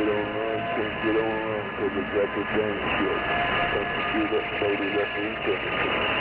can't get on because they got the dang shit. Some computer loaded up the internet.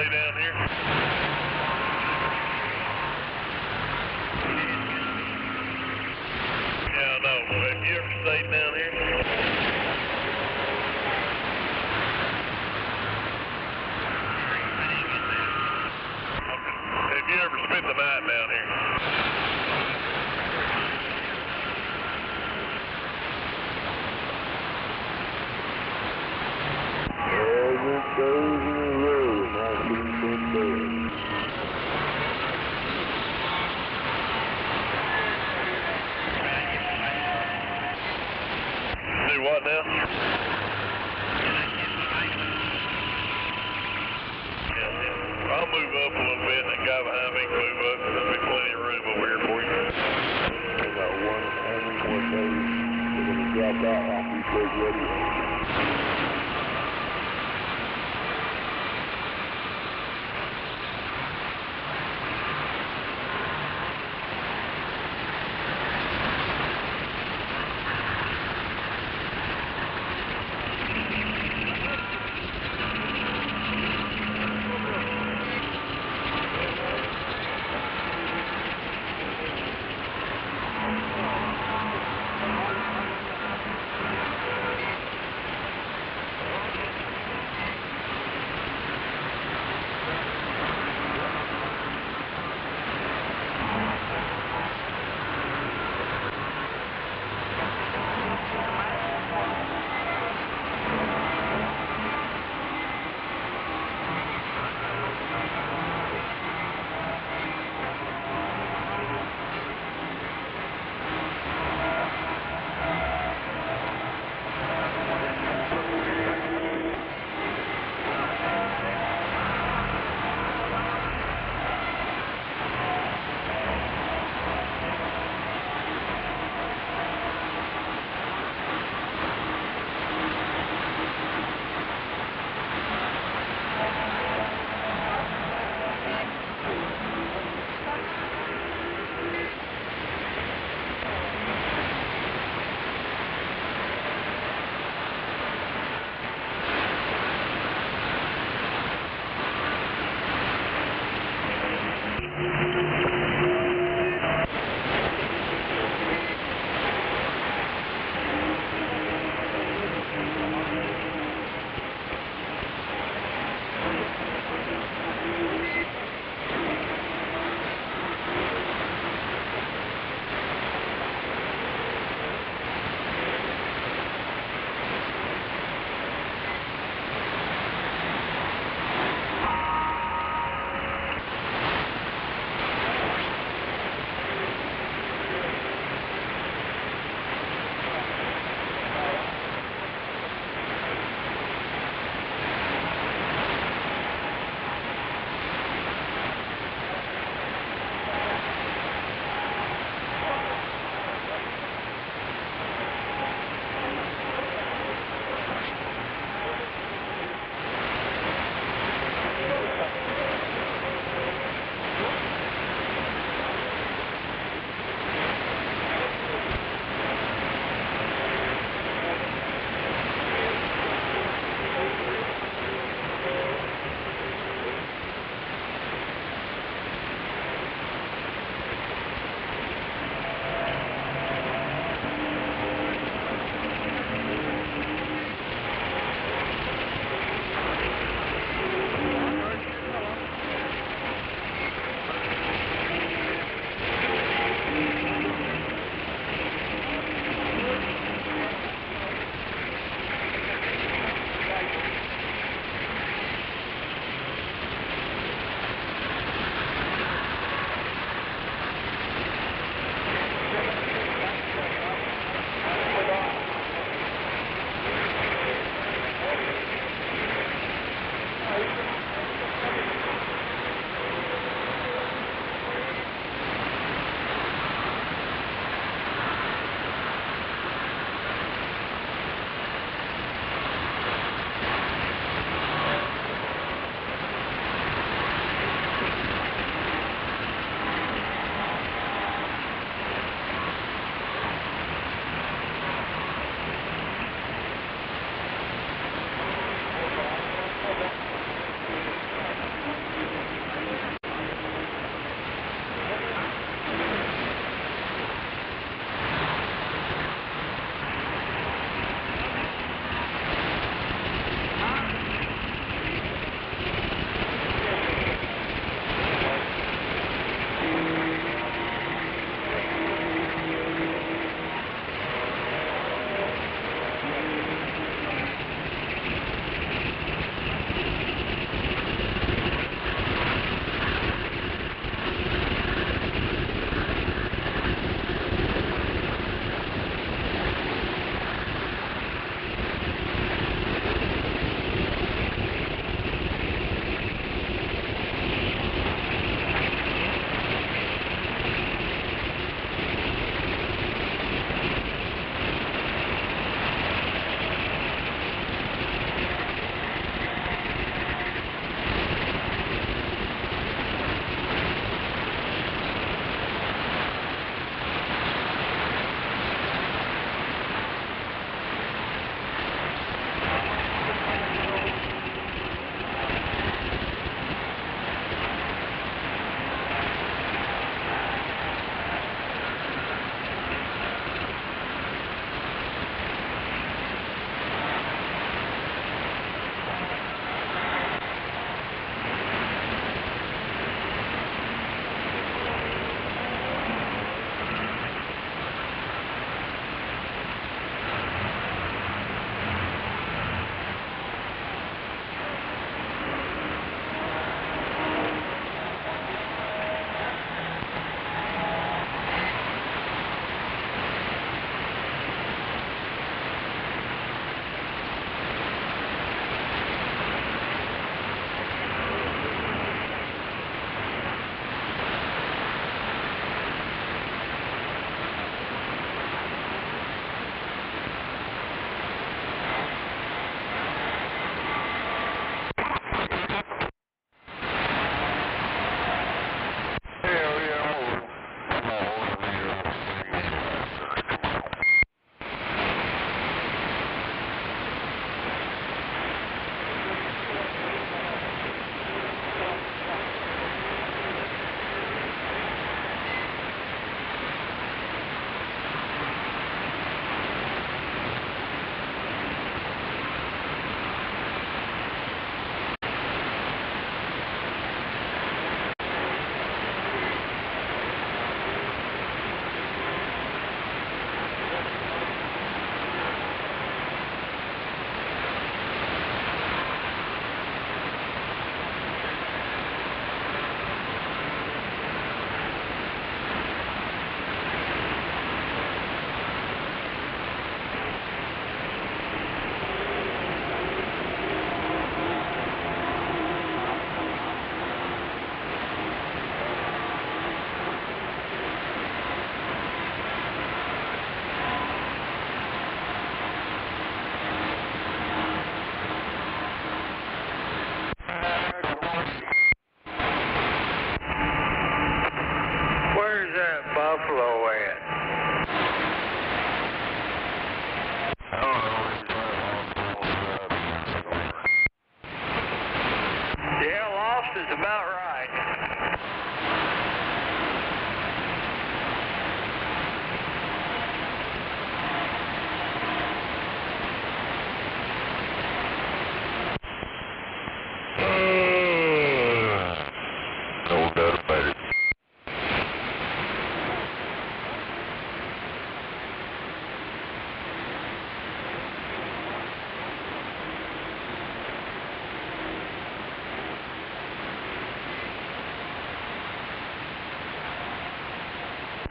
stay down here? Yeah, I know. Have you ever stayed down here? Have you ever spent the night down here? As it goes in a row, 19 days. Do what now? I'll move up a little bit, and that guy behind me can move up. There'll be plenty of room over here for you. We got one and more days. We're going to drop out after he goes ready.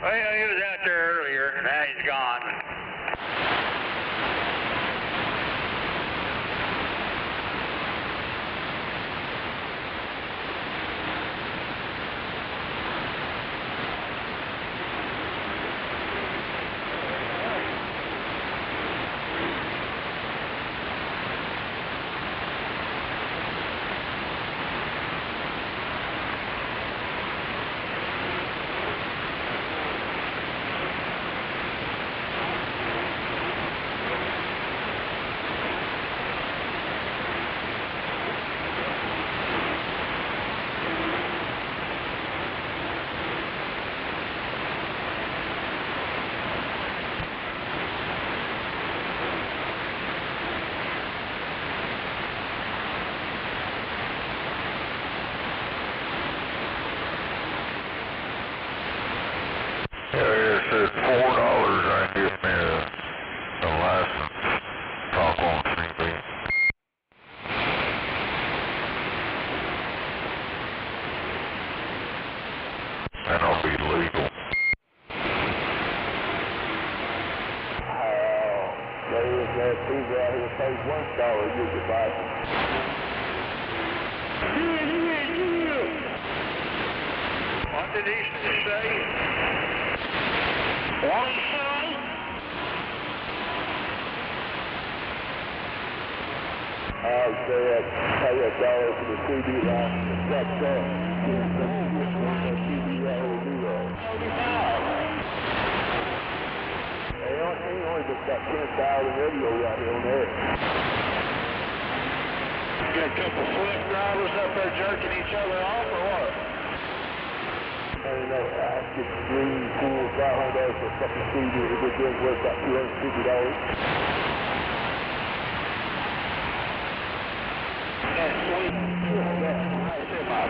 Well, he was out there earlier, and now he's gone. Yeah, it said $4 I can get me a license, talk on CB. And I'll be legal. There is that people out here pay $1 to get your license. What did he say? One son? I'd say I'd pay $1 for the CD license and stop that. He only just got 10,000 radios out here on there. You got a couple flip drivers up there jerking each other off, or what? I don't know, I get $300, $400, $500 for a fucking CD. It would be worth about $250. That's sweet.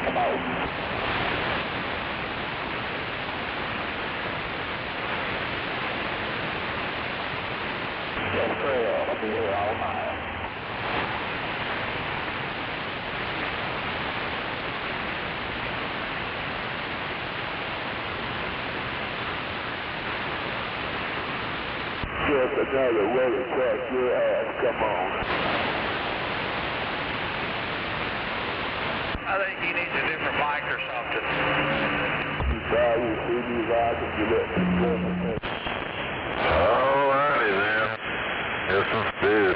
Come on. Yes, sir. I'll be here all night. Just another way to crack your ass. Come on. I think he needs a different mic or something. You buy your CD license, you let me go. Alrighty then. Guess it's dead.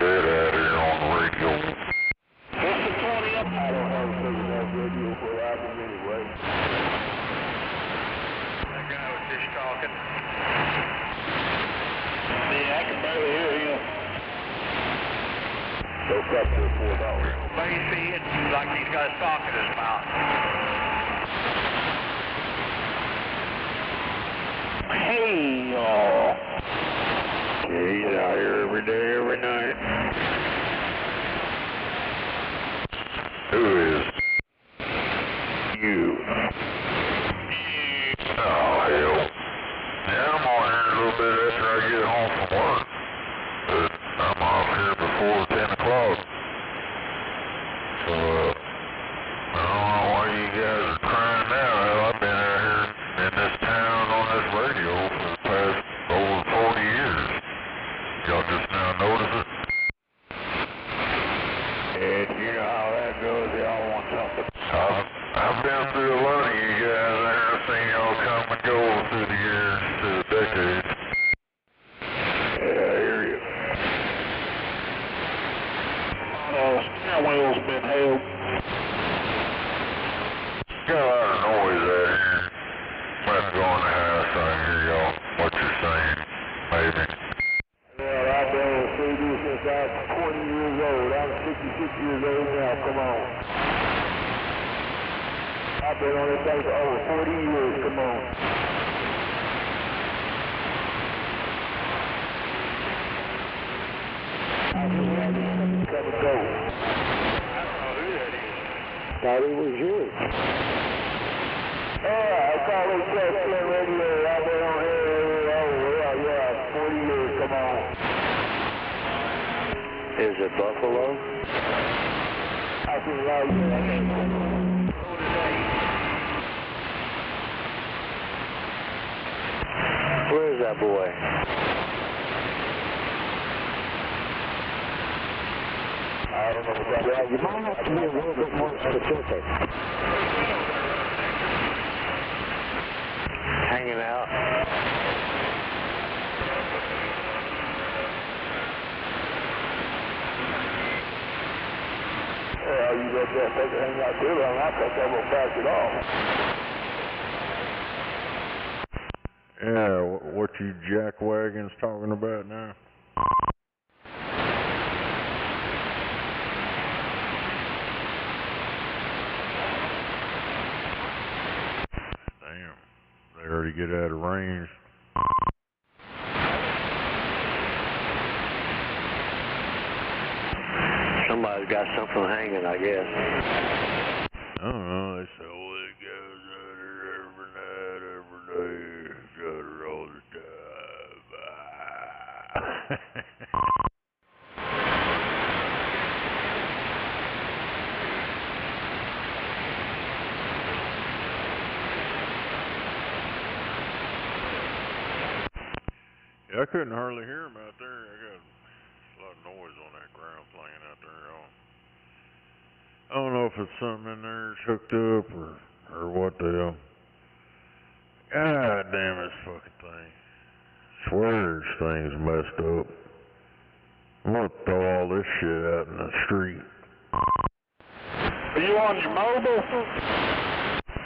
Dead out here on the radio. What's the 20 up? I don't have a big enough radio for license anyway. That guy was just talking. Yeah, I can barely hear him. Don't cut to $4. Maybe it's like he's got a sock in his mouth. Hey, y'all. Yeah, he's out here every day, every night. Who is? You. Oh, hell. Yeah, I'm on here a little bit after I get home from work. But I'm off here before 10 o'clock. So, I don't know why you guys are crying now. Hell, I've been out here in this town on this radio for the past over 40 years. Y'all just now notice it? And you know how that goes. Y'all want something. I've been through a lot of you guys there. I've seen y'all come and go through the years, through the decades. Yeah, I hear you. Steering wheel's been held. Got a lot of noise out here. Might go in the house. I can hear y'all, what you're saying, maybe. Well, I've been on CD since I was 20 years old. I'm 66 years old now. Come on. I've been on this thing for over 40 years. Come on. I've been out here come and go. I don't know who that is. Thought it was you. Yeah, I call it Tesla radio. I've been on here, yeah, 40 years, come on. Is it Buffalo? I think right here, I think Buffalo. that boy? I don't know what that is. Yeah, you might have to be a little bit more specific. Hanging out. Well, you let that take it hang out too long, I think that will pass it off. Yeah, what you jackwagons talking about now? Damn, they already get out of range. Somebody's got something hanging, I guess. I don't know, they say, oh, it goes under every night, every day, got her all the time. Yeah, I couldn't hardly hear him out there. I got a lot of noise on that ground plane out there. I don't know if it's something in there that's hooked up or what the hell. God damn this fucking thing. Swear this thing's messed up. I'm gonna throw all this shit out in the street. Are you on your mobile?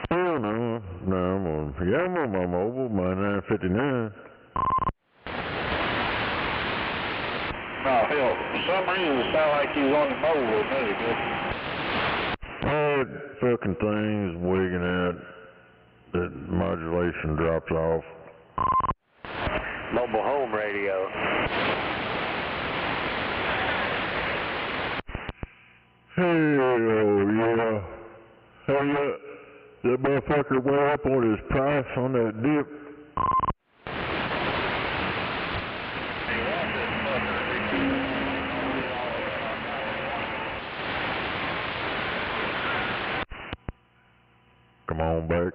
Oh no, I'm on my mobile, my 959. No, hell, for some reason it sounded like he was on the mobile a minute ago. That fucking thing's wigging out. The modulation drops off. Mobile home radio. Hey, oh yeah. Hey, that motherfucker went up on his price on that dip. Come on back.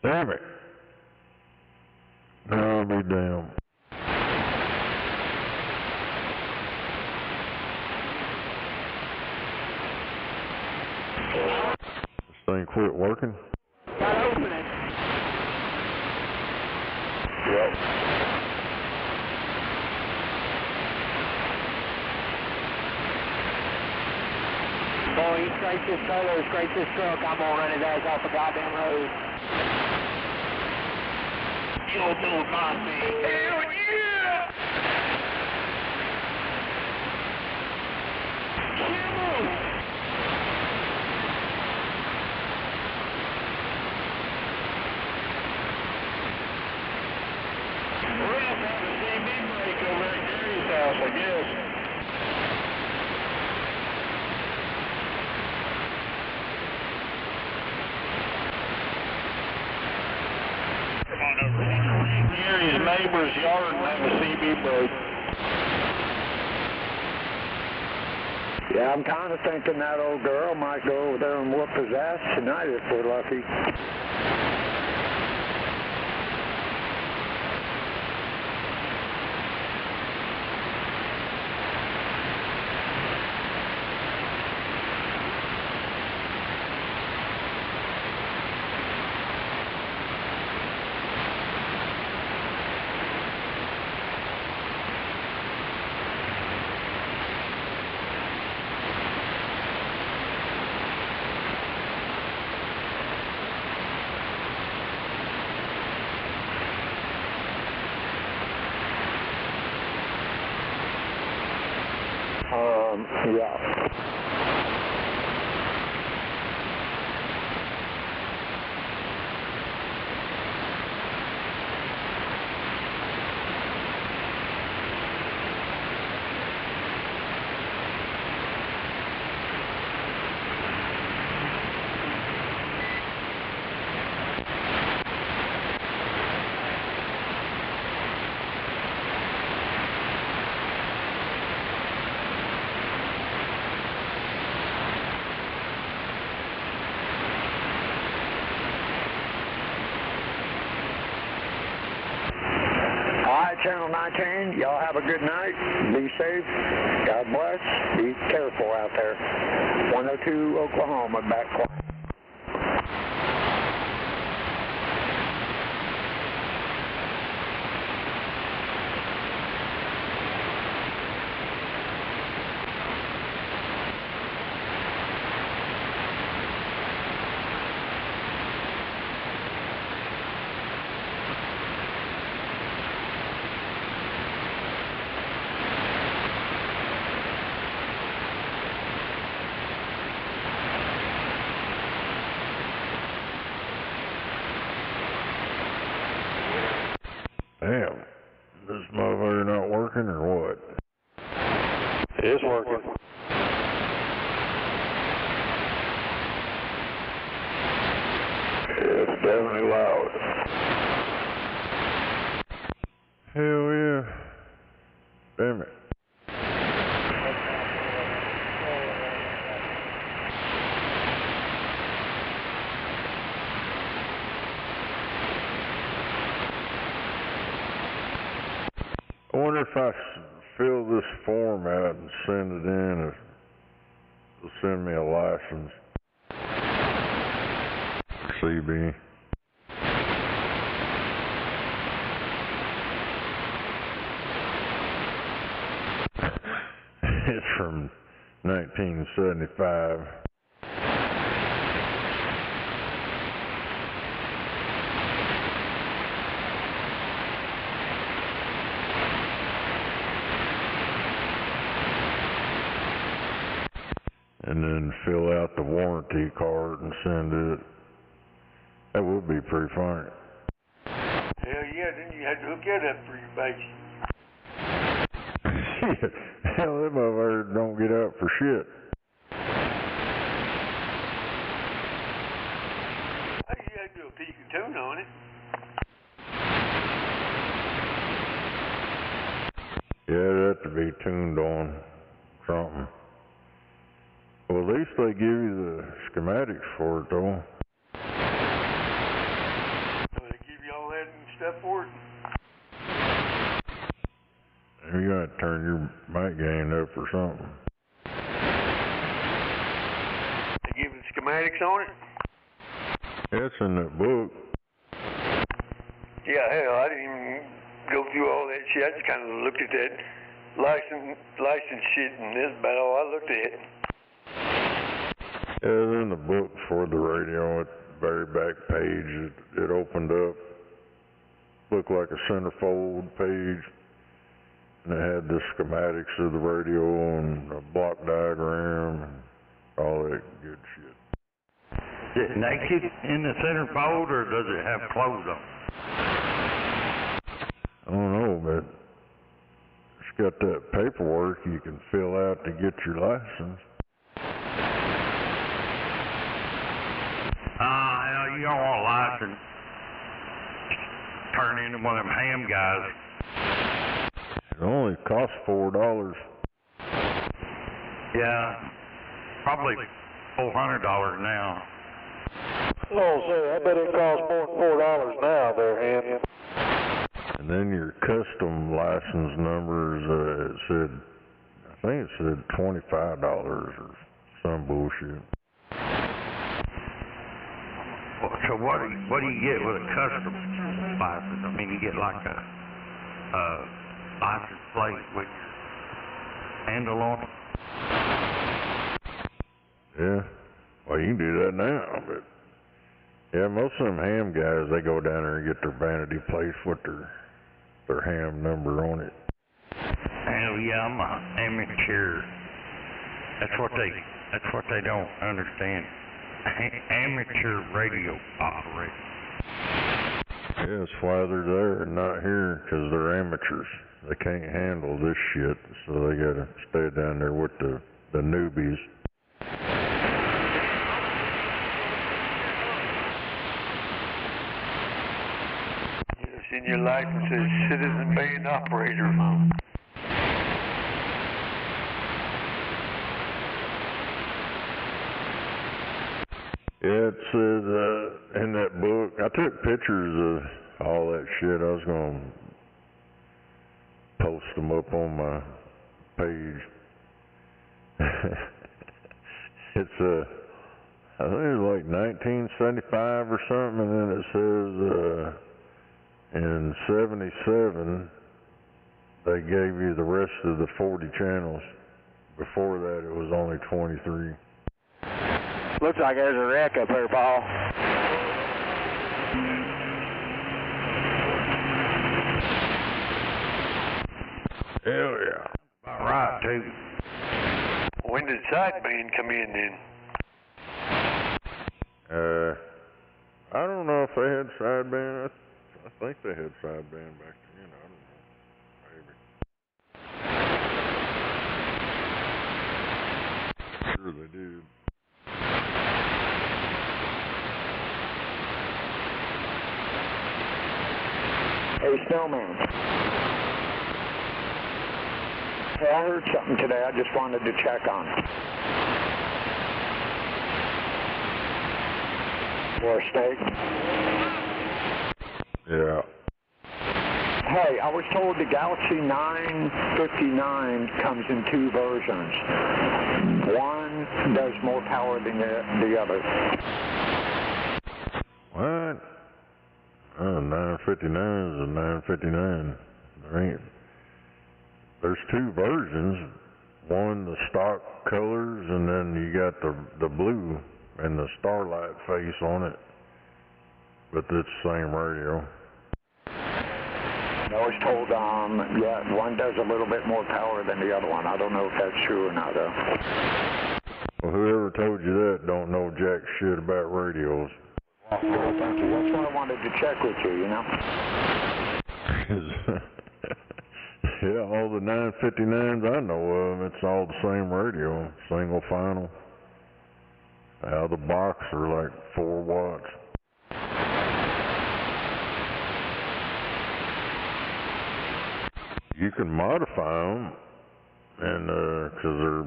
Damn it. I'll be damned. This thing quit working? Got open it. Yep. Boy, he scraped his trailer, scraped his truck. I'm gonna run his ass off the goddamn road. You'll do my thing. Hell yeah! We're gonna have a CB break over at Gary's house, I guess. Come on over here. Gary's neighbor's yard and have a CB break. Yeah, I'm kind of thinking that old girl might go over there and whoop his ass tonight if we're lucky. Yeah. Channel 19. Y'all have a good night. Be safe. God bless. Be careful out there. 102 Oklahoma, back quiet. Damn, this motherfucker not working or what? It's working. It's definitely loud. Hell yeah. Damn it. I wonder if I fill this form out and send it in, if they'll send me a license. CB. It's from 1975. And then fill out the warranty card and send it. That would be pretty funny. Hell yeah, then you had to hook that up for your base. Shit. Hell, that motherfucker don't get up for shit. Hey, you had to do a peak and tune on it. Yeah, it'd have to be tuned on something. Well, at least they give you the schematics for it, though. So they give you all that and stuff for it. You gotta turn your mic gain up or something. They give you the schematics on it. Yeah, it's in that book. Yeah, hell, I didn't even go through all that shit. I just kind of looked at that license shit, and that's about all I looked at. Yeah, it's in the book for the radio. At the very back page, it opened up. Looked like a centerfold page. And it had the schematics of the radio and a block diagram and all that good shit. Is it naked in the centerfold, or does it have clothes on? I don't know, but it's got that paperwork you can fill out to get your license. Hell, you don't want a license. Turn into one of them ham guys. It only costs $4. Yeah, probably $400 now. Oh, say, I bet it costs more than $4 now there, Ham. And then your custom license numbers, it said, I think it said $25 or some bullshit. So what do you get with a custom license? I mean, you get like a license plate with your handle on it. Yeah, well, you can do that now, but yeah, most of them ham guys, they go down there and get their vanity plates with their ham number on it. Hell yeah, I'm an amateur. That's what they don't understand. Amateur radio operator. Yeah, that's why they're there and not here, because they're amateurs. They can't handle this shit, so they gotta stay down there with the newbies. It's in your license as citizen band operator. Yeah, it says in that book, I took pictures of all that shit. I was gonna post them up on my page. It's I think it's like 1975 or something, and then it says in 77 they gave you the rest of the 40 channels. Before that it was only 23. Looks like there's a wreck up here, Paul. Hell yeah. About right, too. When did sideband come in then? I don't know if they had sideband. I think they had sideband back then. I don't know. Maybe. Sure they did. Hey, Snowman. Hey, I heard something today I just wanted to check on. For a snake? Yeah. Hey, I was told the Galaxy 959 comes in two versions. One does more power than the other. What? Oh, 959 is a 959. There's two versions. One, the stock colors, and then you got the blue and the starlight face on it. But it's the same radio. I was told, yeah, one does a little bit more power than the other one. I don't know if that's true or not, though. Well, whoever told you that don't know jack shit about radios. Well, thank you. That's why I wanted to check with you, you know? Yeah, all the 959s I know of, it's all the same radio, single final. Out of the box are like 4 watts. You can modify them, and because they're,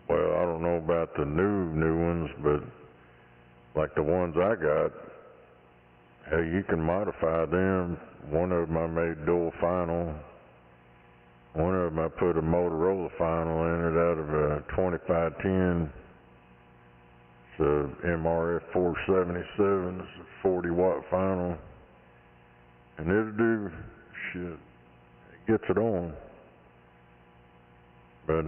well, I don't know about the new ones, but like the ones I got, hey, you can modify them. One of them I made dual final. One of them I put a Motorola final in it out of a 2510. It's a MRF 477. It's a 40 watt final, and it'll do shit. It gets it on. But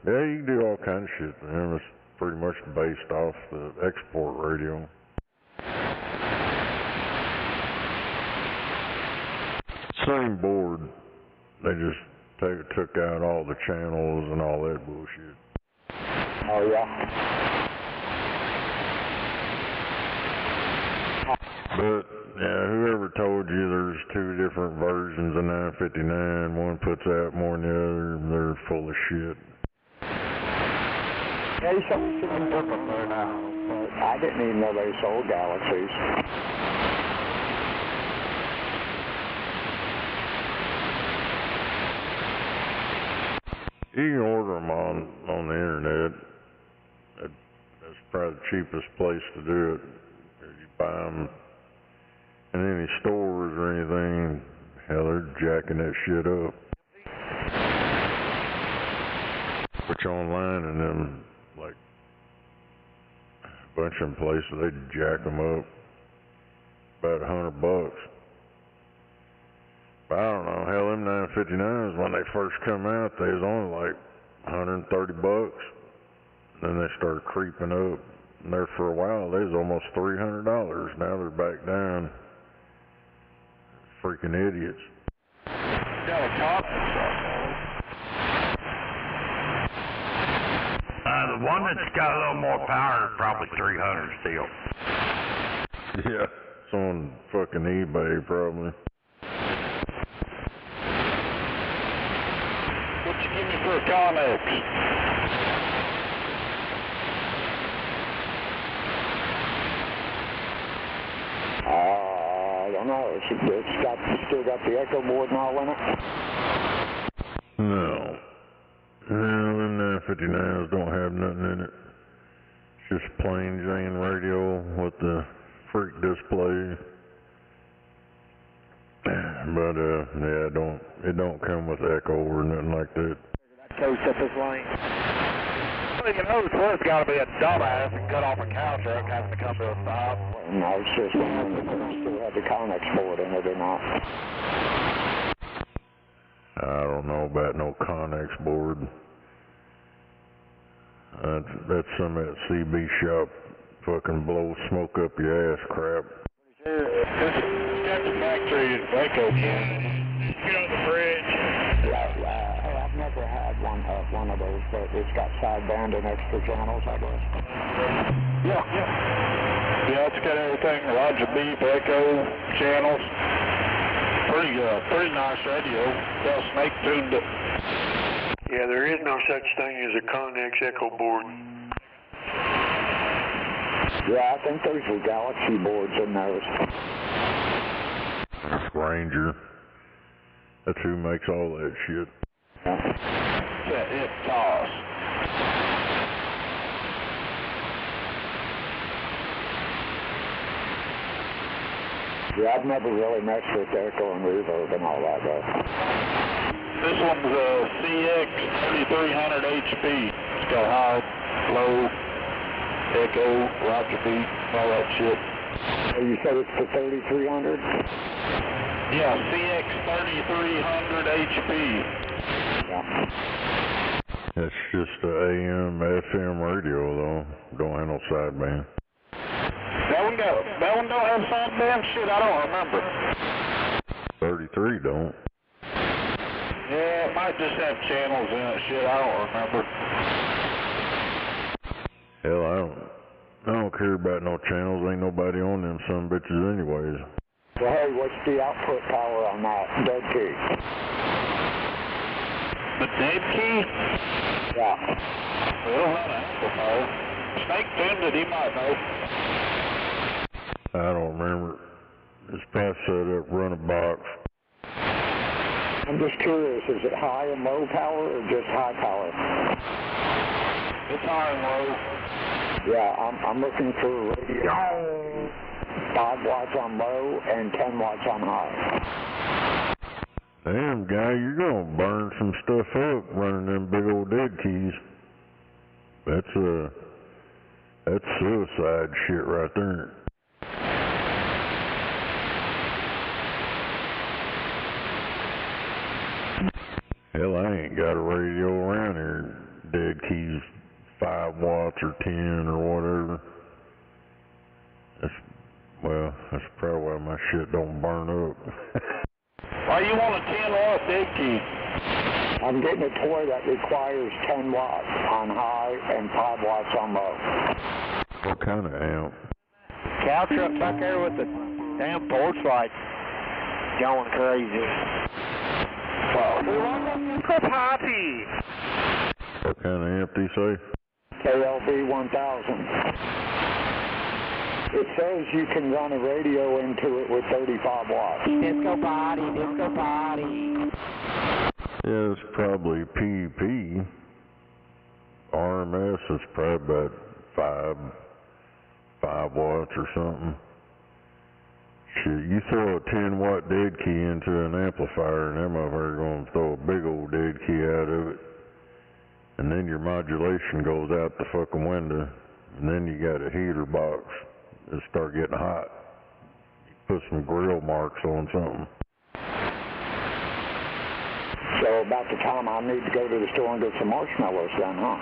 yeah, you can do all kinds of shit. Man, it's pretty much based off the export radio. Same board. They just took out all the channels and all that bullshit. Oh, yeah? But, yeah, whoever told you there's two different versions of 959, one puts out more than the other, they're full of shit. They sold something different there now, but I didn't even know they sold Galaxies. You can order them on the internet. That's probably the cheapest place to do it. You buy them in any stores or anything, hell, they're jacking that shit up. Put you online and then, like, a bunch of them places, they jack them up about $100. I don't know, hell, them 959s, when they first come out, they was only like $130. Then they started creeping up. And there for a while, they was almost $300. Now they're back down. Freaking idiots. Got a cop. The one that's got a little more power is probably 300 still. Yeah, it's on fucking eBay probably. What you give me for a Connex? I don't know. It's still got the echo board and all in it? No. No, them 959s don't have nothing in it. It's just plain Jane radio with the freak display. But, yeah, It don't come with echo or nothing like that. Coast up his lane. Well, you know, it's got to be a dumbass and cut off a cow truck having to come to a stop. No, it's just wondering if it still had the Connex board in it or not. I don't know about no Connex board. That's some of that CB shop fucking blow smoke up your ass crap. This got the factory echo channel. Get on the bridge. Yeah, I've never had one of those, but it's got sideband and extra channels, I guess. Yeah, it's got everything. Roger beep, echo channels. Pretty nice radio. Yeah, Snake tuned it. Yeah, there is no such thing as a Connex echo board. Yeah, I think those were Galaxy boards in those. That's Ranger. That's who makes all that shit. It's toss. Yeah, I've never really messed with echo and reverb and all that, though. This one's a CX 3300 HP. It's got high, low, echo, roger beat, all that shit. You said it's the 3300? Yeah, CX 3300 HP. Yeah. That's just a AM, FM radio though. Don't have no sideband. That one don't have sideband? Shit, I don't remember. 33 don't. Yeah, it might just have channels in it. Shit, I don't remember. Hell, I don't care about no channels. Ain't nobody on them son bitches anyways. Well, hey, what's the output power on that dead key? The dead key? Yeah. Well, not an amplifier. Snake tuned it, he might know. I don't remember. It's past set up, run a box. I'm just curious, is it high and low power or just high power? It's high and low. Yeah, I'm looking for radio. 5 watts on low and 10 watts on high. Damn, guy, you're gonna burn some stuff up running them big old dead keys. That's suicide shit right there. Hell, I ain't got a radio around here. Dead keys 5 watts or 10 or whatever. That's probably why my shit don't burn up. Why you want a 10-watt dead key? I'm getting a toy that requires 10 watts on high and 5 watts on low. What kind of amp? Cow truck back there with the damn porch light going crazy. We want to party. What kind of amp do you say? KLB 1000. It says you can run a radio into it with 35 watts. Disco party, disco party. Yeah, it's probably PEP. RMS is probably about 5 watts or something. Shit, you throw a 10-watt dead key into an amplifier and that motherfucker's gonna throw a big old dead key out of it. And then your modulation goes out the fucking window. And then you got a heater box. It start getting hot. You put some grill marks on something. So about the time I need to go to the store and get some marshmallows then, huh?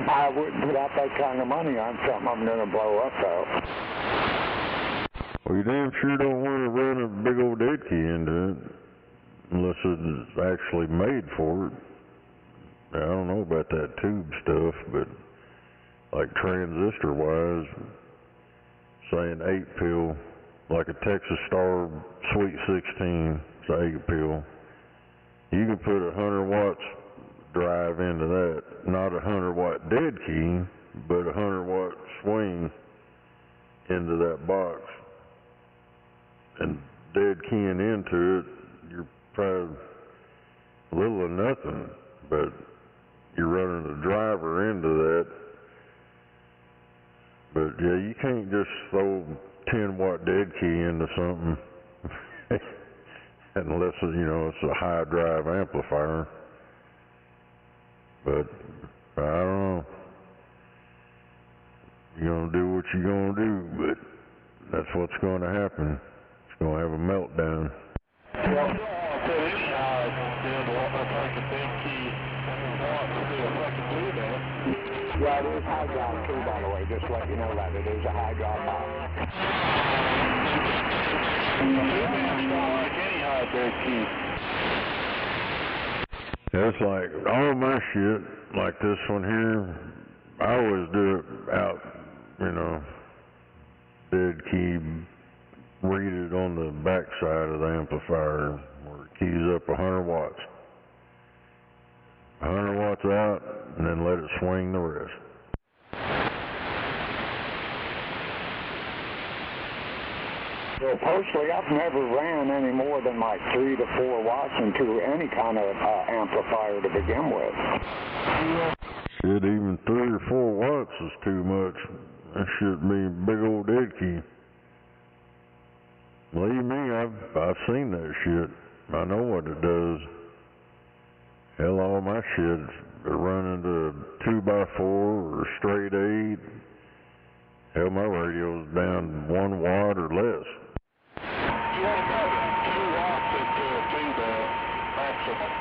I wouldn't put out that kind of money on something I'm going to blow up, though. Well, you damn sure don't want to run a big old dead key into it. Unless it's actually made for it. I don't know about that tube stuff, but like transistor-wise, saying 8-pill, like a Texas Star Sweet 16, it's an 8-pill. You can put 100 watts drive into that. Not a 100-watt dead key, but a 100-watt swing into that box. And dead keying into it, you're probably little or nothing, but you're running the driver into that. But yeah, you can't just throw 10-watt dead key into something. Unless, it's a high drive amplifier. But, I don't know. You're gonna do what you're gonna do, but that's what's gonna happen. It's gonna have a meltdown. Yeah, it is high drive too, by the way, just to let you know that. It is a high drive box. It's like all my shit, like this one here, I always do it out, dead key, read it on the back side of the amplifier where it keys up 100 watts. 100 watts out, and then let it swing the rest. Well, personally, I've never ran any more than like 3 to 4 watts into any kind of amplifier to begin with. Shit, even 3 or 4 watts is too much. That should be a big old dead key. Believe me, I've seen that shit. I know what it does. Hell, all my shit's running to 2x4 or straight 8. Hell, my radio's down 1 watt or less. You want to put 2 watts into a 2-bar maximum.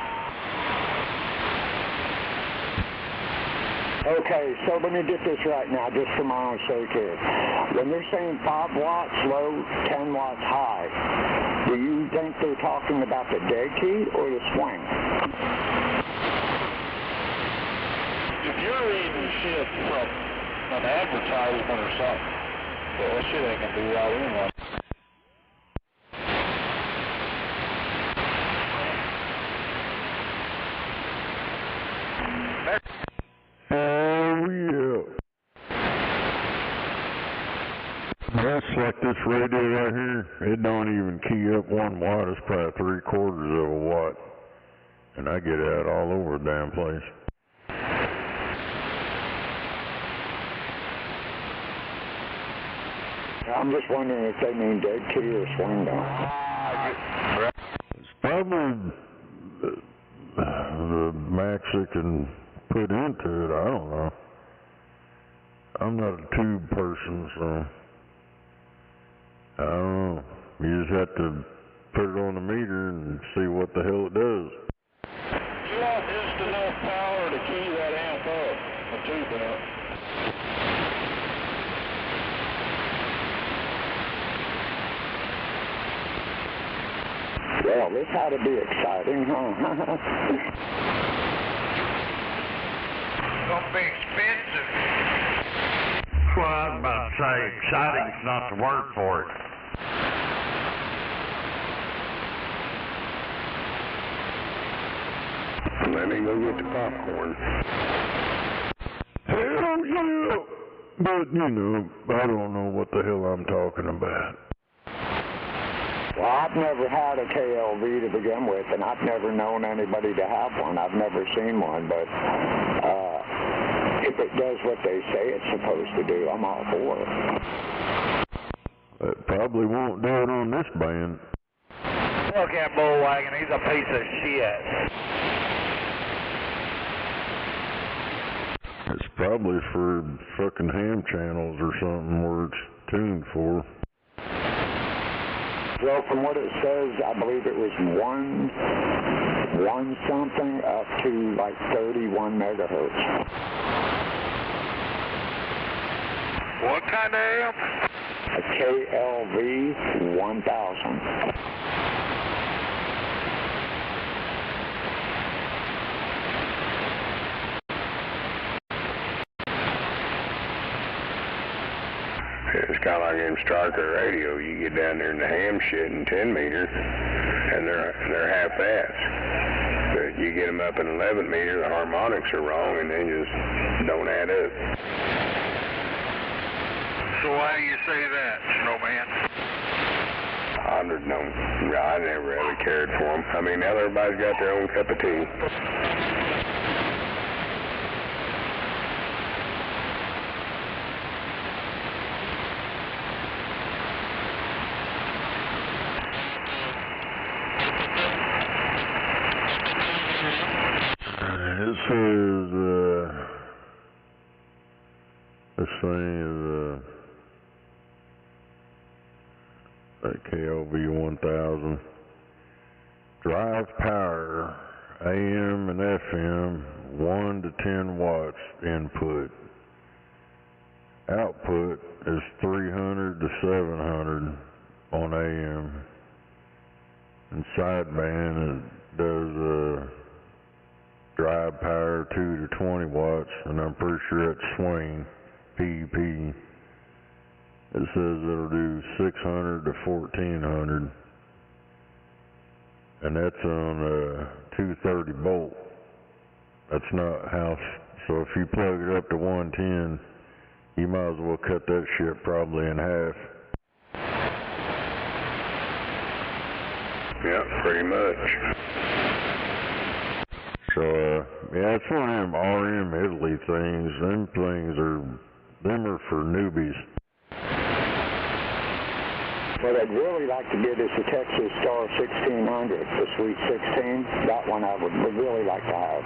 Okay, so let me get this right now, just for my own sake here. When they're saying 5 watts low, 10 watts high, do you think they're talking about the dead key or the swing? If you're reading shit from an advertisement or something, that shit ain't gonna be right anyway. Oh, yeah. That's like this radio right here. It don't even key up 1 watt. It's probably 3/4 of a watt. And I get it out all over the damn place. I'm just wondering if they mean dead key or swing down. It's probably the max it can put into it. I don't know. I'm not a tube person, so I don't know. You just have to put it on the meter and see what the hell it does. You want just enough power to key that amp up, a tube amp. Well, this had to be exciting, huh? It's gonna be expensive. Well, I was about to say, exciting's not the word for it. Let me go get the popcorn. Hell yeah! But, I don't know what the hell I'm talking about. Well, I've never had a KLV to begin with, and I've never known anybody to have one. I've never seen one, but if it does what they say it's supposed to do, I'm all for it. It probably won't do it on this band. Look at Bullwagon, he's a piece of shit. It's probably for fucking ham channels or something where it's tuned for. Well, from what it says, I believe it was one something up to like 31 megahertz. What kind of amp? A KLV 1000. It's kind of like in Starker radio. You get down there in the ham shit in 10 meter, and they're half that. But you get them up in 11 meter, the harmonics are wrong, and they just don't add up. So why do you say that, Snowman? I don't know. I never really cared for them. I mean, now everybody's got their own cup of tea. says, this thing is, that KLV 1000. Drive power, AM and FM, 1 to 10 watts input. Output is 300 to 700 on AM. And sideband, it does drive power 2 to 20 watts, and I'm pretty sure it's swing, PEP. It says it'll do 600 to 1400. And that's on a 230 bolt. That's not house. So if you plug it up to 110, you might as well cut that shit probably in half. Yeah, pretty much. So, yeah, it's one of them RM Italy things. Them are for newbies. What I'd really like to get is the Texas Star 1600, the Sweet 16. That one I would really like to have.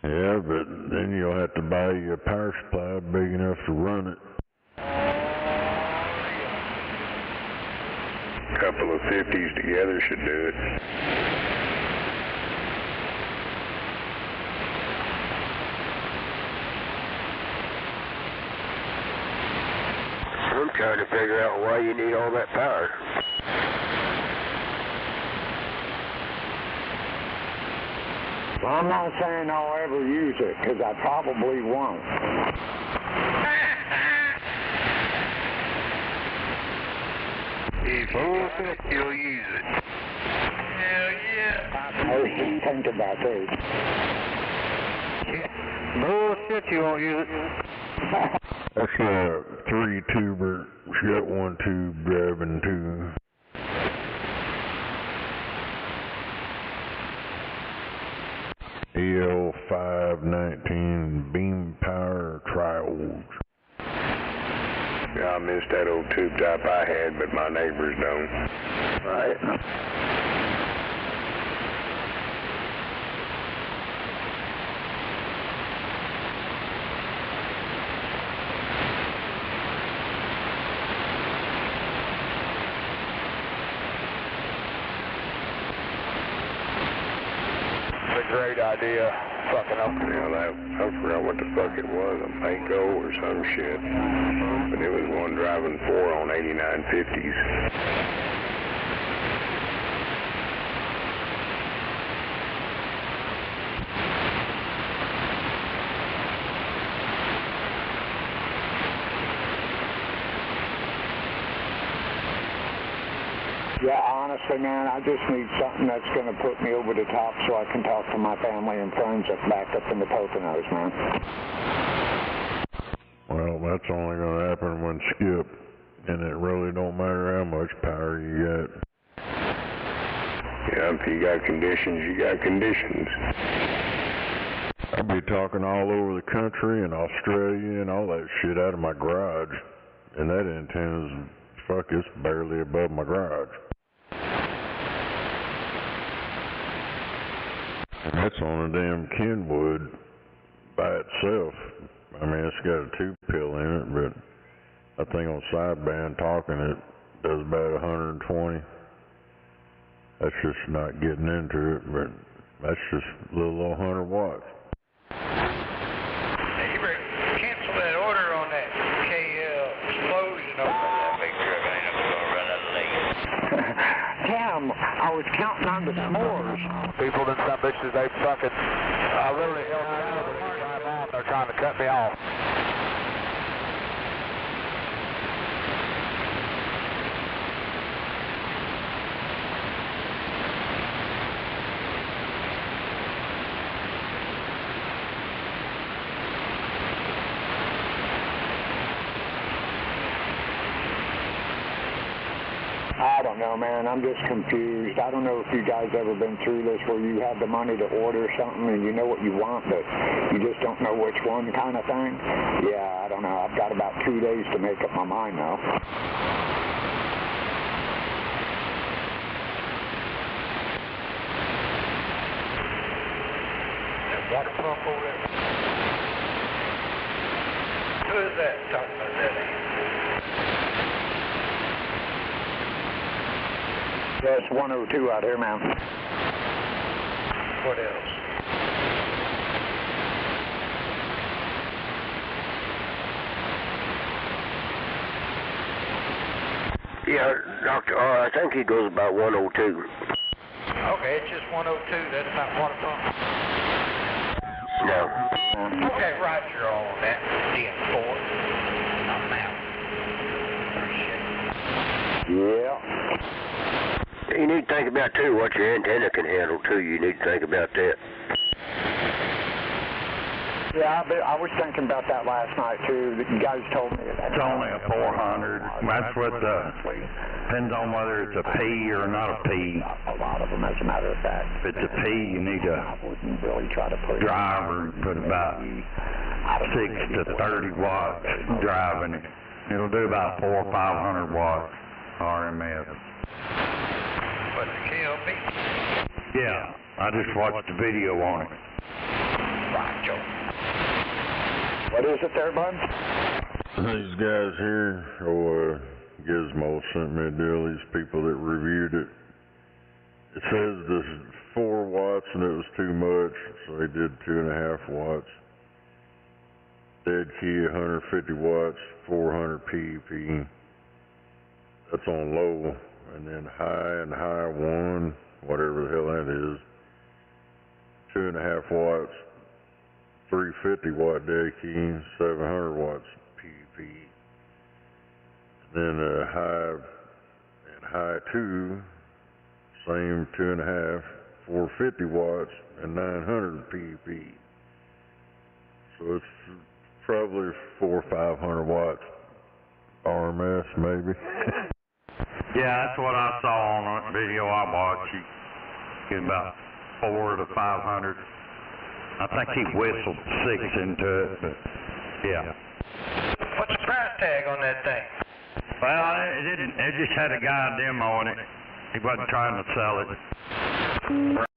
Yeah, but then you'll have to buy you a power supply big enough to run it. A couple of 50s together should do it. I'm trying to figure out why you need all that power. Well, I'm not saying I'll ever use it, because I probably won't. If you'll use it. Hell yeah. I was just thinking about this. Bullshit, you won't use it. That's a 3-tuber. She got 1 tube grabbing 2. EL519 beam power trials. Yeah, I miss that old tube top I had, but my neighbors don't. Right. Great idea. Fucking up. Yeah, I forgot what the fuck it was, a Mako or some shit. But it was one driving 4 on 8950s. Yeah, honestly, man, I just need something that's going to put me over the top so I can talk to my family and friends that's back up in the Poconos, man. Well, that's only going to happen when skip, and it really don't matter how much power you got. Yeah, if you got conditions, you got conditions. I'll be talking all over the country and Australia and all that shit out of my garage. And that antenna's, fuck, it's barely above my garage. And that's on a damn Kenwood by itself. I mean, it's got a 2-pill in it, but I think on sideband talking it does about 120. That's just not getting into it, but that's just a little over 100 watts. Hey, you better cancel that order on that KL explosion over there. Make sure I ain't gonna run out of late. Damn, I was counting on the s'mores. People in some bitches, they fucking, I literally held me out of the drive on. They're trying to cut me off. I don't know, man. I'm just confused. I don't know if you guys ever been through this where you have the money to order something and you know what you want, but you just don't know which one kind of thing. Yeah, I don't know. I've got about 2 days to make up my mind now. Water pump over there. Who is that talking about that? Yeah, it's 102 out here, man. What else? Yeah, Doctor, I think he goes about 102. Okay, it's just 102. That's not water pump. No. Okay, roger all on that. DM4. I'm out. Appreciate it. Yeah. You need to think about, too, what your antenna can handle, too. You need to think about that. Yeah, I was thinking about that last night, too. You guys told me that. It's only a 400. That's what depends on whether it's a P or not a P. A lot of them, as a matter of fact. If it's a P, you need a I wouldn't really try to put driver, put about 6 to 30 watts drive in it. It'll do about 400 or 500 watts RMS. But the KLB? Yeah, I just watched the video on it. Right, Joe. What is it there, bud? These guys here, Gizmo sent me a deal, these people that reviewed it. It says this is 4 watts and it was too much, so they did 2.5 watts. Dead key 150 watts, 400 PEP. That's on low, and then high and high 1, whatever the hell that is. 2.5 watts, 350 watt dead key, 700 watts PEP. Then high 2, same 2.5, 450 watts and 900 PEP. So it's probably 400 or 500 watts RMS maybe. Yeah, that's what I saw on the video I watched. You get about 400 to 500. I think he whistled 6 into it, but yeah. What's the price tag on that thing? Well, it didn't. It just had a guy demoing it. He wasn't trying to sell it.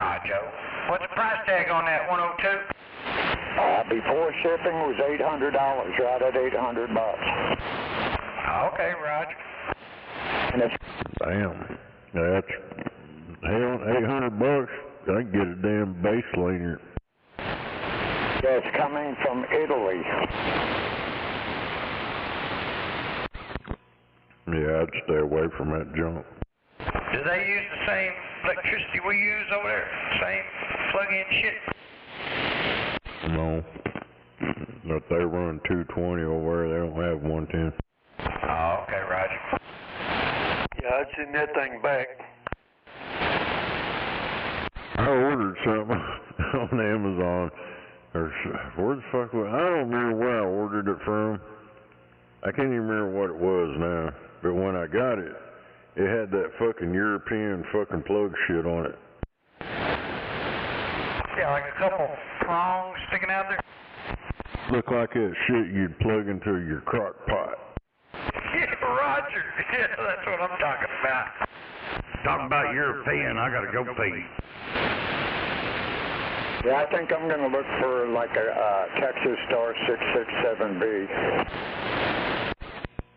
Right, Joe. What's the price tag on that 102? Before shipping was $800, right at $800. Okay, Roger. And it's Damn. That's hell, $800. I can get a damn bass linear. it's coming from Italy. Yeah, I'd stay away from that junk. Do they use the same electricity we use over there? Same plug-in shit? No. If they run 220 over there, they don't have 110. Oh, okay, Roger. Yeah, I'd send that thing back. I ordered something on Amazon. Or where the fuck was I don't remember where I ordered it from. I can't even remember what it was now. But when I got it, it had that fucking European fucking plug shit on it. Yeah, like a couple prongs sticking out there? Looked like that shit you'd plug into your crock pot. Yeah, Roger. Yeah, that's what I'm talking about. Talking about European, I gotta go pee. Yeah, I think I'm going to look for like a Texas Star 667B.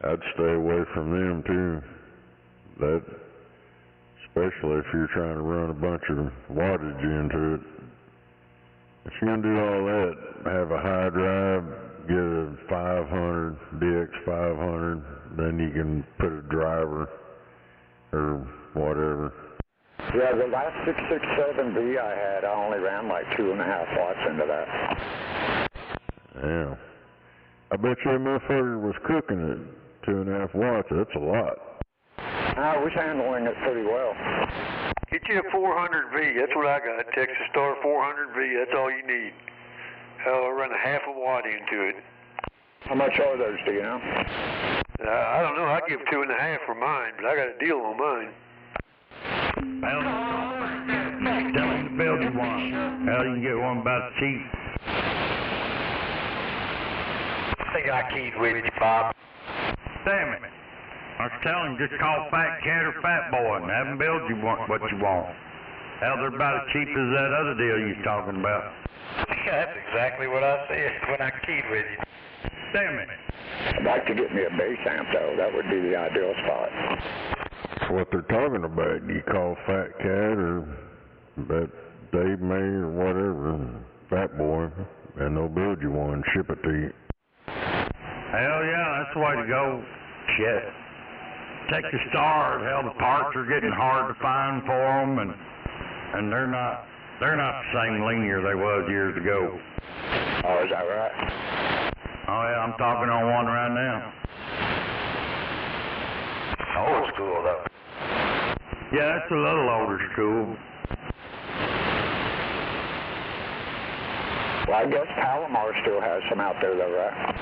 I'd stay away from them too. That, especially if you're trying to run a bunch of wattage into it. If you're gonna do all that, have a high drive, get a 500, DX500, then you can put a driver or whatever. Yeah, the last 667B I had, I only ran like 2.5 watts into that. Yeah. I bet you that motherfucker was cooking at 2.5 watts. That's a lot. I was handling it pretty well. Get you a 400V. That's what I got. Texas Star 400V. That's all you need. I'll run a half a watt into it. How much are those, do you know? I don't know. I give 2.5 for mine, but I got a deal on mine. Well, tell him to build you one. Hell, you can get one about cheap. I think I keyed with you, Bob. Damn it. I was telling him, just call Fat Cat or Fat Boy and have him build you one, what you want. Hell, they're about as cheap as that other deal you was talking about. Yeah, that's exactly what I said when I keyed with you. Damn it. I'd like to get me a bass amp, though. That would be the ideal spot. That's what they're talking about. You call Fat Cat or that Dave May or whatever, Fat Boy, and they'll build you one, ship it to you. Hell yeah, that's the way to go. Shit. Take the Stars. Hell, the parts are getting hard to find for them, and they're not the same linear they was years ago. Oh, is that right? Oh yeah, I'm talking on one right now. Old school, though. Yeah, it's a little older school. Well, I guess Palomar still has some out there, though, right?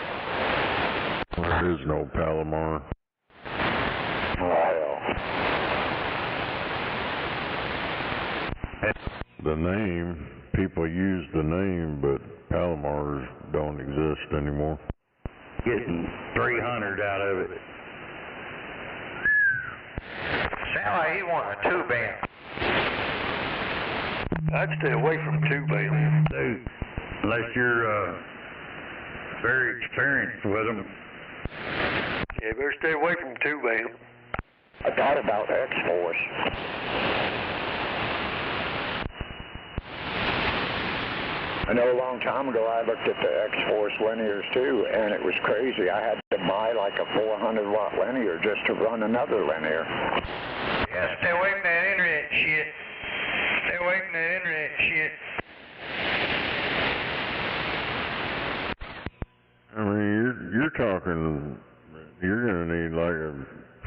There is no Palomar. Well, The name, people use the name, but Palomars don't exist anymore. Getting 300 out of it. Sound like he wanted a tube amp. I'd stay away from tube amps. Dude, unless you're very experienced with them. Yeah, better stay away from tube amps. I thought about X-Force. I know a long time ago I looked at the X-Force linears too, and it was crazy. I had to buy like a 400-watt linear just to run another linear. Yeah, stay away from that internet shit. Stay away from that internet shit. I mean, you're talking, you're gonna need like a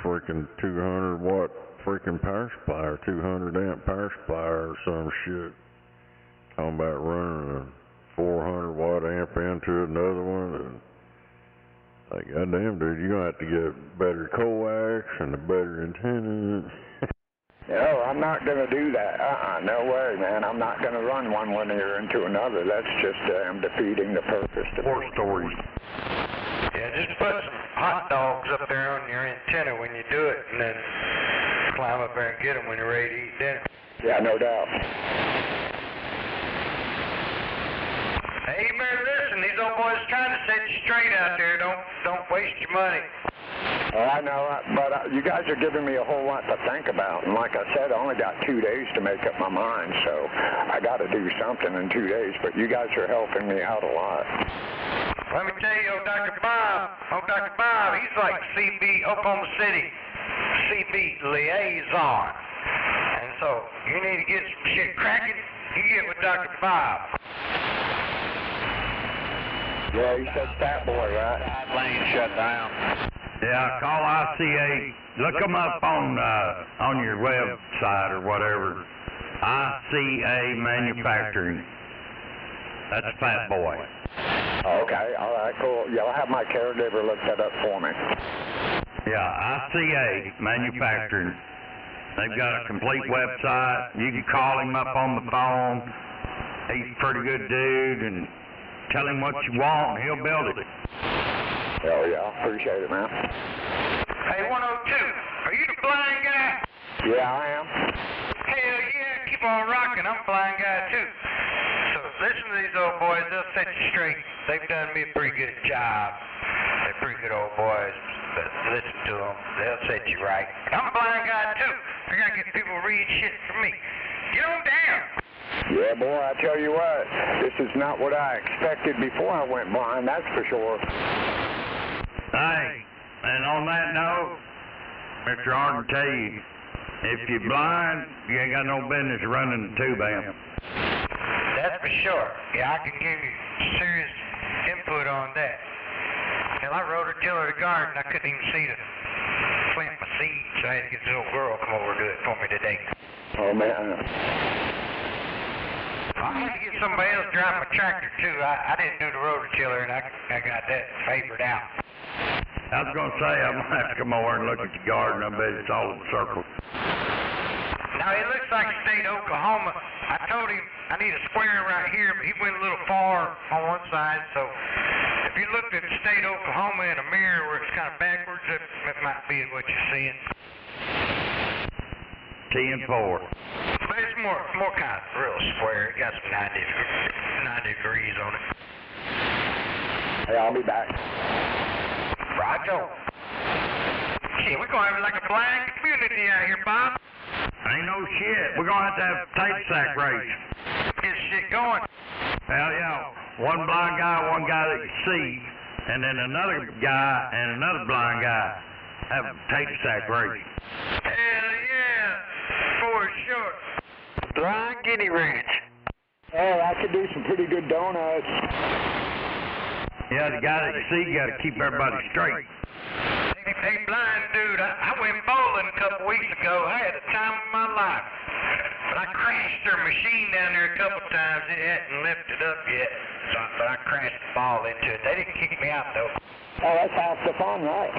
freaking 200-watt freaking power supply or 200-amp power supply or some shit. Talking about running a 400-watt amp into another one, and like, goddamn, dude, you're gonna have to get better coax and a better antenna. No, I'm not going to do that. No way, man. I'm not going to run one linear into another. That's just defeating the purpose. War stories. Yeah, just put some hot dogs up there on your antenna when you do it, and then climb up there and get them when you're ready to eat dinner. Yeah, no doubt. Hey, you better listen. These old boys trying to set you straight out there. Don't waste your money. I know, but you guys are giving me a whole lot to think about. And like I said, I only got 2 days to make up my mind, so I got to do something in 2 days. But you guys are helping me out a lot. Let me tell you, Dr. Bob, he's like CB, Oklahoma City, CB liaison. And so you need to get some shit cracking, you get with Dr. Bob. Yeah, he said Fat Boy, right? Lane shut down. Yeah, call ICA. Look them up on your website or whatever. ICA Manufacturing. That's Fat Boy. Okay, all right, cool. Yeah, I'll have my caregiver look that up for me. Yeah, ICA Manufacturing. They've got a complete website. You can call him up on the phone. He's a pretty good dude, and tell him what you want, and he'll build it. Oh, yeah, appreciate it, man. Hey, 102, are you the blind guy? Yeah, I am. Hell yeah, keep on rocking. I'm a blind guy too. So listen to these old boys, they'll set you straight. They've done me a pretty good job. They're pretty good old boys, but listen to them. They'll set you right. I'm a blind guy too. I gotta get people to read shit for me. Get on down. Yeah, boy, I tell you what, this is not what I expected before I went blind, that's for sure. Hey, and on that note, Mr. Arden tell you, if you're blind, you ain't got no business running the tube amp. That's for sure. Yeah, I can give you serious input on that. Hell, I rototiller the garden. I couldn't even see to plant my seeds, so I had to get this little girl to come over and do it for me today. Oh, man. I had to get somebody else to drive my tractor, too. I didn't do the rototiller, and I got that favored out. I was going to say, I might have to come over and look at the garden. I bet it's all in circles. Now, it looks like state Oklahoma. I told him I need a square right here, but he went a little far on one side, so if you looked at state Oklahoma in a mirror where it's kind of backwards, that might be what you're seeing. 10-4. But but it's more kind of real square. It got some 90 degrees on it. Hey, I'll be back. Roger. Shit, we're gonna have like a blind community out here, Bob. Ain't no shit. We're gonna have to have a tape sack race. Get shit going. Hell yeah. One blind guy, one guy that can see, and then another guy and another blind guy have a tape sack race. Hell yeah, for sure. Blind guinea ranch. Oh, I could do some pretty good donuts. Yeah, the guy that can see gotta keep everybody straight. Hey, blind dude, I went bowling a couple weeks ago. I had the time of my life. But I crashed their machine down there a couple times. It hadn't lifted up yet. But I crashed the ball into it. They didn't kick me out, though. Oh, that's half the fun, right?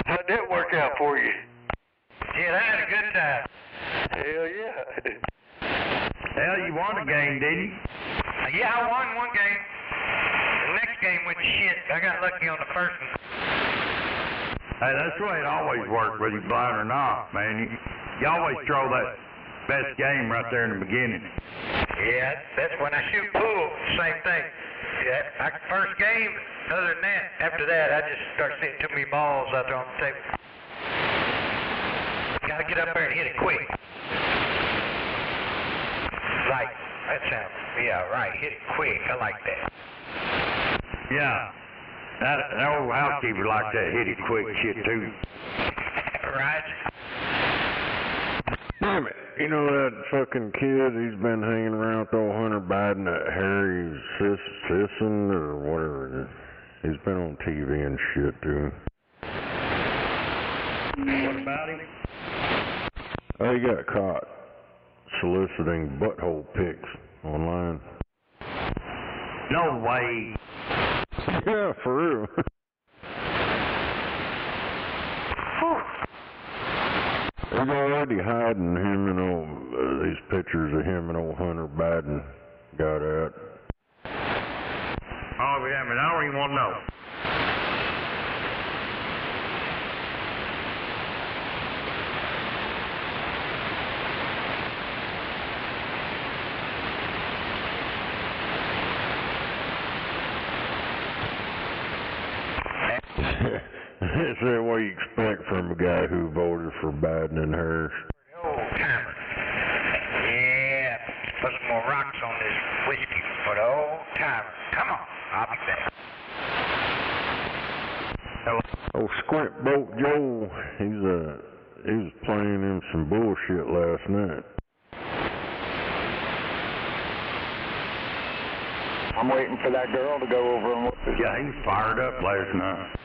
How'd that work out for you? Yeah, I had a good time. Hell yeah. Hell, you won a game, didn't you? Yeah, I won one game. The next game went to shit. I got lucky on the first one. Hey, that's the way it always works, whether you're blind or not, man. You always throw that best game right there in the beginning. Yeah, that's when I shoot pool. Same thing. Yeah, first game. Other than that, after that, I just start seeing too many balls out there on the table. Gotta get up there and hit it quick. Right. That sounds. Yeah, right. Hit it quick. I like that. Yeah. That old housekeeper like that hit it quick shit too. Right. Damn it. You know that fucking kid, he's been hanging around with old Hunter Biden, that Harry Sisson or whatever it is. He's been on TV and shit too. What about him? Oh, he got caught soliciting butthole pics online. No way. Yeah, for real. He's already hiding him and old, these pictures of him and old Hunter Biden got out. Oh, yeah, but I don't even want to know. It's that way you expect from a guy who voted for Biden and Harris. Old timer. Yeah. Put some more rocks on this whiskey for the old timer. Come on. I'll be back. Oh, Squint Boat Joe, he was playing him some bullshit last night. I'm waiting for that girl to go over and look. Yeah, he was fired up last night.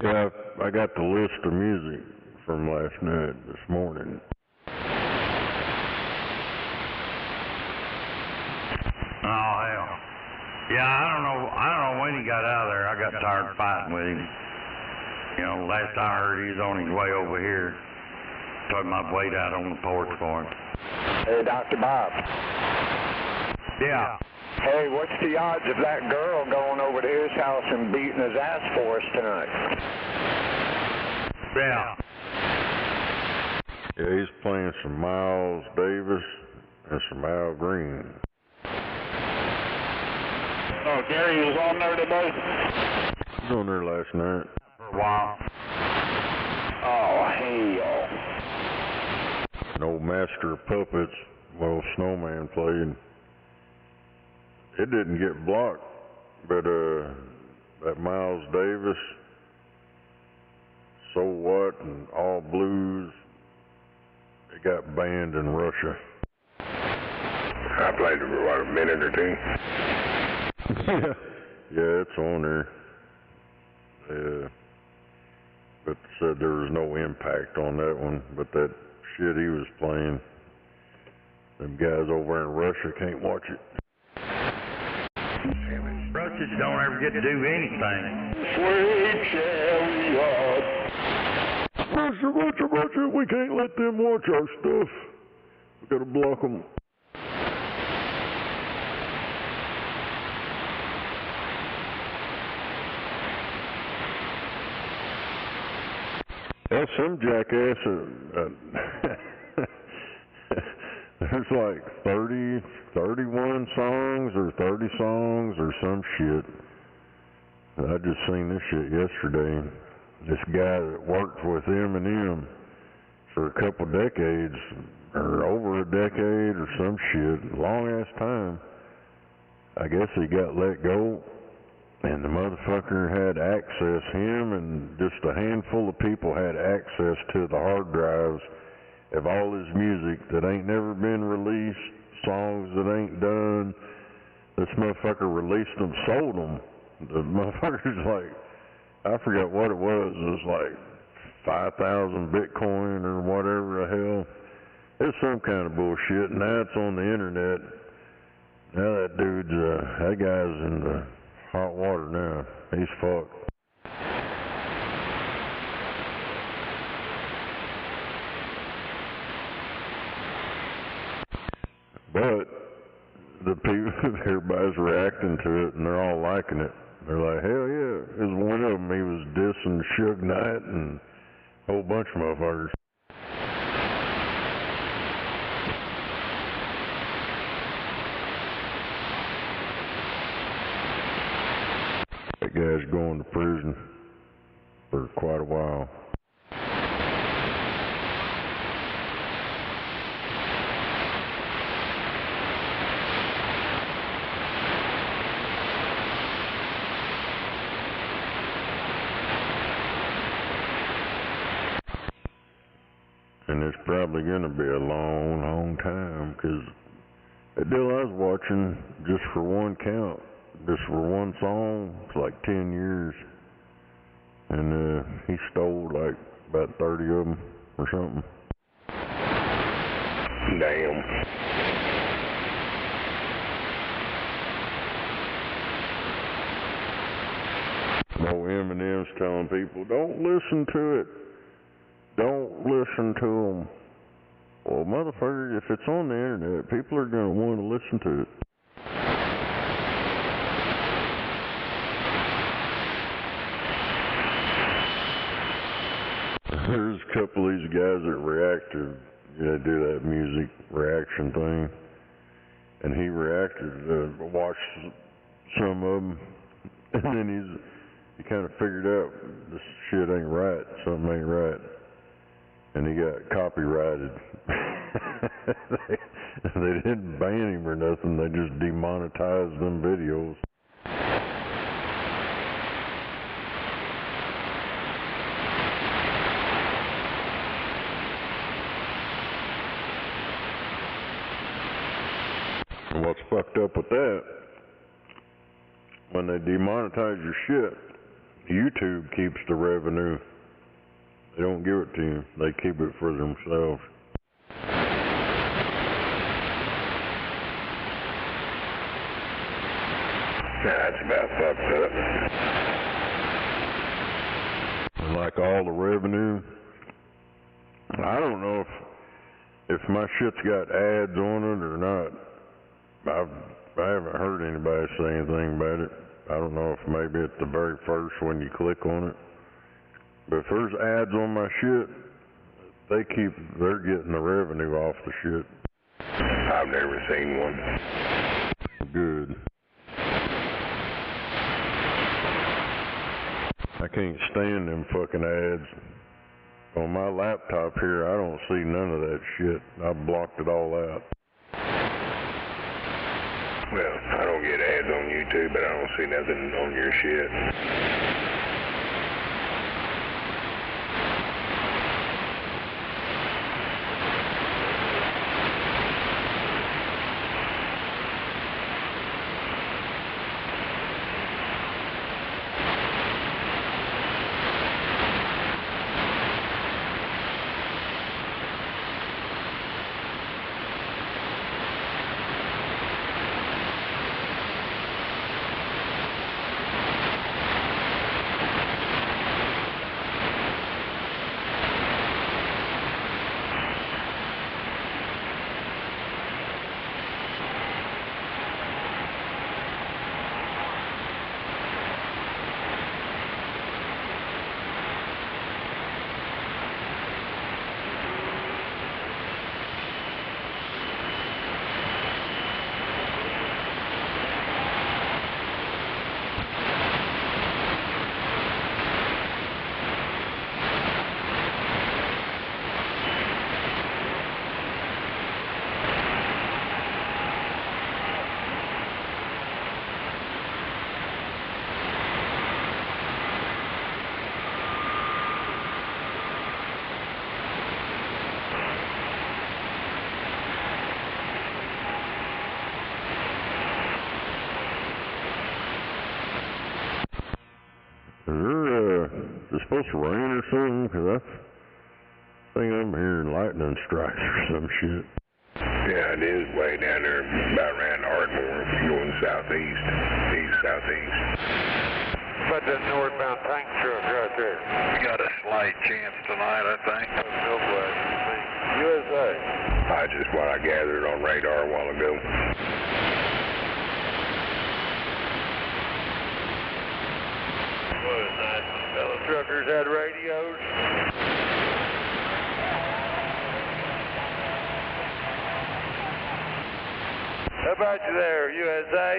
Yeah, I got the list of music from last night this morning. Oh, hell. Yeah, I don't know when he got out of there. I got tired of fighting with him. You know, last I heard he was on his way over here. Took my weight out on the porch for him. Hey, Dr. Bob. Yeah. Hey, what's the odds of that girl going over to his house and beating his ass for us tonight? Yeah. Yeah, he's playing some Miles Davis and some Al Green. Oh, Gary was on there today? He was on there last night. For a while. Oh, hell. An old Master of Puppets, well, Snowman played. It didn't get blocked, but that Miles Davis, So What, and All Blues, it got banned in Russia. I played it for, what, a minute or two? Yeah, it's on there. But said there was no impact on that one, but that shit he was playing, them guys over in Russia can't watch it. Russians don't ever get to do anything. Sweet chariot. Russia, we can't let them watch our stuff. We gotta block them. There's some jackass there's like 30, 31 songs or 30 songs or some shit. I just seen this shit yesterday. This guy that worked with Eminem for a couple decades, or over a decade or some shit, long ass time. I guess he got let go, and the motherfucker had access, him and just a handful of people had access to the hard drives of all his music that ain't never been released, songs that ain't done. This motherfucker released them, sold them. The motherfucker's like, I forgot what it was like 5,000 Bitcoin or whatever the hell. It's some kind of bullshit, and now it's on the internet. Now that dude's, that guy's in the hot water now. He's fucked. But the people, everybody's reacting to it, and they're all liking it. They're like, hell yeah. There's one of them, he was dissing Suge Knight and a whole bunch of motherfuckers. That guy's going to prison for quite a while. And it's probably going to be a long, long time, because that deal I was watching, just for one count, just for one song, it's like 10 years. And he stole like about 30 of them or something. Damn. No, Eminem's telling people, don't listen to it. Don't listen to them. Well, motherfucker, if it's on the internet, people are going to want to listen to it. There's a couple of these guys that react to, do that music reaction thing. And he reacted, watched some of them, and then he kind of figured out this shit ain't right, something ain't right. And he got copyrighted. They didn't ban him or nothing, they just demonetized them videos. And what's fucked up with that, when they demonetize your shit, YouTube keeps the revenue. They don't give it to you. They keep it for themselves. That's about fucked up. And like all the revenue, I don't know if my shit's got ads on it or not. I haven't heard anybody say anything about it. I don't know if maybe it's the very first when you click on it. But if there's ads on my shit, they're getting the revenue off the shit. I've never seen one. Good. I can't stand them fucking ads. On my laptop here, I don't see none of that shit. I've blocked it all out. Well, I don't get ads on YouTube, but I don't see nothing on your shit. supposed to rain or something? Because I think I'm hearing lightning strikes or some shit. Yeah, it is way down there, about around Ardmore, going southeast, east-southeast. About that northbound tank truck right there. We got a slight chance tonight, I think. Nobody. USA. That's just what I gathered on radar a while ago. What a nice fellow truckers had radios. How about you there, USA?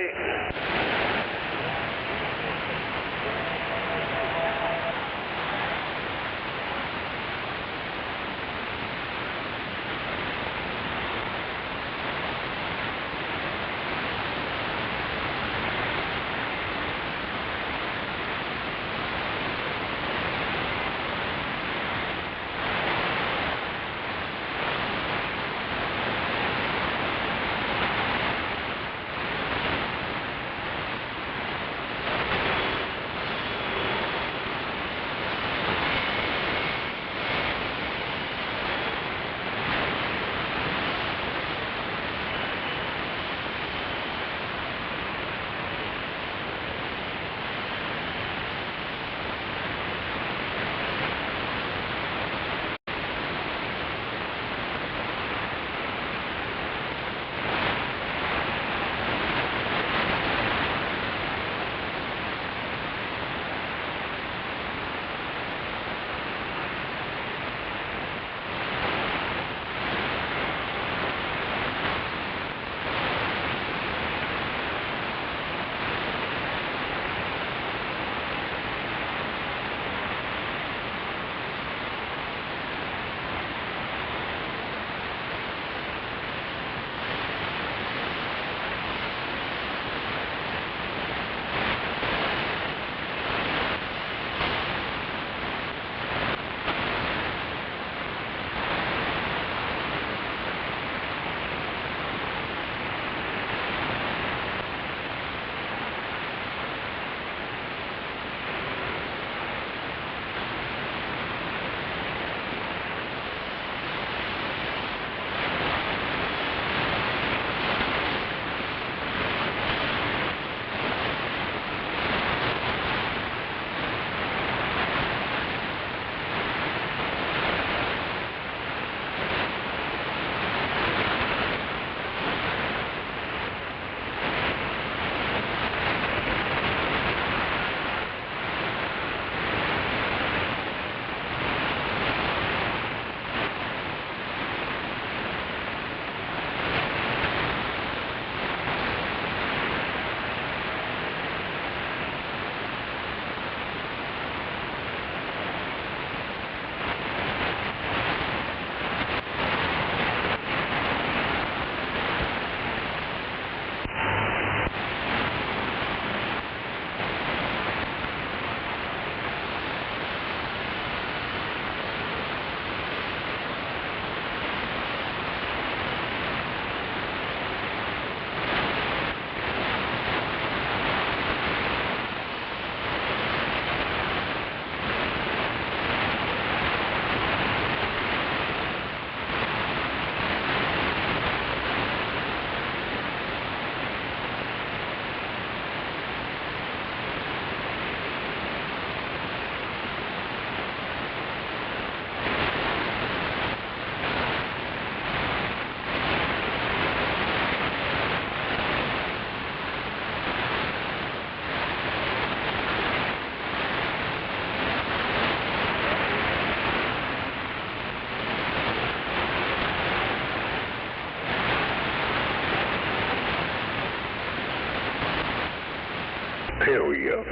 Here we go.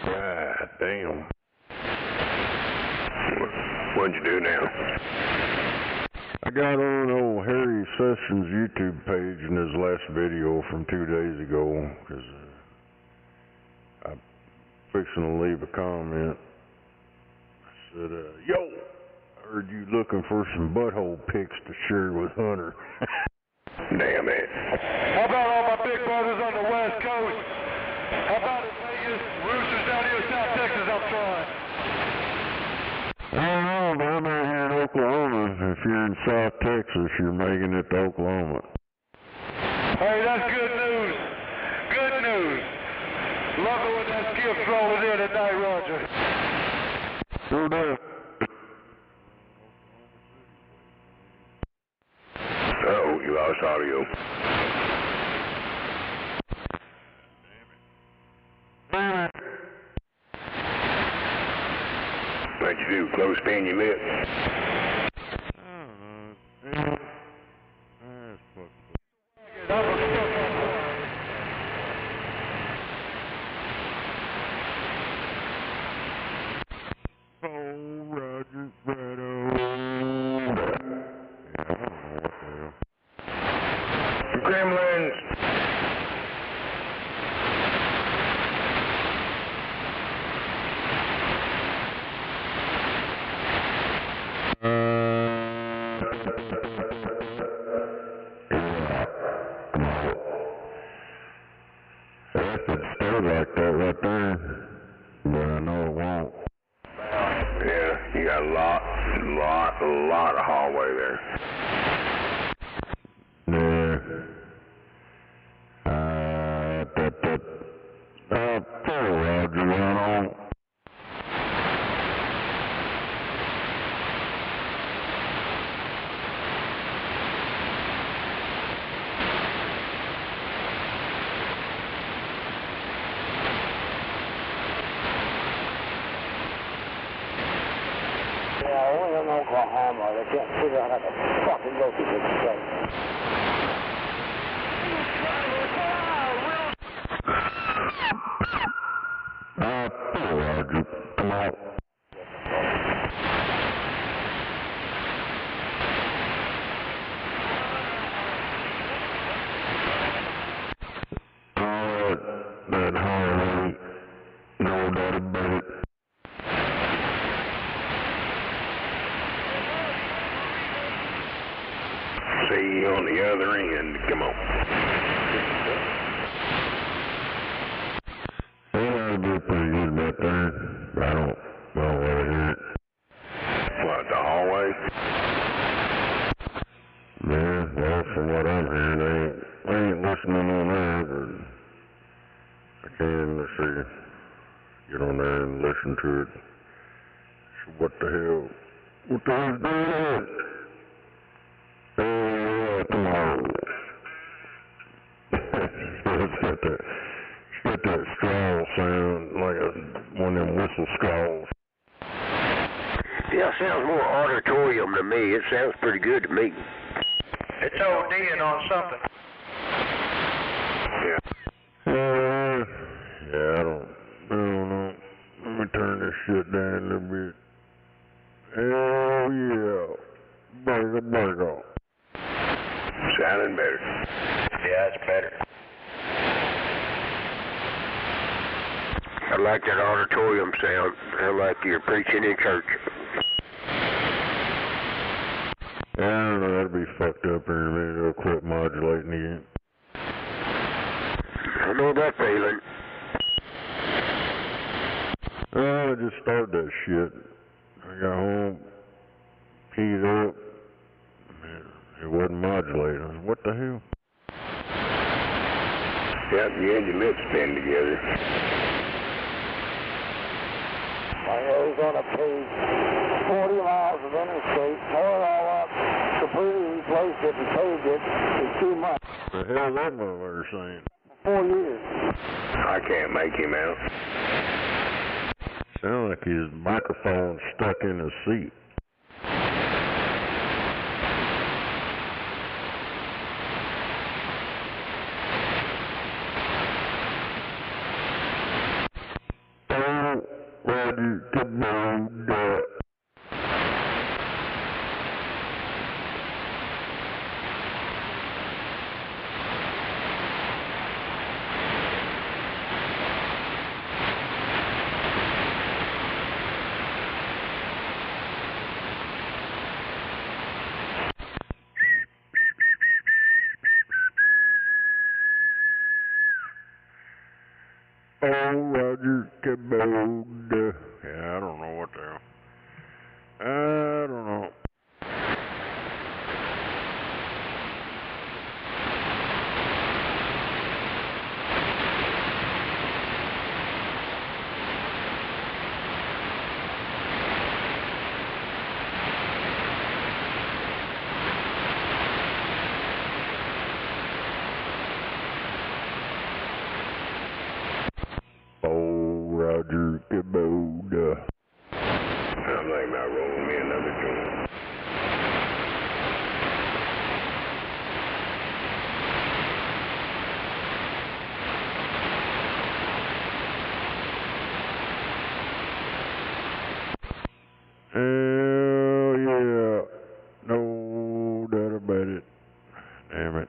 God damn. What'd you do now? I got on old Harry Sessions' YouTube page in his last video from 2 days ago, because I'm fixing to leave a comment. I said, yo, I heard you looking for some butthole pics to share with Hunter. Damn it. How about all my big brothers on the West Coast? How about in Vegas? Roosters down here in South Texas, I'm trying. I don't know, but I'm out here in Oklahoma. If you're in South Texas, you're making it to Oklahoma. Hey, that's good news. Good news. Love it when that skiff's rolling in at night, Roger. No doubt. Uh-oh, you lost audio. What'd you do, close pin your lips? Gremlins! If it stayed like that right there, but I know it won't. Yeah, you got a lot of hallway there. Yeah. Roger, I don't. Yeah, only in Oklahoma. They can't figure out how to fucking go through this place. Roger, come on. That highway, no doubt about it. See you on the other end. Come on. That'll be pretty good back there. I don't want to hear it. What, the hallway? Yeah, well, from what I'm hearing, I ain't listening on there, but I can, let's see, get on there and listen to it. So what the hell's going on? Come on. It's got that straw sound, like one of them whistle straws. Yeah, sounds more auditorium to me. It sounds pretty good to me. It's ODing on something. Yeah, I don't know. Let me turn this shit down a little bit. Hell yeah. Burger. Sounding better. Yeah, it's better. I like that auditorium sound. I like you're preaching in church. Yeah, I don't know, that'll be fucked up in a minute. It'll quit modulating again. I know that feeling. I just started that shit. I got home, keyed up, it wasn't modulating. I said, what the hell? Yep, you had your lips pinned together. I was on a page, 40 miles of interstate, tore it all up, completely replaced it and paved it in 2 months. The hell that motherfucker saying? 4 years. I can't make him out. Sound like his microphone stuck in his seat. Ready to move that. Oh, Roger, Cabot. Yeah, I don't know what the hell. I don't know. Oh, Roger, Cabot. I'm thinking about rolling me another joint. Hell yeah. No doubt about it. Damn it.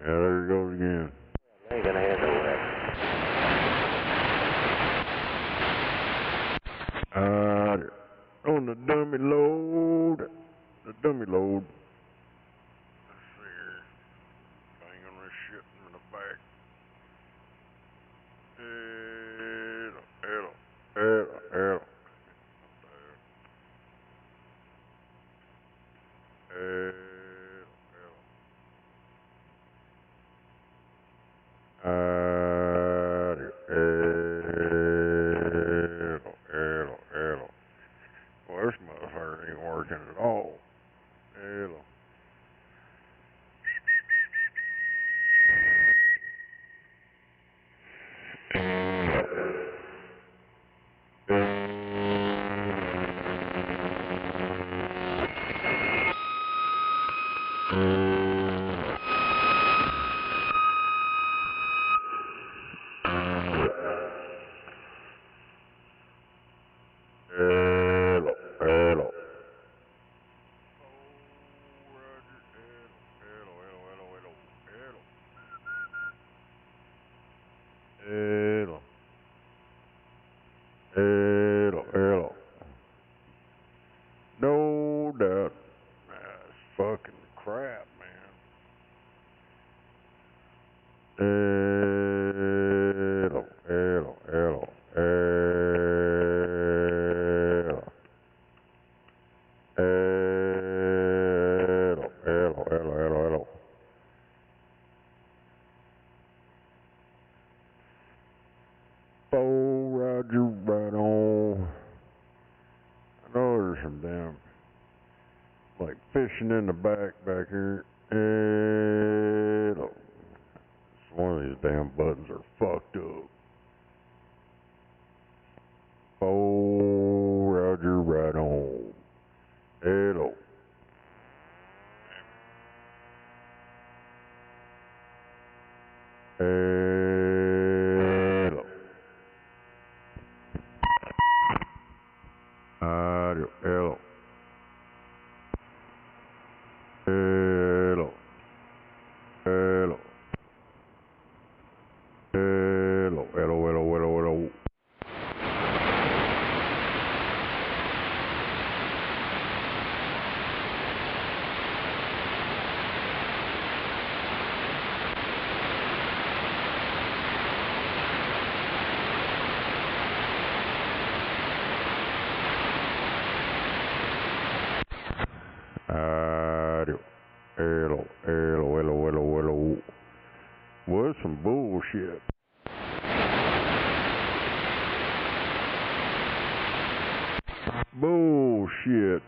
Yeah, there it goes again. Ain't gonna handle that. On the dummy load. The dummy load. Let's see here. Bang on this shit in the back. It'll. Well, this motherfucker ain't working at all. It'll. Hello. No doubt. That's fucking crap, man. Hello. Oh, Roger, right on. I know there's some damn, like, fishing in the back here. One of these damn buttons are fucked up. Oh, Roger, right on. Hello. Hello. Hello. Hello. Hello. Hello. Hello. Well, that's some bullshit. Bullshit.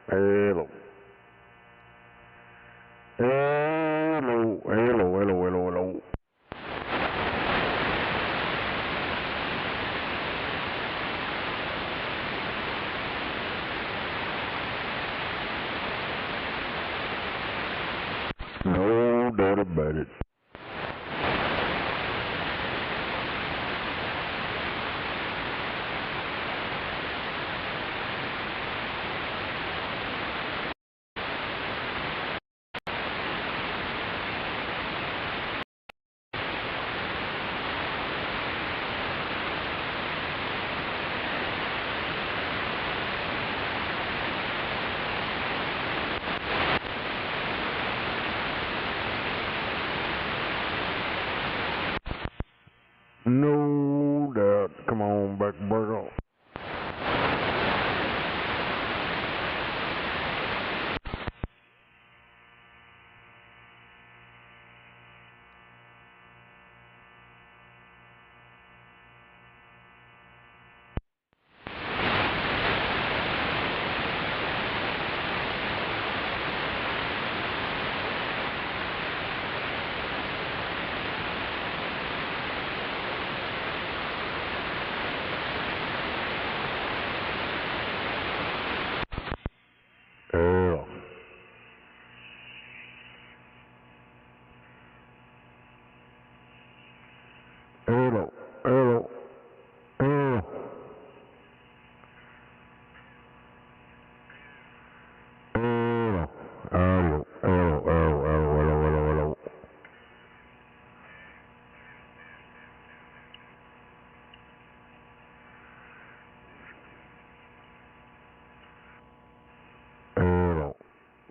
Hello. No doubt about it. No doubt. Come on back, Burgo.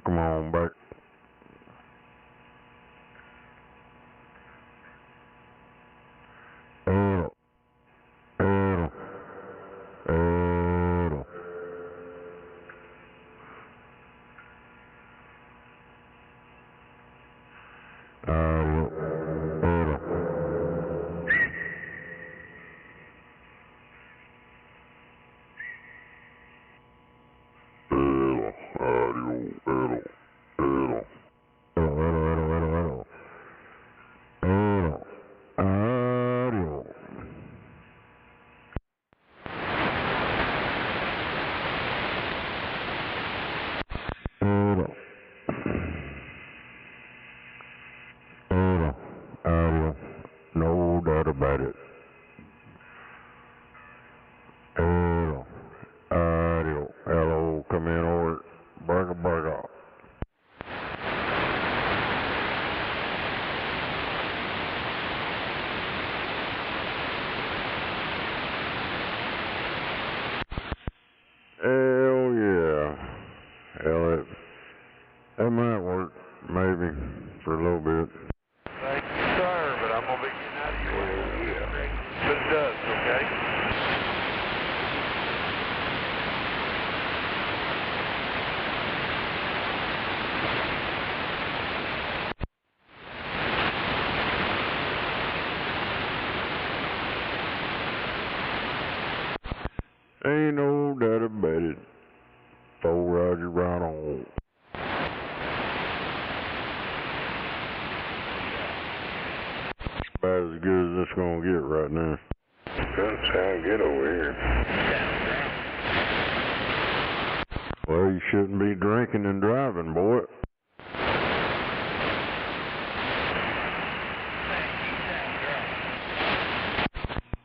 Come on back. No doubt about it. Hello, come in over. Burger. Hell yeah. Hell, that might work, maybe, for a little bit. Thank you, sir, but I'm gonna be getting out of your way. But it does, okay? Ain't no doubt about it. Throw Roger right on. About as good as it's gonna get right now. Doesn't sound good over here. Well, you shouldn't be drinking and driving, boy.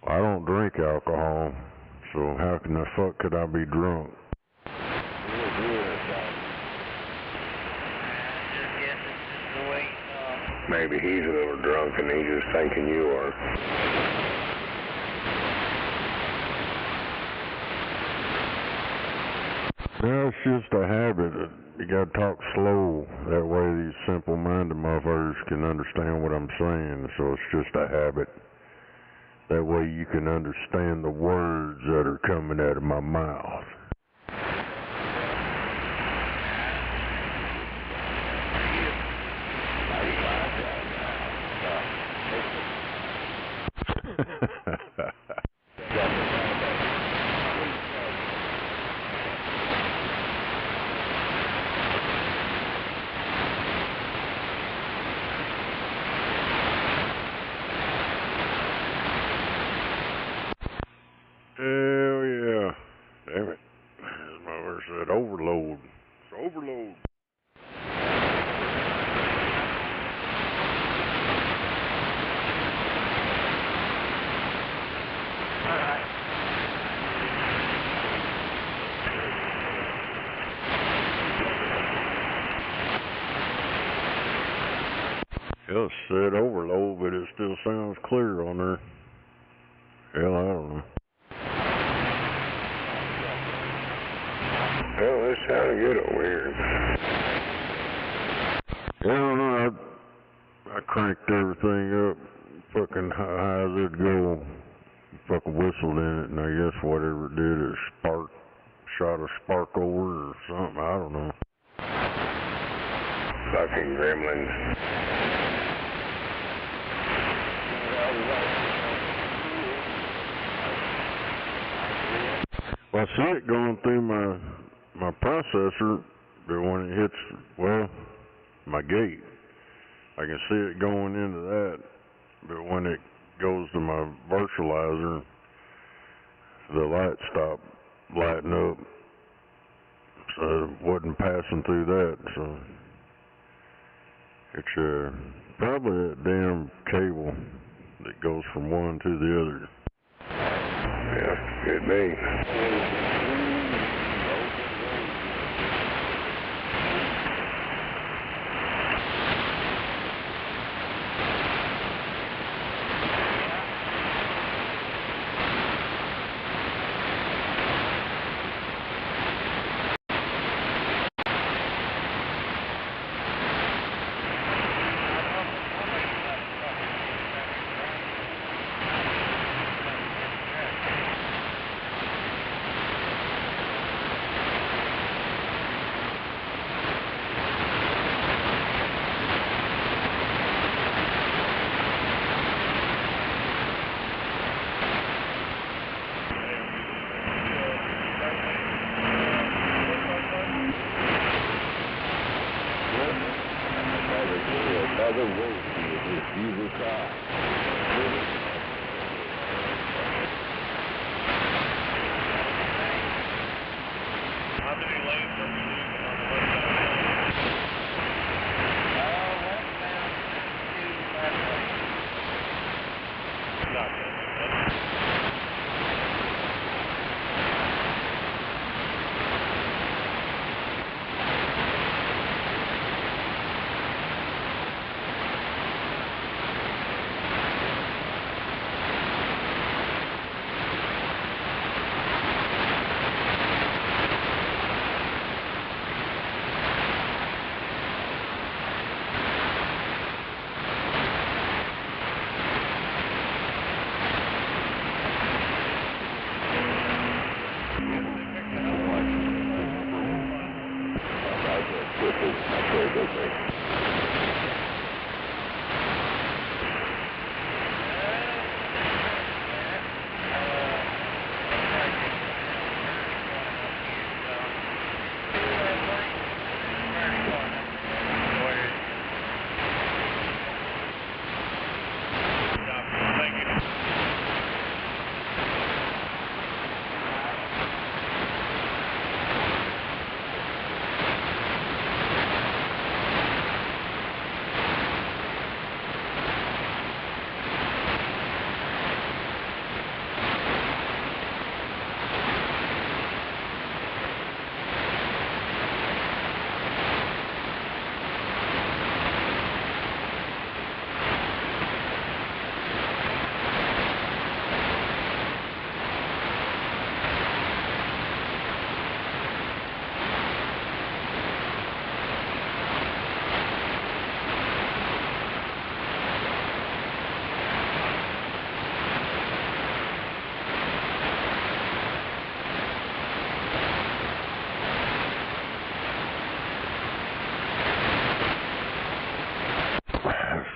I don't drink alcohol, so how in the fuck could I be drunk? Maybe he's a little drunk and he's just thinking you are. No, it's just a habit. You gotta talk slow. That way these simple-minded motherfuckers can understand what I'm saying. So it's just a habit. That way you can understand the words that are coming out of my mouth. Hell yeah. Damn it. As my verse said, overload. It's overload. It said overload, but it still sounds clear on there. Hell, I don't know. Well, this sounded good over here. Yeah, I don't know. I cranked everything up, fucking high as it'd go, fucking whistled in it, and I guess whatever it did, it shot a spark over or something, I don't know. Fucking gremlins. Well, I see it going through my processor, but when it hits, well, my gate, I can see it going into that, but when it goes to my virtualizer, the light stopped lighting up, so it wasn't passing through that, so it's probably that damn cable that goes from one to the other. Yeah, could be.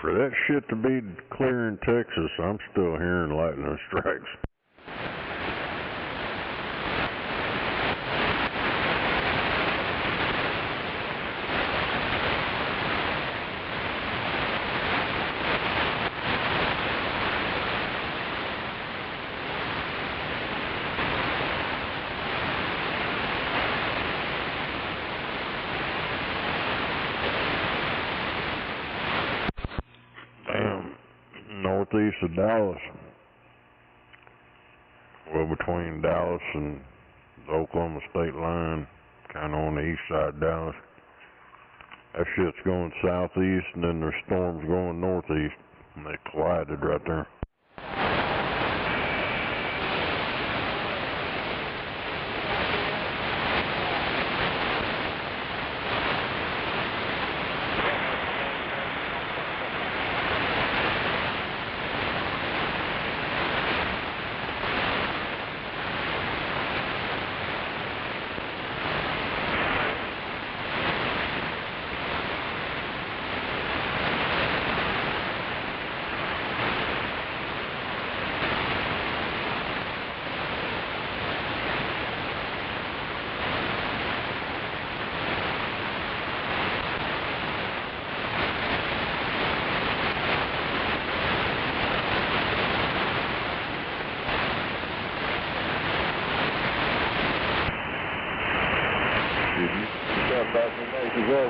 For that shit to be clear in Texas, I'm still hearing lightning strikes. Northeast of Dallas. Well, between Dallas and the Oklahoma state line, kind of on the east side of Dallas. That shit's going southeast, and then there's storms going northeast, and they collided right there. Did you step back and make it go?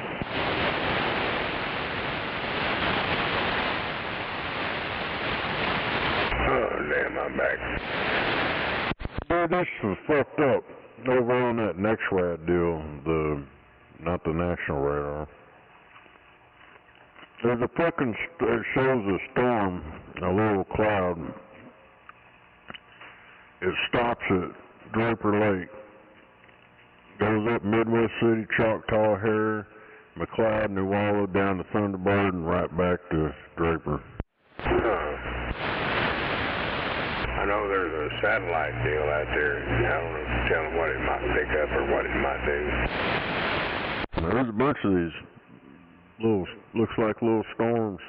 Oh, damn, I'm back. Dude, this was fucked up. Over on that NextRad deal, not the national radar. There's a fucking, it shows a storm, a little cloud. It stops at Draper Lake. Goes up Midwest City, Choctaw, Harris, McLeod, New Wallow, down to Thunderbird, and right back to Draper. I know there's a satellite deal out there. I don't know, tell them what it might pick up or what it might do. There's a bunch of these little, looks like little storms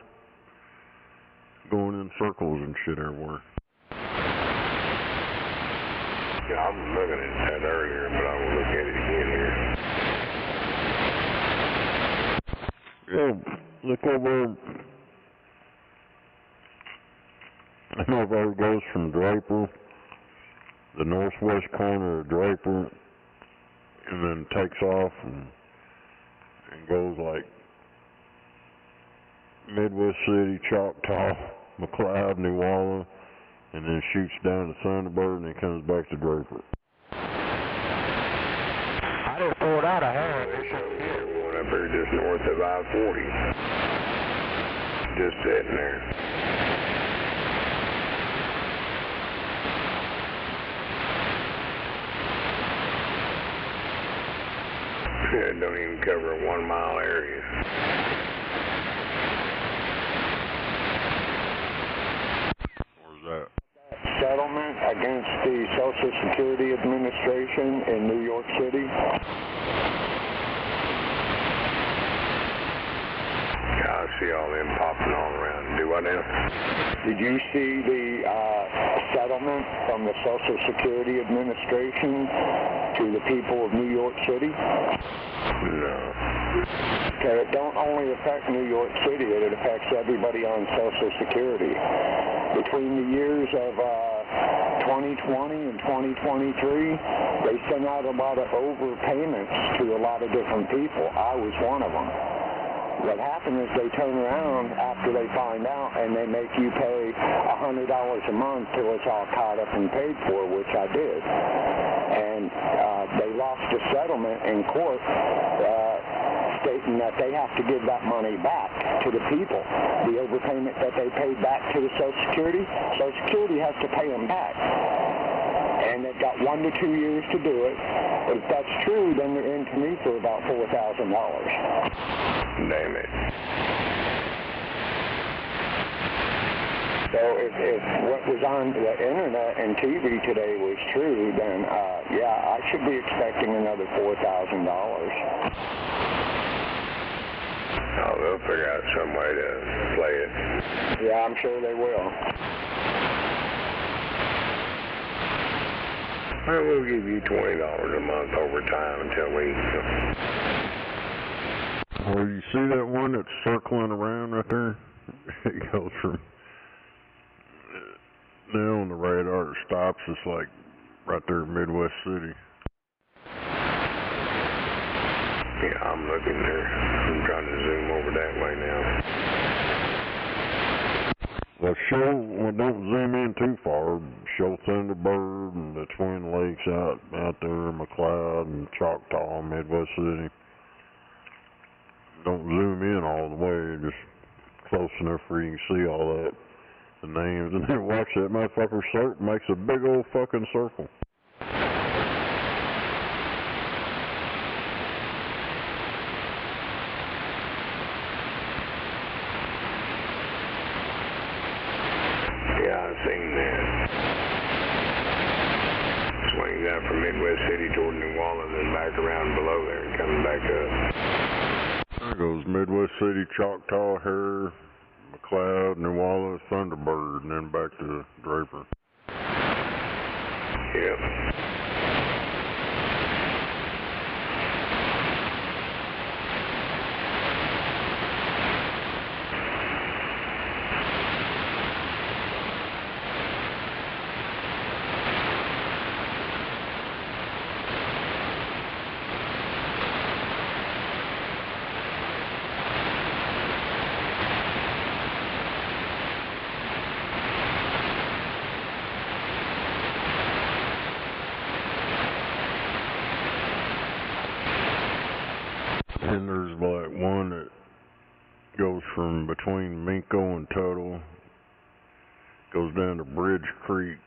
going in circles and shit everywhere. Yeah, I was looking at that earlier, but I will look at it again here. Yeah, look over. I don't know if it goes from Draper, the northwest corner of Draper, and then takes off and goes like Midwest City, Choctaw, McLeod, New Wallow, and then shoots down to Thunderbird and then comes back to Draper. I just pulled out a hair. They show one up there just north of I-40. Just sitting there. It don't even cover a 1 mile area. Where's that? Settlement against the Social Security Administration in New York City. I see all them popping all around. Do what now? Did you see the settlement from the Social Security Administration to the people of New York City? No. Okay, it don't only affect New York City, it affects everybody on Social Security. Between the years of 2020 and 2023, they sent out a lot of overpayments to a lot of different people. I was one of them. What happened is they turn around after they find out and they make you pay $100 a month till it's all caught up and paid for, which I did. And they lost a settlement in court stating that they have to give that money back to the people. The overpayment that they paid back to the Social Security has to pay them back. And they've got 1 to 2 years to do it. But if that's true, then they're into me for about $4,000. Damn it. So if what was on the internet and TV today was true, then yeah, I should be expecting another $4,000. Oh, they'll figure out some way to play it. Yeah, I'm sure they will. Well, we'll give you $20 a month over time until we... Well, you see that one that's circling around right there? It goes from now on the radar, it stops. It's like right there in Midwest City. Yeah, I'm looking there. I'm trying to zoom over that way now. Well, don't zoom in too far. Show Thunderbird and the Twin Lakes out there, McLeod and Choctaw, Midwest City. Don't zoom in all the way, just close enough where you can see all that, the names, and then watch that motherfucker circle, makes a big old fucking circle. Yeah, I've seen that. Swings out from Midwest City toward New Wallow, then back around below there and coming back up. There goes Midwest City, Choctaw, Harris, McLeod, New Wallow, Thunderbird, and then back to Draper. Yep. And there's like one that goes from between Minko and Tuttle, goes down to Bridge Creek,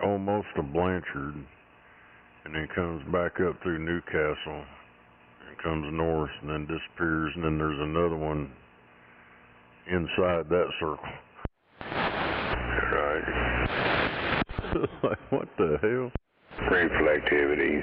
almost to Blanchard, and then comes back up through Newcastle, and comes north, and then disappears, and then there's another one inside that circle. Right. Like, what the hell? Reflectivity.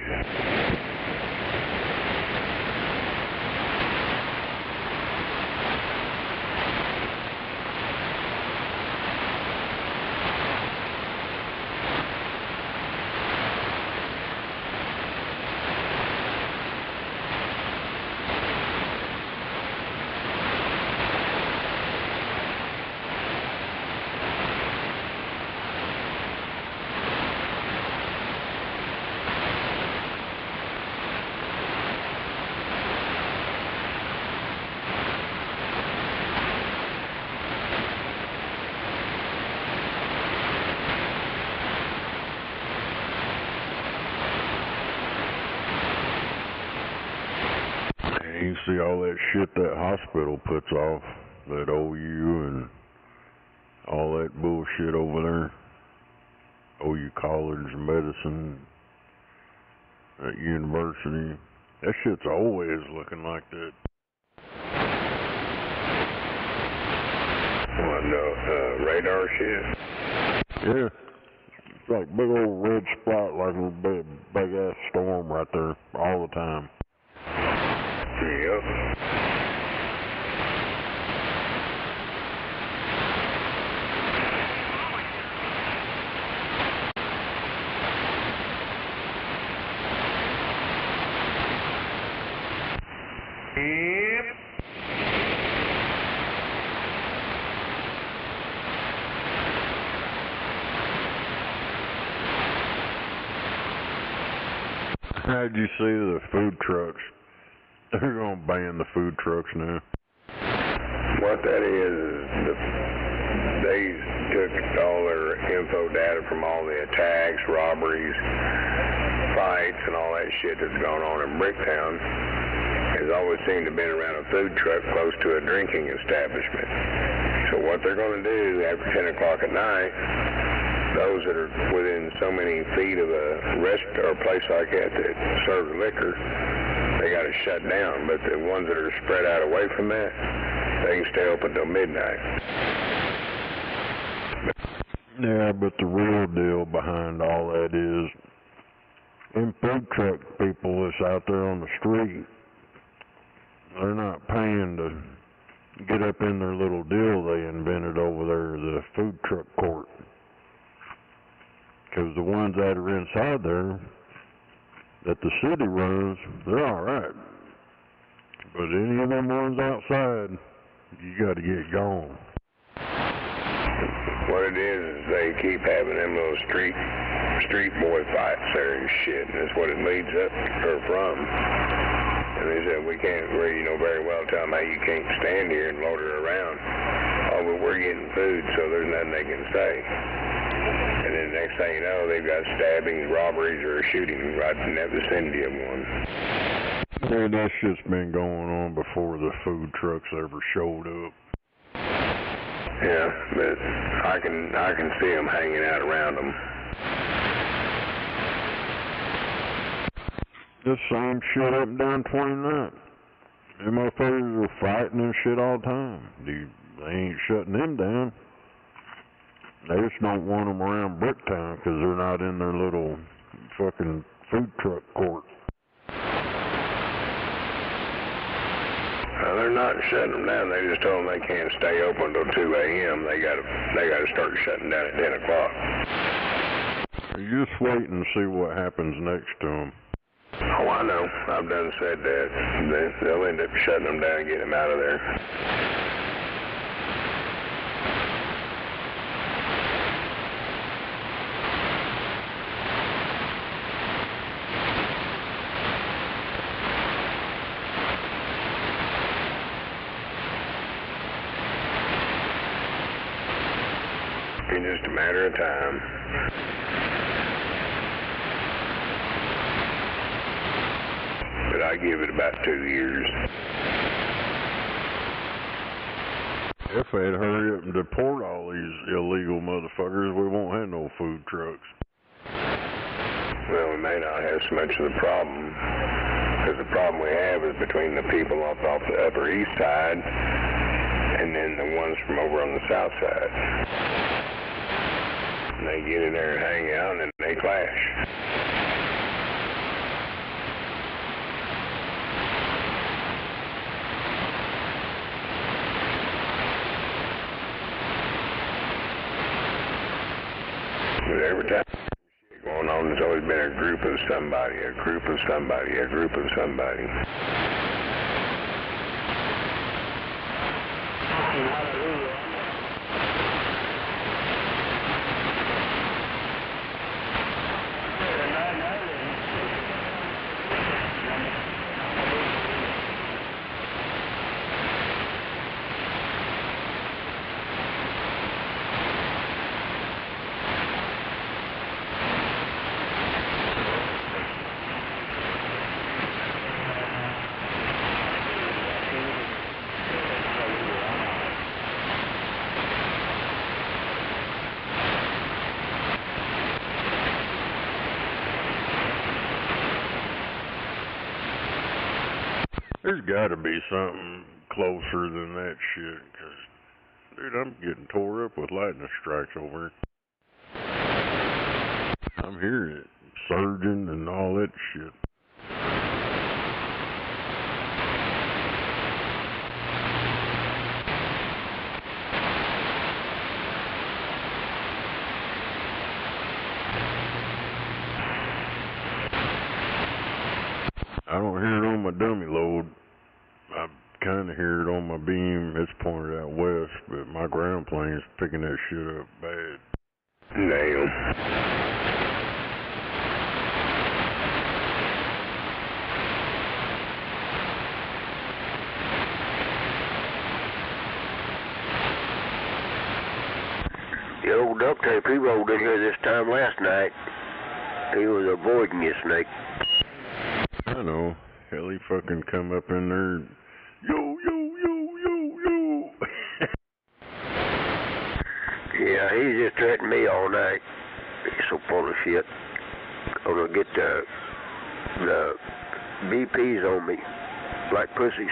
You see all that shit that hospital puts off, that OU and all that bullshit over there, OU College of Medicine, that university, that shit's always looking like that. What, no, radar shit? Yeah, it's like big old red spot, like a big ass storm right there all the time. Yep. How'd you see the food trucks? They're gonna ban the food trucks now. What that is they took all their info data from all the attacks, robberies, fights, and all that shit that's gone on in Bricktown. Has always seemed to have been around a food truck close to a drinking establishment. So what they're going to do after 10 o'clock at night, those that are within so many feet of a restaurant or a place like that serves liquor, they got to shut down. But the ones that are spread out away from that, they can stay open till midnight. Yeah, but the real deal behind all that is them food truck people that's out there on the street, they're not paying to get up in their little deal they invented over there, the food truck court. Because the ones that are inside there, that the city runs, they're alright. But any of them ones outside, you gotta get gone. What it is they keep having them little street boy fights there and shit, and that's what it leads up or from. And they said, we can't really, very well tell them, hey, you can't stand here and loiter around. Oh, but we're getting food, so there's nothing they can say. And then the next thing you know, they've got stabbings, robberies, or a shooting right in that vicinity of one. Man, that shit's been going on before the food trucks ever showed up. Yeah, but I can see them hanging out around them. This same shit up and down 29th. Them motherfuckers are fighting and shit all the time. They ain't shutting them down. They just don't want them around Bricktown because they're not in their little fucking food truck court. They're not shutting them down. They just told them they can't stay open until 2 a.m. They gotta start shutting down at 10 o'clock. You just wait and see what happens next to them. Oh, I know. I've done said that. They'll end up shutting them down and getting them out of there. It's just a matter of time. But I I give it about 2 years. If they'd hurry up and deport all these illegal motherfuckers, we won't have no food trucks. Well, we may not have so much of the problem, because the problem we have is between the people off the Upper East Side and then the ones from over on the South Side. And they get in there and hang out, and then they clash. But every time shit going on, there's always been a group of somebody, a group of somebody, a group of somebody. There's gotta be something closer than that shit, 'cause, dude, I'm getting tore up with lightning strikes over here. I'm hearing it, surging and all that shit. I don't hear it on my dummy load. I kind of hear it on my beam. It's pointed out west, but my ground plane's picking that shit up bad. Damn. The old duct tape, he rolled in here this time last night. He was avoiding you, Snake. I know. Hell, he fucking come up in there. Yo, yo, yo, yo, yo. Yeah, he's just threatening me all night. He's so full of shit. Gonna get the BPs on me, like pussies.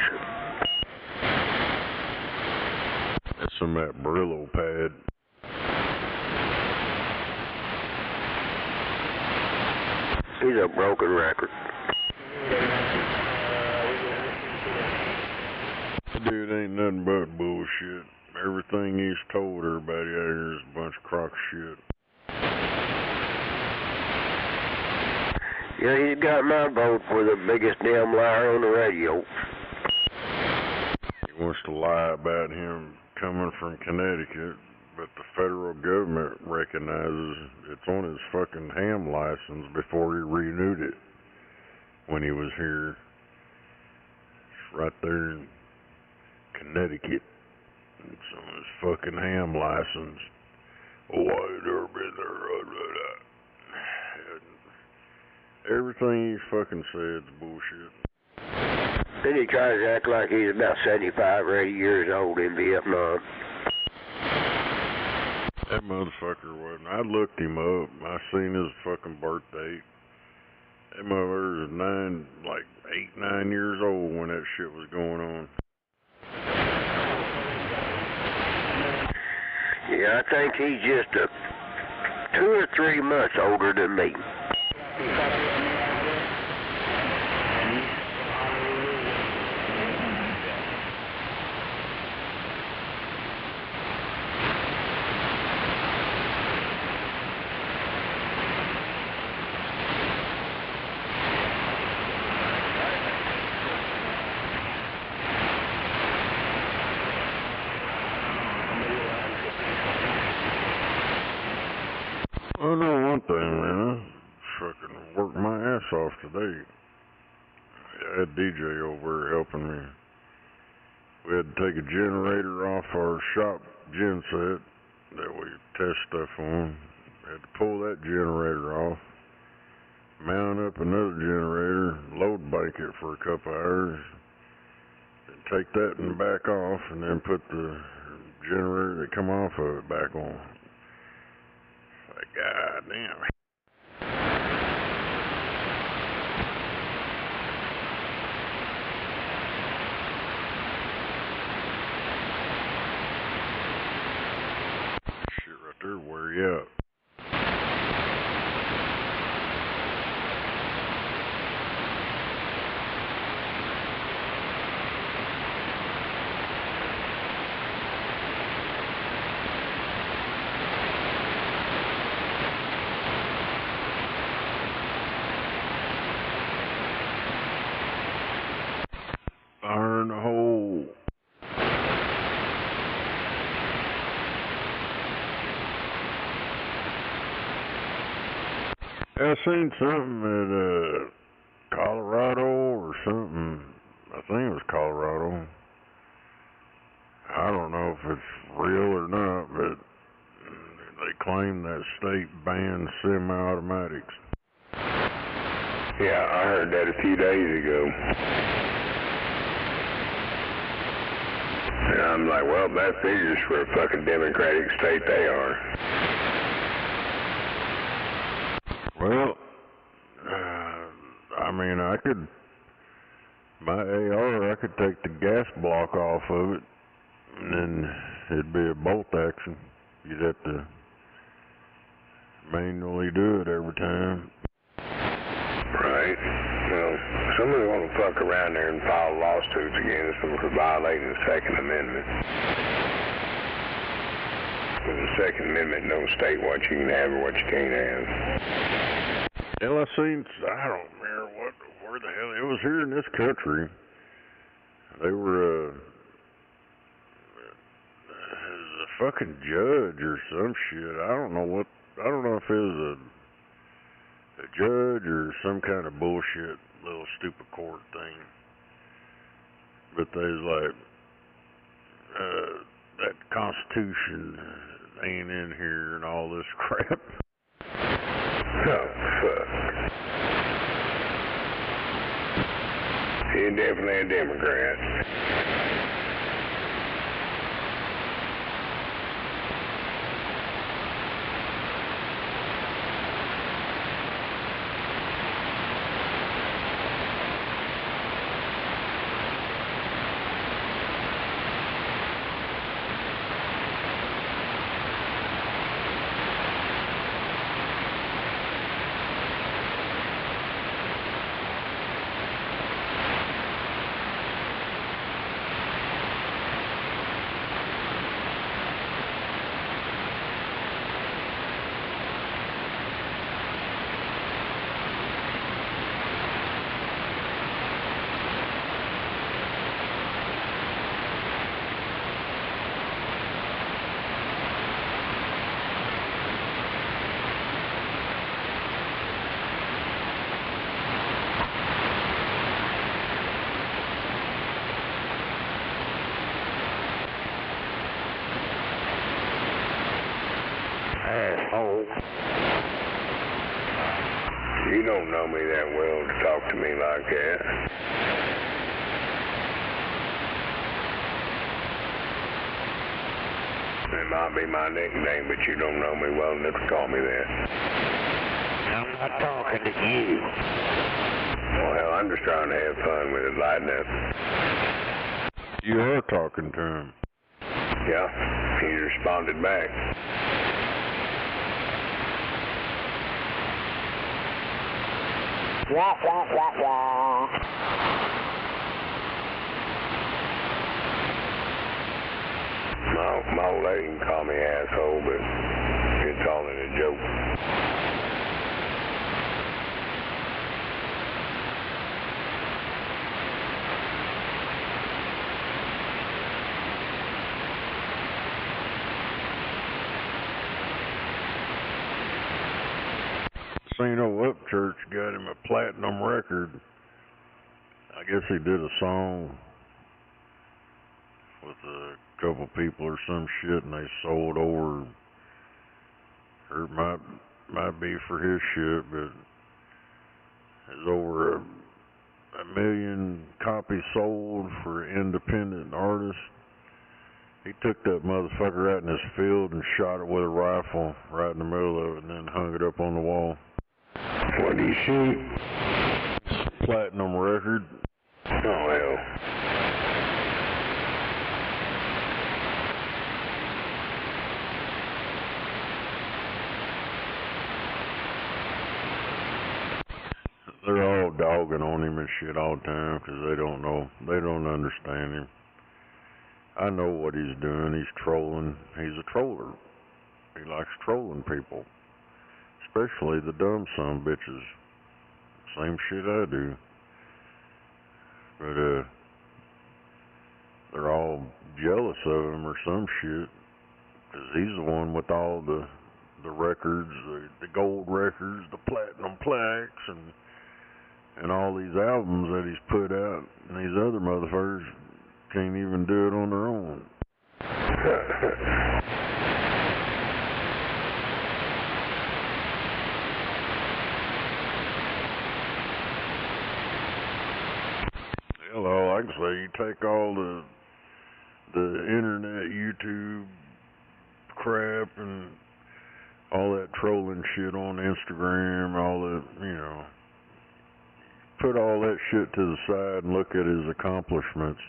That's some of that Brillo pad. He's a broken record. Dude ain't nothing but bullshit. Everything he's told everybody out here is a bunch of crock shit. Yeah, he's got my vote for the biggest damn liar on the radio. He wants to lie about him coming from Connecticut, but the federal government recognizes it's on his fucking ham license before he renewed it when he was here. It's right there in Connecticut. It's on his fucking ham license. Oh, I've never been there. Everything he's fucking said's bullshit. Then he tries to act like he's about 75 or 80 years old in Vietnam. That motherfucker wasn't. I looked him up. I seen his fucking birth date. That motherfucker was 8, 9 years old when that shit was going on. Yeah, I think he's just 2 or 3 months older than me. I know one thing, man. I fucking worked my ass off today. I had DJ over here helping me. We had to take a generator off our shop gen set that we test stuff on. Had to pull that generator off. mount up another generator, load bank it for a couple hours, and take that and back off, and then put the generator that come off of it back on. Like, God damn. Shit right there, wear you out. Burn a hole. I seen something at Colorado or something. I think it was Colorado. I don't know if it's real or not, but they claim that state banned semi-automatics. Yeah, I heard that a few days ago. And I'm like, well, that figures for a fucking democratic state they are. Well, I mean, my AR, I could take the gas block off of it, and then it'd be a bolt action. You'd have to manually do it every time. Right. Well, somebody's going to fuck around there and file lawsuits against them for violating the Second Amendment. Because the Second Amendment don't state what you can have or what you can't have. Hell, I don't remember where the hell, it was here in this country. They were, a fucking judge or some shit. I don't know if it was a judge or some kind of bullshit little stupid court thing. But they was like, that Constitution ain't in here and all this crap. Oh, fuck. He's definitely a Democrat. Asshole. You don't know me that well to talk to me like that. It might be my nickname, but you don't know me well enough to call me that. I'm not talking to you. Well, hell, I'm just trying to have fun with it, lighten up. You are talking to him. Yeah, he responded back. Wah, wah, wah, wah. My old lady can call me asshole, but it's all in a joke. St. Upchurch got him a platinum record. I guess he did a song with a couple people or some shit, and they sold over, or it might be for his shit, but There's over a million copies sold for independent artists. He took that motherfucker out in his field and shot it with a rifle right in the middle of it and then hung it up on the wall. What did he shoot? Platinum record. Oh, hell. They're all dogging on him and shit all the time because they don't know. They don't understand him. I know what he's doing. He's trolling. He's a troller. He likes trolling people. Especially the dumb son bitches. Same shit I do. But, they're all jealous of him or some shit. Because he's the one with all the records, the gold records, the platinum plaques, and all these albums that he's put out. And these other motherfuckers can't even do it on their own. Hello, like I say, you take all the internet, YouTube crap and all that trolling shit on Instagram, all that, you know, put all that shit to the side and look at his accomplishments.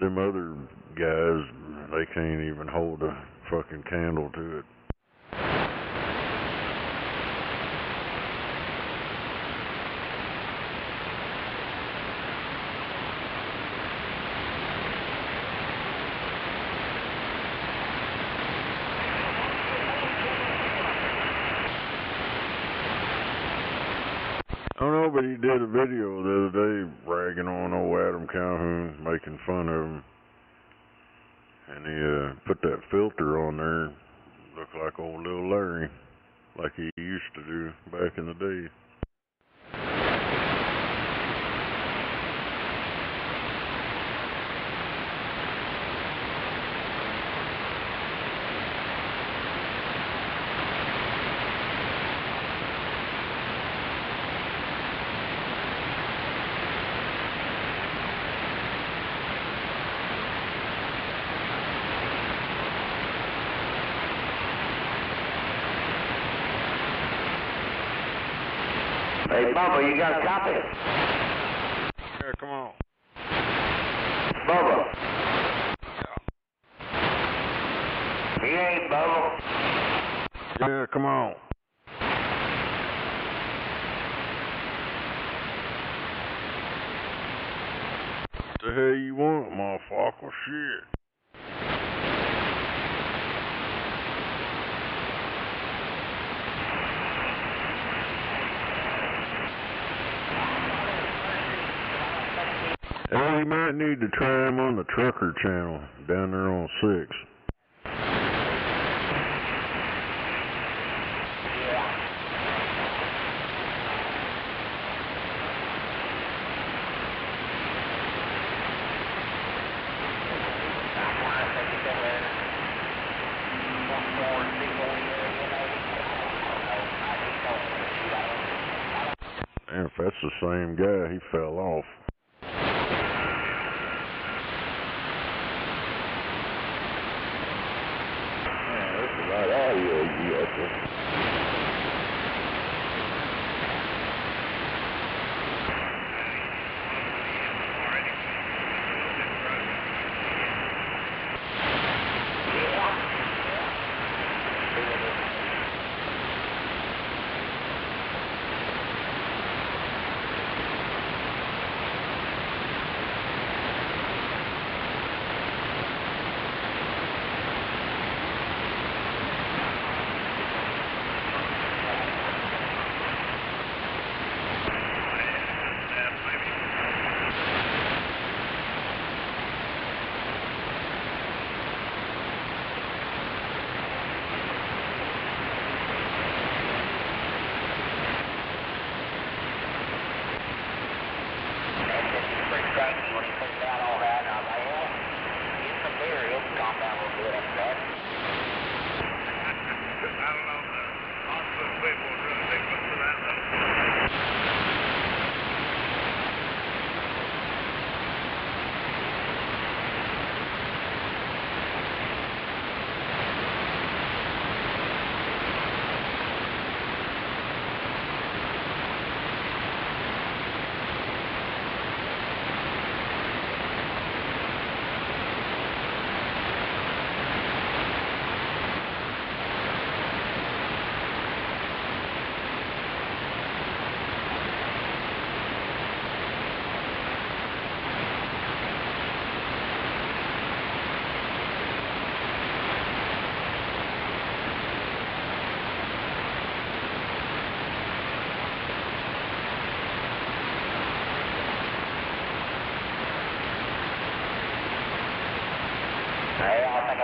Them other guys, they can't even hold a fucking candle to it. I don't know, but he did a video the other day ragging on old Adam Calhoun, making fun of him. And he put that filter on there, looked like old little Larry, like he used to do back in the day. Hey, Bubba, you got a copy? Yeah, come on. Bubba. He ain't Bubba. Yeah, come on. What the hell you want, motherfucker? Shit. Well, you might need to try him on the trucker channel down there on 6. And if that's the same guy, he fell off.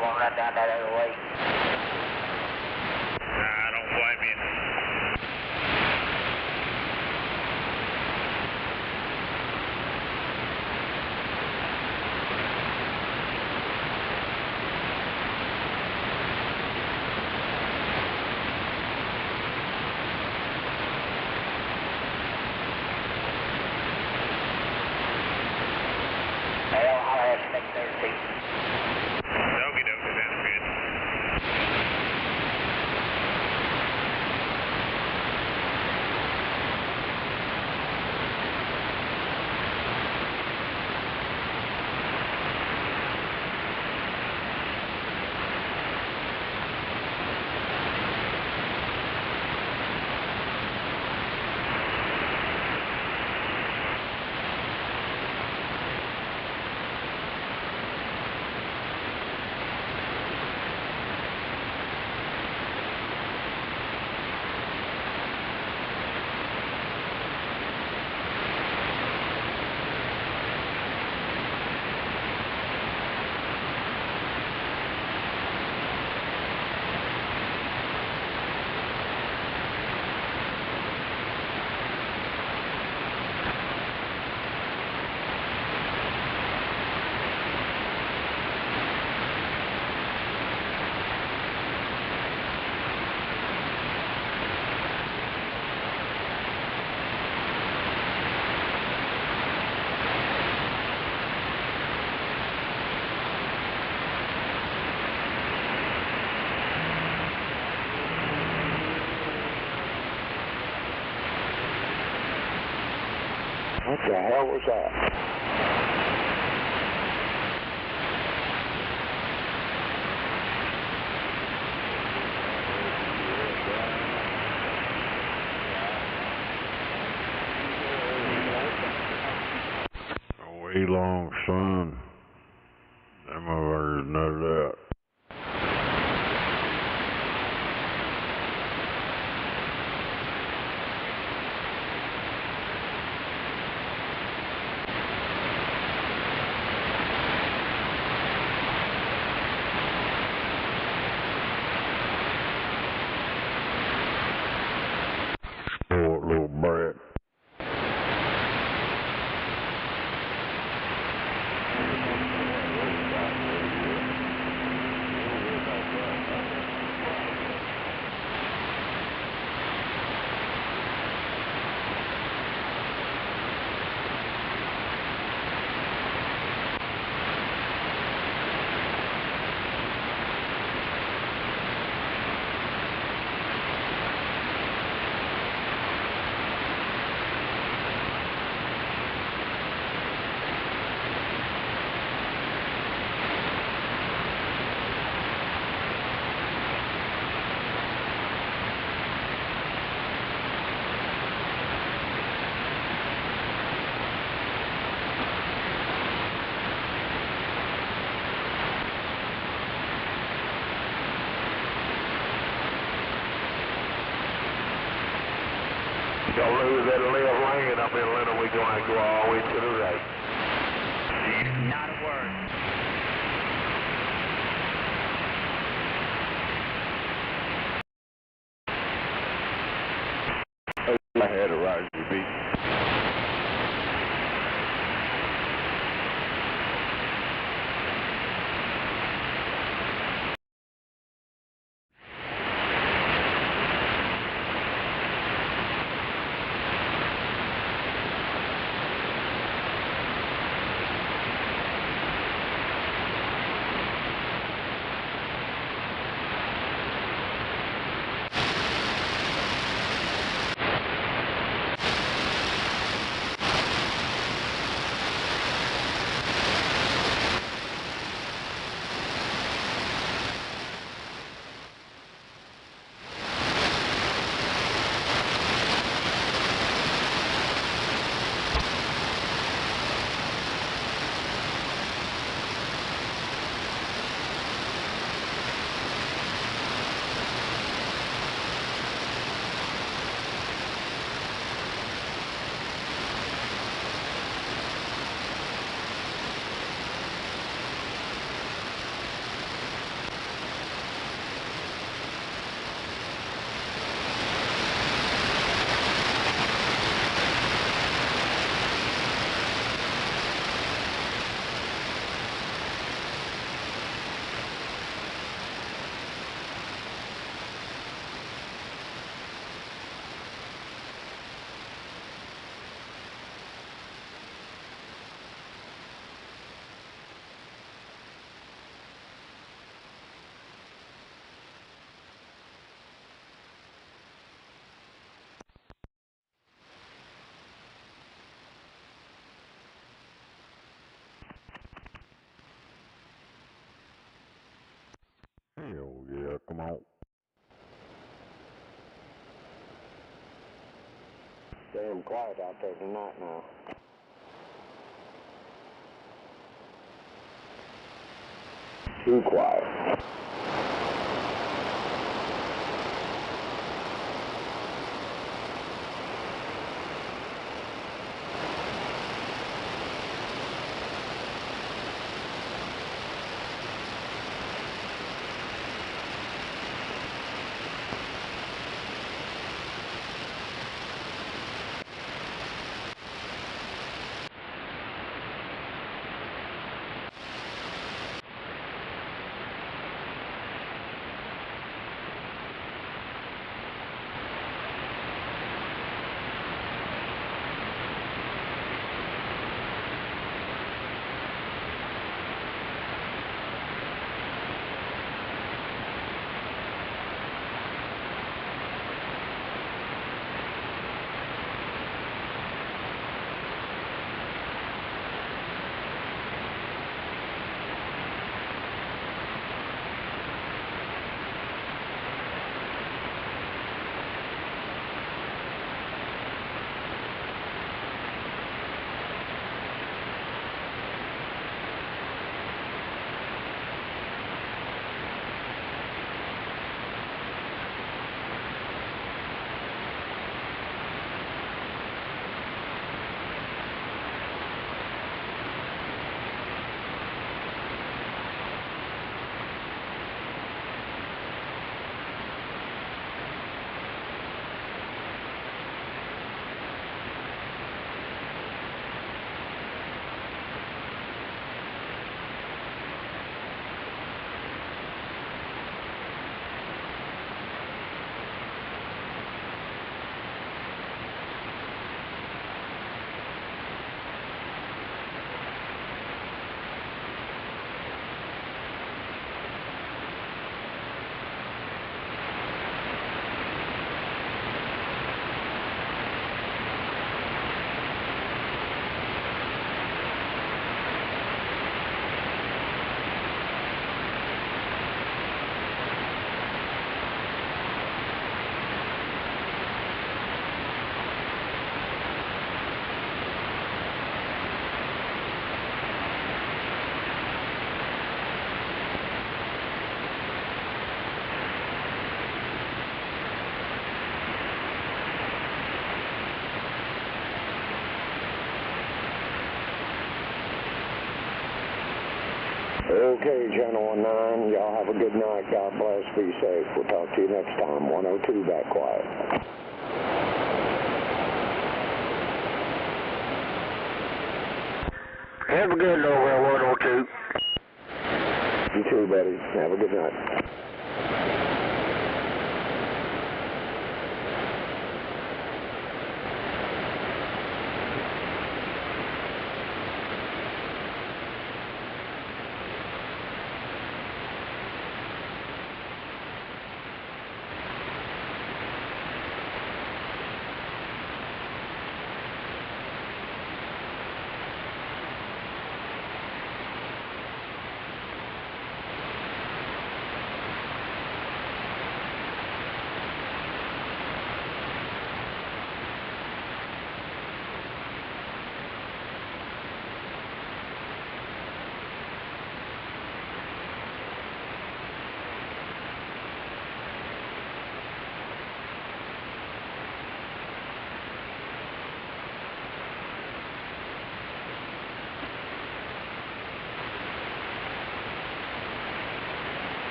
going right down that other way. I don't blame you. Okie dokie, sounds good. What the hell was that? Way long sun. Them motherfuckers nutted out. Spoiled little brat. Don't lose that left lane up in Atlanta. We're going to go all the way to the right. Not a word. I had a Roger B. damn quiet out there tonight now. Too quiet. Okay, Channel 19, y'all have a good night. God bless. Be safe. We'll talk to you next time. 102 back quiet. Have a good night over 102. You too, buddy. Have a good night.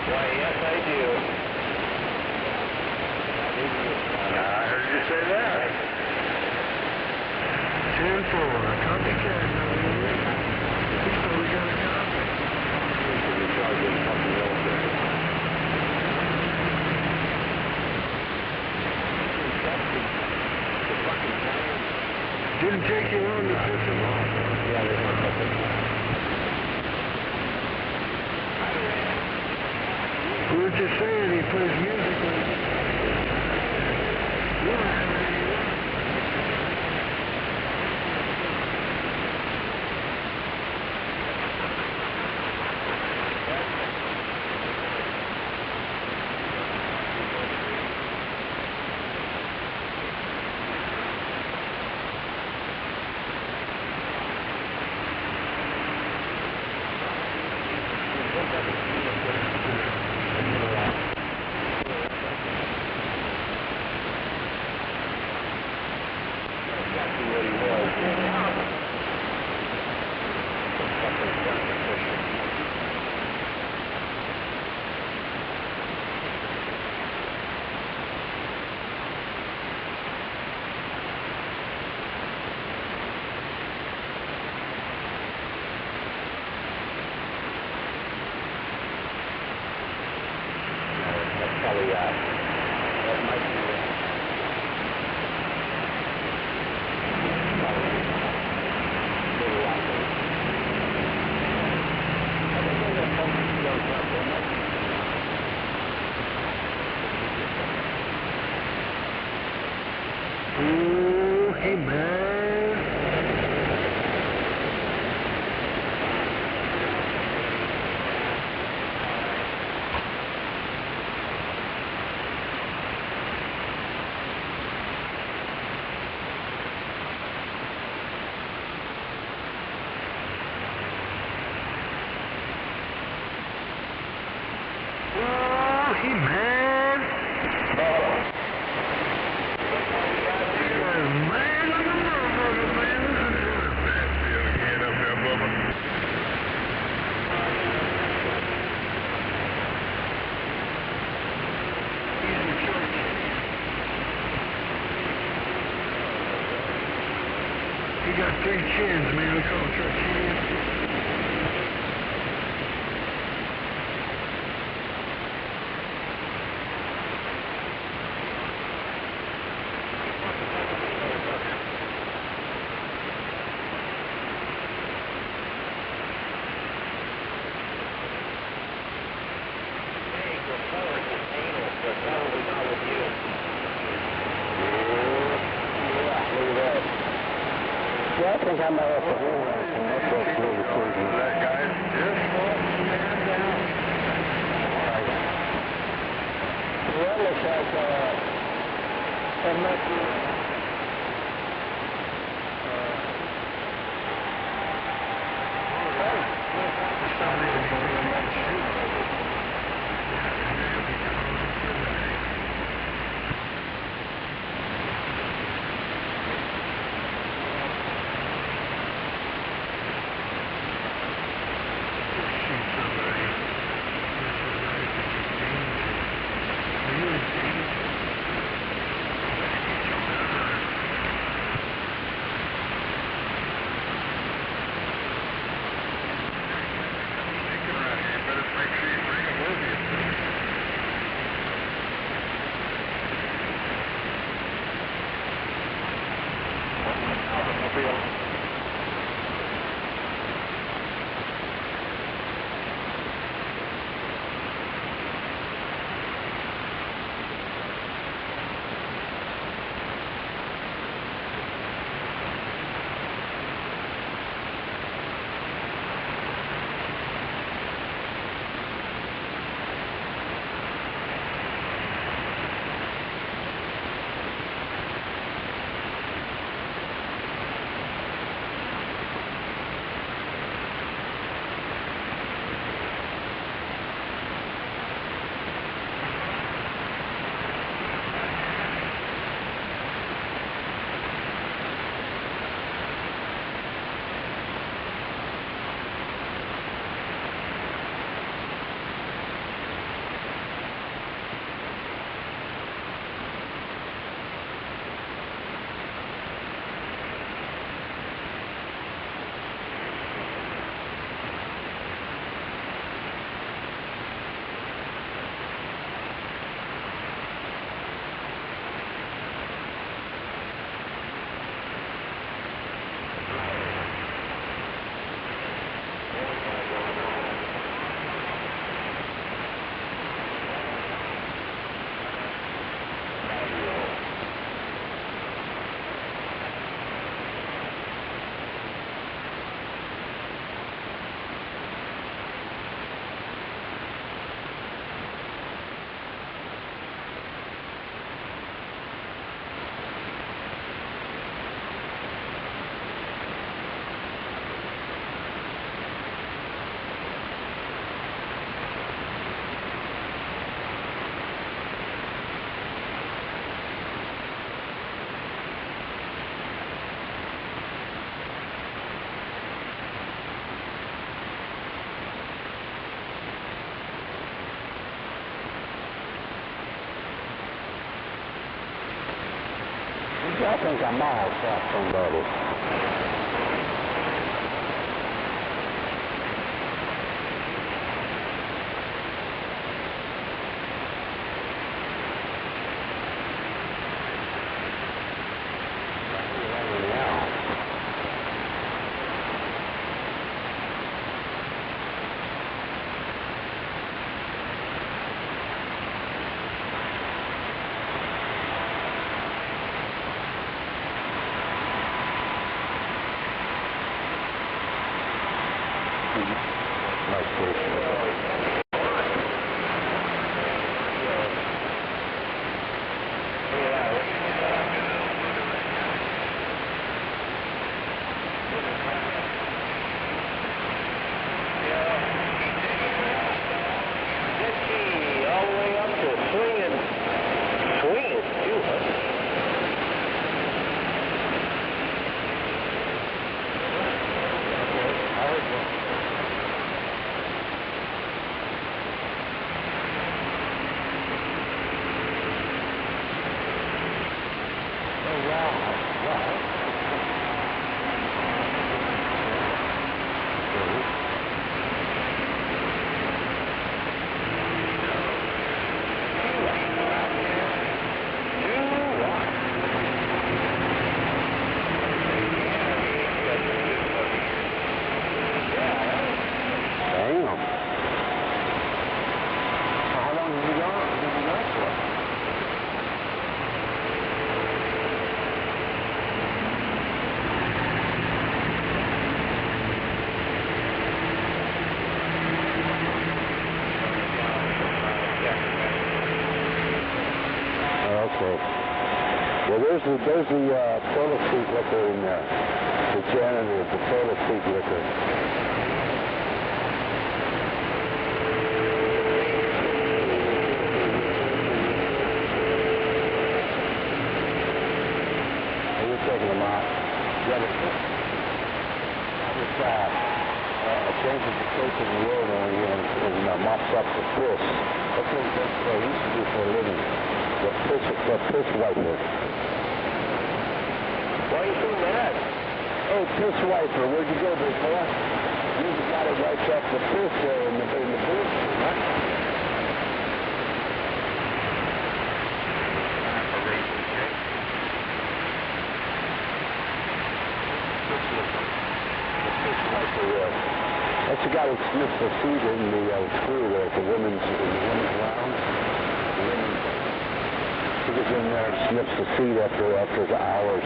Why, yes, I do. I heard you say that. 10-4, copycat. So we got a copy. Didn't take you long to piss him off. Yeah, they don't have it. We were just saying he plays music. You don't have any. Ooh, hey man. Oh, hey man. Man, look at the motherfucker, man. Hand up there, Bubba. He's in church. He got 3 chins, man. We call him church. Yeah, I think I might have to do that. That's really cool. That guy's just Well, it's like, it must be, I think I might have shot somebody. There's the toilet seat liquor in there. The janitor, the toilet seat liquor. Are you taking them out? Yeah, but a change of the place in the world and mops up the piss. That's what I used to do for a living. The piss wiper. Why are you so mad? Oh, piss wiper. Where'd you go, big fella? You're the guy that wipes up the piss in the booth, huh? Piss wiper, yeah. That's the guy that sniffs the seat in the screw there at the women's lounge. He gets in there and sniffs the seat after hours.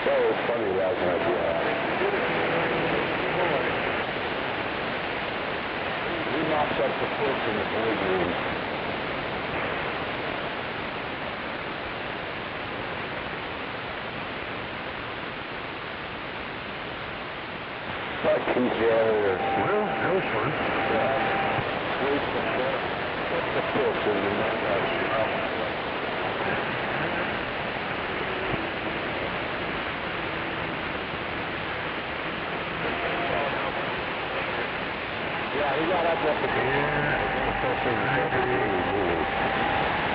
That was funny last night, yeah. He mops up the piss in the boardroom. Fucking janitor. Well, that was fun. Yeah. What's the piss in the Yeah, he got up at the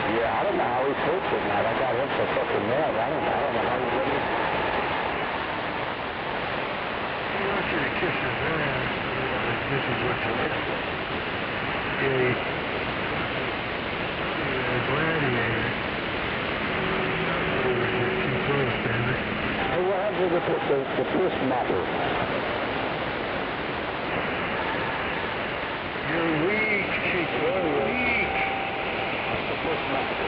Yeah, I don't know how he sleeps at night. I got him so fucking mad. I don't know how he did it. He wants you to kiss his ass. This is what you like. Yeah, gladiator. You're too close, damn it. Hey, what happened to the piss mopper? You're weak, Chief. You're weak. The piss mopper.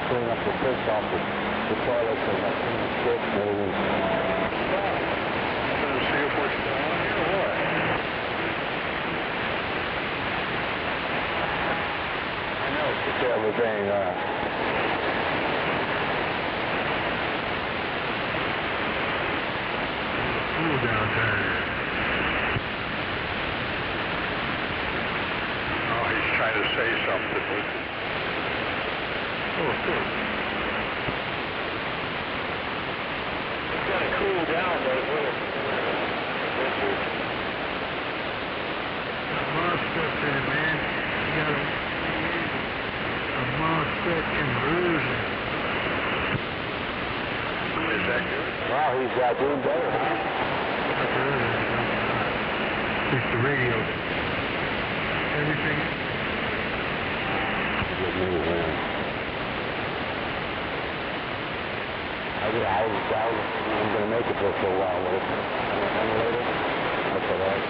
Clean up the piss off the toilets and the shit and everything. Better see if we're still on here or what? I know, it's everything, Cool down there. Oh, he's trying to say something with it. Oh, of course. It's got to cool down, doesn't it? Got MOSFETs in it, man. You got a MOSFET conversion. Is that good? Wow, he's doing better, huh? Not the other thing. It's the radio. Everything. Good news, man. I was going to make it for a while with it. And later, that's all right.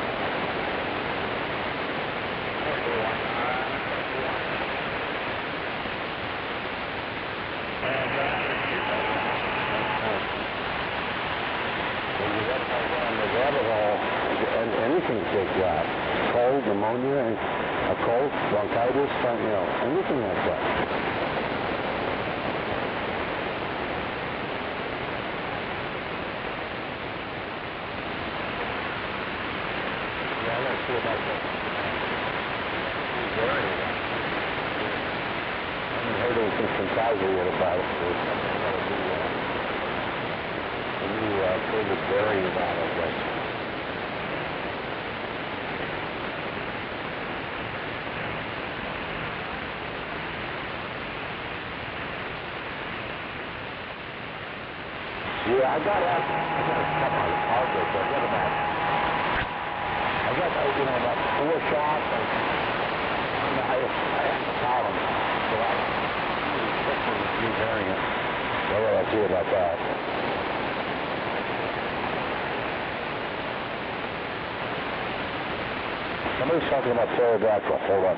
When you get down the rabbit hole, and anything takes you out. Cold, pneumonia, and a cold, bronchitis, anything like that. Yeah, let's see about that. I haven't heard anything from Kaiser yet about it. A new COVID variant about it, I guess. Yeah, I got a couple of outbreaks. I got about 4 shots, and I have to count them. So I'm expecting a new variant. Well, what I'll see about that. Somebody's talking about pterodactyl. Hold on.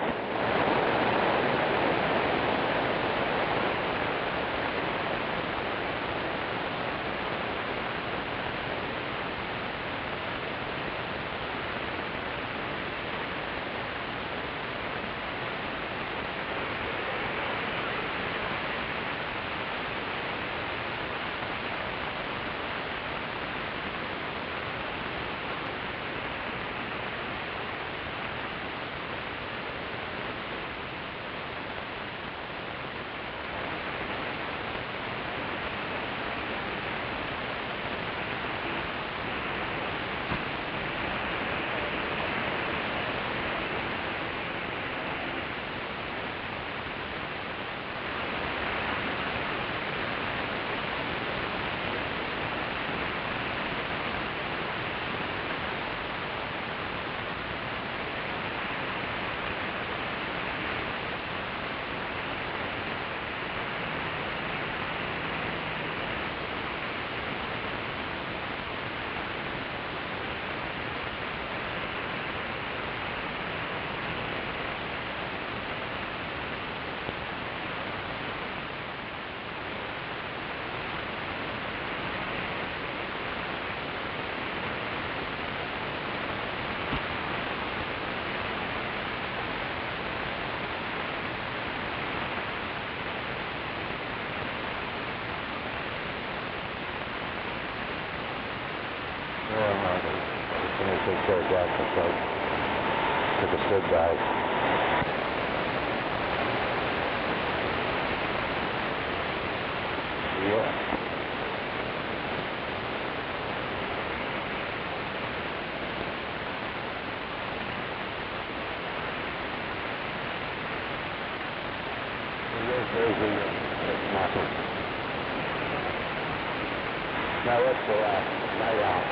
Take care of that because it's a good guy. Yeah. There's the muscle. Now that's the night out.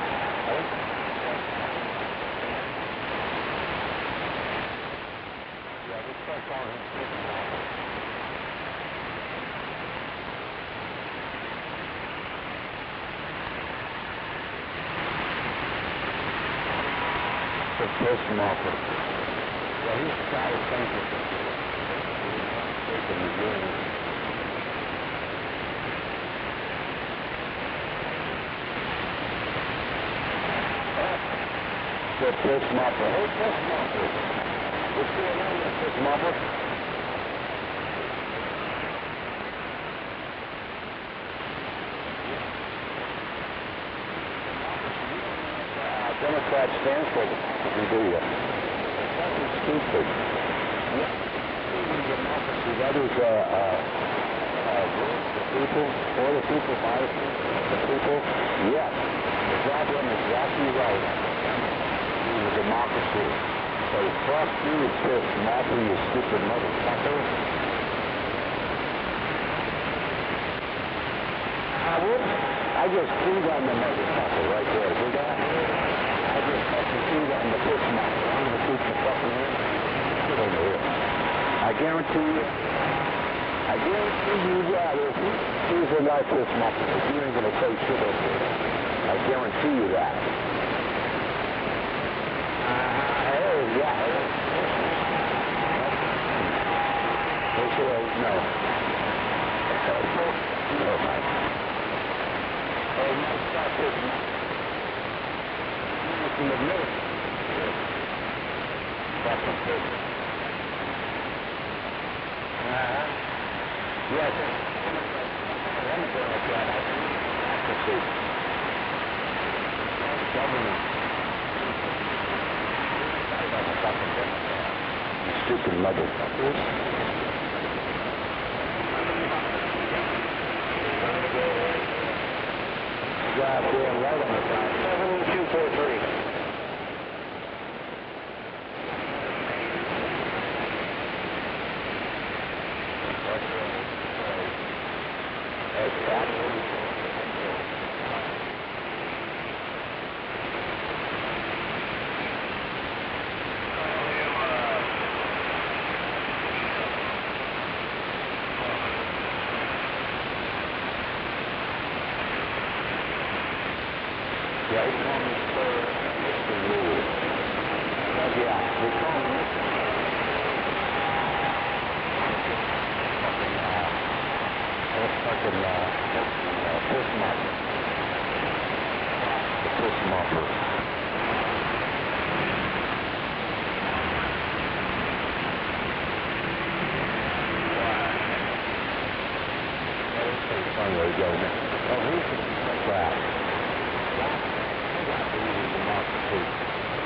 First marker. Yeah, he's the guy who thinks it's taking the game. The first marker. Hey, first marker. What's going on with this marker? Democrat stands for, do you? That's fucking stupid. Yeah. democracy, that is the people, for the people, by the people. Yes, exactly right. It's a democracy. So fuck you, piss Matthew, you stupid motherfucker. I just peed on the motherfucker right there, did I? I just fucking peed on the piss mouth. I'm gonna keep the fucking in. Get over here. I guarantee you, yeah, he's a nice piss mouth, but you ain't gonna say shit over here. I guarantee you that. Yeah. No. No, Mike. Oh, Mike, stop this, Mike. You're in the middle. Fucking pig. Yes. I'm a Democrat. I can see. Government. I'm a fucking Democrat. You stupid motherfuckers. Goddamn right on the top. 7243. Yeah, he called me sir. Mr. Lewis. Yeah, they call me Mr. piss mopper. The piss mopper. That's funny where he goes. Oh, he's the crap.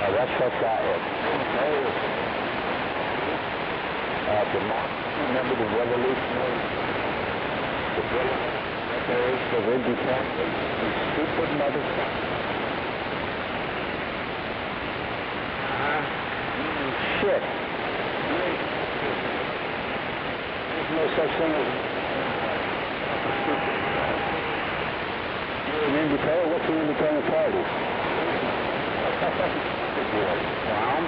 That's what that is. Democracy, remember the revolutionary, declaration of independence, you stupid motherfucker. Shit. There's no such thing as you're an independent. What's the independent party? Clown.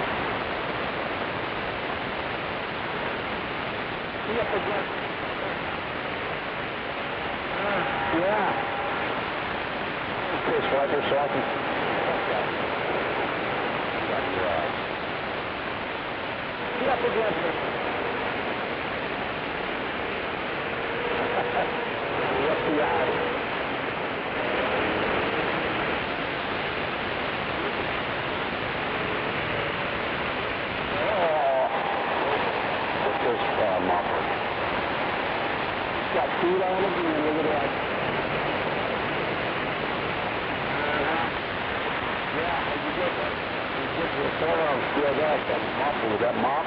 Yeah. Piss wiper so I can. Get up against it. What's the eye? Got feet on it, and look at that. Yeah, you get your forearm squared up, that mop with that mop.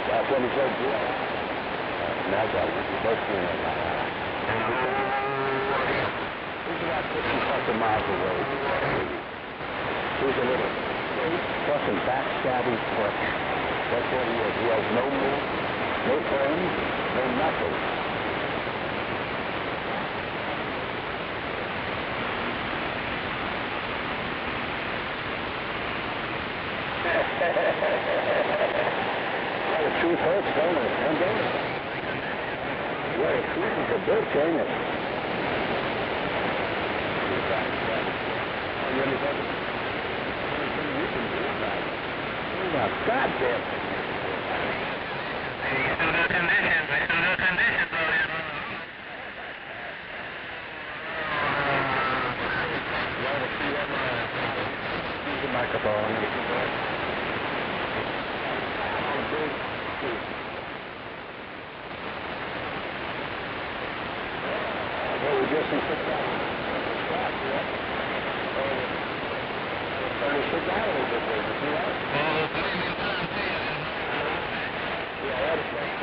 That's what he said, now I got it. First thing I got it. He's about 50 fucking miles away. He's a little plus a backstabby prick. That's what he is. He has no move, no friends, no nothing. Well, the truth hurts, don't it? Don't it? Well, the truth is a bitch, ain't it? God damn it. They still got conditions. They still got conditions out here. Use the microphone. Well, we just sit down. Sit down a little bit, baby. See that? Yeah, that's right.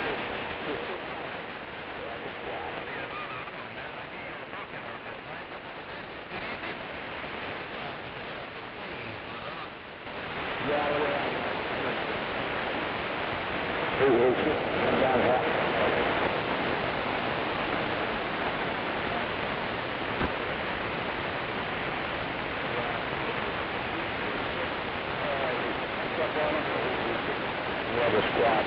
The squat.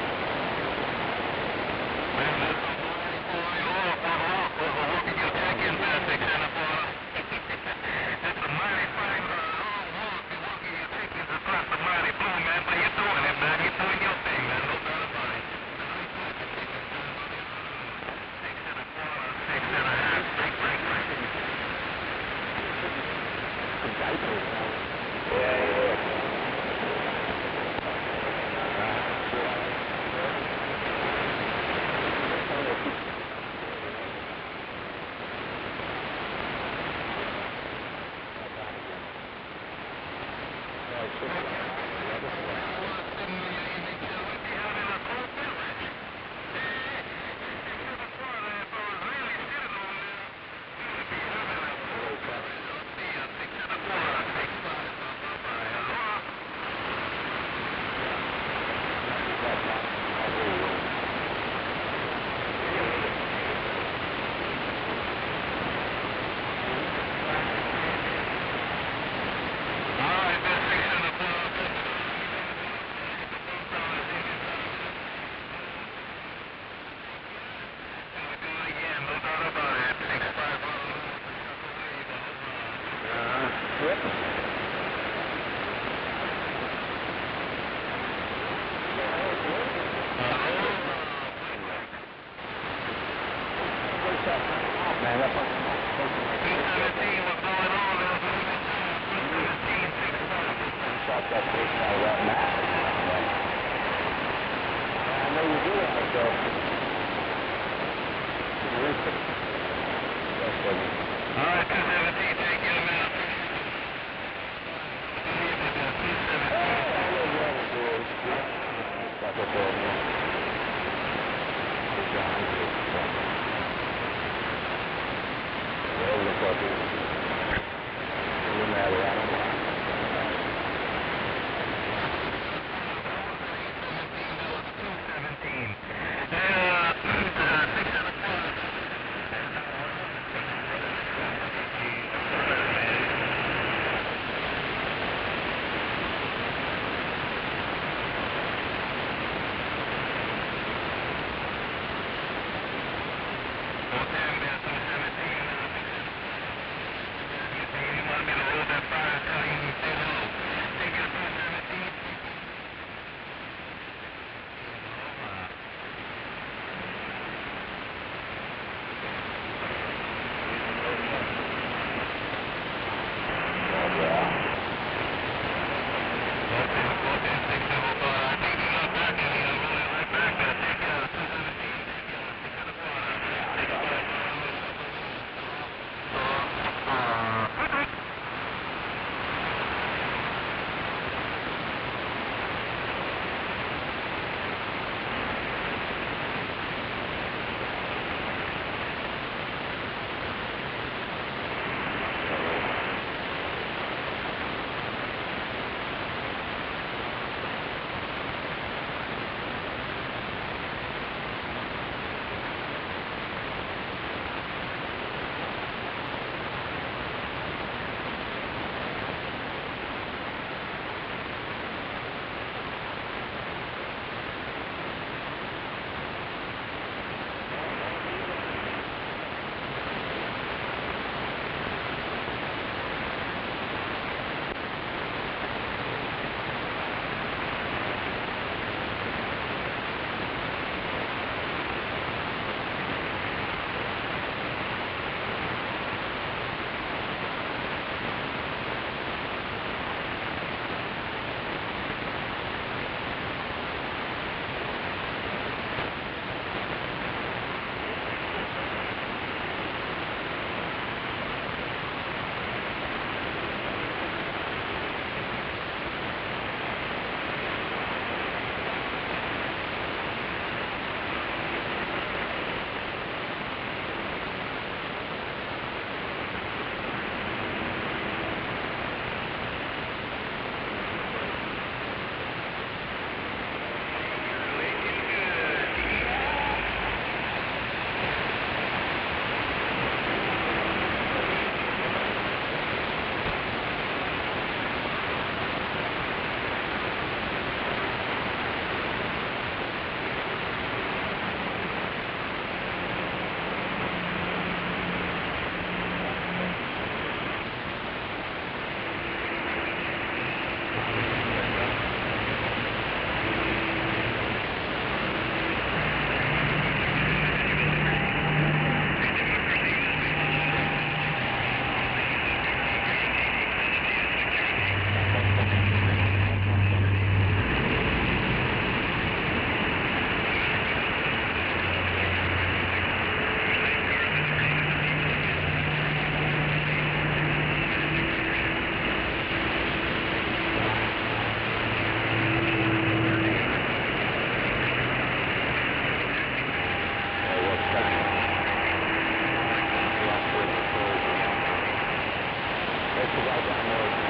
let you guys down there.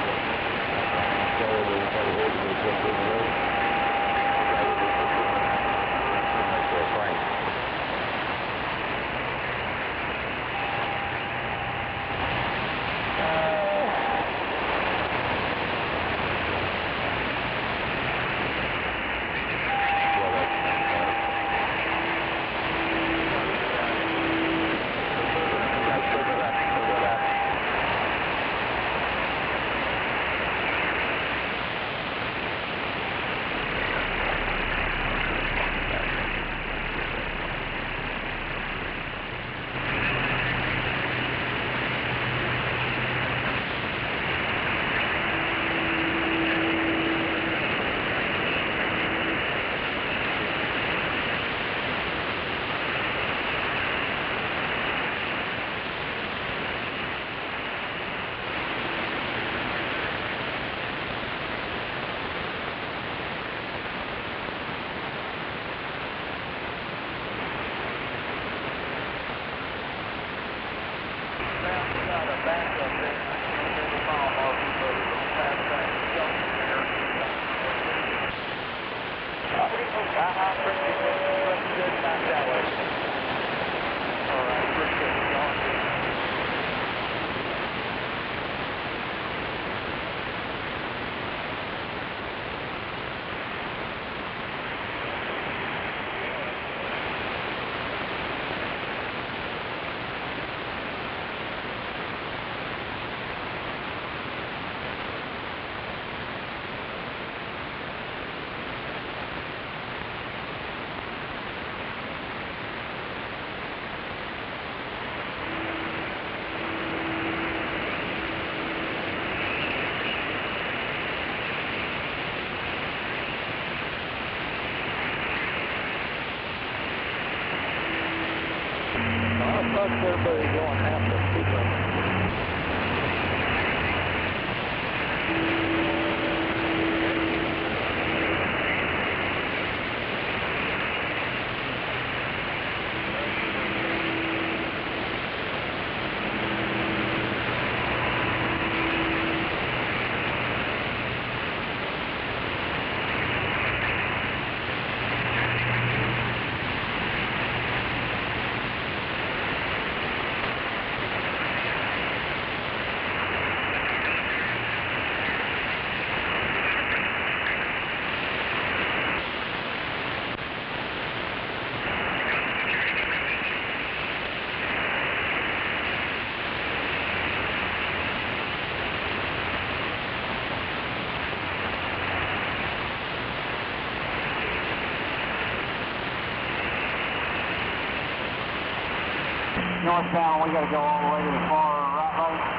Everybody going half the speed limit. Northbound, we gotta go all the way to the far right lane.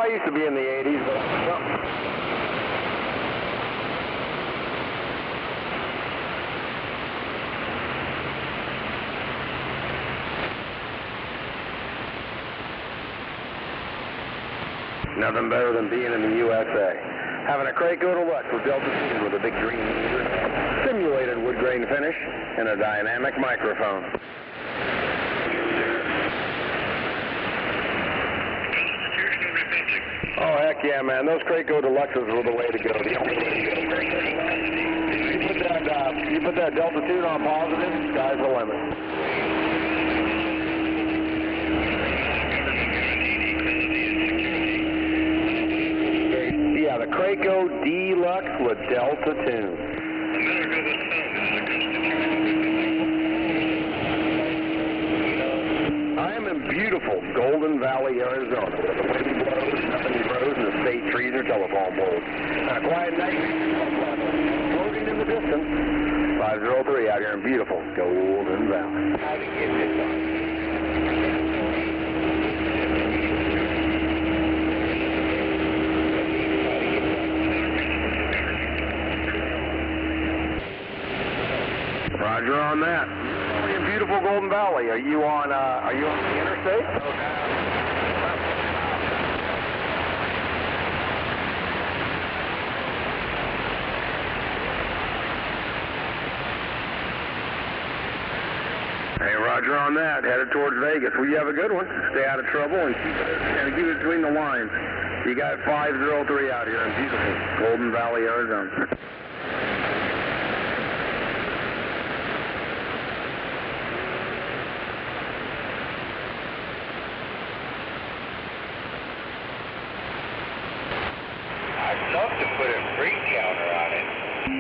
I used to be in the 80s, but nothing better than being in the USA. Having a Craco Deluxe with Delta 2 with a big green meter, simulated wood grain finish, and a dynamic microphone. Oh, heck yeah, man. Those Craco Deluxes were the way to go. The only way to go. You put that Delta 2 on positive, sky's the limit. Yeah, the Craco Deluxe with Delta Tune. I am in beautiful Golden Valley, Arizona, where the wind blows, nothing grows, and the state trees are telephone poles. On a quiet night, floating in the distance, 503 out here in beautiful Golden Valley. How to get this on? Roger on that. We're in beautiful Golden Valley. Are you on the interstate? Hey, Roger on that. Headed towards Vegas. Well, you have a good one. Stay out of trouble and keep it between the lines. You got 503 out here in beautiful Golden Valley, Arizona.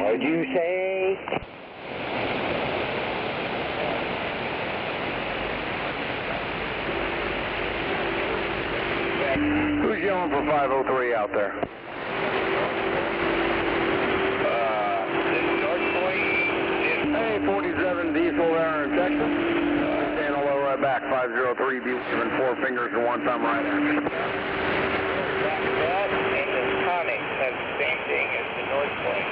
What'd you say? Who's yelling for 503 out there? Hey, 47 Diesel there in Texas. Saying hello right back. 503, be giving 4 fingers and 1 thumb right after. That and the Tonic has the same thing as the North Point.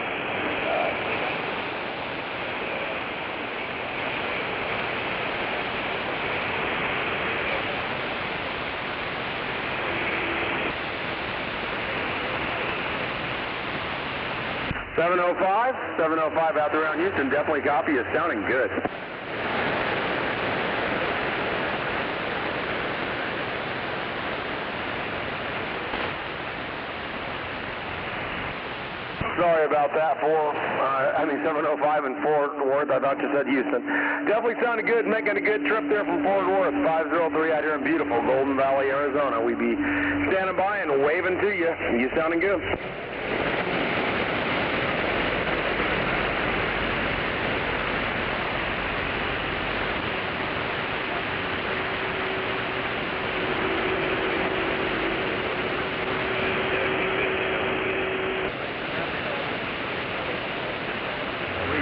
705 out there around Houston, definitely copy. It's sounding good. Sorry about that, 705 in Fort Worth. I thought you said Houston. Definitely sounded good, making a good trip there from Fort Worth. 503 out here in beautiful Golden Valley, Arizona. We be standing by and waving to you. You sounding good.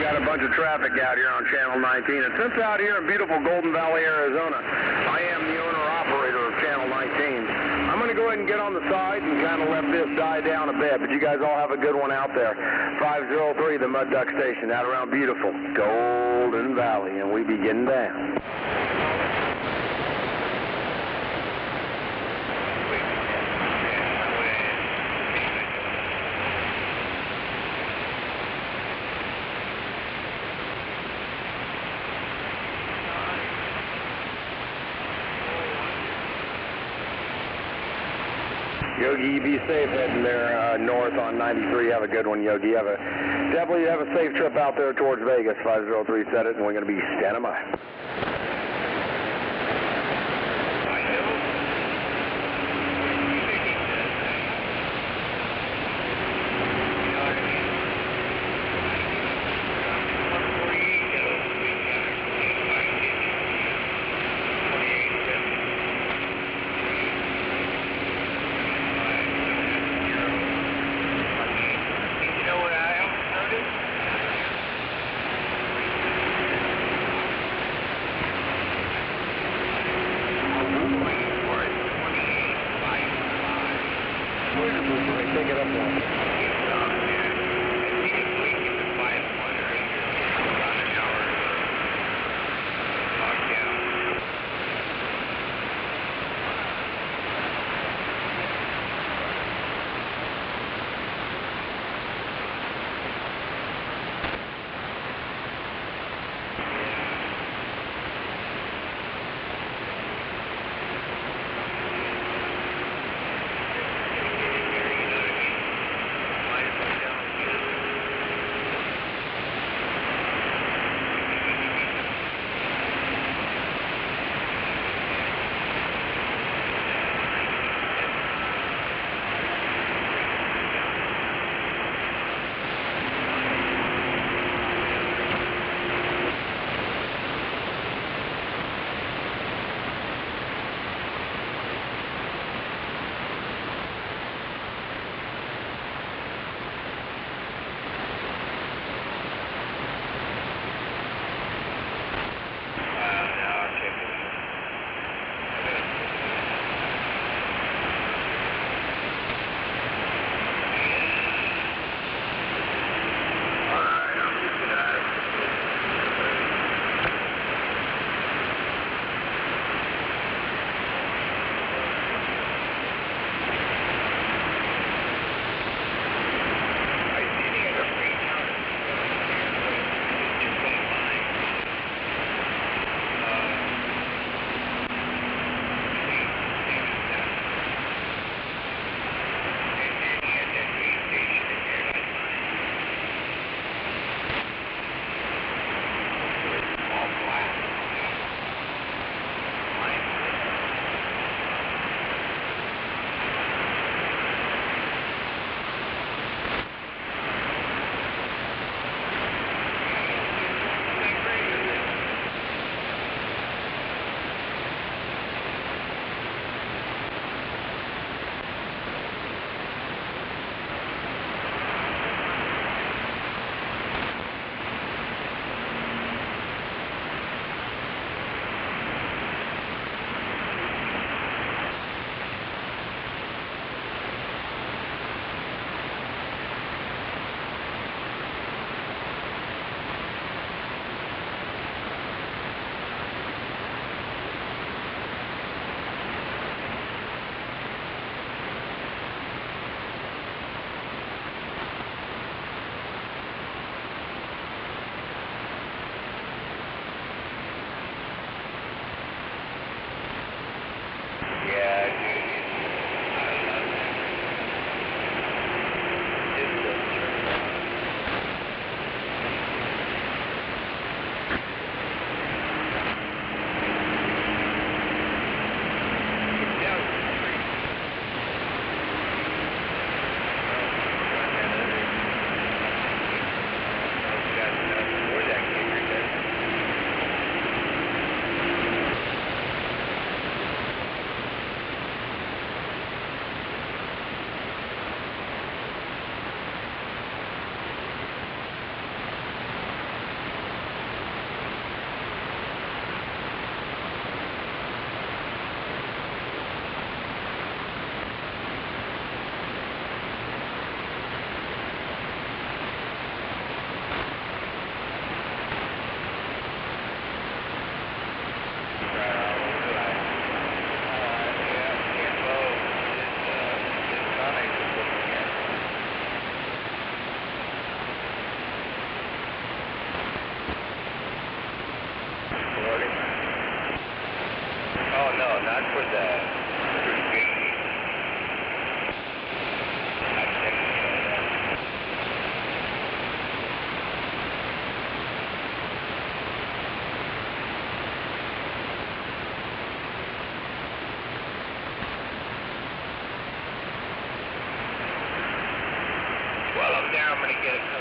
Got a bunch of traffic out here on Channel 19. And since out here in beautiful Golden Valley, Arizona, I am the owner-operator of Channel 19. I'm going to go ahead and get on the side and kind of let this die down a bit. But you guys all have a good one out there. 503, the Mud Duck Station, out around beautiful Golden Valley. And we be getting down. Yogi, be safe heading there north on 93. Have a good one, Yogi. Definitely have a safe trip out there towards Vegas. 503 said it, and we're going to be standing by. not for the baby. I checked that. While I'm there, I'm going to get a couple.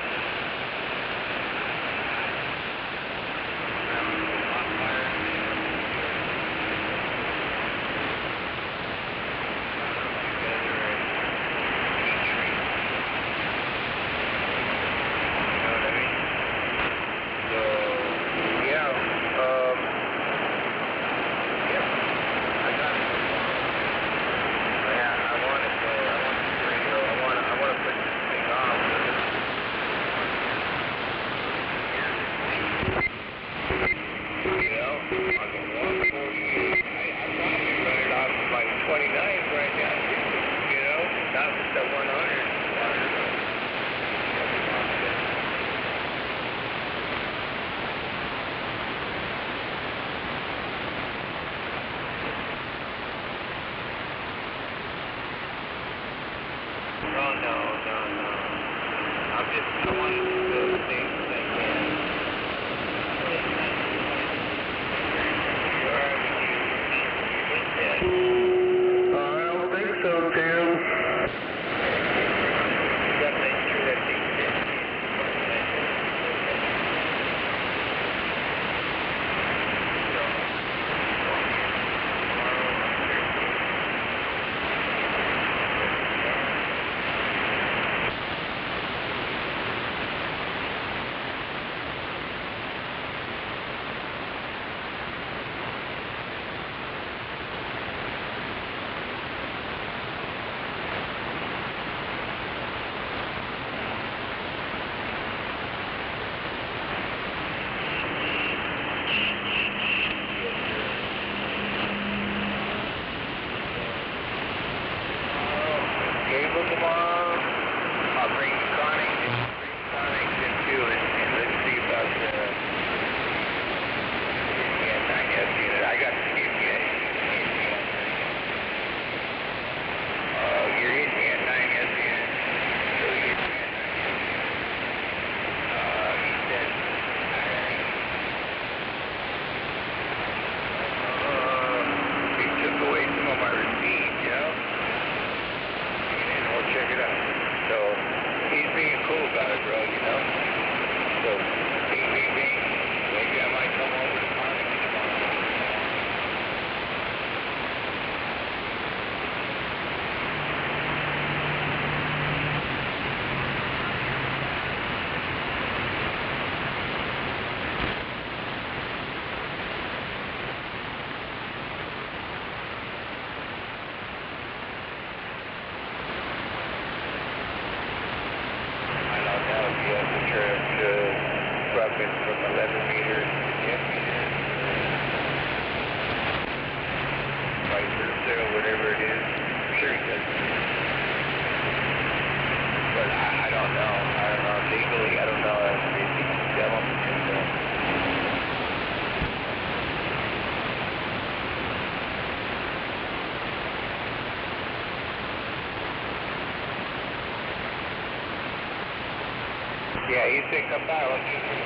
Yeah, you think come by, I'll give you.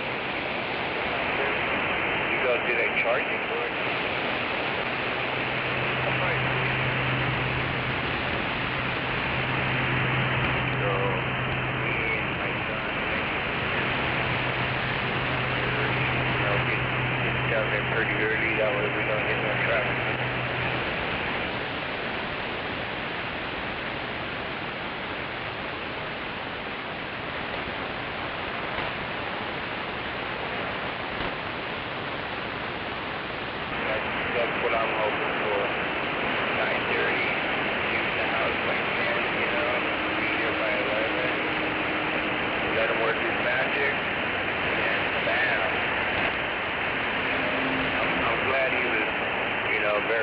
You go, do they charge you for it? So, me and my son, get down there pretty early, that way we don't hit no traffic. That's what I'm hoping for. 9:30, leave the house by 10, be here by 11. Let him work his magic, and bam. I'm glad he was, very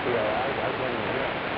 be all right. I can hear him.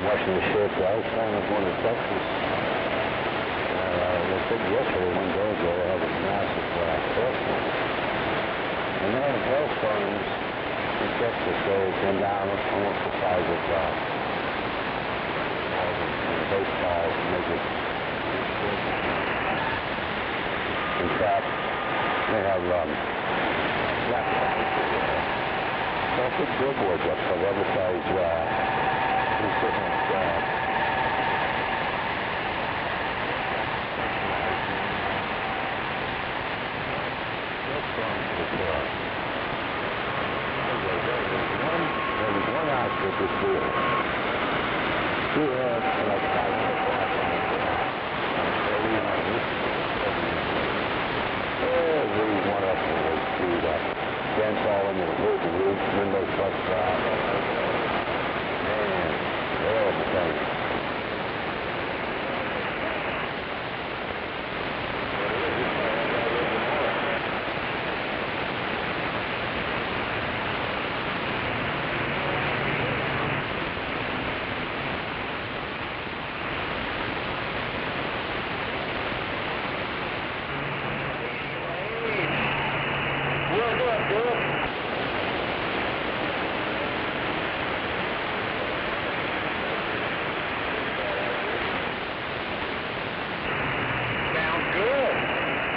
Watching the ships, I was flying up going to Texas. I think yesterday, one day ago, I had this massive clip. And they had hailstones in Texas. They came down almost the size of baseballs and they just in fact, they have black big billboards up to publicize there was one outfit this year. Dents all in the roof, windows busted out. Man, horrible thing.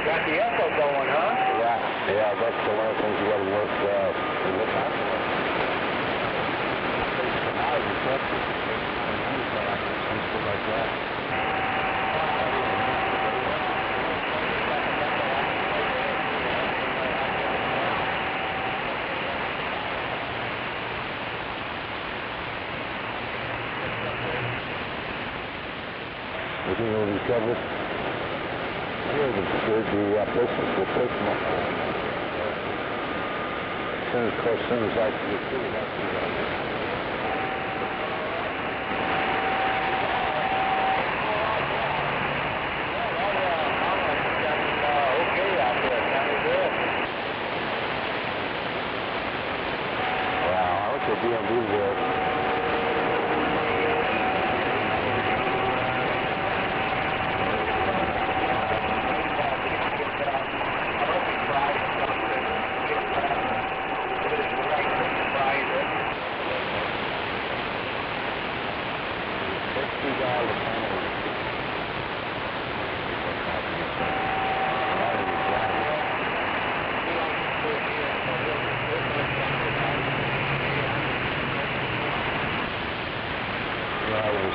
Got the echo going, huh? Yeah, that's the one of the things you got to work to look out for. Something like that. You think it'll be covered? The person up there. As soon as I can get through, that's okay out there. Sounded good. Wow, I wish the DMV there.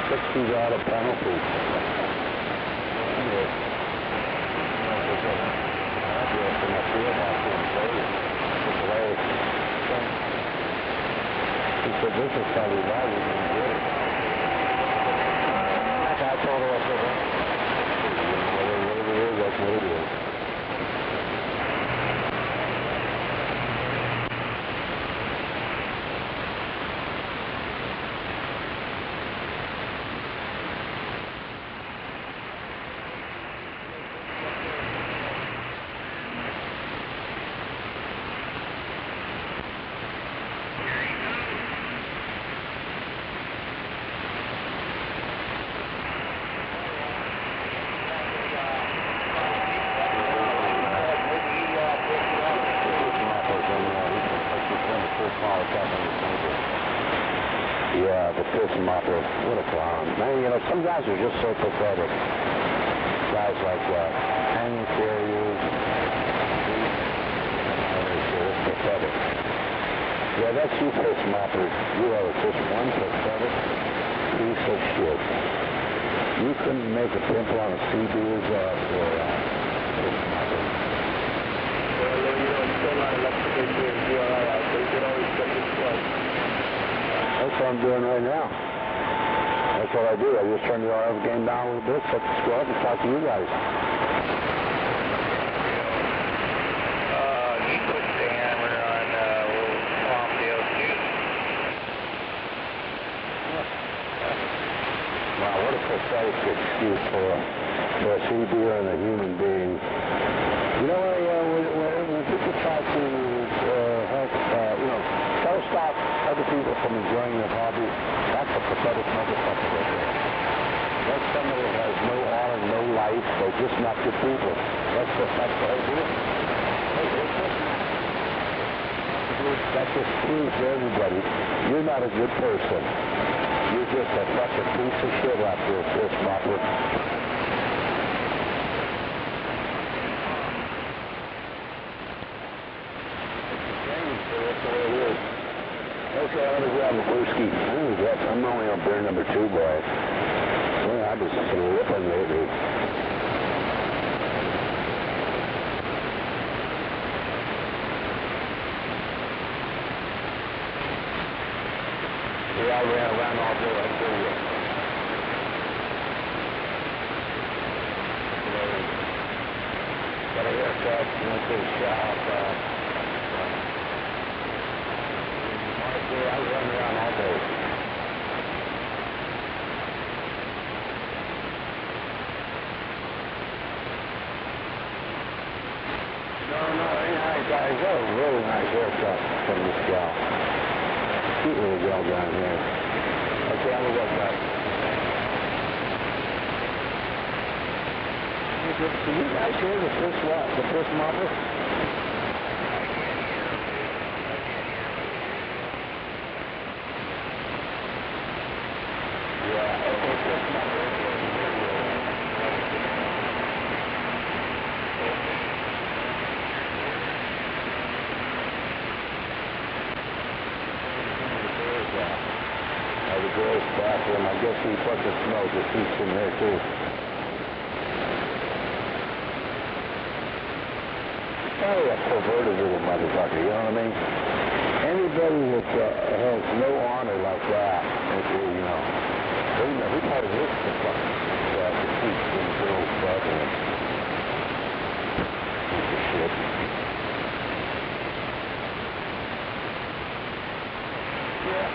$60 penalty. He said, this is probably why we didn't do it. I told her, I said, whatever it is, that's what it is. Yeah, the piston mopper, what a clown. Man, you know, some guys are just so pathetic. Guys like hanging carriers. It's pathetic. Yeah, that's you, piston mopper. You are just one pathetic piece of shit. You couldn't make a pimple on a CB's for piston mopper. Well, you know, it's still not electrical and DRI out, so you can always check this twice. That's what I'm doing right now. That's what I do. I just turn the RF game down a little bit, set the squad, and talk to you guys. He puts the hammer on old Palmdale too. Wow, what a pathetic excuse for a CBR and a human being. You know, when people try to help, try to stop other people from enjoying their hobby, that's a pathetic motherfucker right there. That's somebody that has no honor, no life. They're just not good people. That's what I do. That just proves to everybody, you're not a good person. You're just a fucking piece of shit out there, piss mopper. Okay, I'm going to grab a brewski. I'm only on beer number 2, boy. Well, I just slipping lately. Yeah, I ran around all day, I tell you. Got a haircut, went to the shop. Honestly, I was running around all day. No, I got a really nice haircut from this gal. Cute little gal down here. Okay, I'm gonna go back. Can you guys hear the fish mopper? Yeah, okay, fish mopper. The girls' bathroom. I guess we put the smoke. It keeps in there too. Probably a perverted little motherfucker, you know what I mean? Anybody that has no honor like that, you know, who probably looks to fucking that keeps in the girls' bathroom. Piece of shit. Yeah.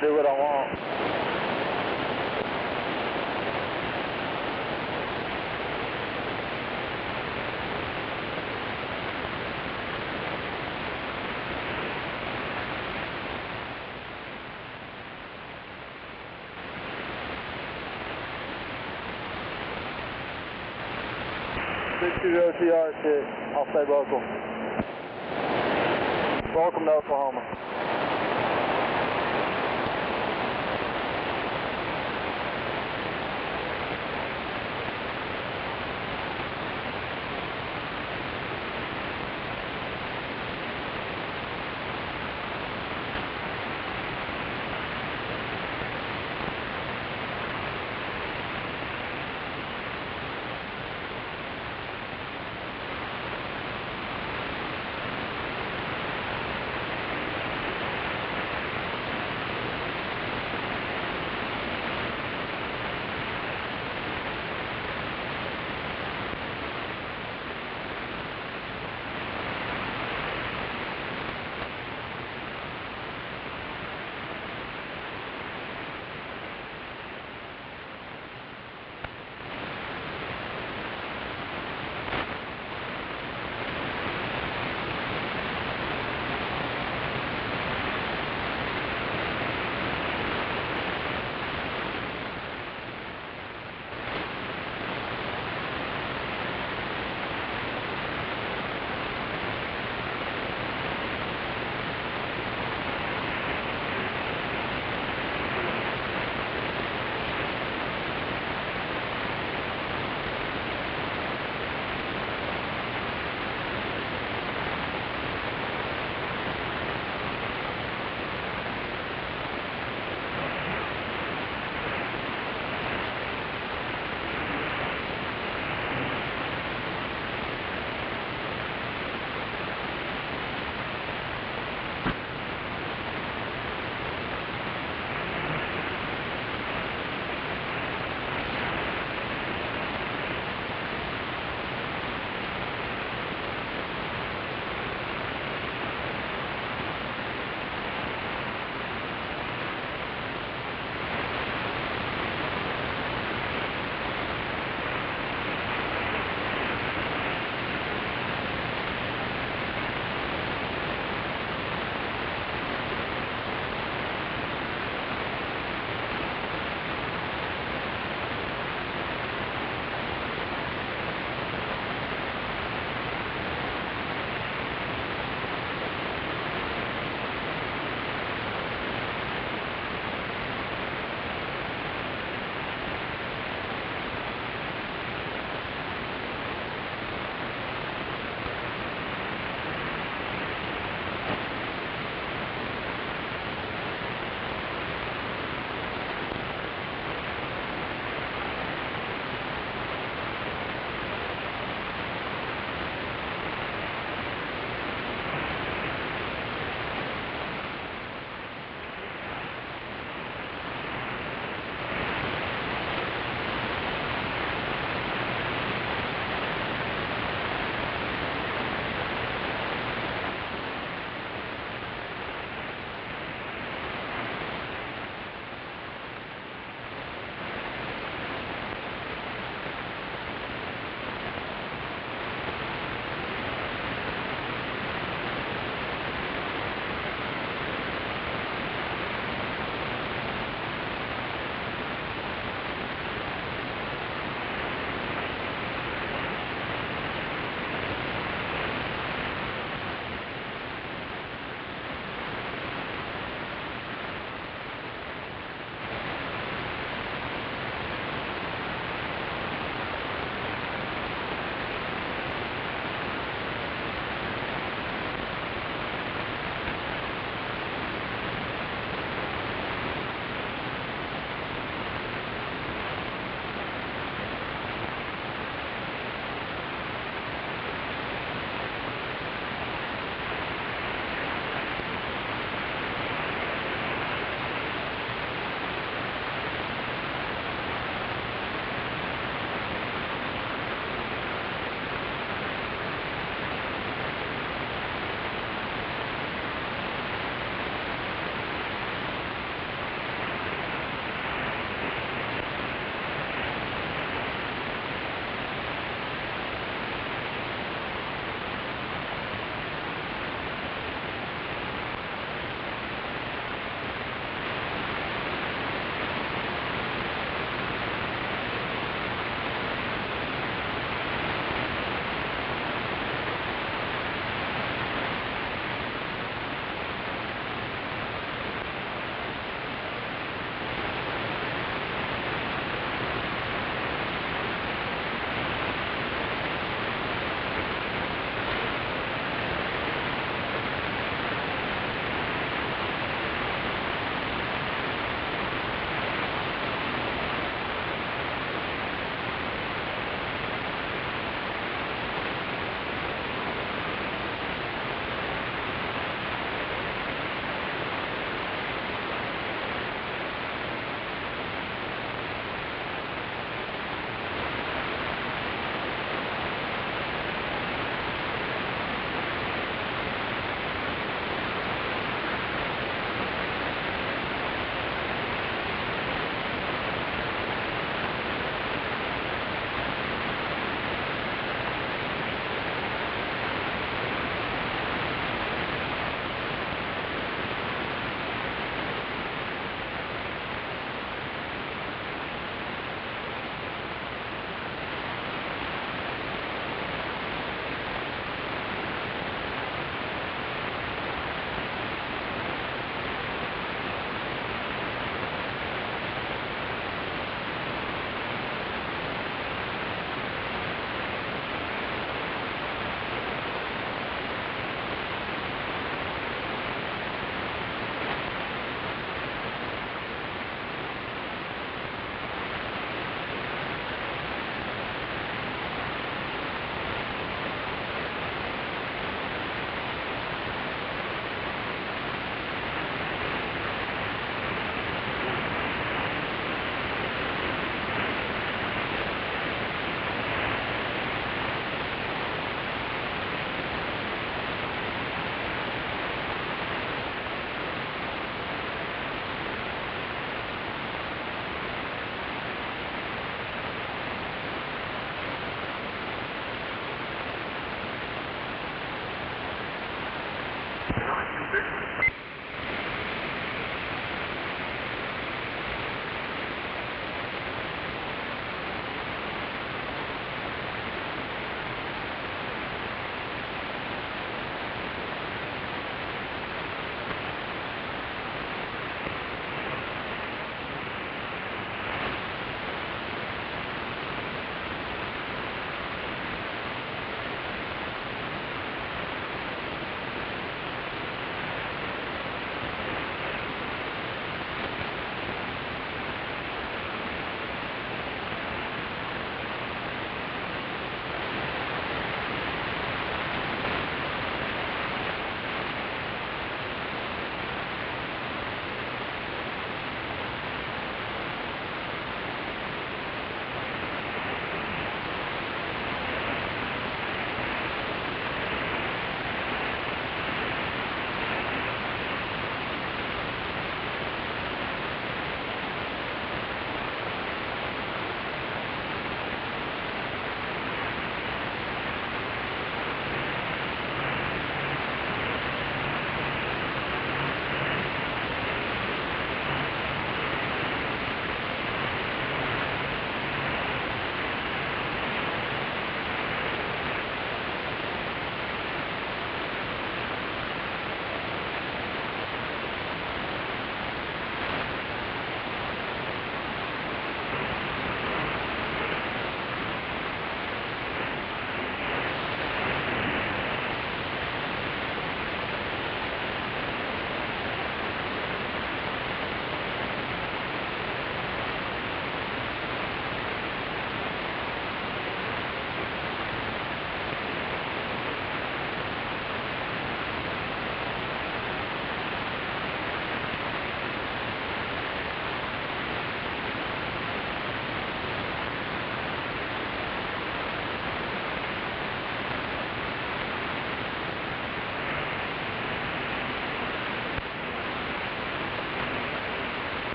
do what I want. OTR shit. I'll stay local. Welcome to Oklahoma.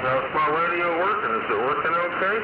How's my radio working? Is it working okay?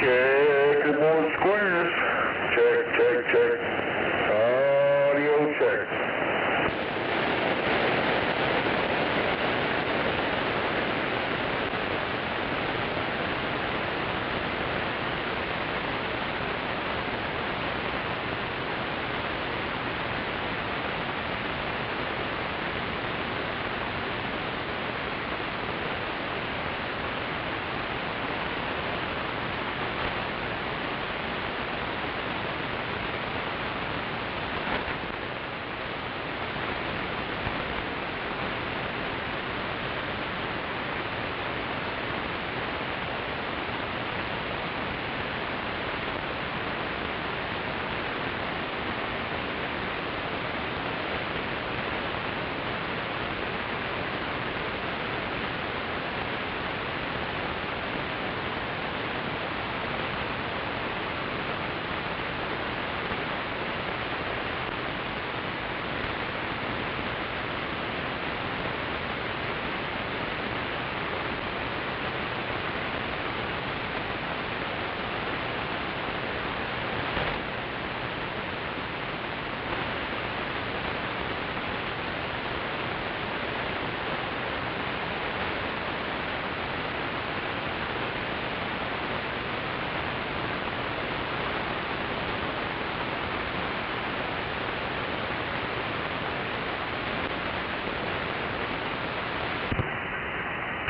Check your board squares. Check. Audio check.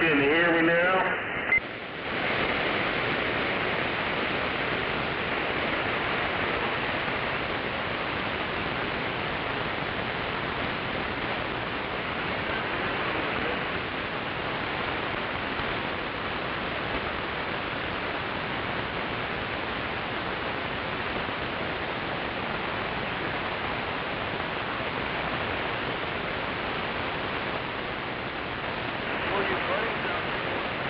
Can you hear me now? Well, your buddy's out there.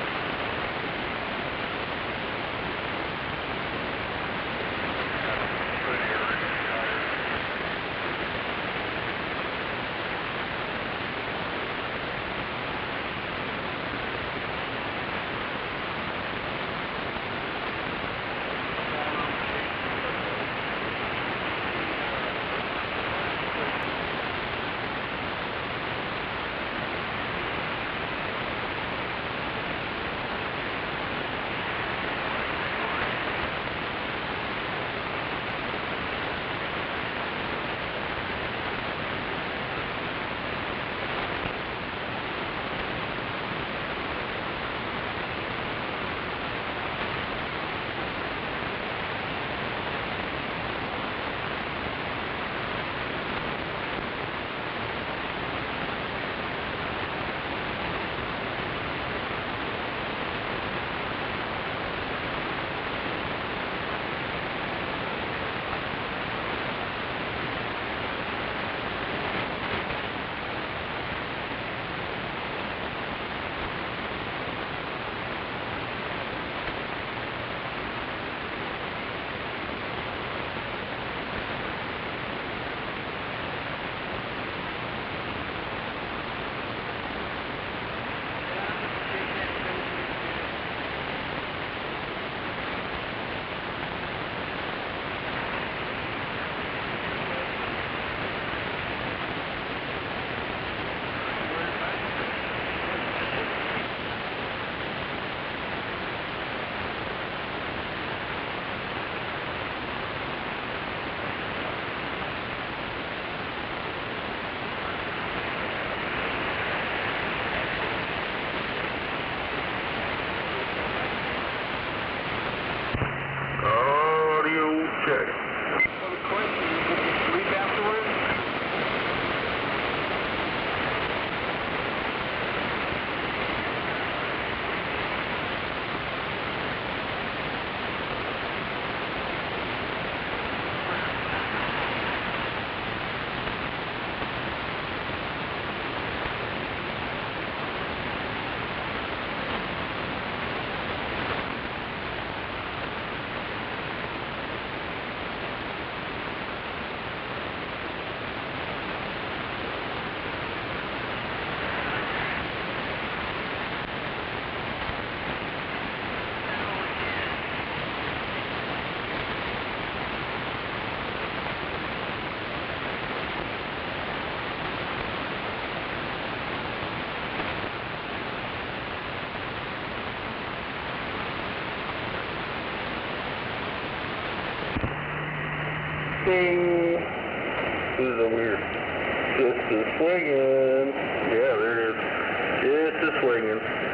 Ding. This is over here. Just a swinging. Yeah, there it is. Just a swinging.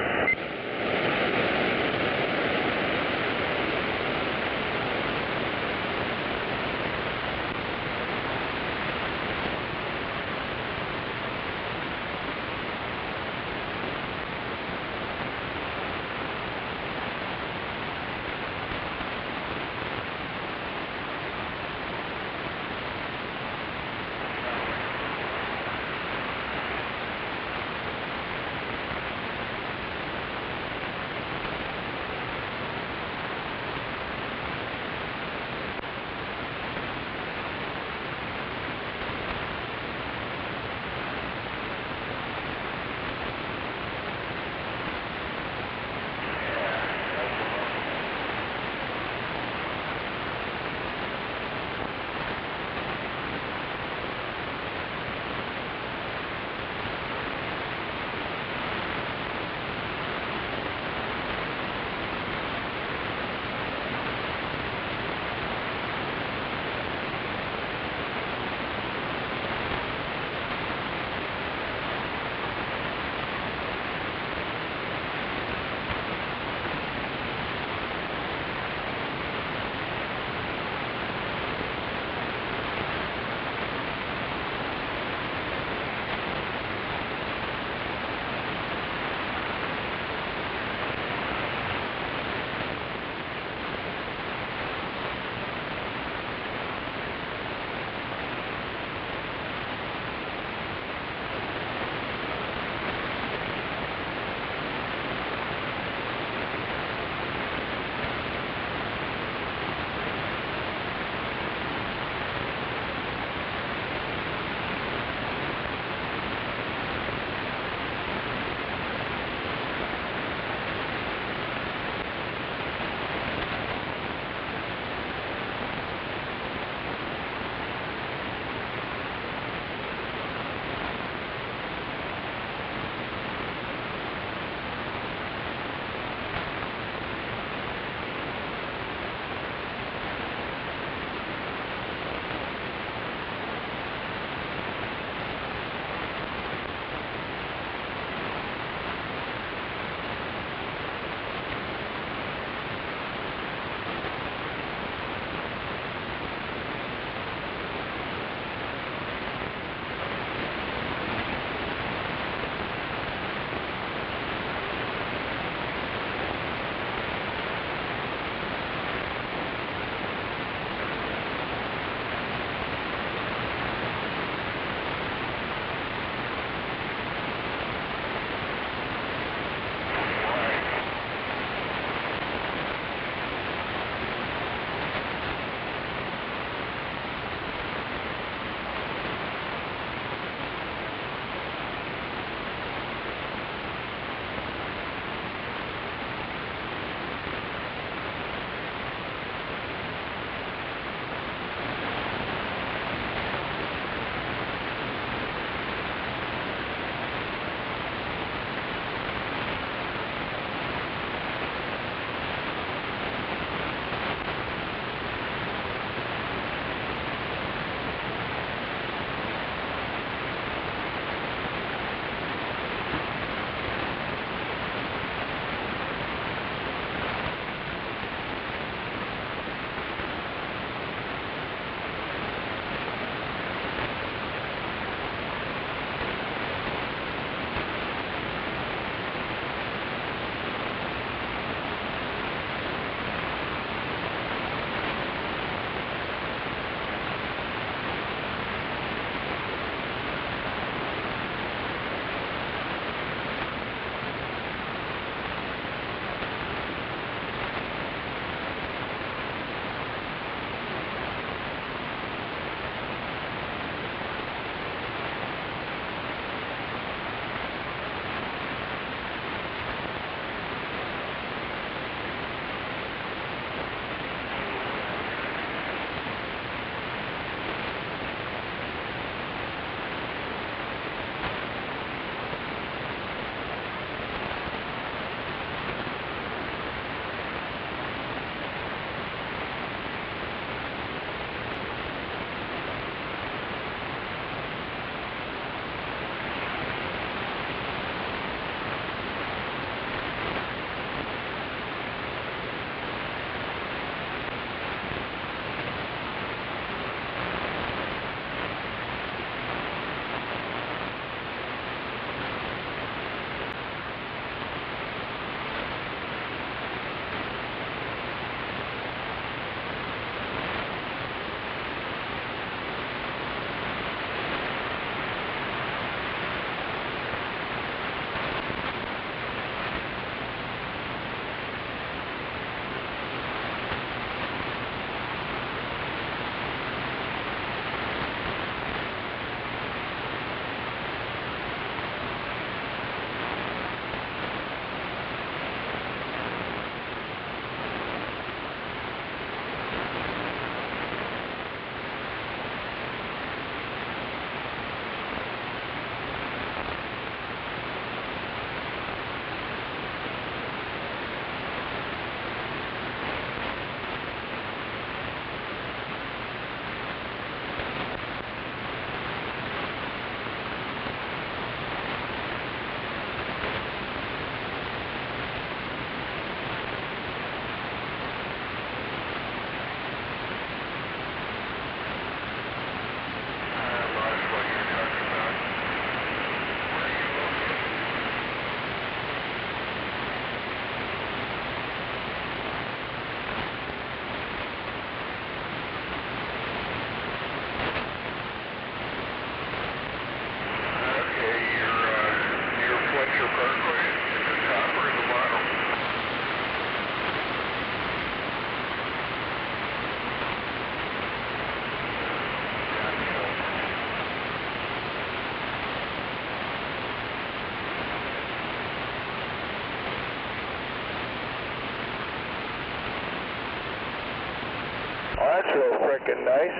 That's real frickin' nice.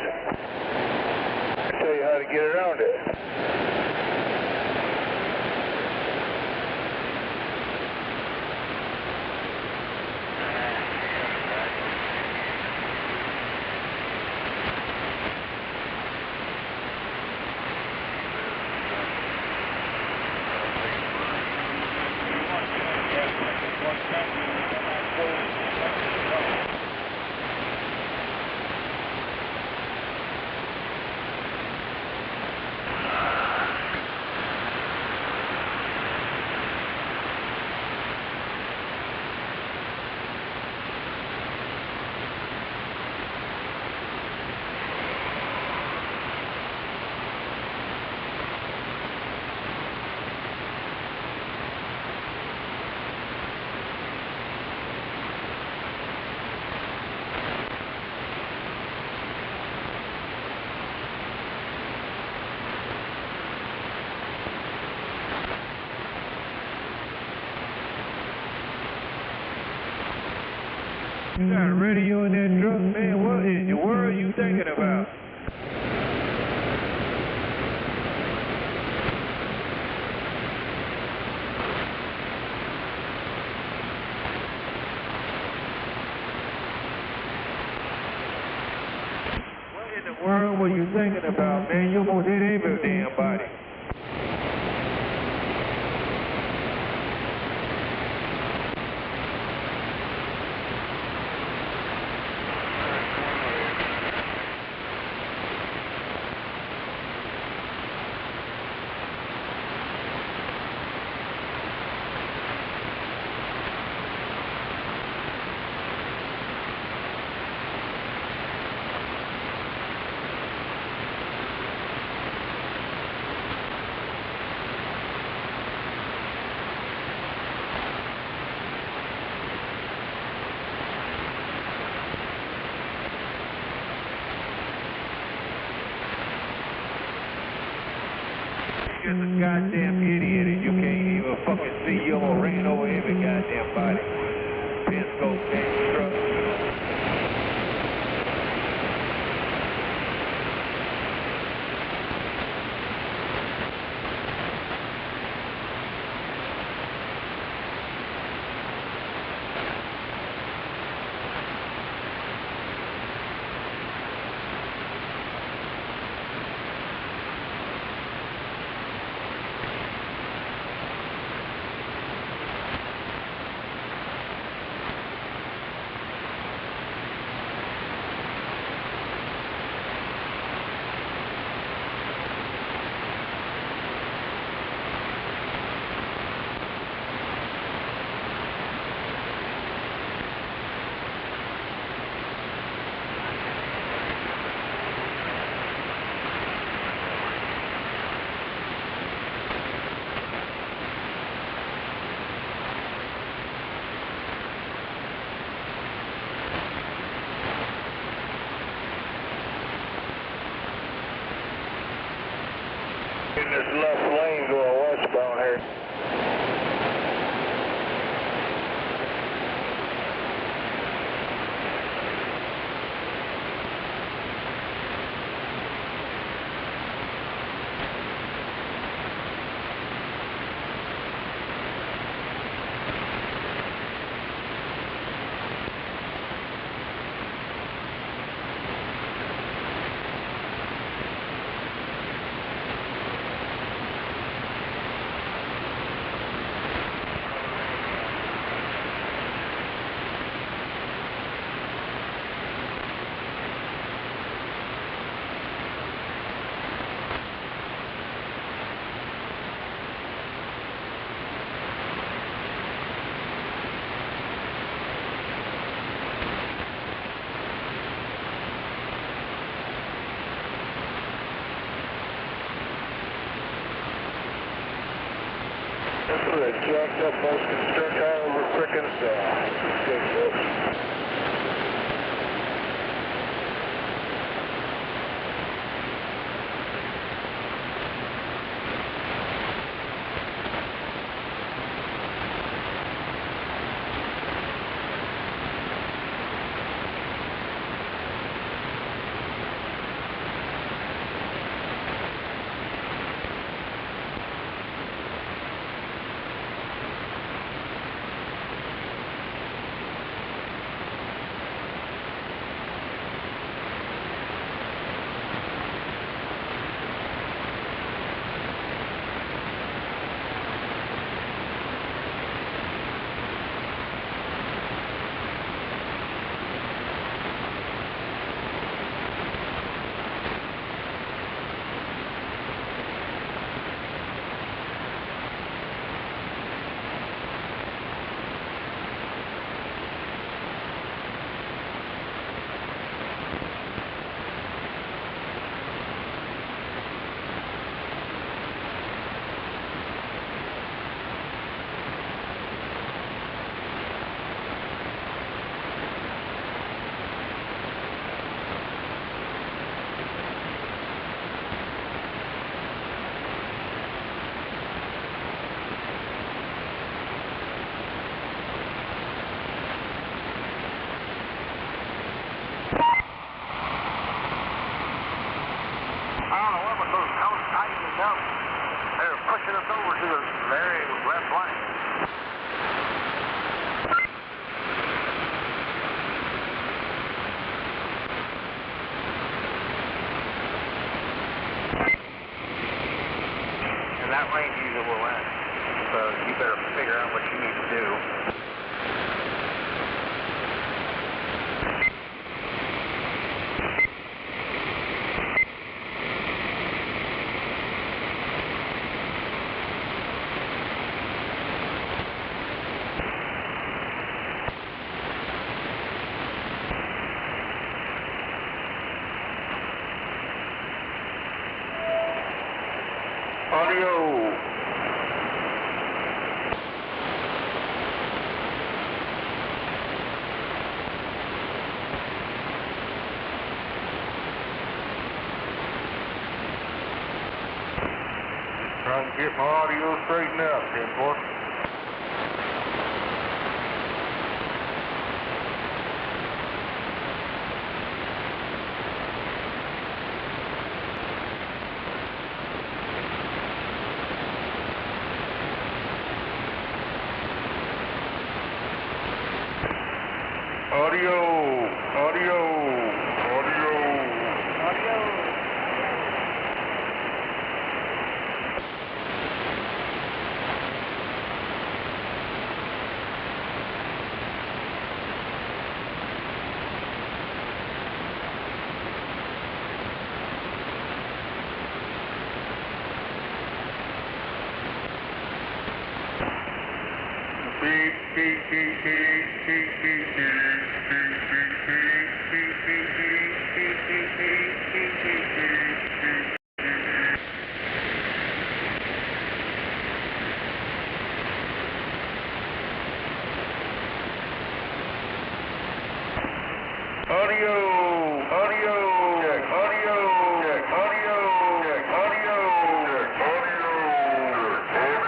I'll tell you how to get around it. You got a radio in that truck, man. What in the world are you thinking about? What in the world were you thinking about, man? You almost hit every damn body. You're just a goddamn idiot and you can't even fucking see. You almost ran over every goddamn body. Penske damn truck. In this left lane going westbound here. That's what I jacked up most construction over frickin' it's ridiculous. Audio. Trying to get my audio straightened out, 10-4. Audio, audio, audio, audio. Beep, beep, beep, beep, beep, beep, beep. Audio, audio, check, audio, check, audio, check, audio, check, audio, check,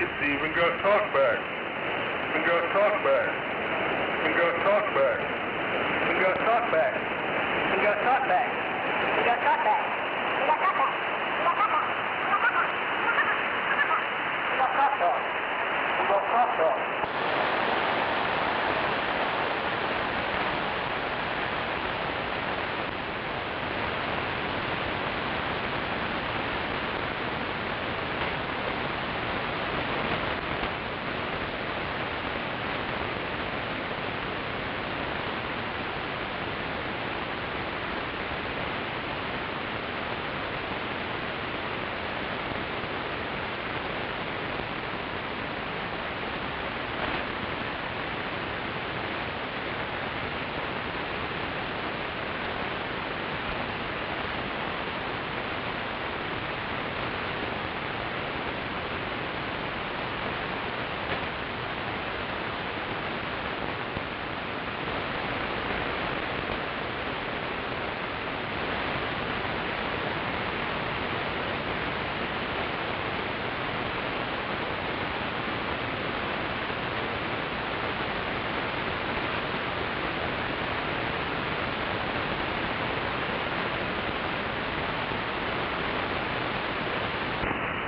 It's even got talkback. Even got talkback. Even got talkback. Even got talkback. Even got talkback. Even got talkback. Even got talkback. Even got talkback. Even got talkback.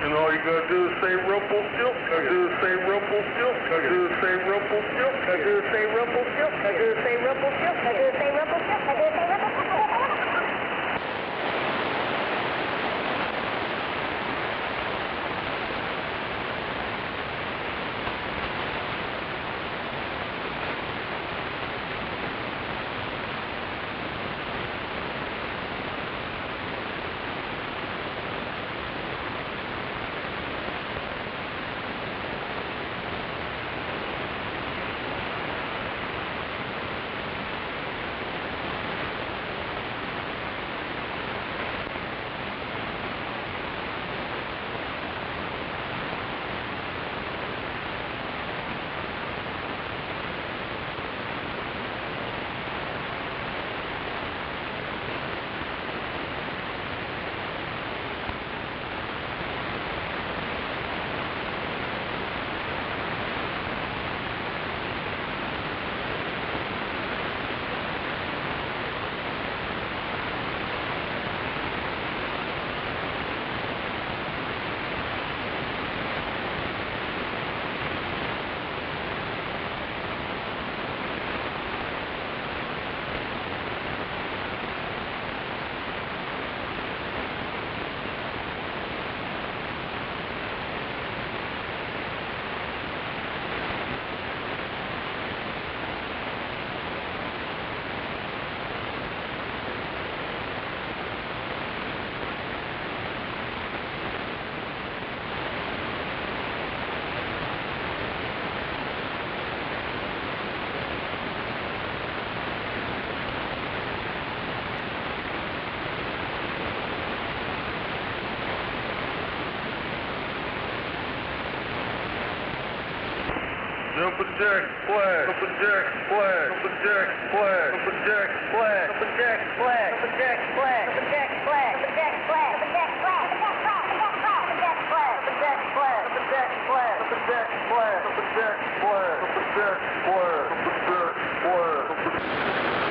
And all you gotta do is say Rumpelstiltskin. Gotta do is say Rumpelstiltskin. Gotta do is say Rumpelstiltskin. Gotta do is say Rumpelstiltskin. Gotta do is say Rumpelstiltskin. Gotta do is say Rumpelstiltskin. Gotta do is say Rumpelstiltskin. Jumper jack flag. Jumper jack flag. Jumper jack flag. Jumper jack flag. Jumper jack flag. Jumper jack flag. Jumper jack flag. Jumper jack flag. Jumper jack flag. Jumper jack flag. Jumper jack flag. Jumper jack flag. Jumper jack flag. Jumper jack flag. Jumper jack flag. Jumper jack flag. Jumper jack flag.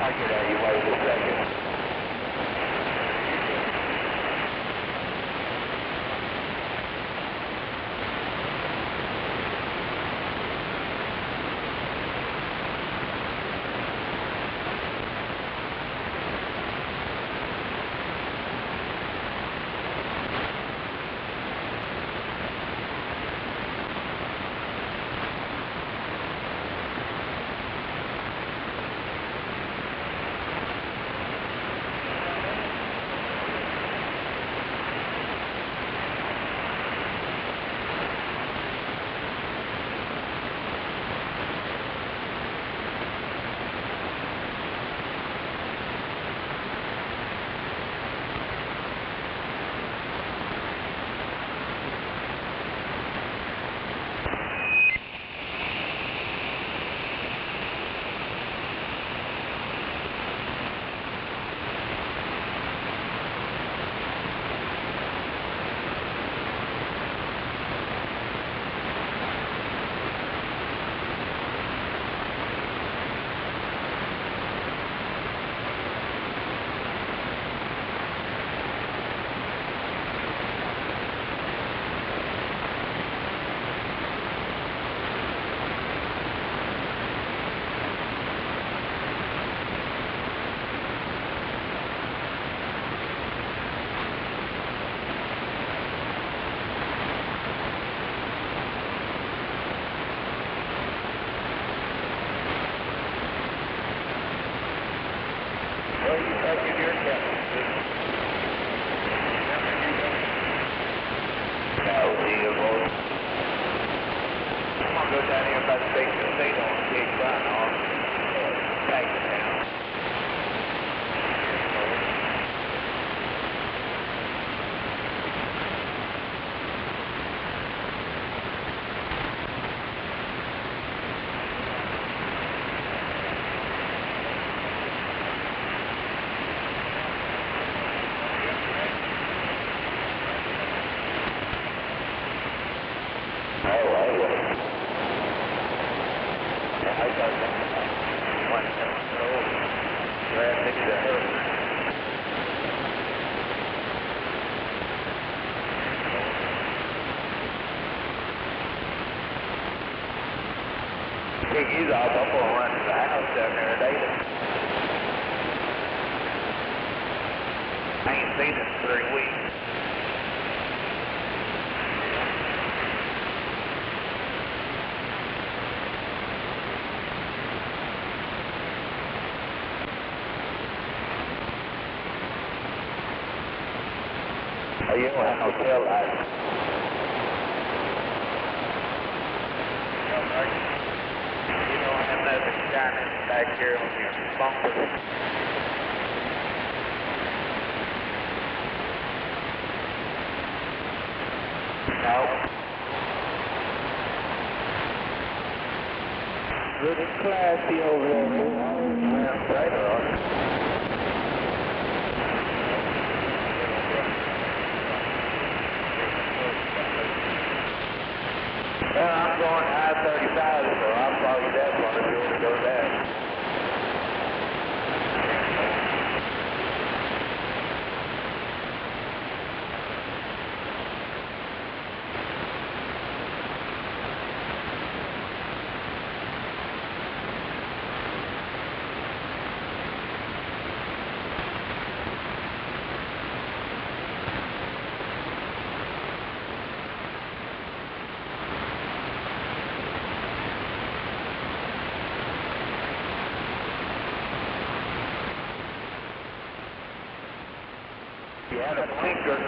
I'll get out of your way in a second. Glad niggas are hurt. Take these off, I'm gonna run to the house down there today. I ain't seen it in 3 weeks. Oh, you don't have no tail lights. You don't have nothing shining back here on your bumper. No. Looking classy over there, dude. Man, brighter on it. Well, I'm going I-35, so I'll follow you that one if you want to go there. You had a blinker.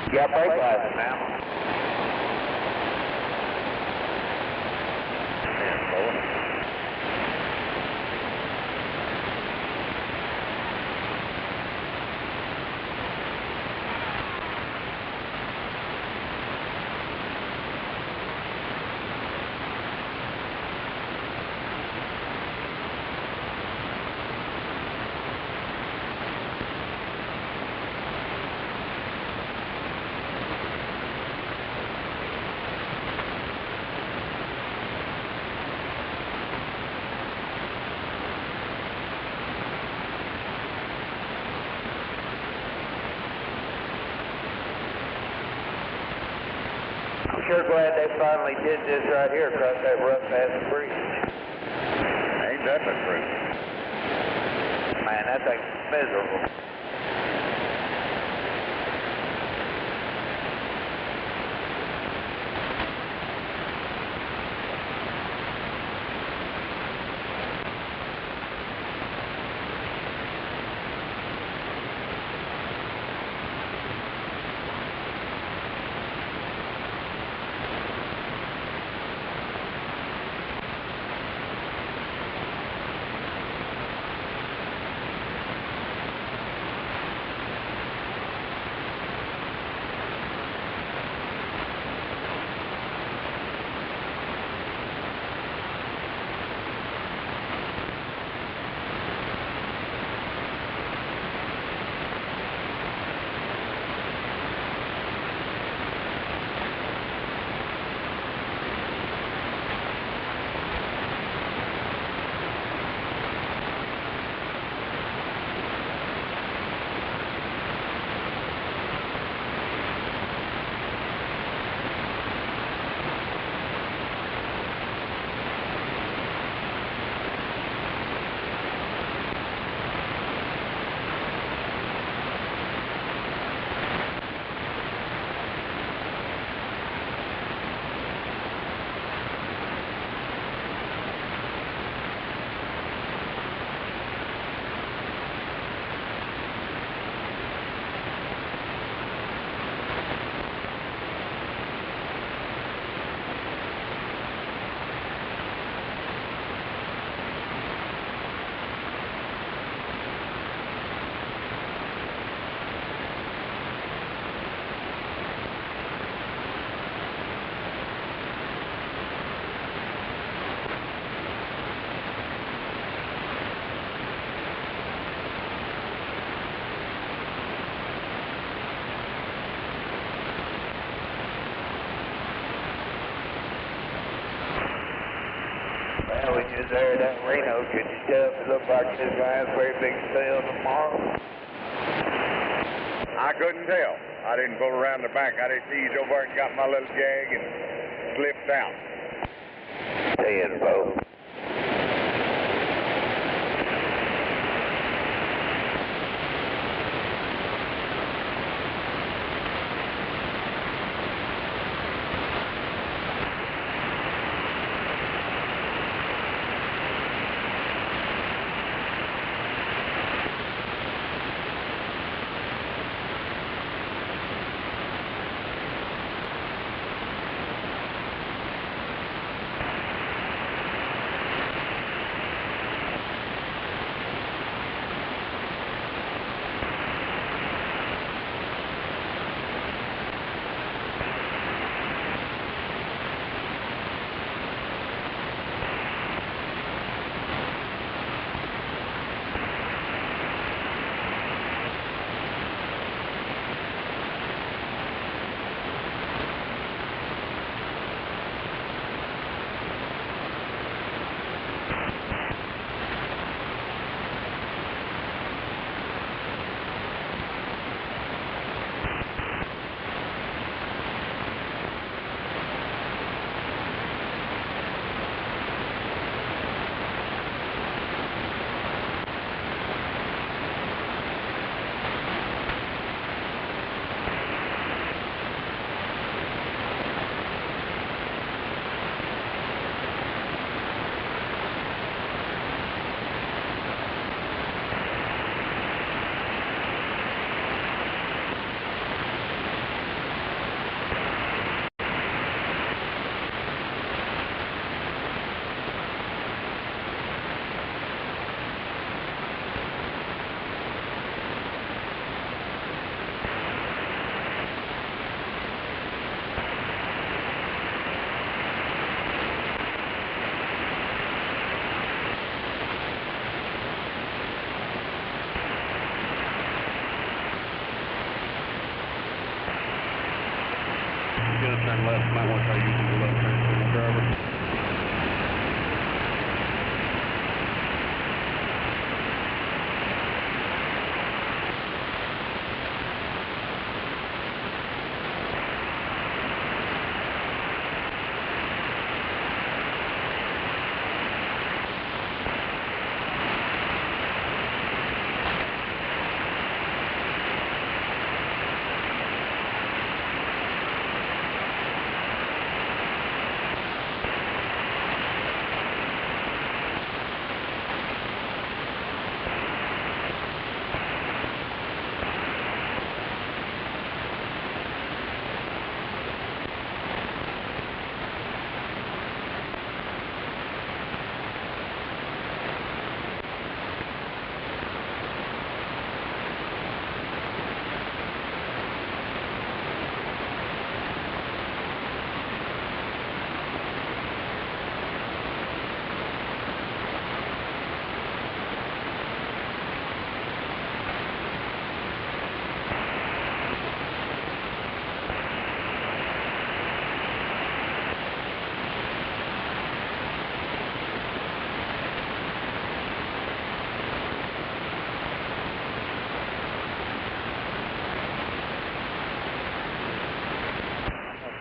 You got brake lights now. I'm sure glad they finally did this right here across that rough-ass bridge. Ain't that the truth? Man, that thing's miserable. is there down in Reno. Could you tell if it looked like it was going to have a very big sale tomorrow? I couldn't tell. I didn't pull around the back. I just eased over and got my little jag and slipped out. 10, Bo. Turn left, might want to try using the left turn signal, driver.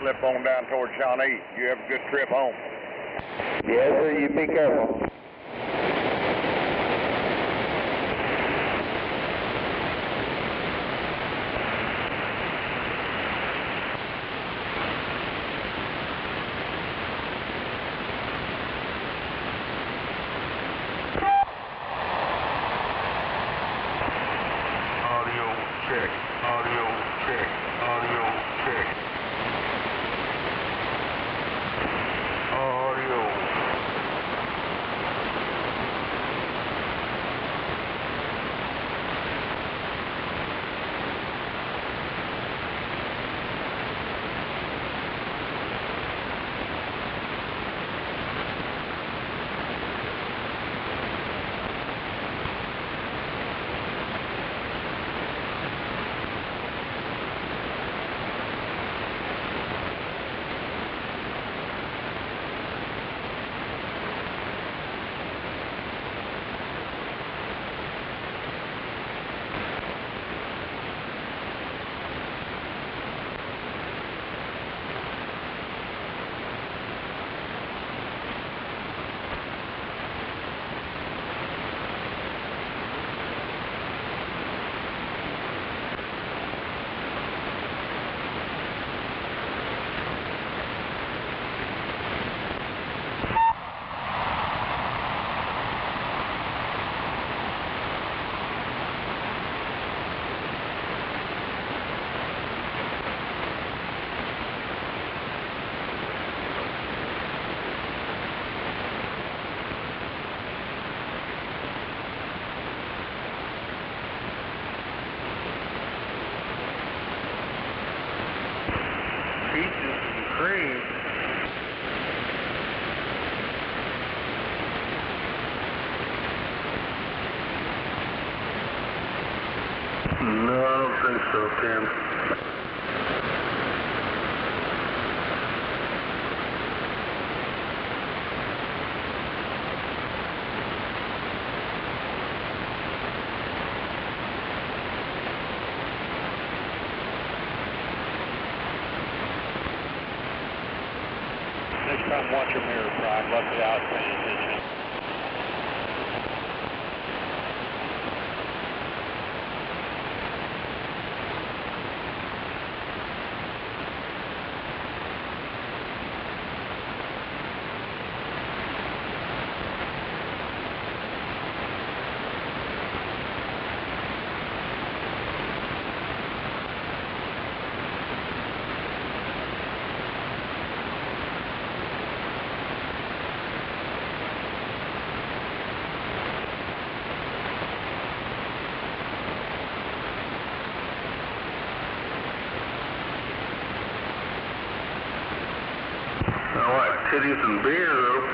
Slip on down towards Shawnee. You have a good trip home. Yes, sir. You be careful. Audio check. Audio check. Audio check. No, I don't think so, Tim. Next time, watch your mirror, Brian. Luckily, I was paying attention. I like titties and beer, though.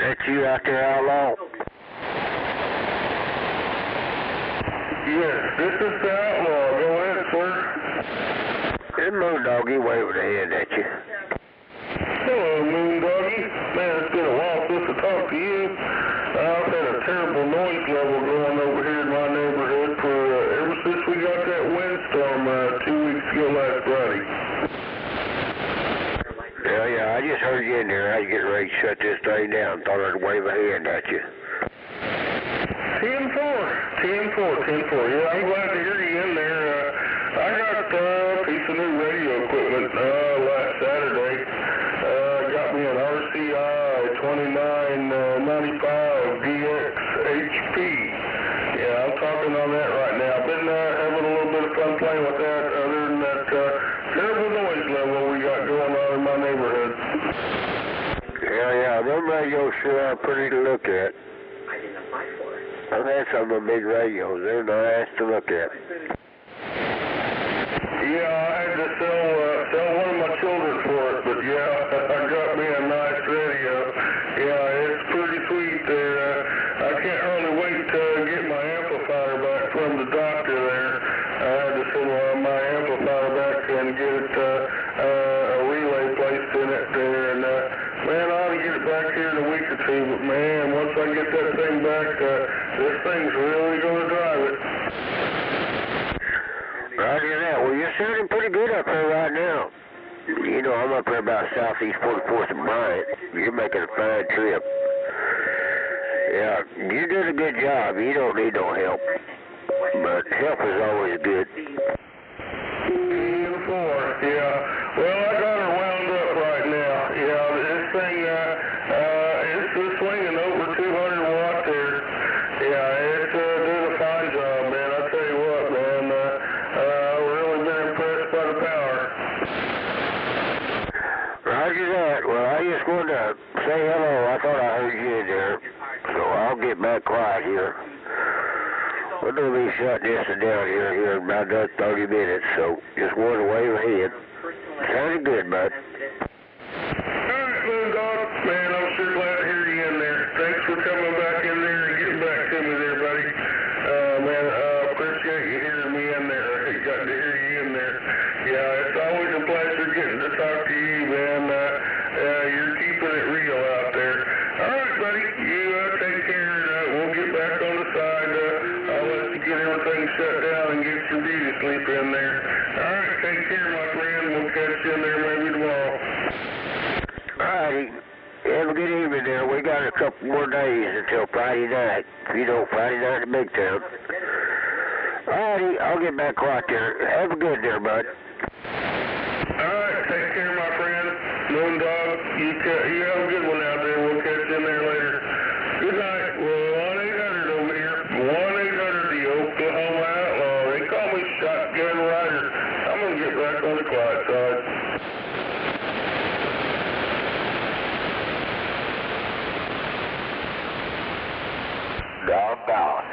That you out there, Outlaw? Yes, this is the Outlaw. Go ahead, sir. That Moondog, he waving a hand at you. Hello, Moondoggy. Man, it's been a while since I talked to you. I've had a terrible noise level going over here in my neighborhood for ever since we got that windstorm 2 weeks ago last Friday. Yeah, I just heard you in there. I was getting ready to shut this thing down. Thought I'd wave a hand at you. 10-4. Yeah, I'm glad to hear you in there. I got a piece of new radio equipment last Saturday. Got me an RCI 2995 DX HP. Yeah, I'm talking on that right now. I've been having a little bit of fun playing with that other than that terrible noise level we got going on in my neighborhood. Yeah, them radios sure are pretty to look at. I've had some of them big radios. They're nice to look at. Yeah, I had to sell one of my children for it, but yeah, I got me a nice radio. Yeah, it's pretty sweet there. I can't hardly wait to get my amplifier back from the doctor there. I had to send my amplifier back and get it, a relay placed in it there, and man, I ought to get it back here in a week or two, but man, once I get that thing back, this thing's really going to drive it. Roger that. Well, you're sounding pretty good up there right now. You know, I'm up there about southeast 44th and Bryant. You're making a fine trip. Yeah, you did a good job. You don't need no help. But help is always good. 10-4, yeah. Well, I got her wound up right now. Yeah, this thing, it's swinging over 200 watt there. Yeah, it's doing a fine job, man. I tell you what, man, I've really been impressed by the power. Roger that. Well, I just wanted to say hello. I thought I heard you in there. So I'll get back quiet here. We're going to be shutting this down here in about 30 minutes, so just wanted to wave a hand. Sounded good, bud. Alright, Moondog. Man, I'm sure glad to hear you in there. Thanks for coming back in there and getting back to me there, buddy. Man, appreciate you hearing me in there. I got to hear you in there. Yeah, it's always a pleasure getting to talk to you, man. You're keeping it real out there. Alright, buddy. You take care. We'll get back on the side. I'll let you get everything shut down and get your beauty sleep in there. Alright, take care, my friend. We'll catch you in there maybe tomorrow. Alrighty. Have a good evening there. We got a couple more days until Friday night. You know, Friday night in Big Town. Alrighty, I'll get back quiet there. Have a good there, bud. Alright, take care, my friend. Moondog, you have a good one out there. We'll catch you in there later. Good night. Well, 1-800 over here. 1-800, the Oklahoma Outlaw. They call me Shotgun Rider. I'm going to get back on the quiet side. Doggone.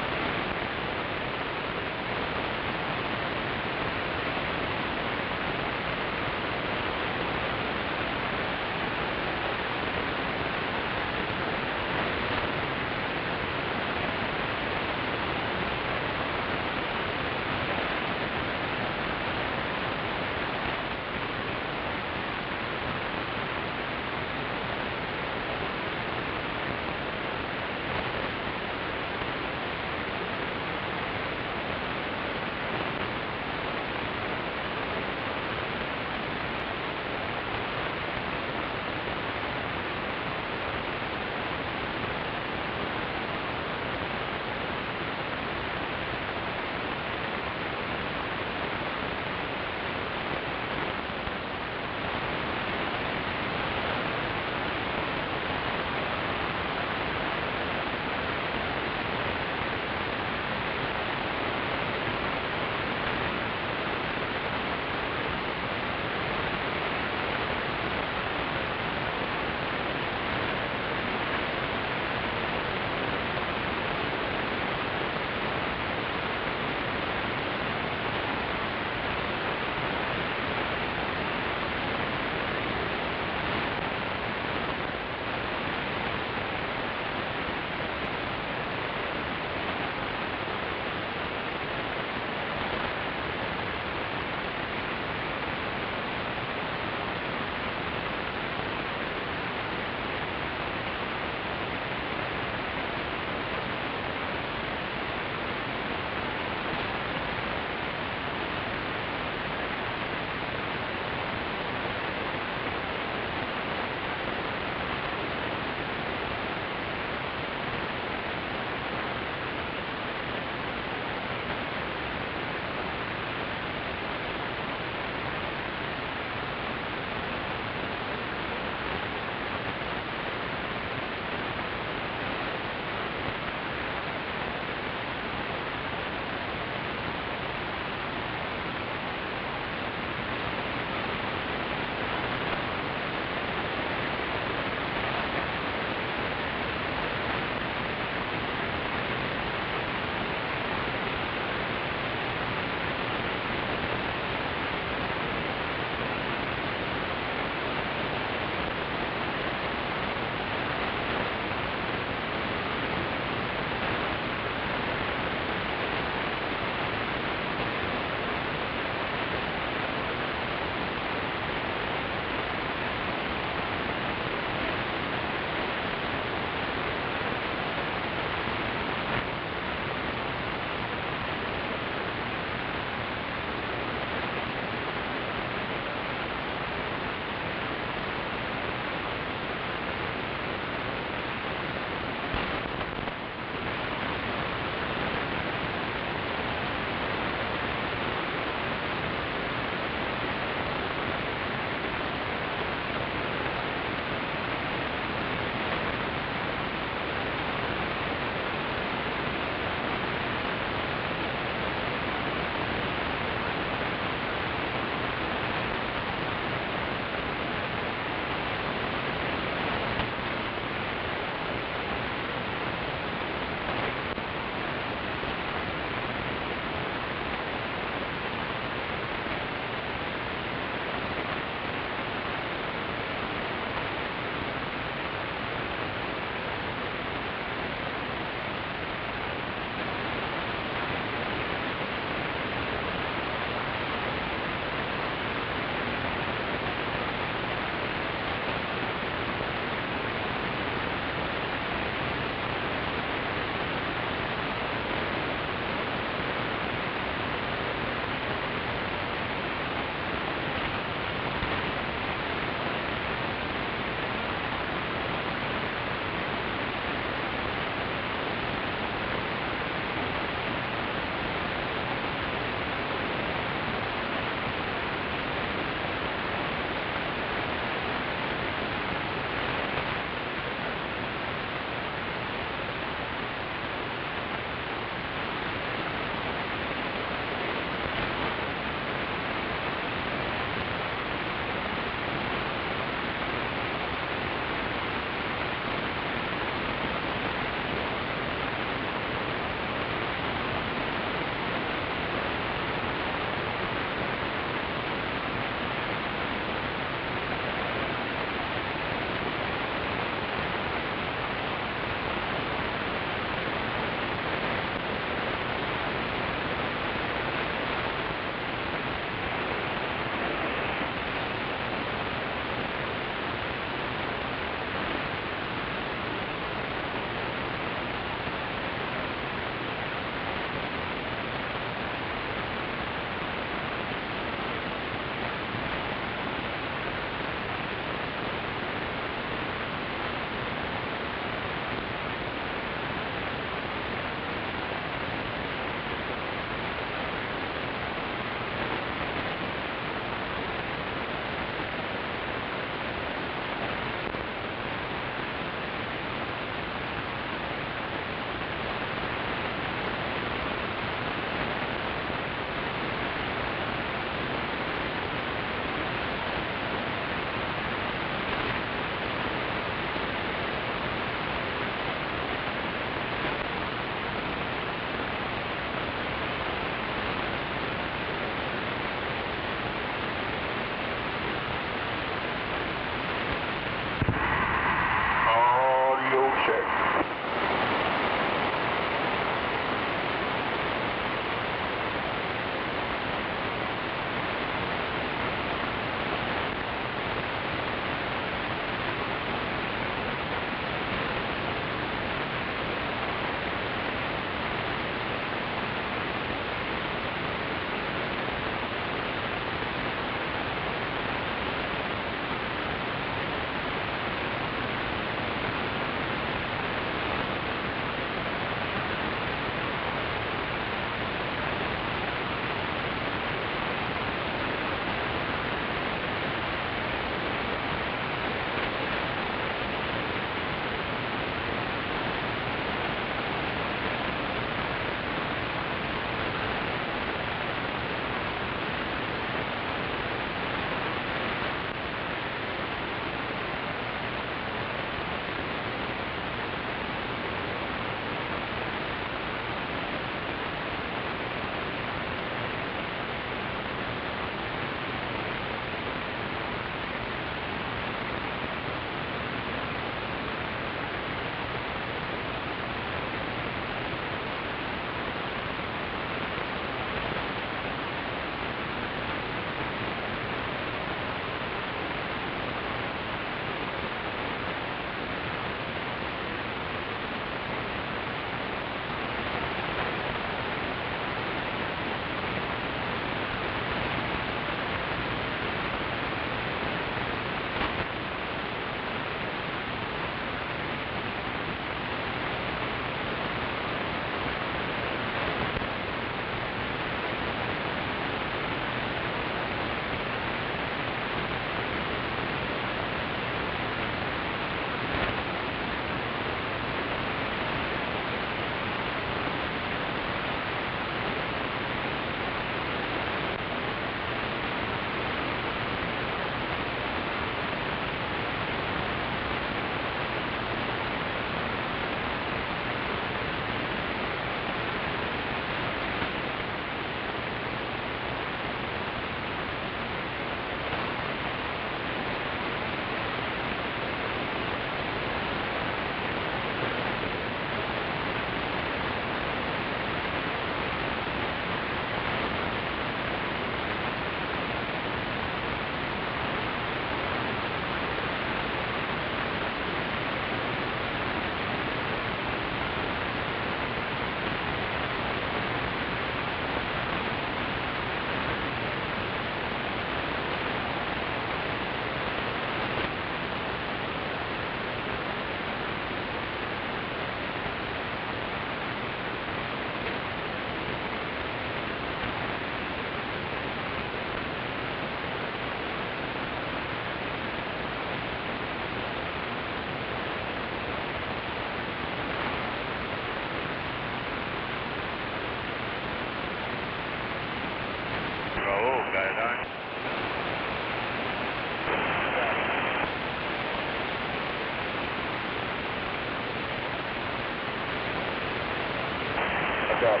up?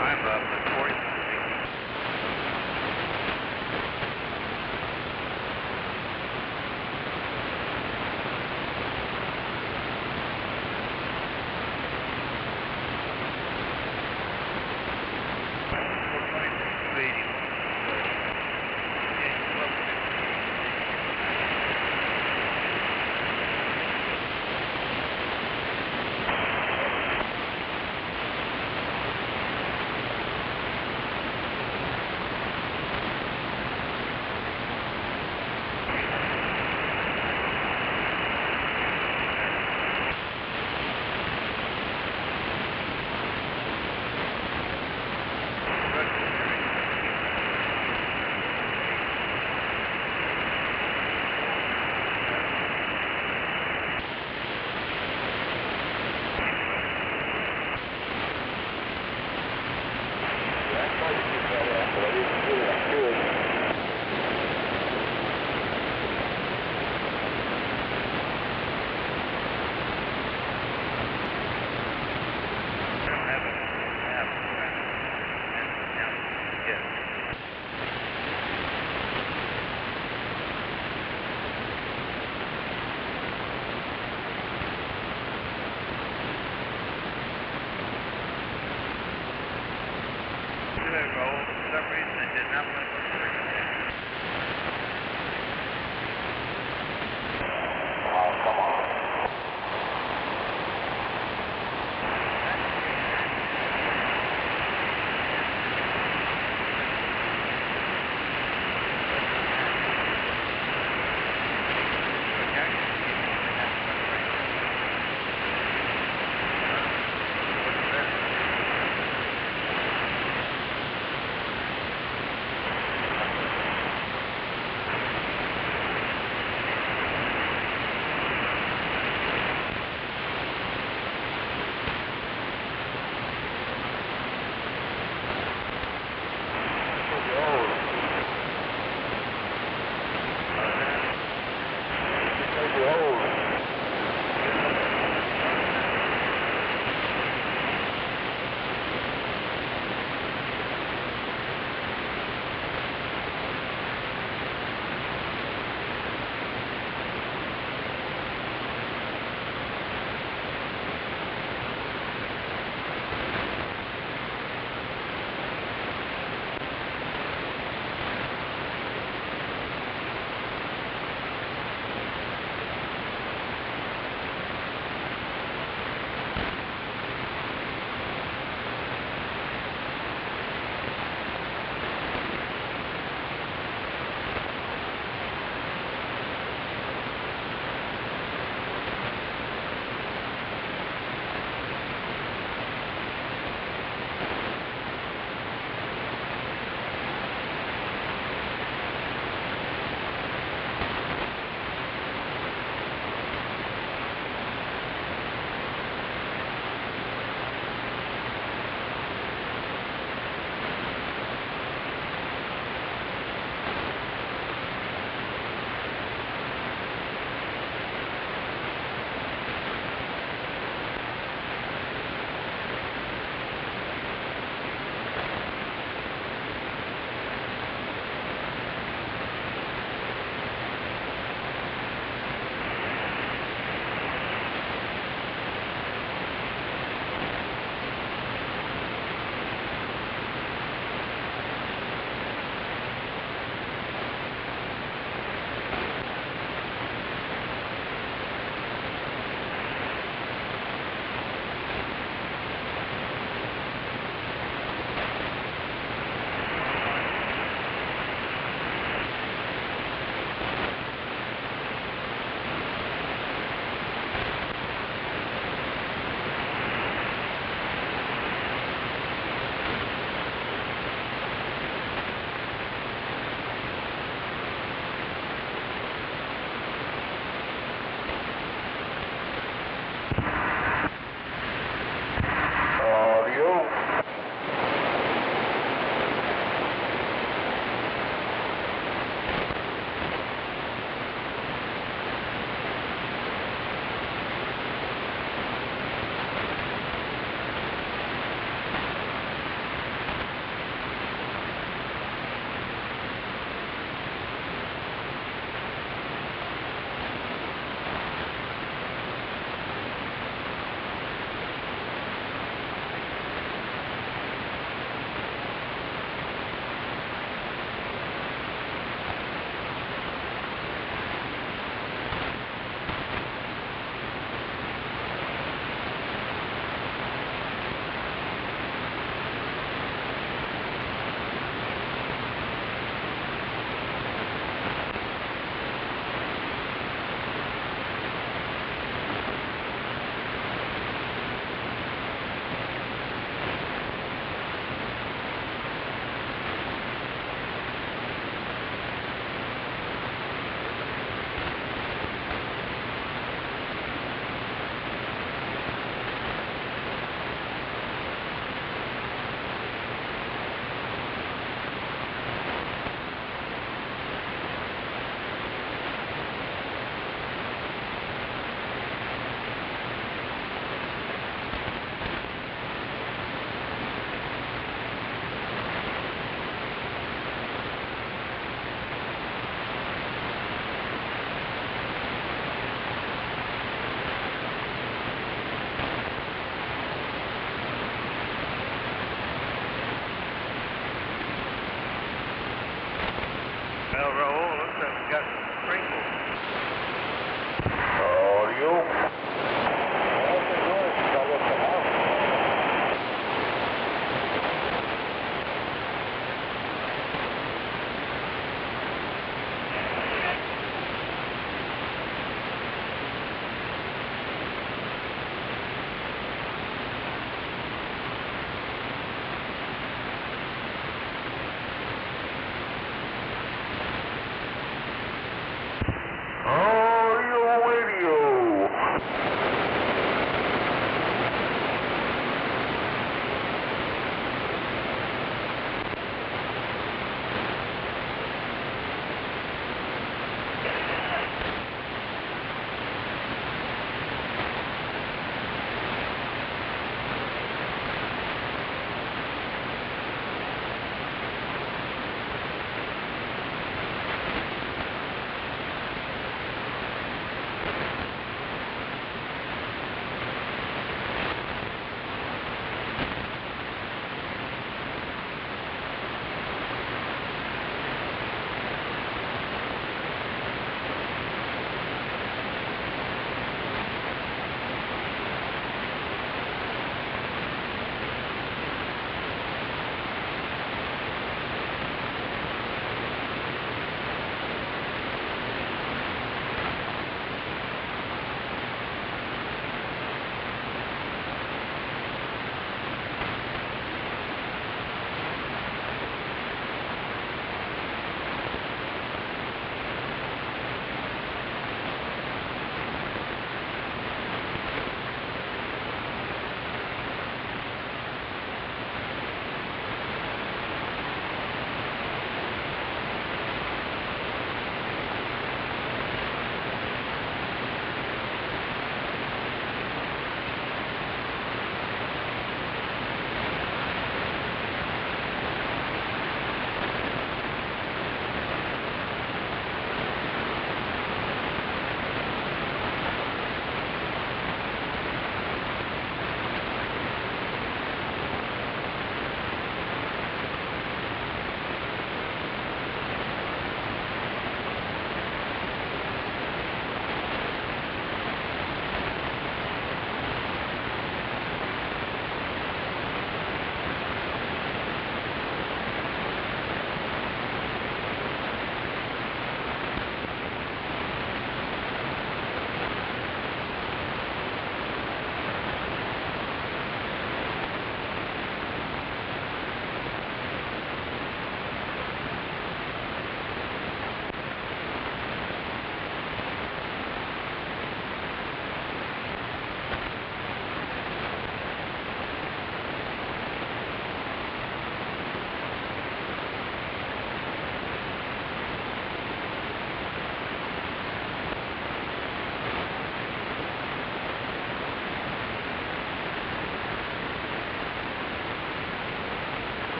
I'm up at 40.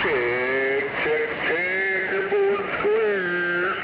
Check, checkerboard squares.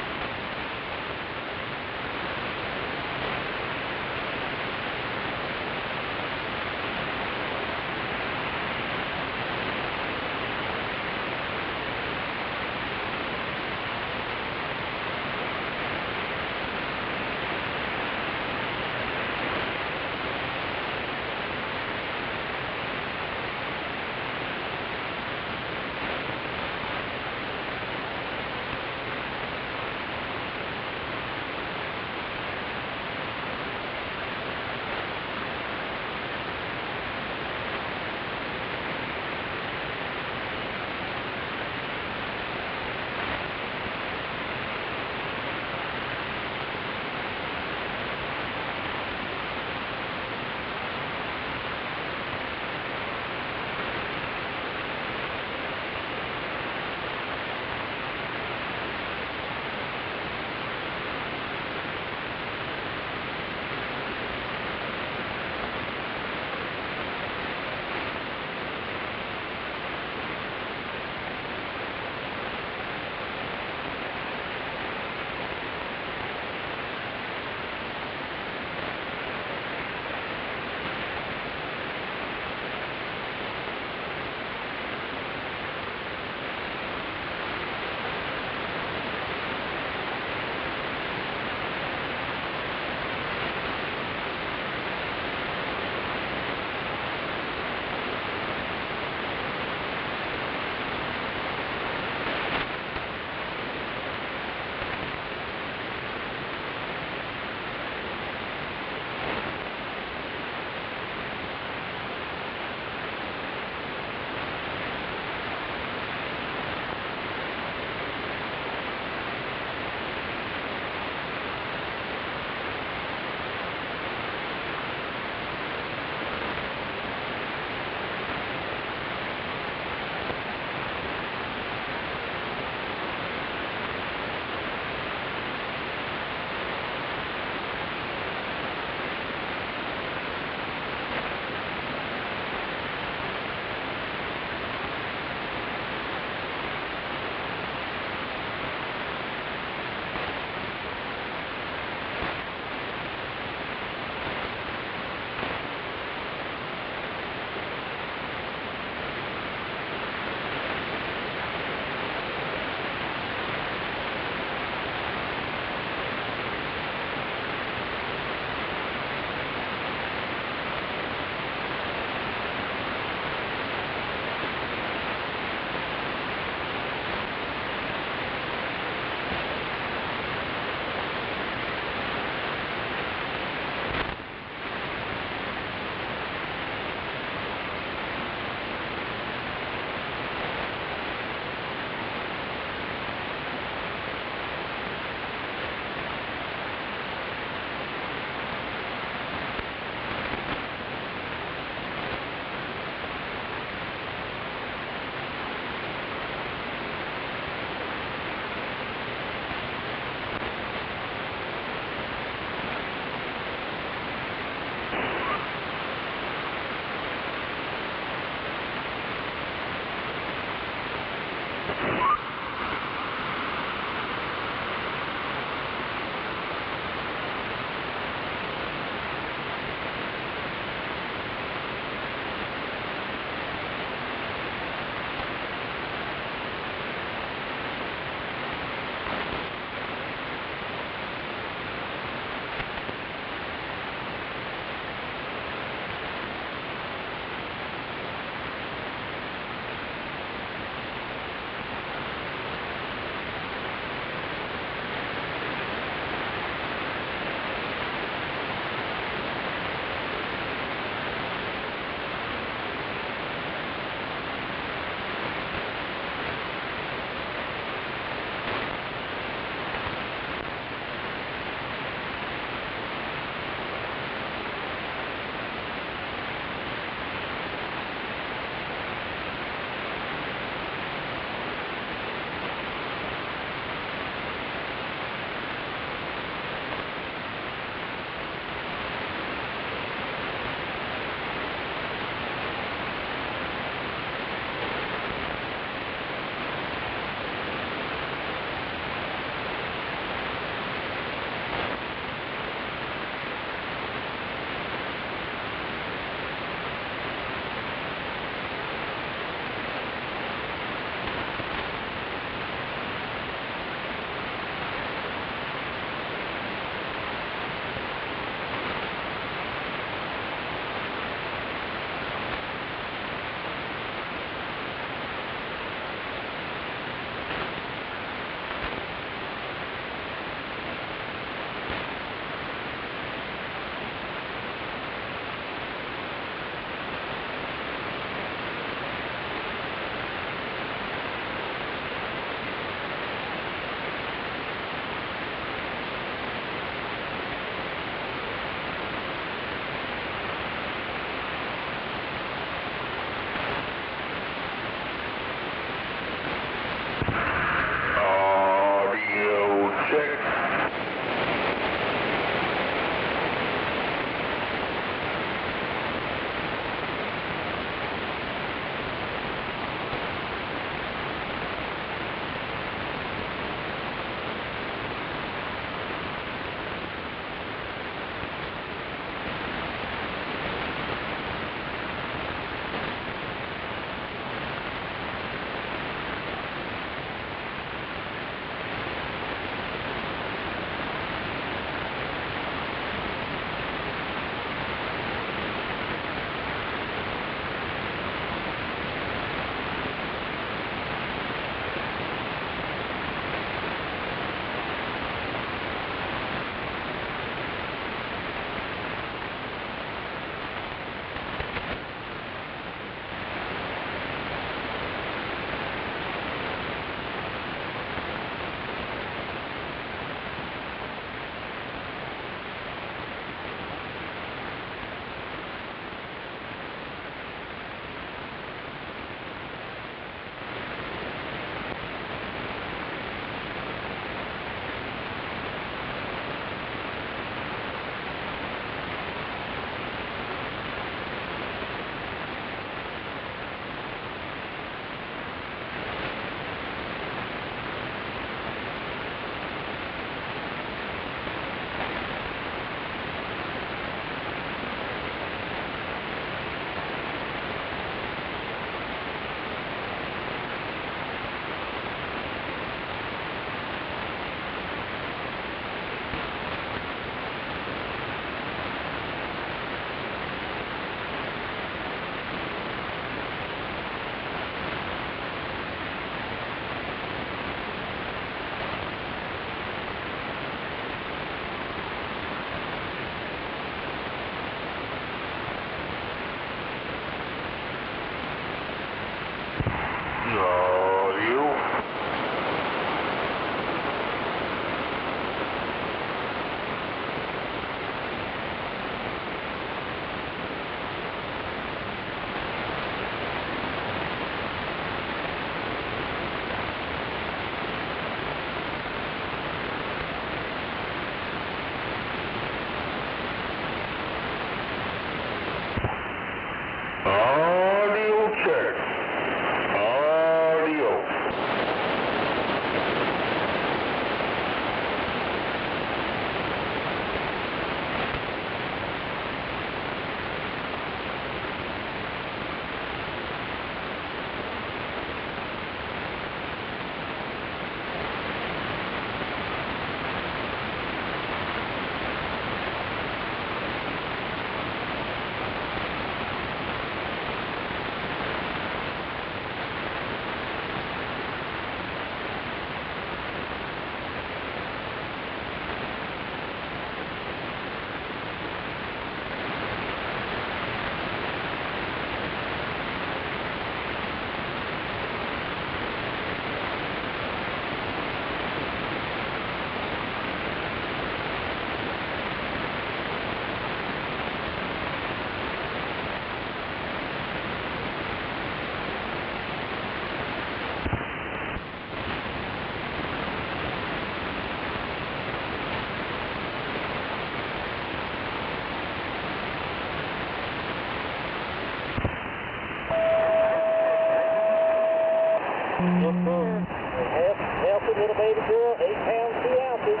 Healthy little baby girl, 8 pounds, 2 ounces.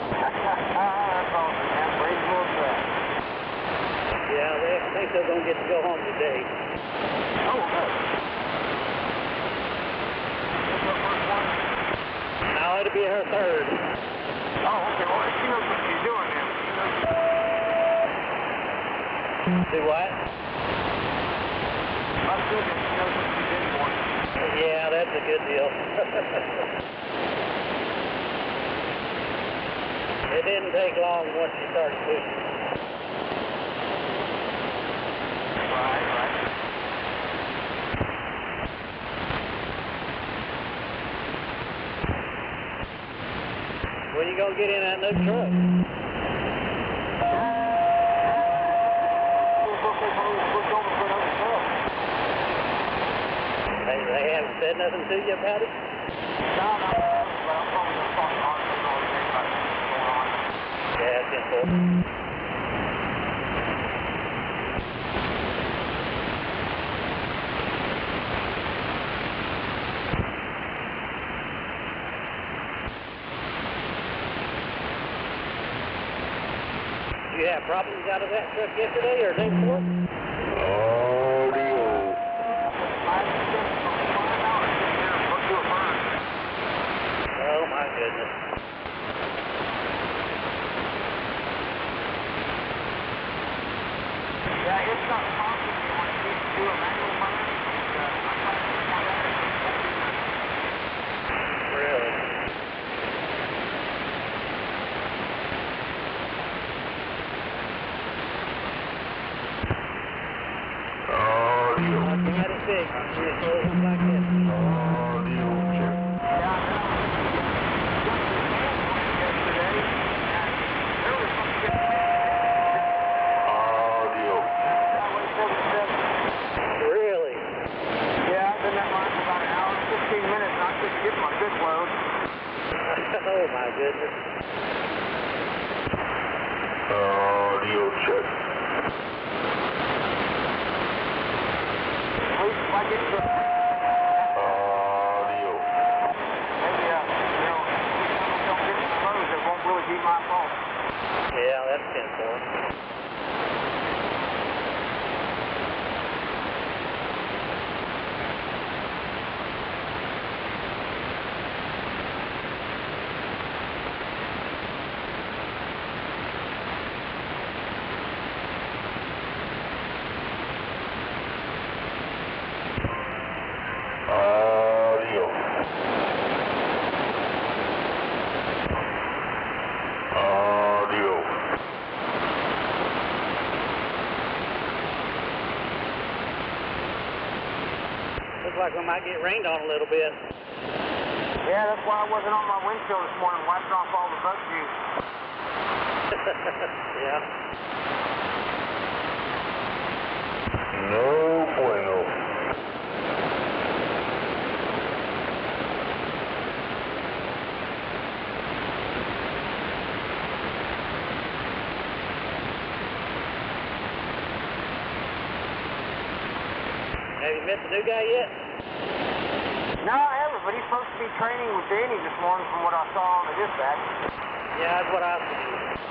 That's awesome, man. Brave little truck. Yeah, I think they're going to get to go home today. Oh, good. No, it'll be her third. Oh, okay. Well, she knows what she's doing then. Do what? I'm good. She knows what she's in for. Yeah, that's a good deal. It didn't take long once she started pushing. Right. When you gonna get in that new truck? They haven't said nothing to you about it? No, but I'm probably going to talk to everybody what's going on. Yeah, that's important. Did you have problems out of that truck yesterday or day before? Oh my goodness. Yeah, it's not possible when it needs to do a manual burn. Really? Automatic fix. When it closes like this. Really? Yeah, I've been that line for about an hour and 15 minutes and I couldn't get my good load. Oh my goodness. Audio check. If I get to Audio. maybe, don't get exposed, it won't really be my fault. Yeah, that's 10-4. Looks like we might get rained on a little bit. Yeah, that's why I wasn't on my windshield this morning, wiping off all the bug juice. Yeah. No bueno. Have you met the new guy yet? No, I haven't, but he's supposed to be training with Danny this morning from what I saw on the dispatch. Yeah, that's what I was thinking.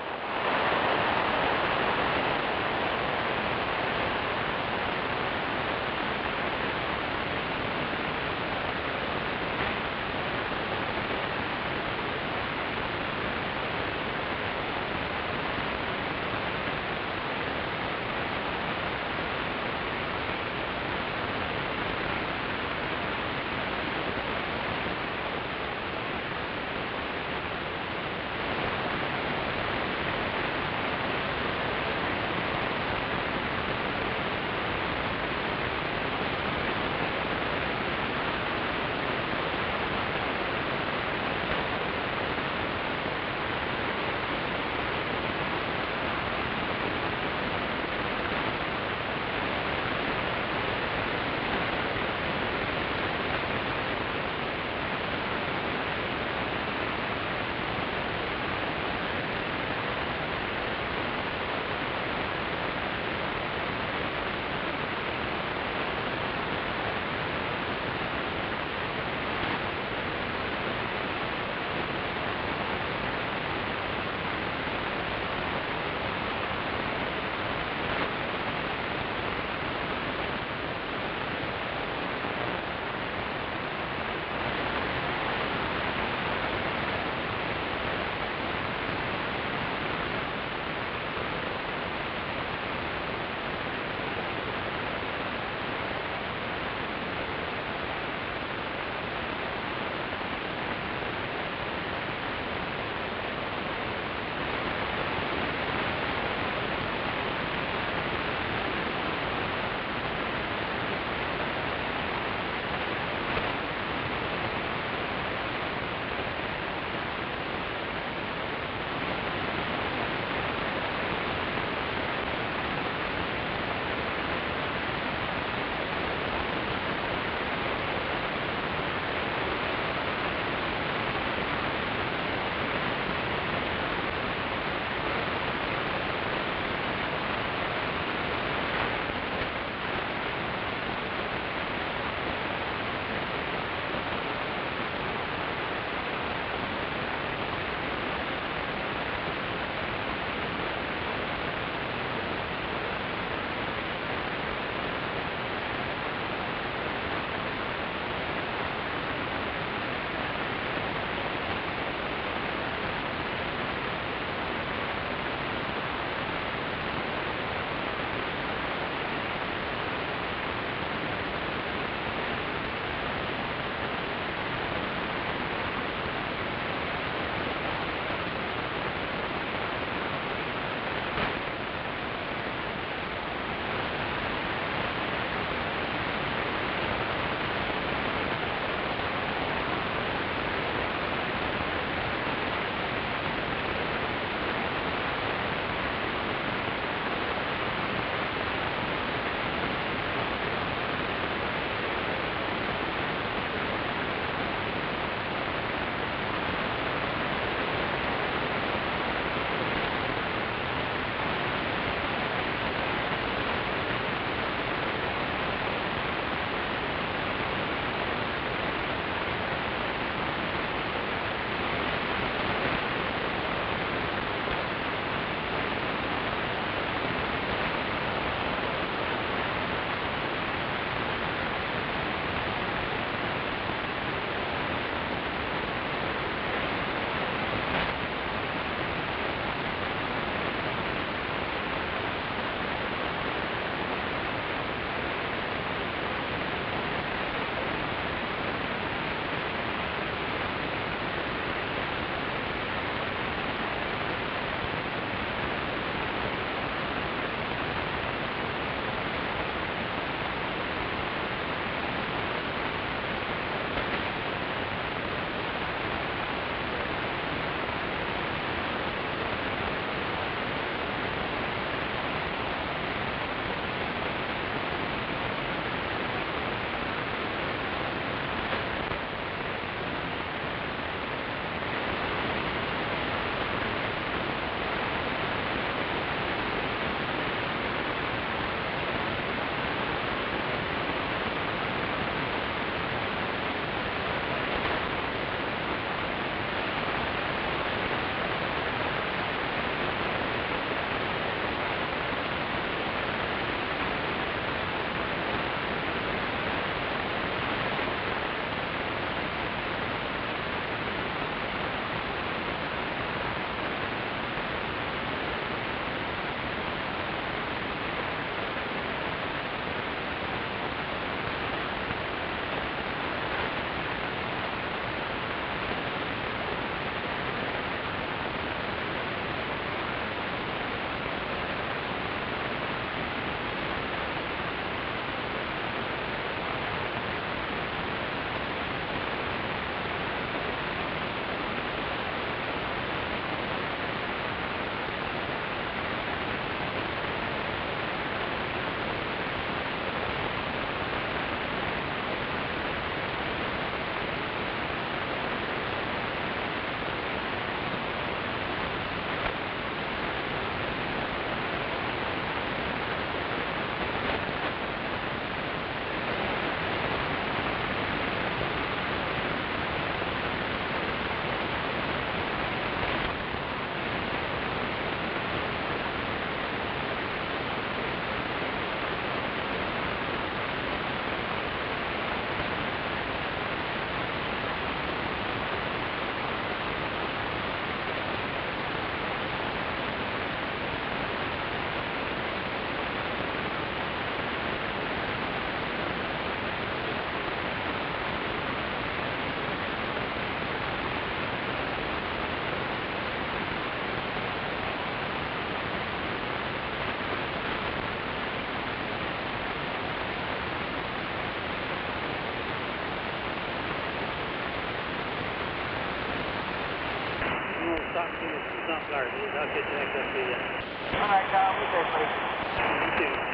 talk to you as soon as I'm fired, dude. I'll get back up to you. All right, Kyle. Be safe, buddy. You too.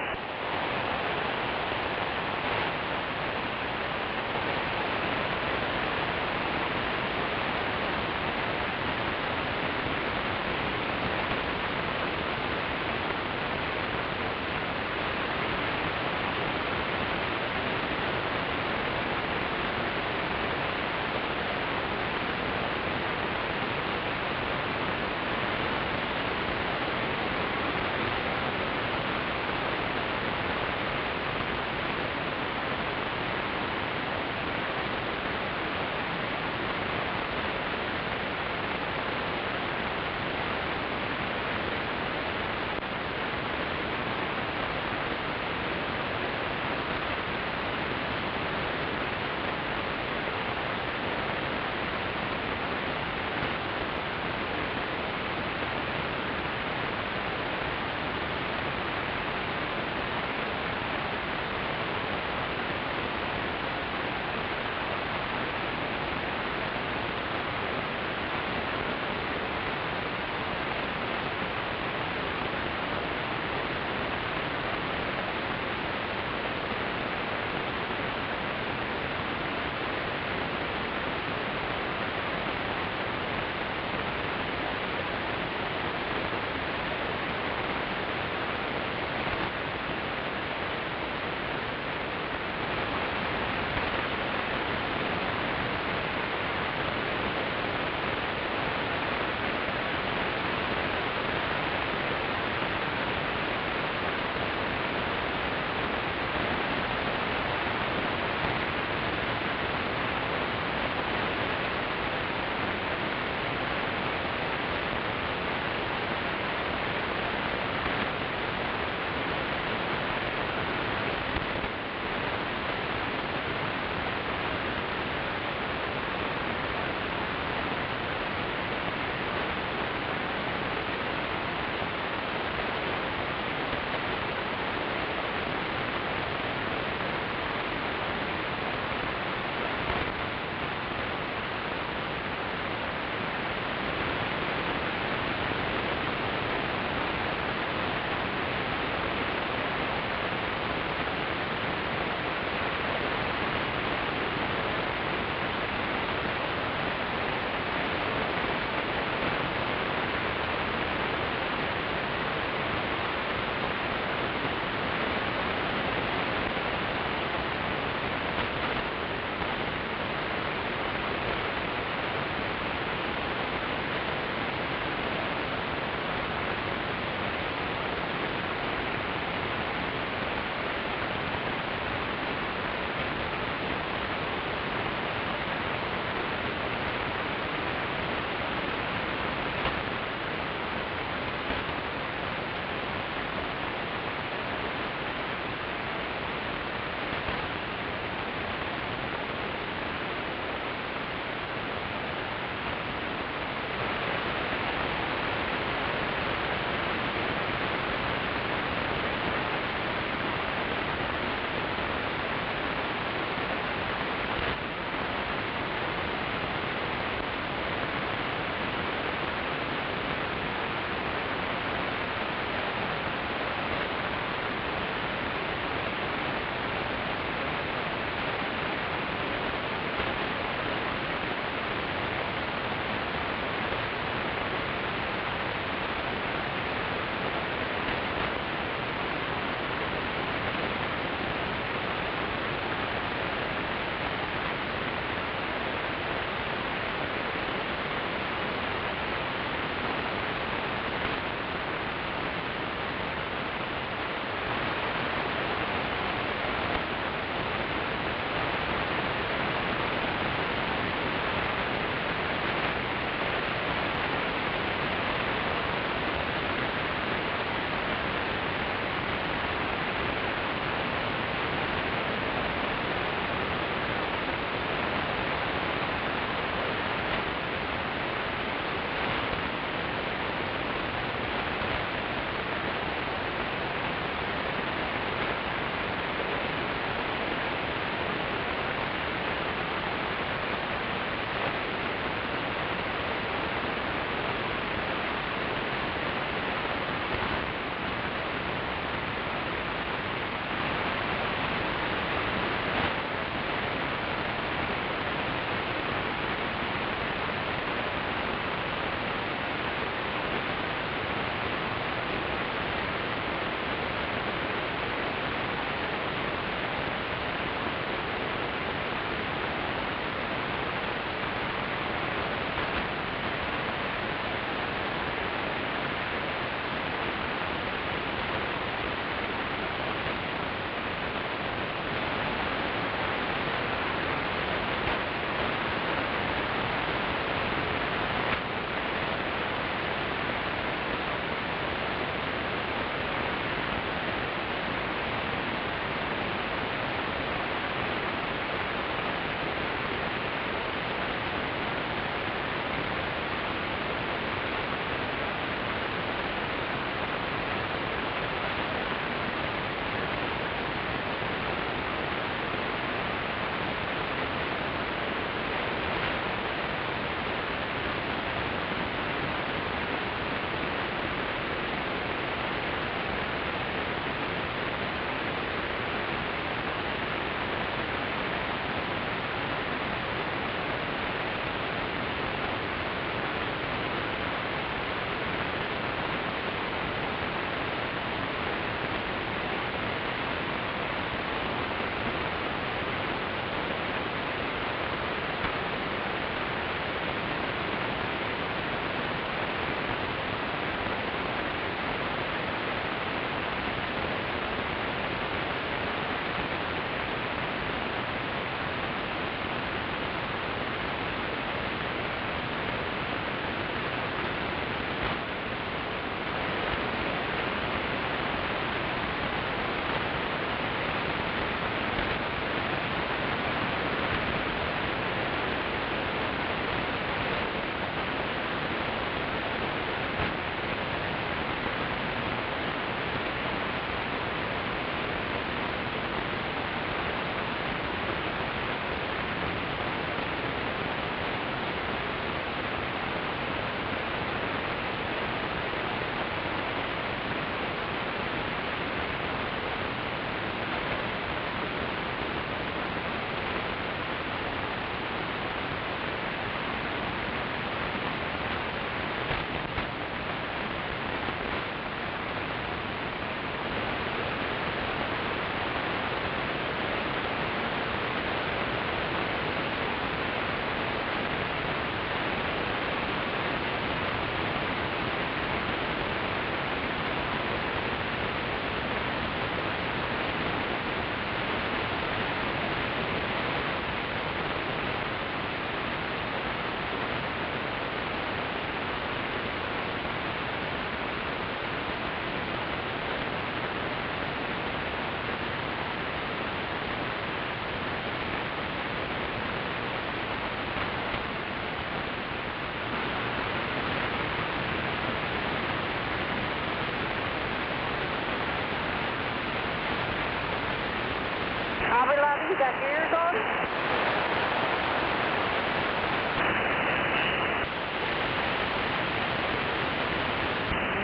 got ears on it?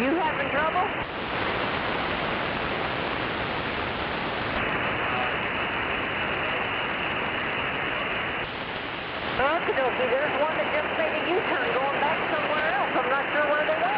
You having trouble? Okie-dokie, there's one that just made a U-turn going back somewhere else. I'm not sure where they went.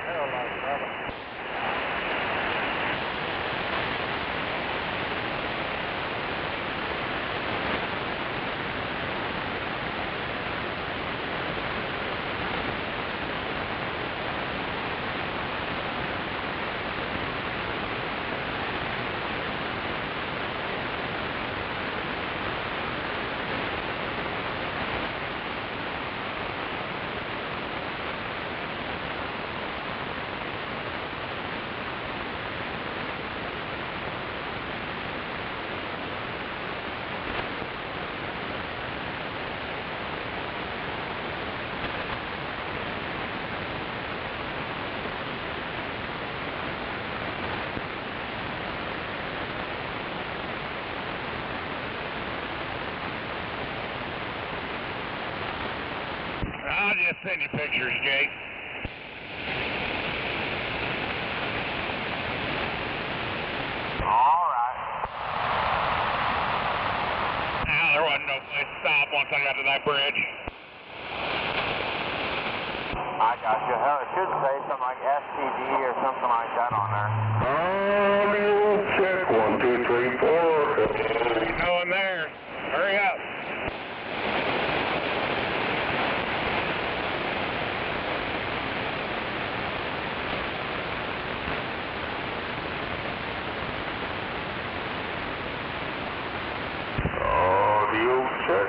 hell like, brother. I'll just send you pictures, Jake. All right. Now, there wasn't no place to stop once I got to that bridge. I got you. Hell, it should say something like STD or something like that on there. Check 1, 2, 3, 4. No one there. Hurry up. Audio check.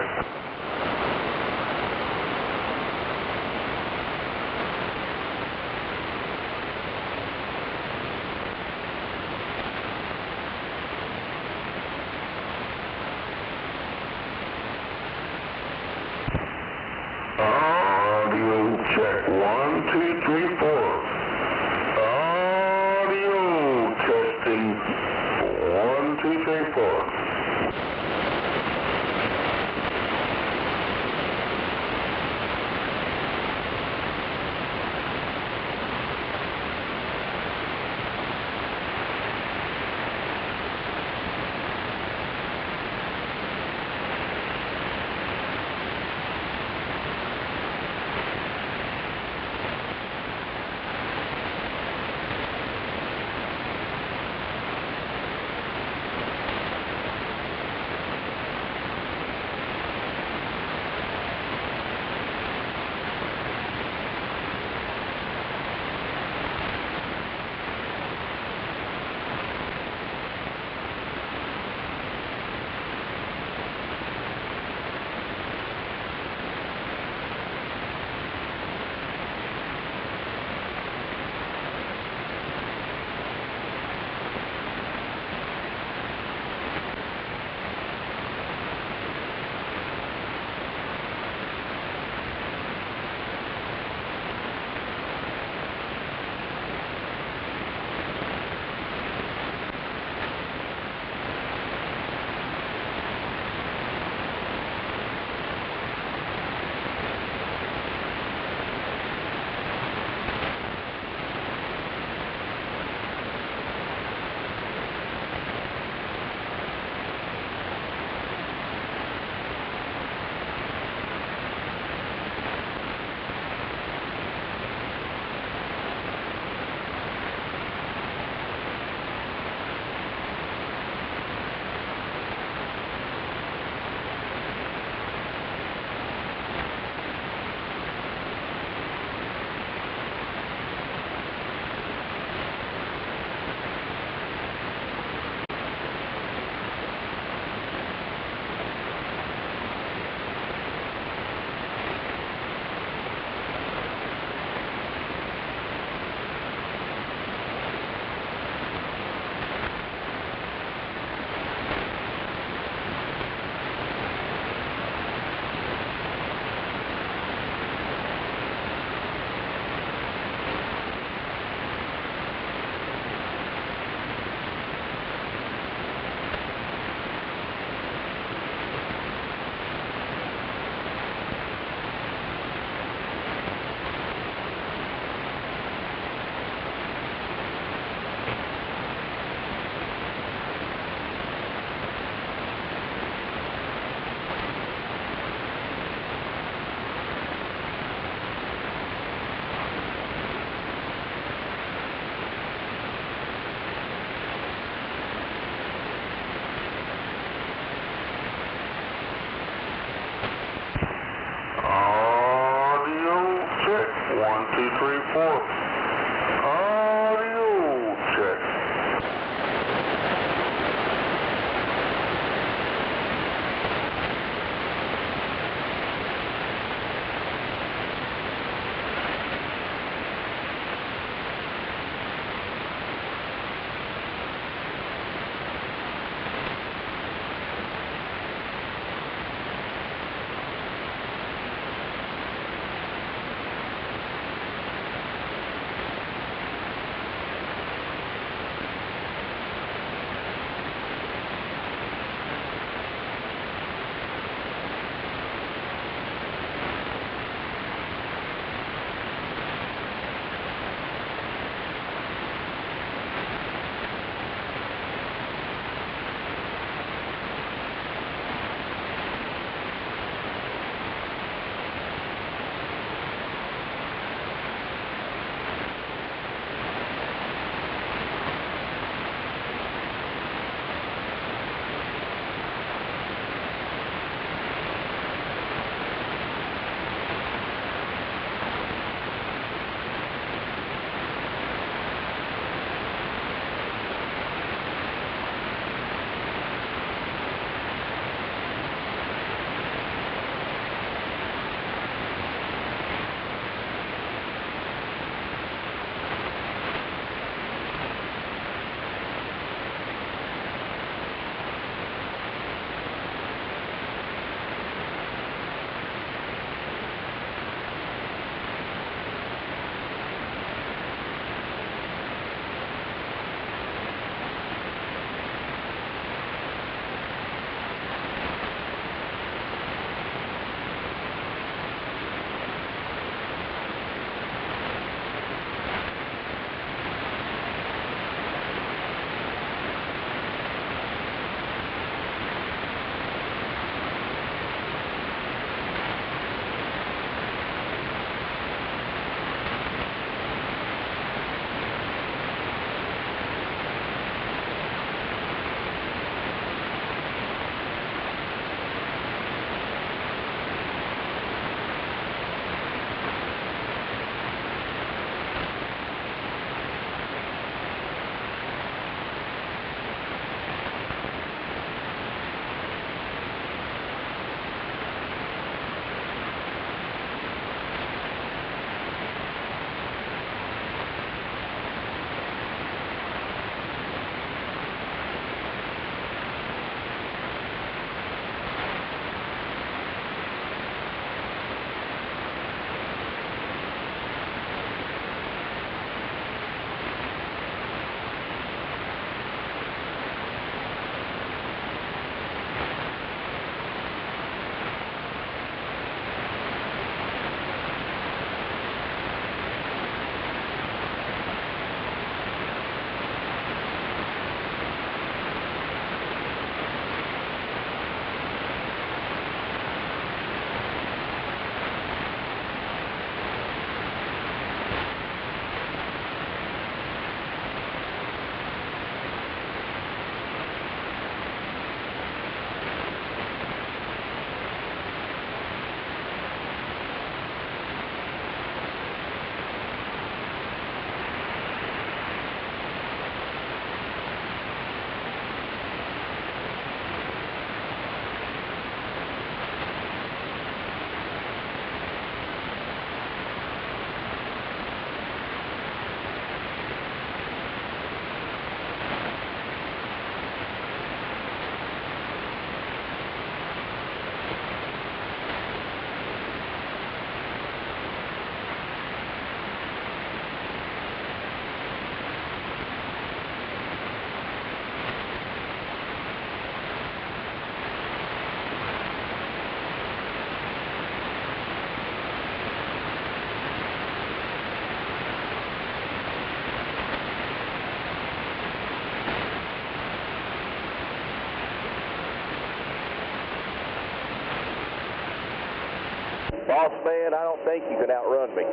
Boss man, I don't think you can outrun me.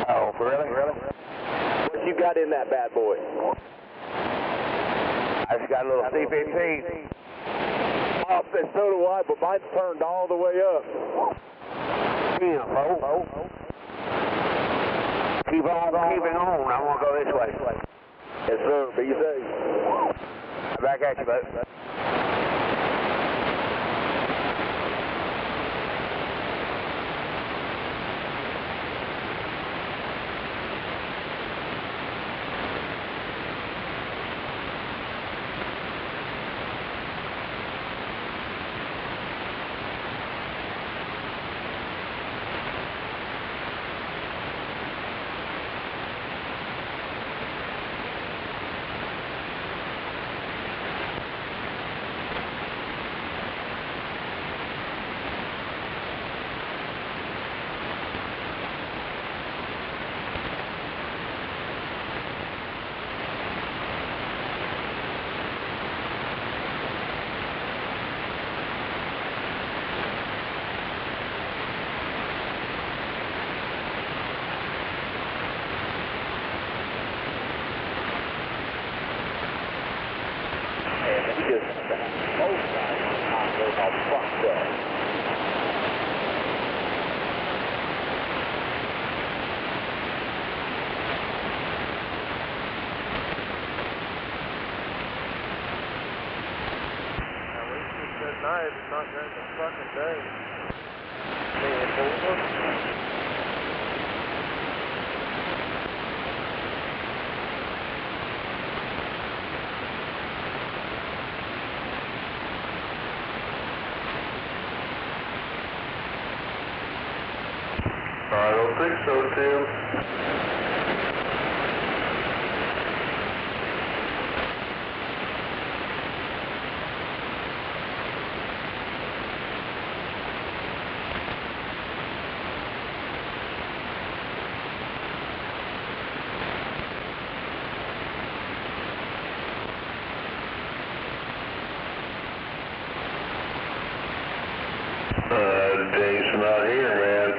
Oh, really? What you got in that bad boy? I just got a little C-15. Oh, and so do I, but mine's turned all the way up. Damn, keep on keeping on. I want to go this way. Yes, sir. Be safe. Back at you, bud. Night, it's not during the fucking day. I don't think so, Tim. Jason out here, man.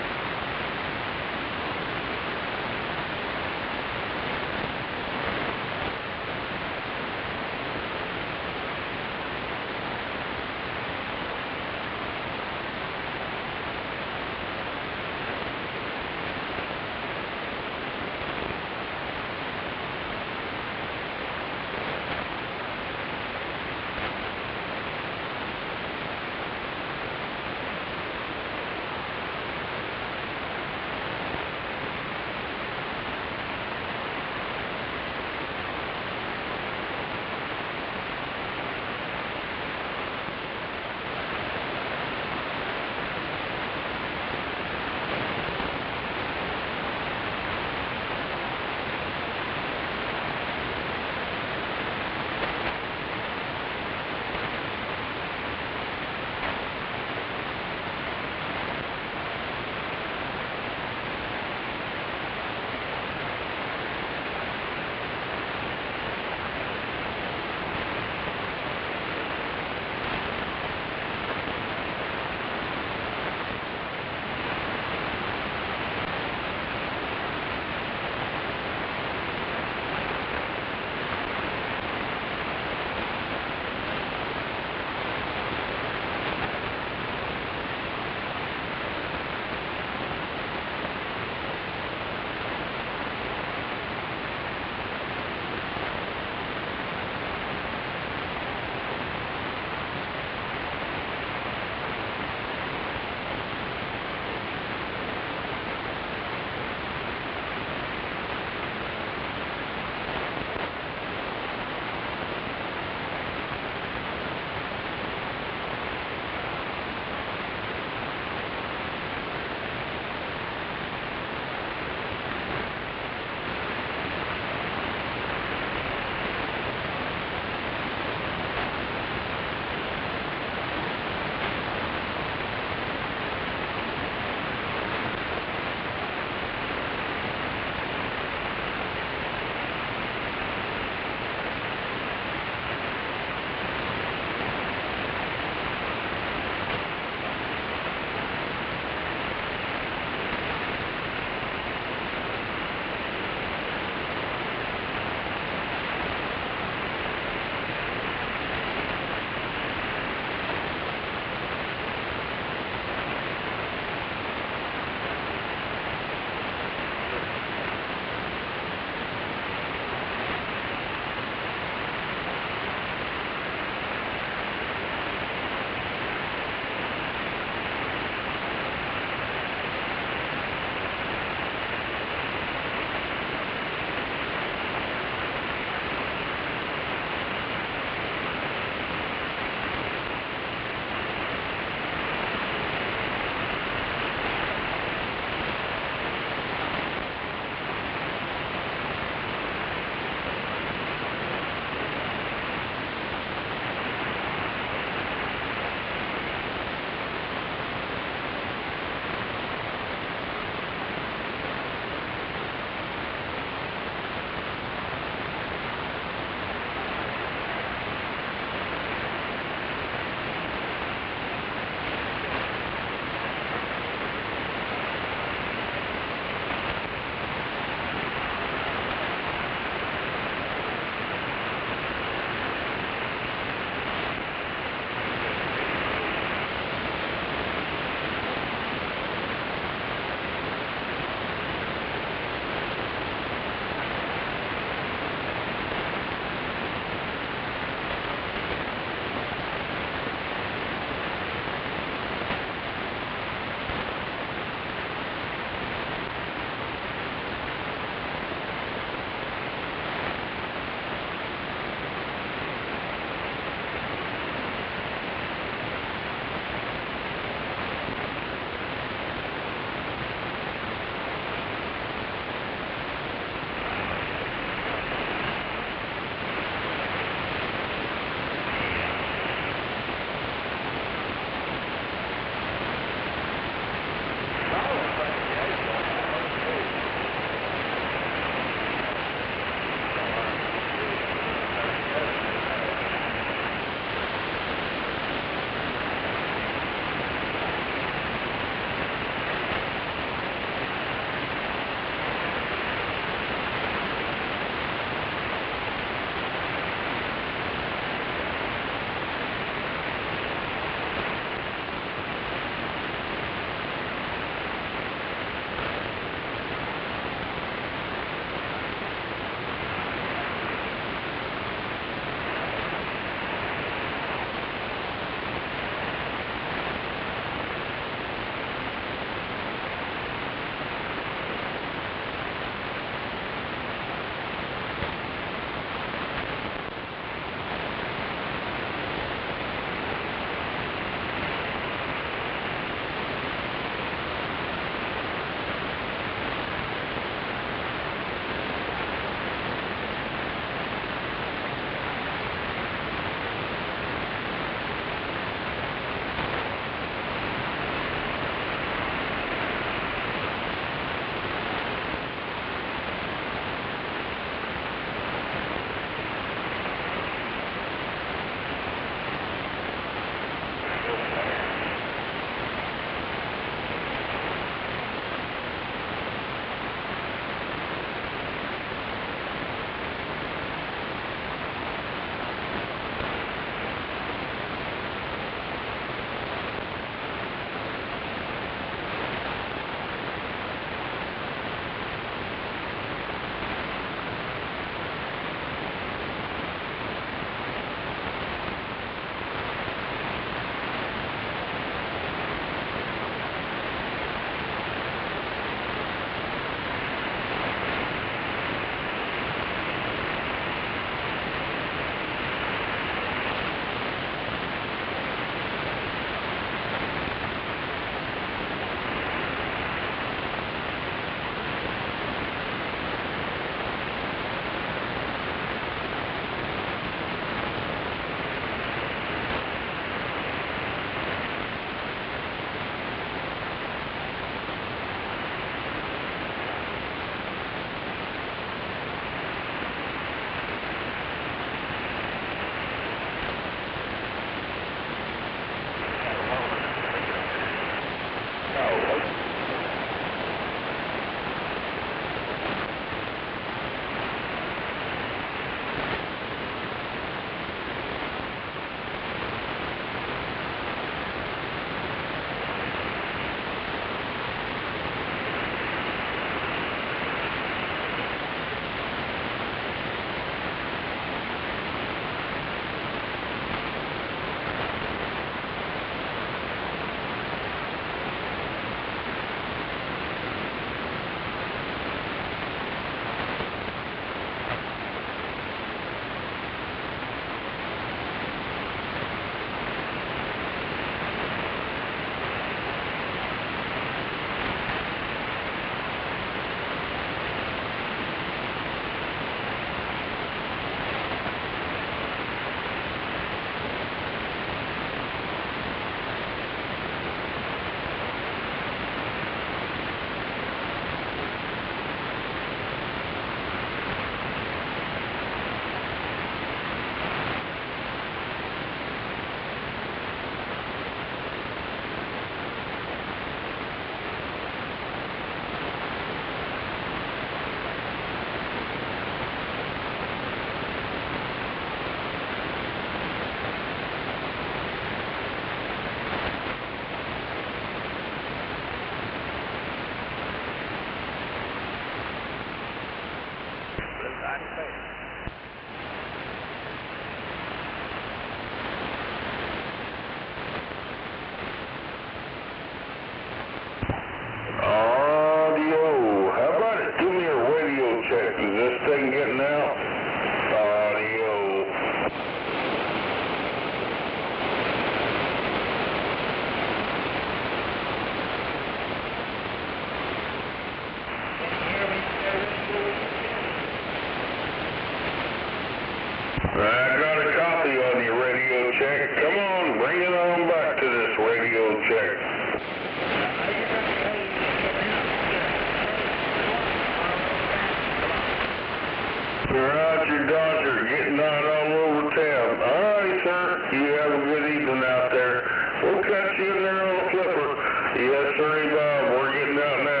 Roger, Dodger, getting out all over town. All right, sir. You have a good evening out there. We'll catch you in there on the flipper. Yes, sir, Bob. We're getting out now.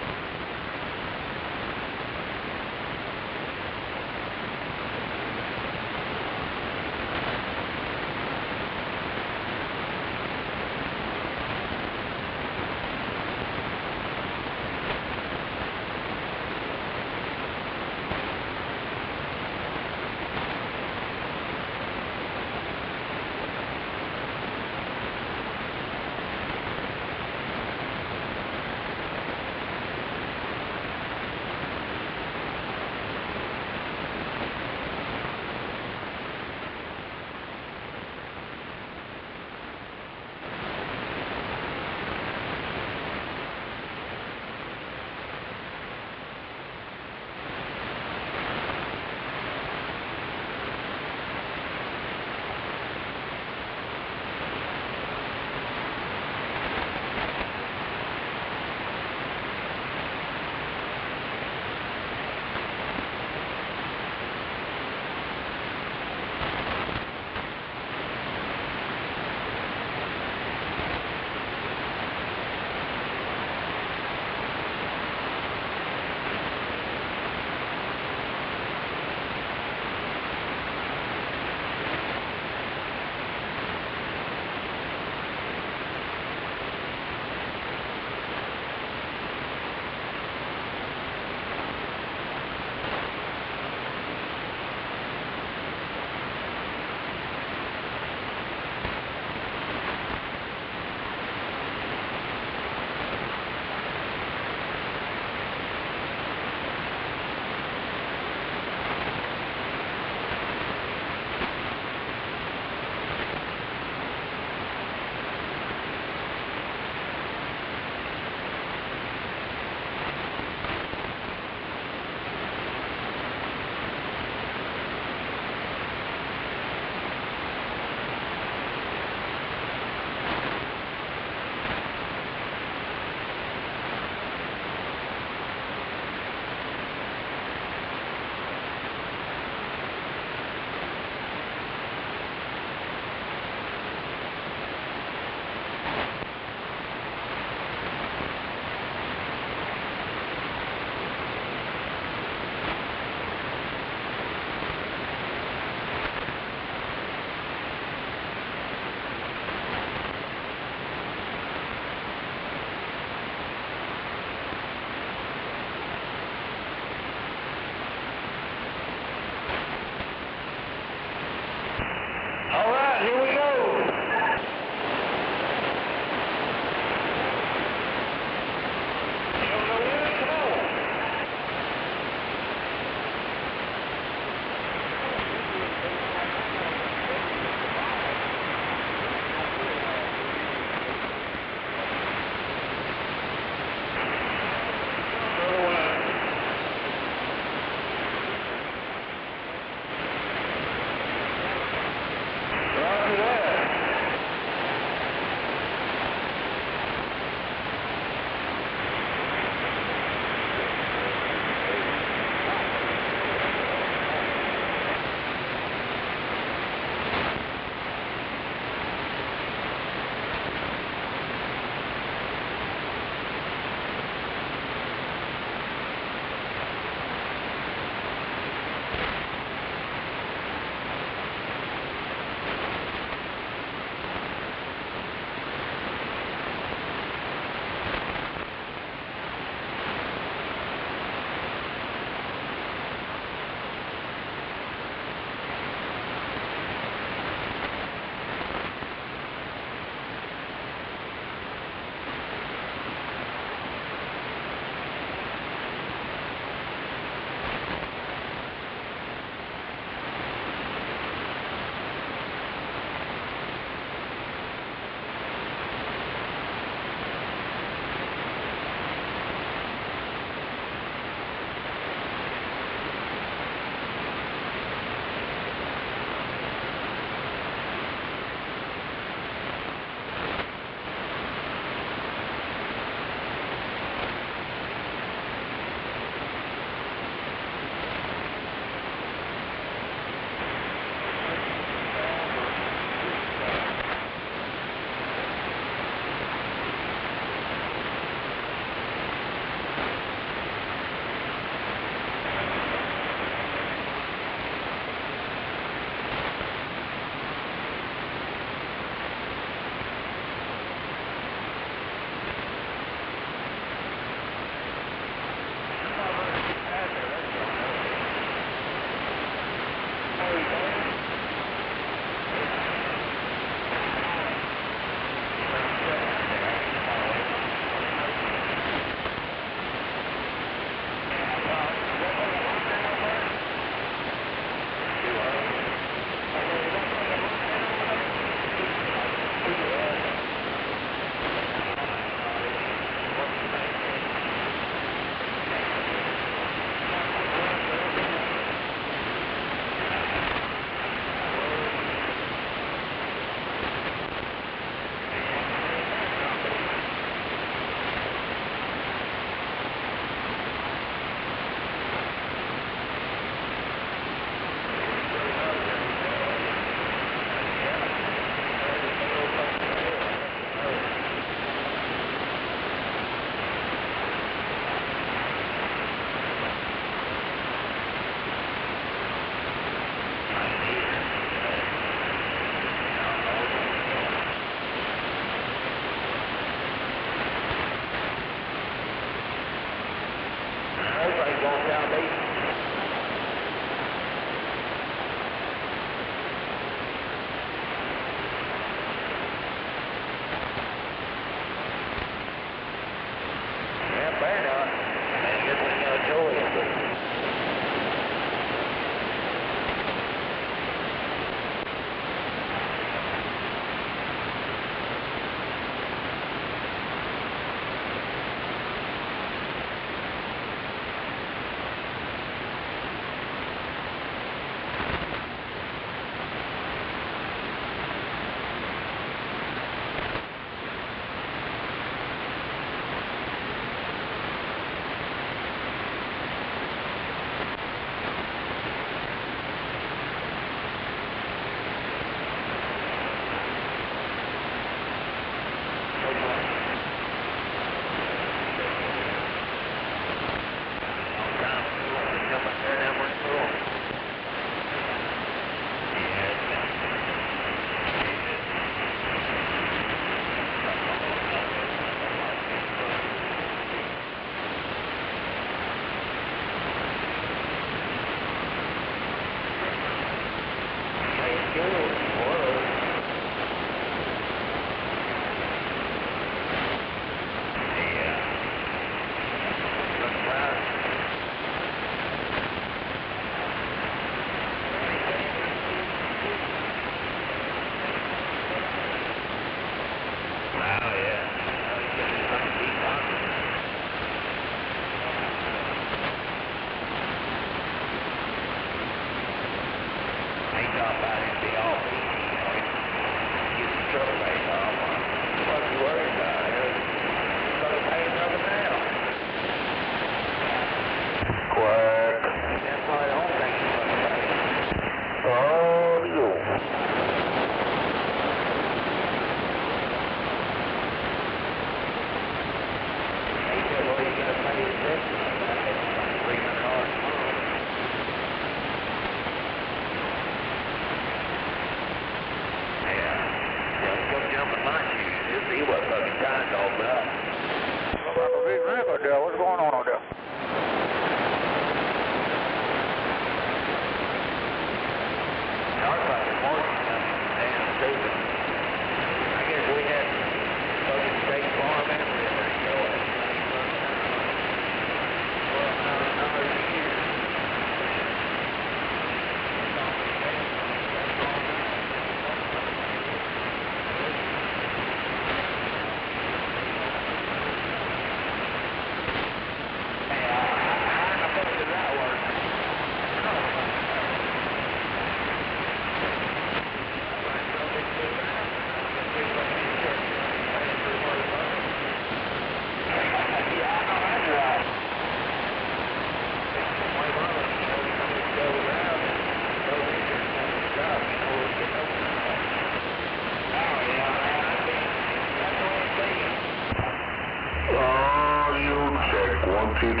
1, 2, 3, 4.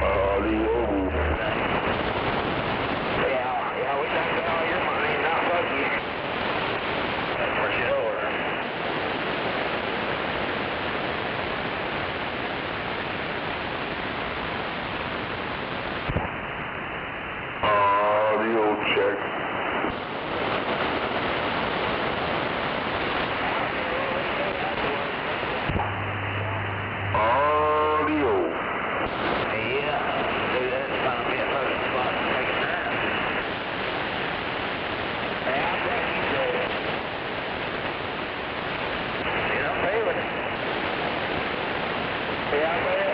Audio. Yeah, we done got all your money, now fuck you. That's for sure. Audio check. Audio. Yeah, dude, that's gonna be a fucking spot to take a nap. Hey, I'll take you there. You don't pay with it. Yeah, I bet.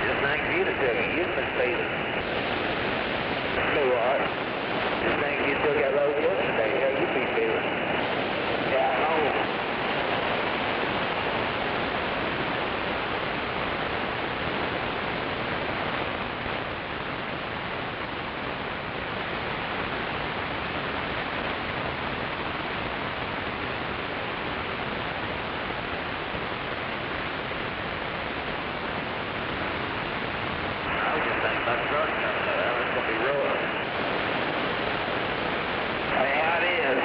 Just think if you'd have took it, you'd have been feeling. Do what? Just think if you took that load yesterday, yeah, you'd be feeling. Yeah, I know. I was just thinking about the truck coming up. It's gonna be rough. Yeah, it is.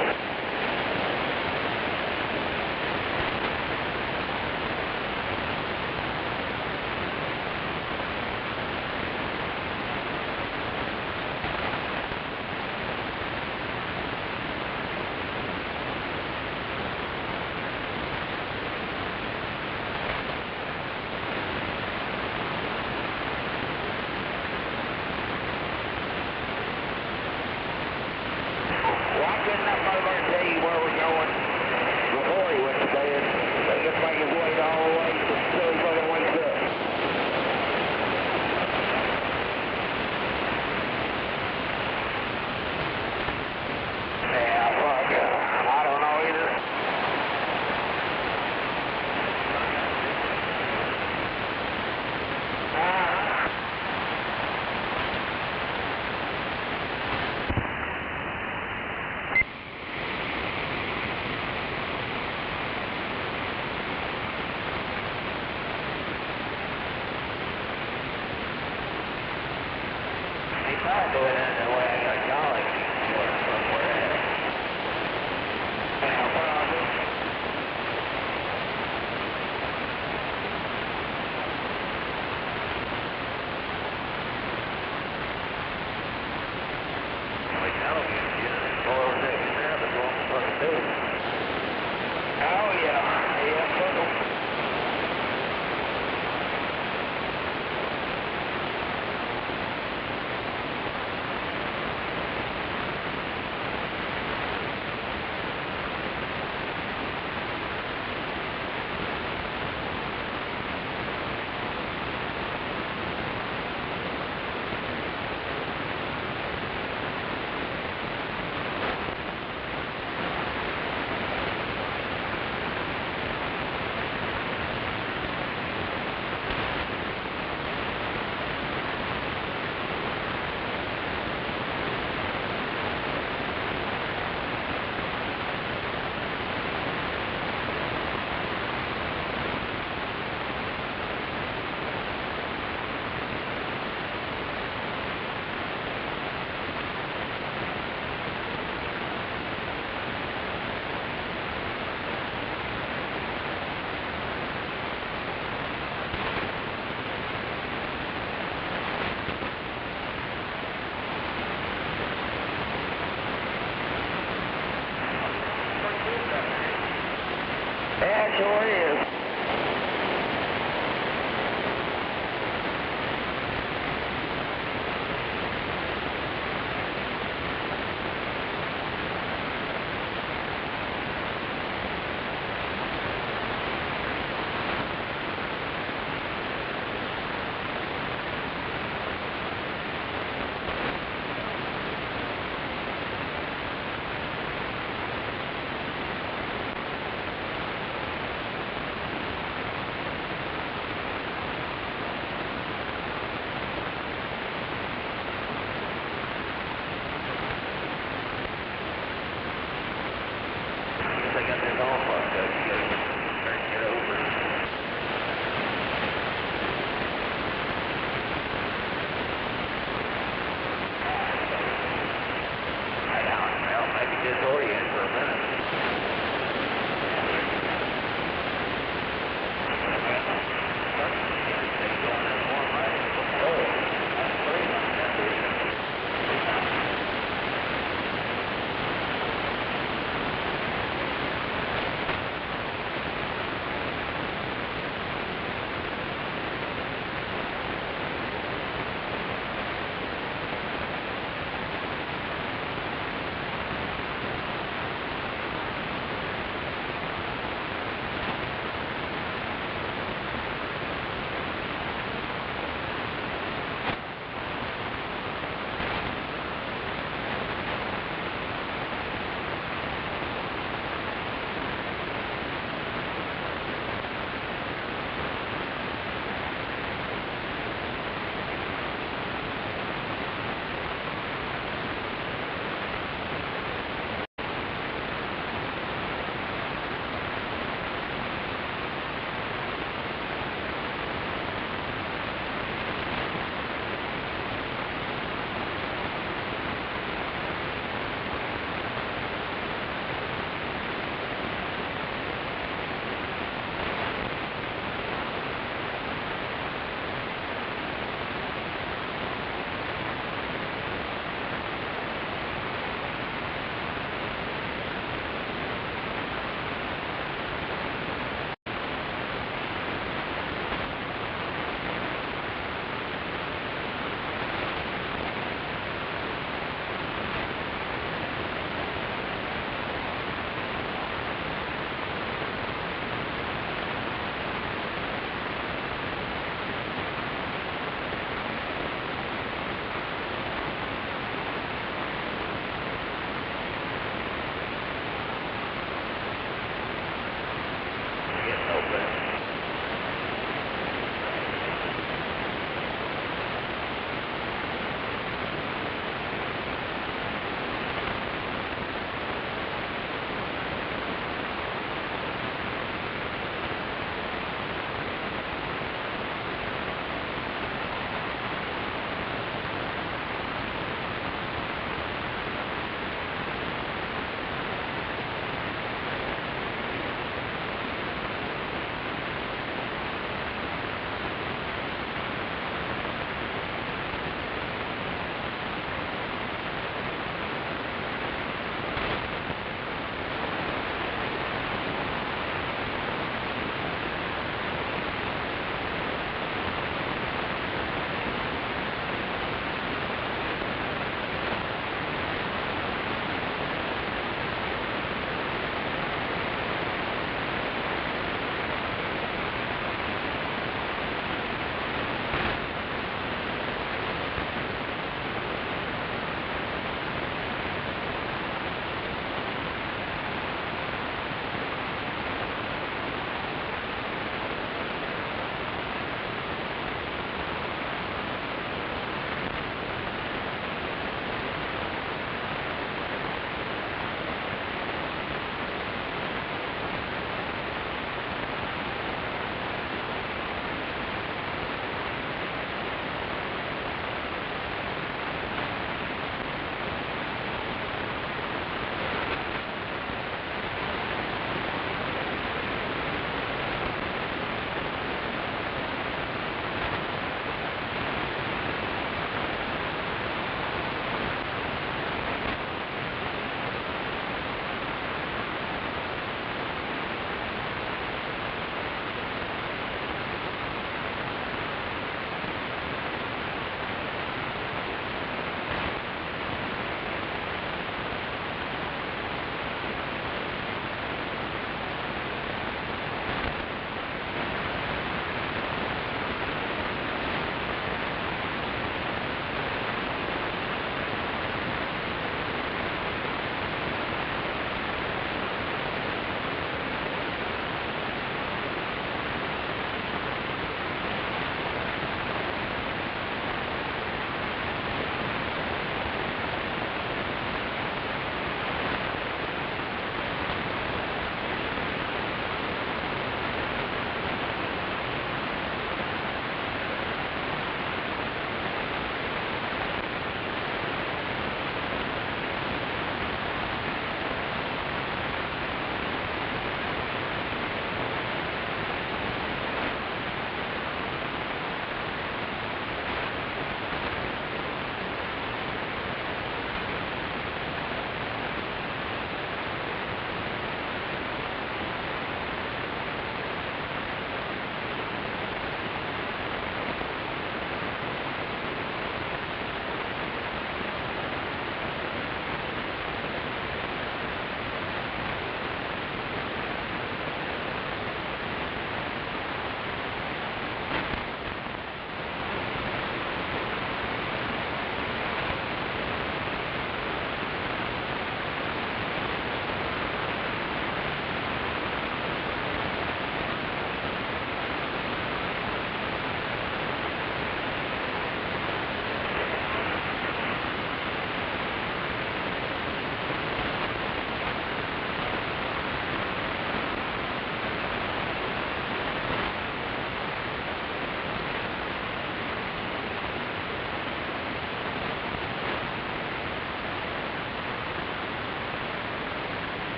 Why couldn't that motherfucker tell you where we're going before he went to bed? They just make us wait all the way until he fucking wakes up. Yeah, fuck. I don't know either.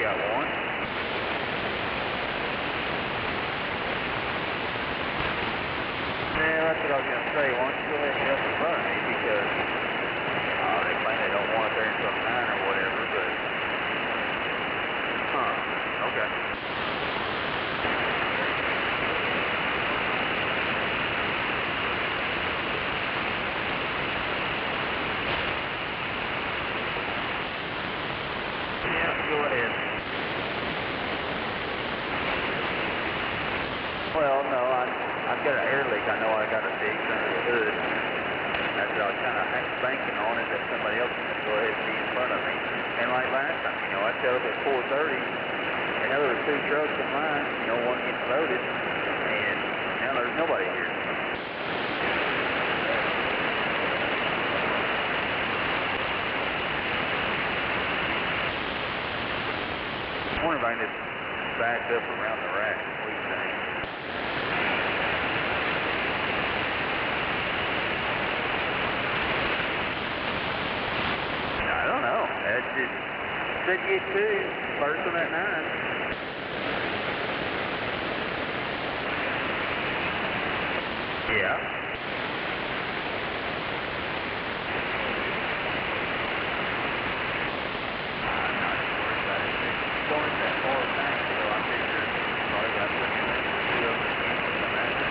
got one. Yeah, that's what I was going to say. Why don't you go ahead and get up in front of me because they claim they don't want it there until 9 or whatever, but... Huh, okay. Yeah, go ahead. Well, no, I've got an air leak I know I got to fix under the hood. That's what I was kind of banking on is that somebody else is going to go ahead and be in front of me. And like last time, you know, I showed up at 4:30, and now there were 2 trucks in line, you know, one gets loaded, and now there's nobody here. I wonder if I can just back up around the rack. What do you think? I don't know. That's just said get 2, first one at 9. Yeah. I'm not sure about it. It's going that far tank, so I figure probably got to put in there for 2 of them again when come after.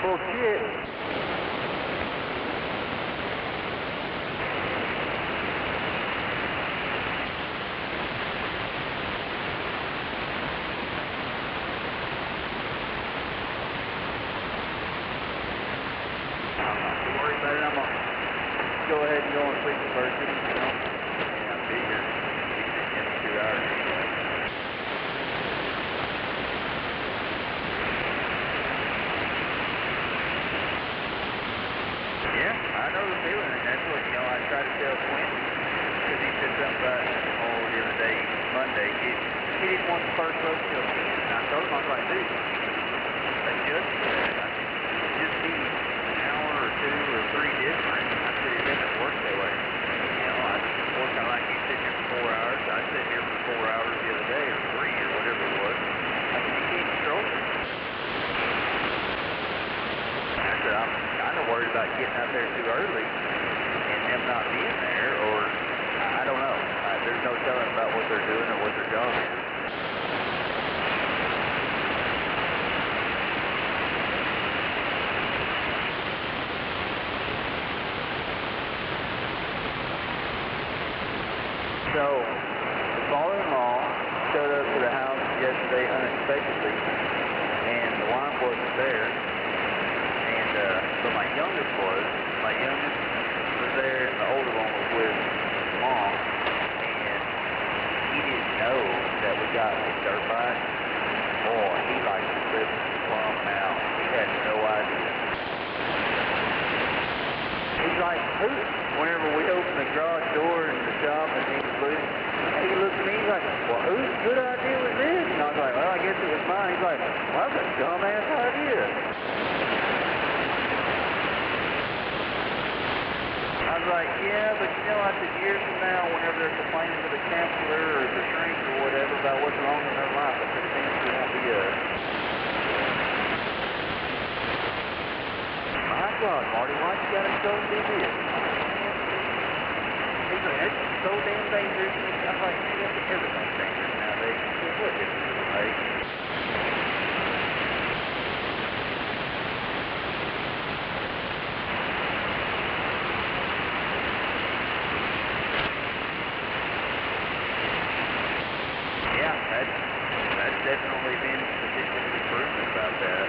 Bullshit. I'm not too worried about it. I'm going to go ahead and go and sleep first. You know? Yeah, I'll be here. Give me 2 hours anyway. Yeah, I know the feeling, and that's what, you know, I tried to tell Quentin, because he said something about, the other day, Monday, he didn't want the first road show. And I told him, I was like, dude, adjust to that. I said, just be an hour or 2 or 3 different. I said, it doesn't work that way. You know, I work, I like you sitting here for 4 hours. worried about getting out there too early and them not being there, or I don't know. There's no telling about what they're doing or what their job is. So, the father-in-law showed up to the house yesterday unexpectedly, and the wife wasn't there, and but my youngest was there, and the older one was with mom, and he didn't know that we got his dirt bike. Boy, he like flipped plumb out. He had no idea. He's like, who? Whenever we opened the garage door in the shop and he was losing, and he looked at me, he's like, well, whose good idea was this? And I was like, well, I guess it was mine. He's like, well, that's a dumbass idea. I was like, yeah, but you know, I said, years from now, whenever they're complaining to the counselor or the shrink or whatever about what's wrong in their life, I said, things won't be us. My God, Marty, why you gotta go and do this? He's like, that's so damn dangerous. I'm like, everything's dangerous nowadays. What difference does it make? Yeah, that's definitely been statistically proven about that.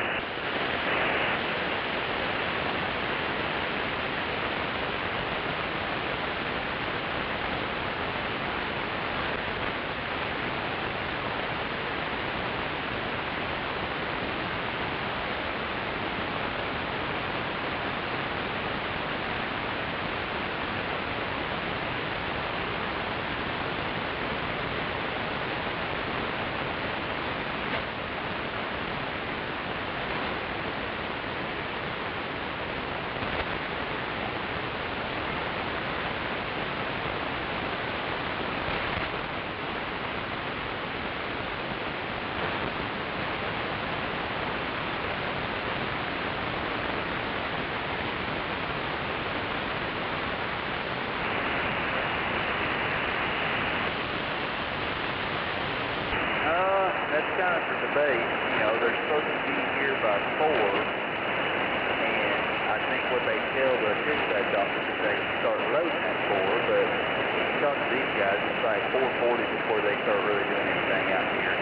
That's kind of for debate. You know, they're supposed to be here by 4, and I think what they tell the dispatch officers they start loading at 4, but when you talk to these guys, it's like 4:40 before they start really doing anything out here.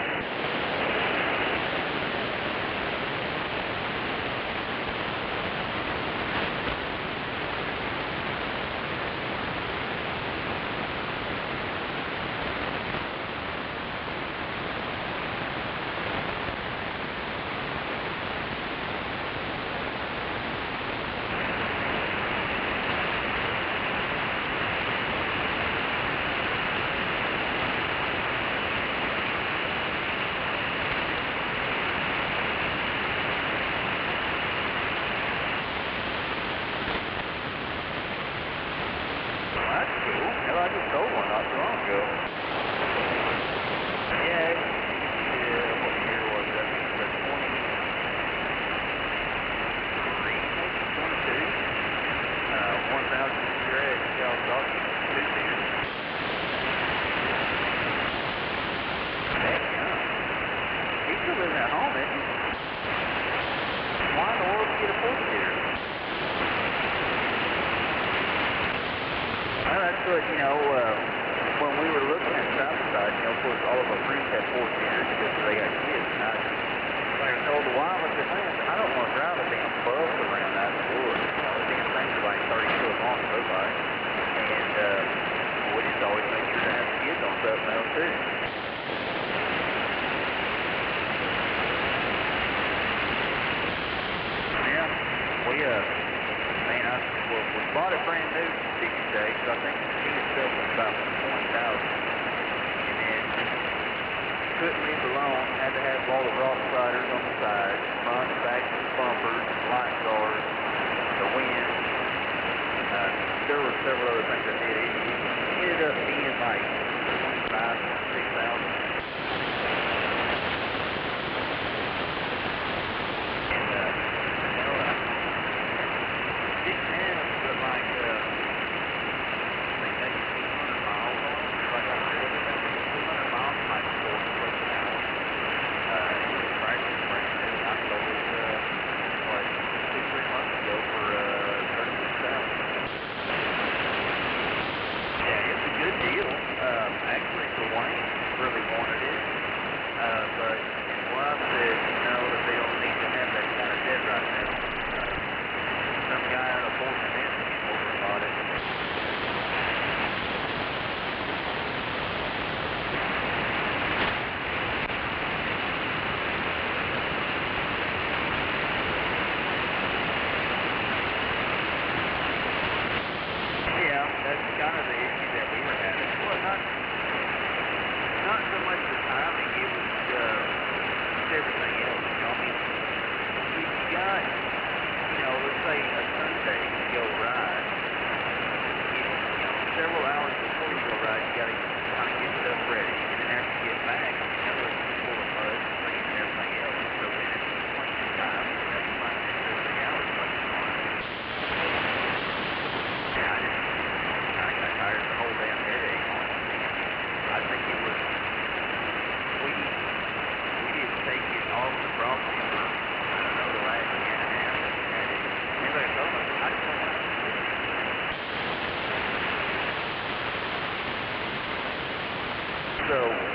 I just sold one not too long ago. Yeah, what year was it? The 23, maybe 22. 1,000 cigarette Kawasaki, 2-seater. Heck no. He's still living at home, isn't he? Why in the world did he get a 4-seater? Well, that's what, you know, when we were looking at side-by-side, you know, of course, all of our friends had 4-seaters because they got kids. And I told the wife, I said, man, I don't want to drive a damn bus around out the woods. You know, the damn things are like 30 foot long, so like. And we just always make sure to have the kids on something else, too. Yeah, we bought it brand new from 60 days, so I think she itself was about 20,000. And then couldn't leave it alone, had to have all the rock sliders on the side, front and back bumpers, light guards, the wind. There were several other things I did. It ended up being like 25, 26,000.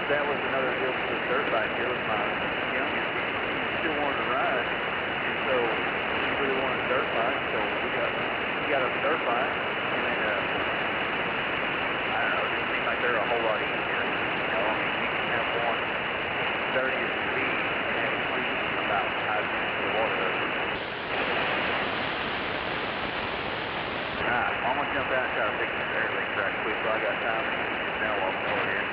that was another deal for the dirt bike. Here was my youngest. He still wanted to ride, and so he really wanted a dirt bike. So we got a dirt bike, and then I don't know. It just seemed like they're a whole lot easier. You know, I mean, we can have one 30th speed and have it cruising about 5 minutes to the water. Alright, I'm gonna jump out and try to fix this air leak right quick so I got time to get this now off over here.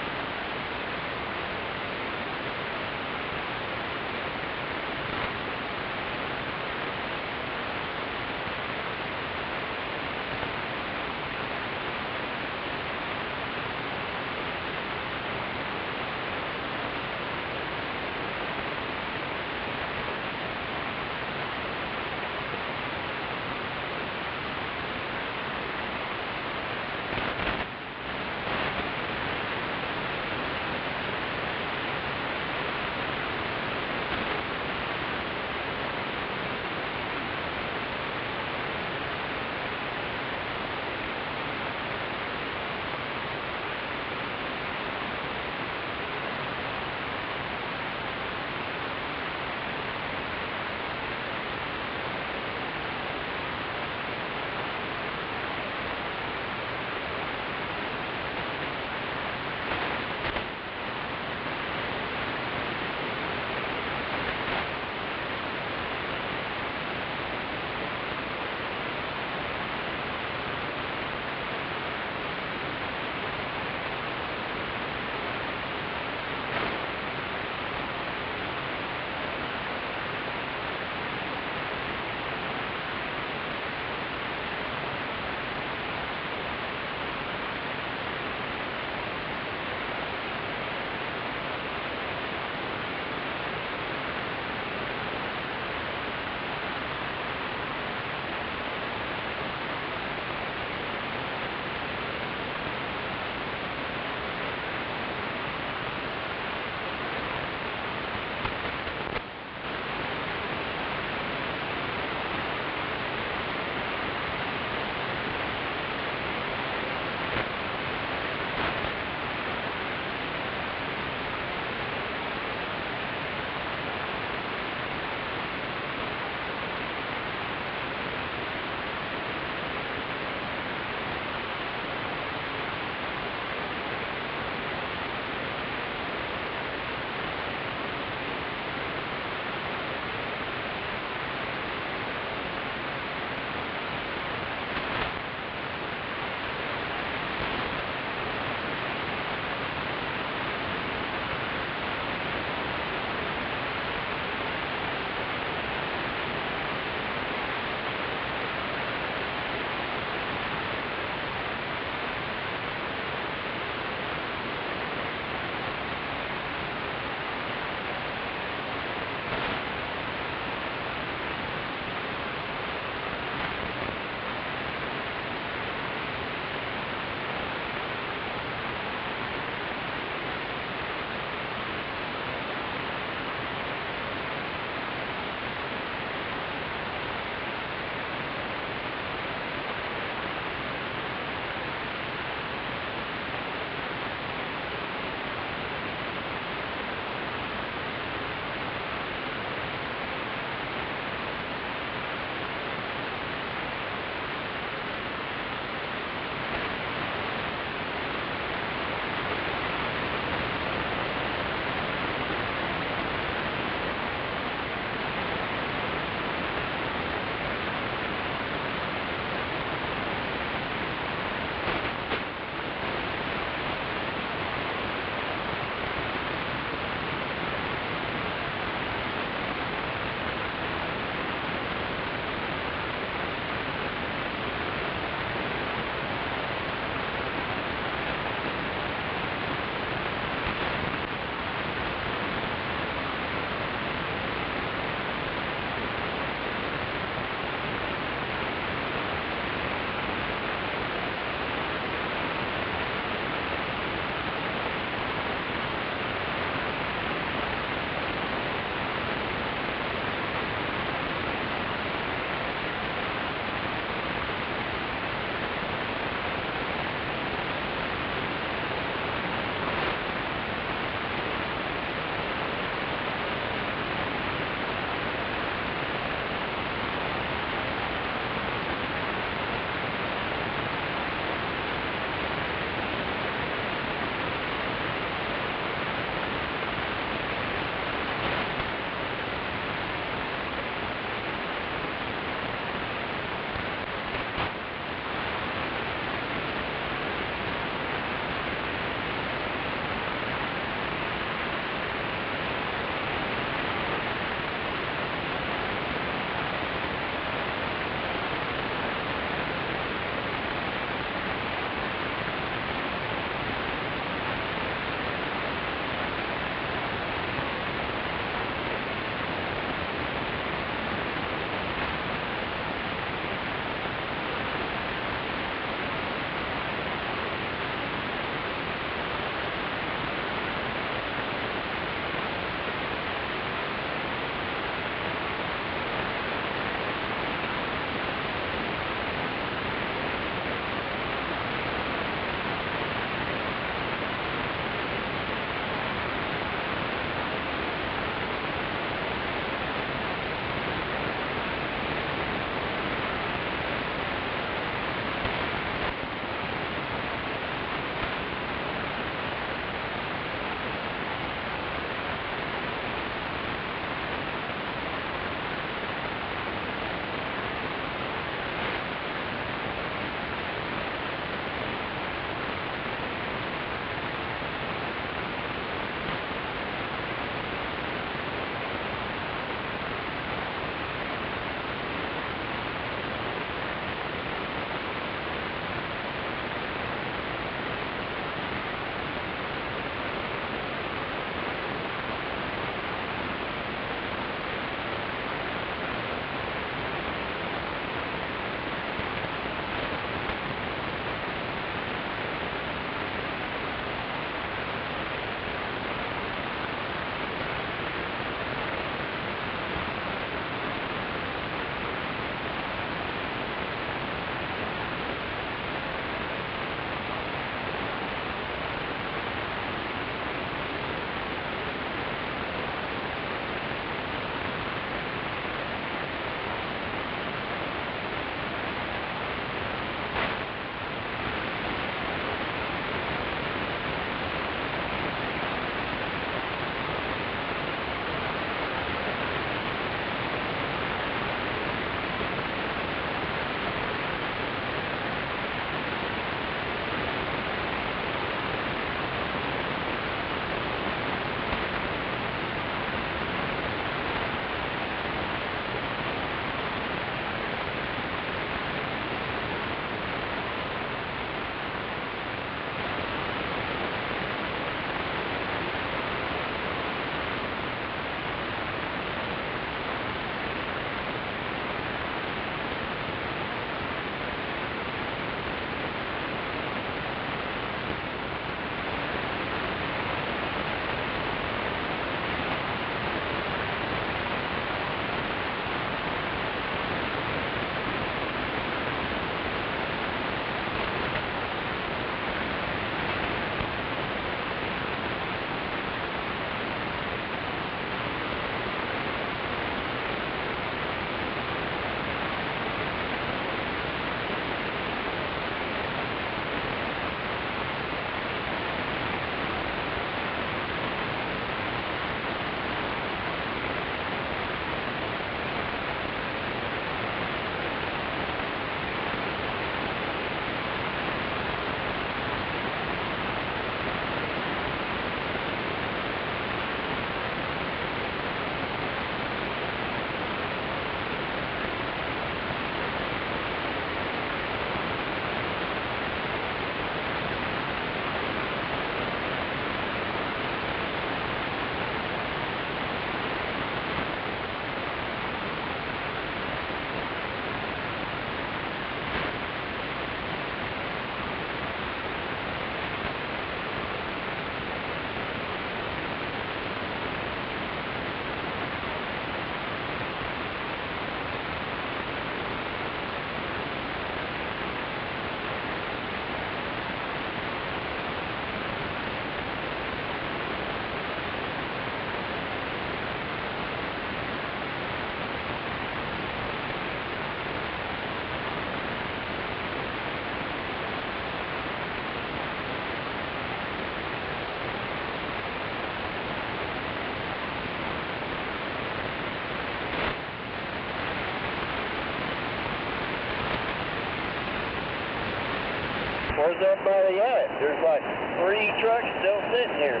Where's everybody at? There's like 3 trucks still sitting here.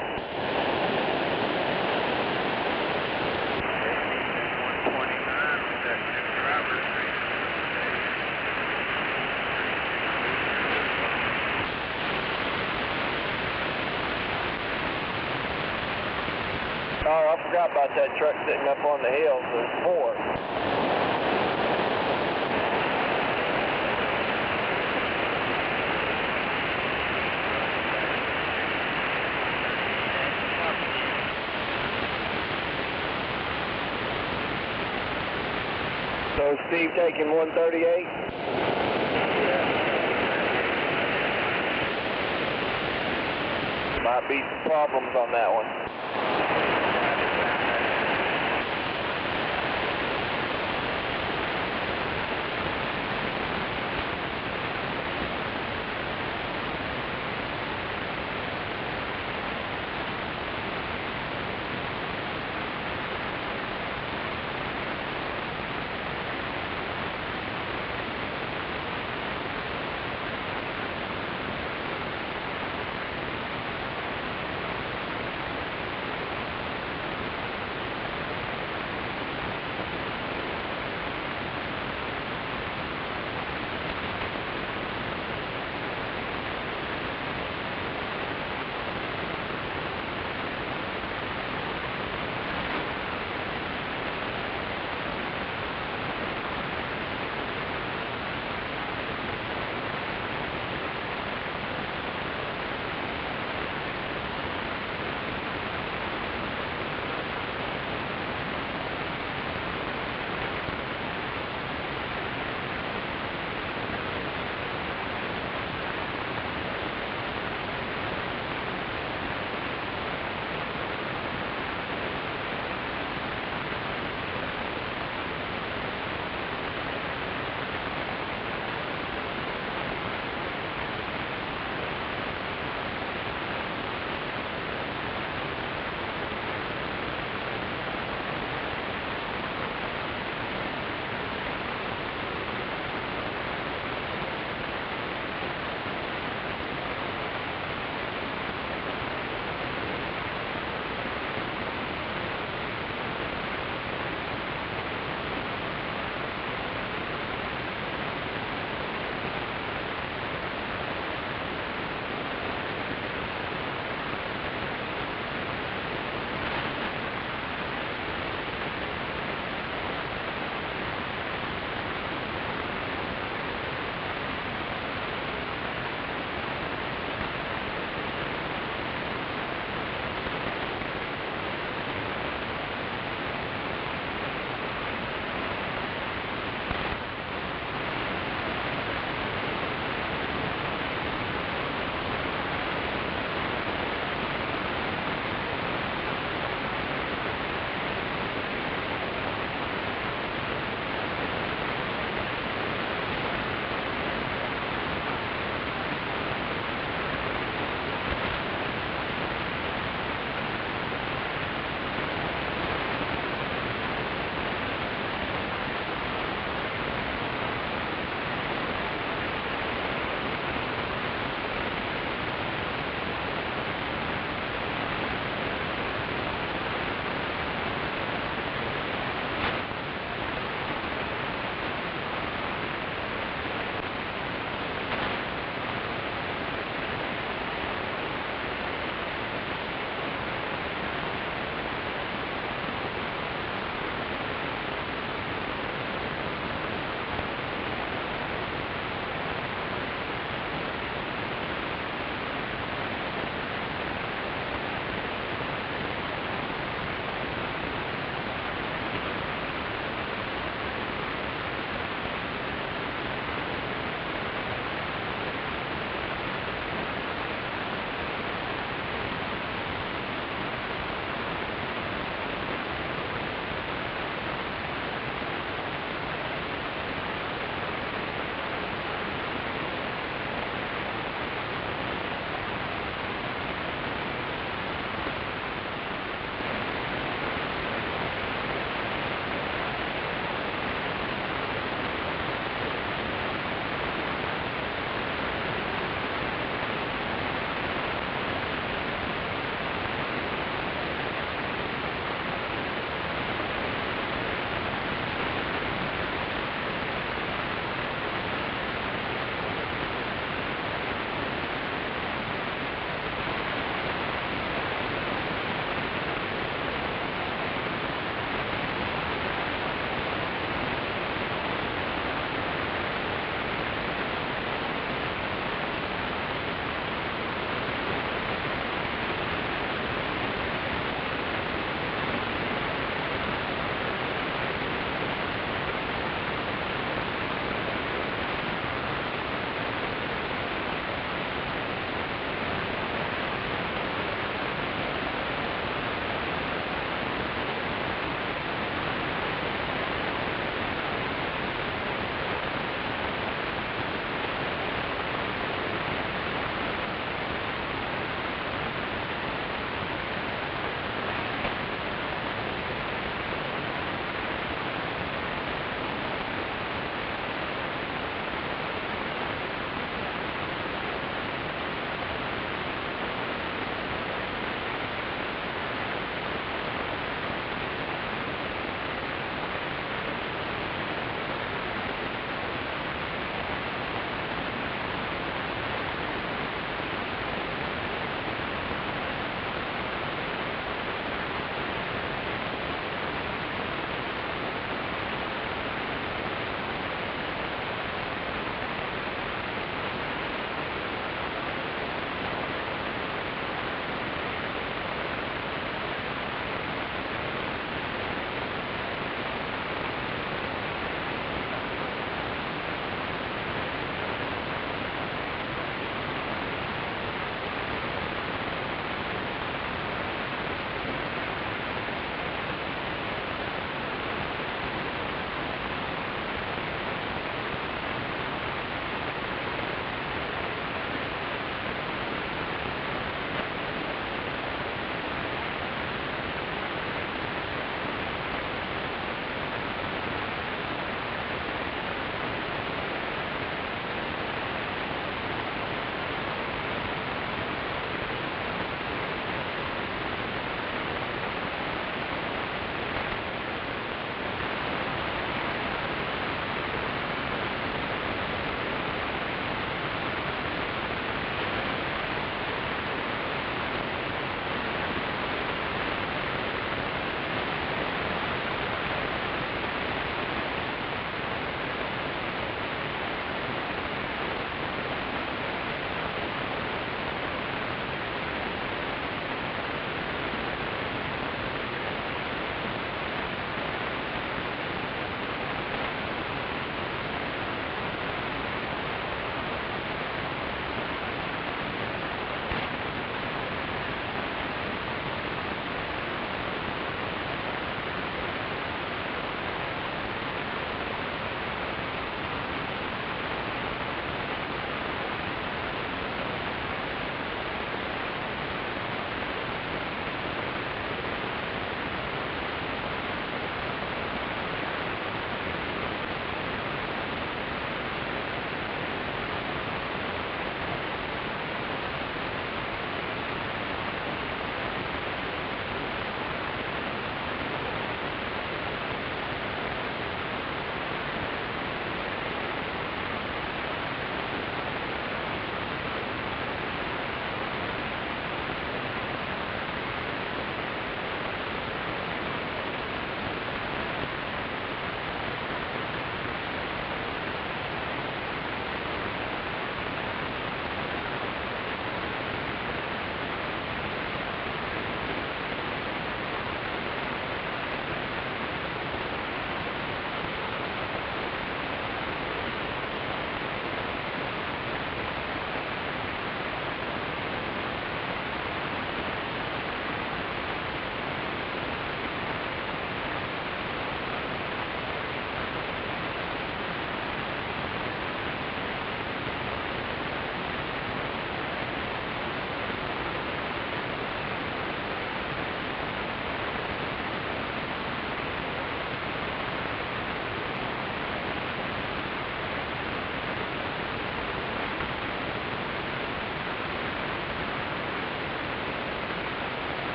Oh, I forgot about that truck sitting up on the hill. There's 4. So Steve taking 138? Might be some problems on that one.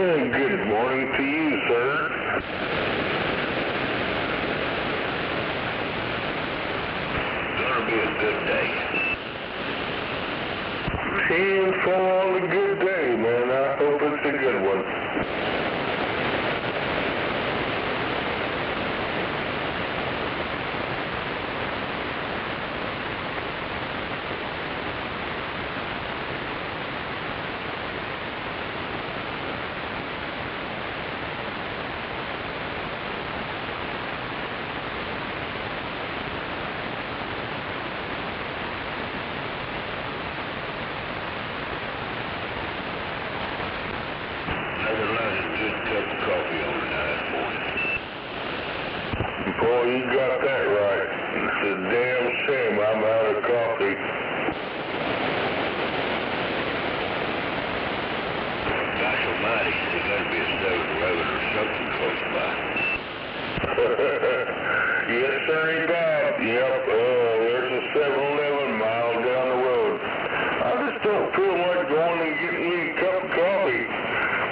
Good morning to you, sir. Gonna be a good day. 10-4 on a good day, man. I hope it's a good one. Boy, you got that right. It's a damn shame I'm out of coffee. Gosh almighty, there's got to be a 7-Eleven or something close by. Yes, sir, Bob. Yep, there's a 7-Eleven mile down the road. I just don't feel like going and getting me a cup of coffee.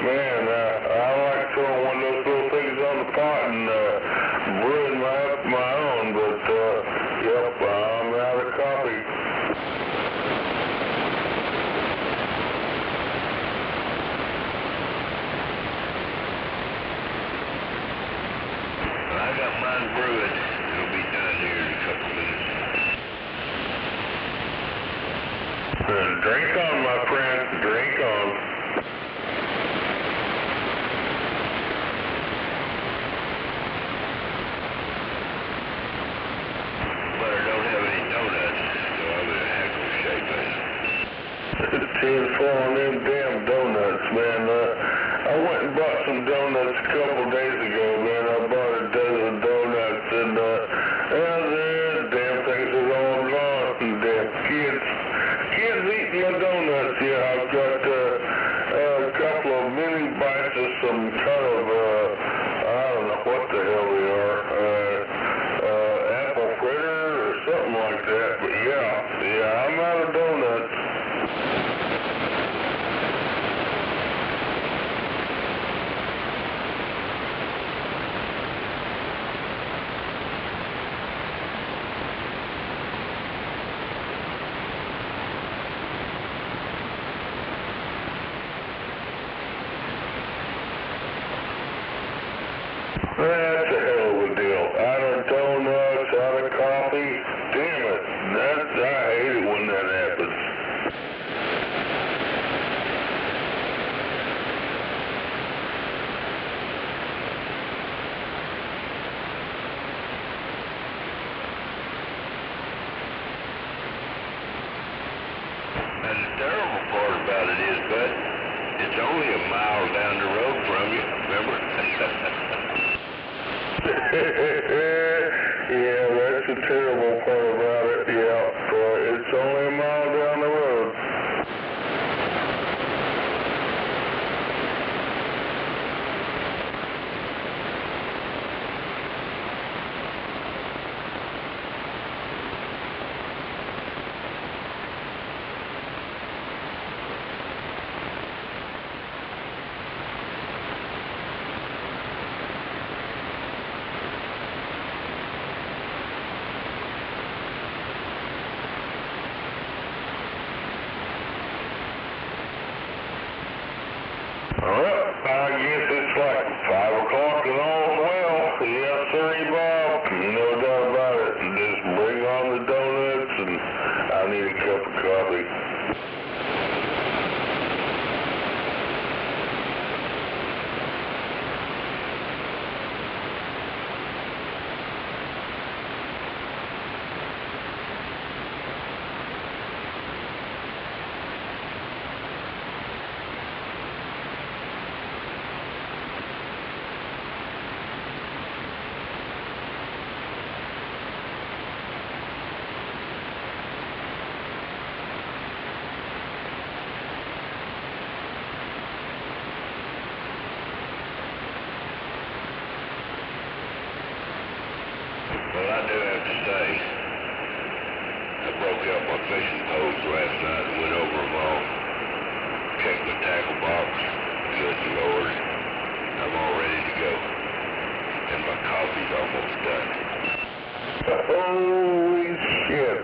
Man, I like throwing one of those little things on the pot and brewing my own, but yep, I'm out of coffee. I got mine brewing. It'll be done here in a couple minutes. Drink on, my friend. Drink on. But I don't have any donuts, so I'm in a heck of a shape, man. 10-4 on them damn donuts, man. I went and bought some donuts a couple days ago, man. I bought a dozen donuts, and the damn things are all gone. And damn kids eating my donuts. Yeah, I've got a couple of mini bites of some kind of I don't know what the hell they are, apple fritter or something like that. But yeah, I'm out of donuts. That's a hell of a deal. Out of donuts, out of coffee. Damn it. I hate it when that happens. And the terrible part about it is, bud, it's only a mile down the road from you, remember? Yeah, that's the terrible part about it. Yeah, it's only a mile down the road. Well, I guess it's like 5 o'clock and all's well. Yes, sir, Bob. No doubt about it. Just bring on the donuts, and I need a cup of coffee. Well, I do have to say, I broke out my fishing poles last night and went over them all, checked my tackle box, good Lord. I'm all ready to go. And my coffee's almost done. Holy shit.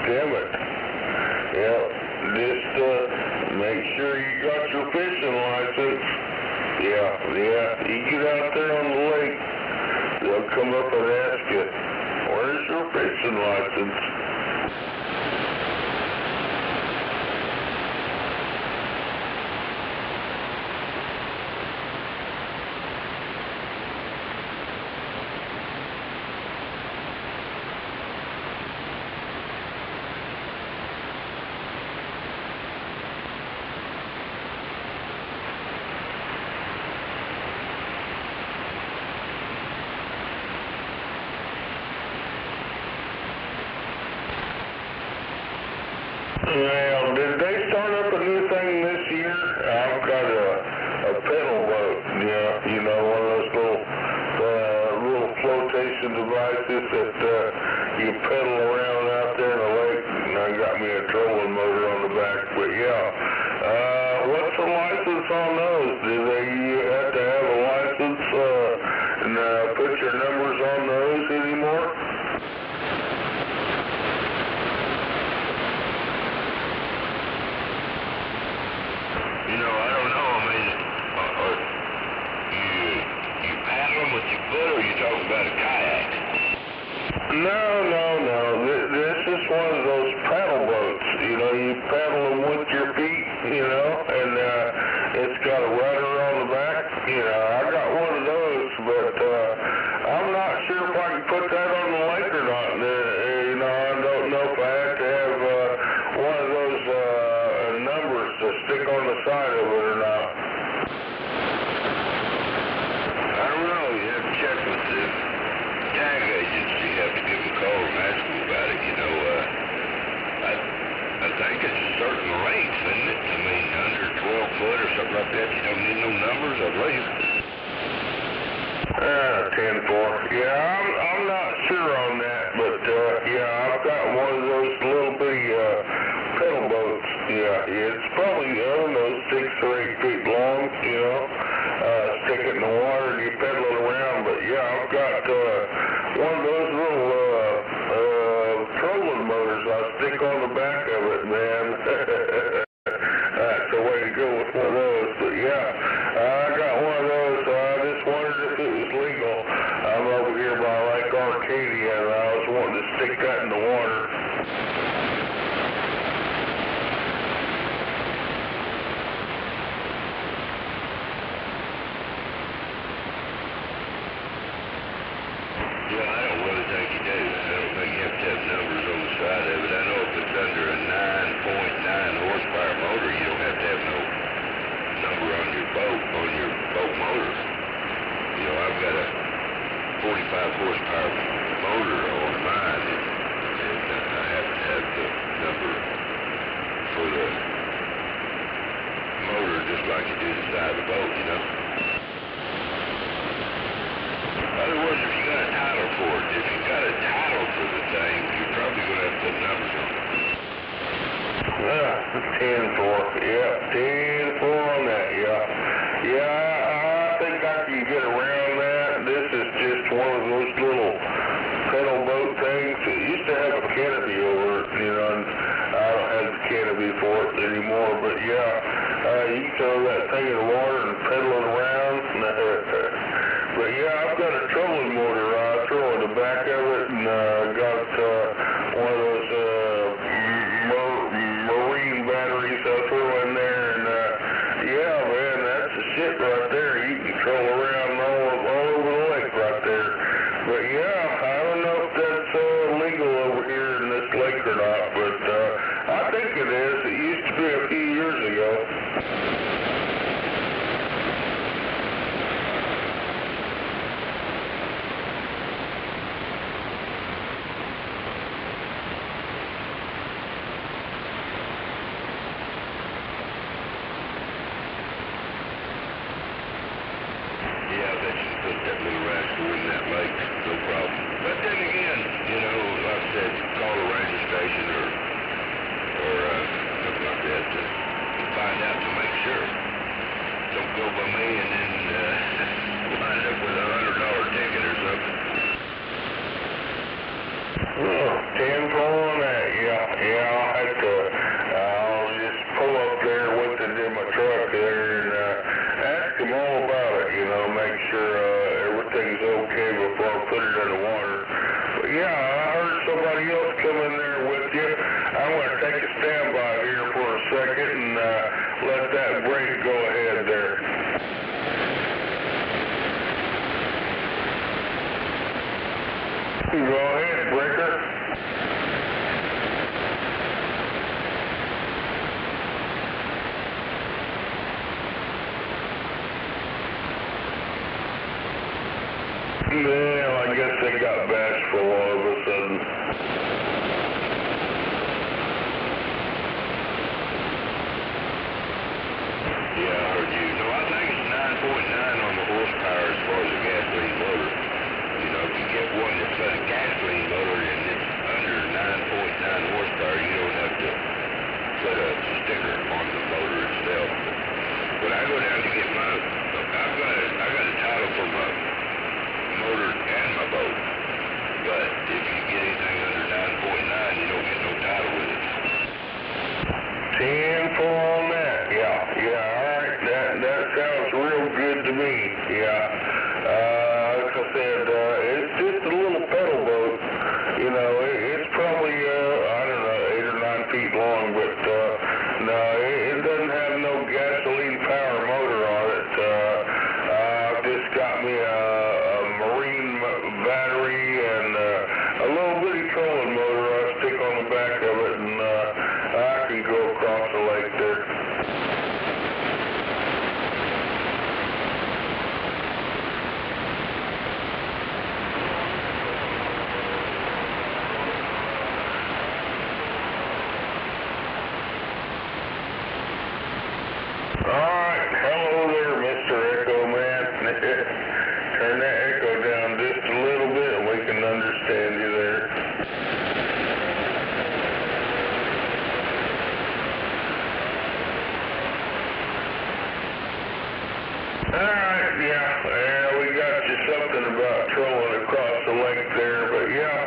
Damn it. Yeah, just make sure you got your fishing license. Yeah. You get out there on the lake, they'll come up and ask you, where's your fishing license? Well, did they start up a new thing this year? I've got a pedal boat, you know, one of those little flotation devices that you pedal around out there in the lake, and I got me a trolling motor on the back, but yeah. What's the license on those? Do they have to have a license and put your numbers on those anymore? You know, I don't know. I mean, you paddle them with your foot, or you talking about a kayak? No. This is one of those paddle boats. You know, you paddle them with your feet, you know, and it's got a rudder on the back. You know, I got one of those, but I'm not sure if I can put that on the lake or not. You know, I don't know if I have to have one of those numbers to stick on the side of it or not. I don't know. You have to check with the tag agents. You have to give them a call and ask them about it. You know, I think it's a certain length, isn't it? I mean, under 12 foot or something like that, you don't need no numbers, I believe. 10-4. Yeah, I'm not sure on that, but yeah, I've got one of those little bitty pedal boats. Yeah, it's probably, I don't know, 6 or 8 feet long, you know. Stick it in the water and you pedal it around, but yeah, I've got one of those little trolling motors I stick on the back of it, man. That's the way to go with one of those, but yeah, I got one of those, so I just wondered if it was legal. I'm over here by Lake Arcadia, and I was wanting to stick that in the water. Yeah, I don't really think you do. I don't think you have to have numbers on the side of it. I know if it's under a 9.9 horsepower motor, you don't have to have no number on your boat motor. You know, I've got a 45 horsepower motor on mine, and I have to have the number for the motor just like you do the side of the boat, you know. In other words, if you got a title for it, if you got a title for the thing, you're probably going to have to put numbers on it. 10-4. Yeah, 10-4 on that, yeah. Yeah, I think I can get around that. This is just one of those little pedal boat things. It used to have a canopy over it, you know, and I don't have the canopy for it anymore, but yeah, you can throw that thing in the water and pedal it around. But yeah, I've got a trolling motor. I throw in the back of it, and got one of those marine batteries I throw in there, and yeah, man, that's the shit right there. You can troll around all over the lake right there. But yeah, I don't know if that's legal over here in this lake or not, but I think it is. It used to be a few years ago. Yeah, I bet you can put that little rascal in that lake, no problem. But and then wind up with $100 ticket or something. Oh, 10 for on that, yeah, I'll have to, I'll just pull up there with it in my truck there and ask them all about it, you know, make sure everything's okay before I put it in the water. But yeah, I heard somebody else come in there with you. I'm going to take a standby here for a second and let that break go ahead there. Go ahead, breaker. Well, I guess they got bashful all of a sudden. Yeah, I heard you. No, I think it's 9.9 on the horsepower as far as a gasoline motor. You know, if you get one that's got a gasoline motor and it's under 9.9 horsepower, you don't have to put a sticker on the motor itself. When I go down to get my, I got a title for my motor and my boat. But if you get anything under 9.9, you don't get no title with it. 10 for on that. Yeah, all right. That sounds real good to me. Yeah. Like I said, it's just a little pedal boat. You know, it's probably, I don't know, 8 or 9 feet long, but no, it doesn't have no gasoline power motor on it. I've just got me a marine battery and a little bitty trolling motor I stick on the back of it, and I can go across the lake there. Alright, hello there, Mr. Echo Man. Turn that echo down just a little bit and we can understand you there. Alright, yeah, we got you something about trolling across the lake there, but yeah,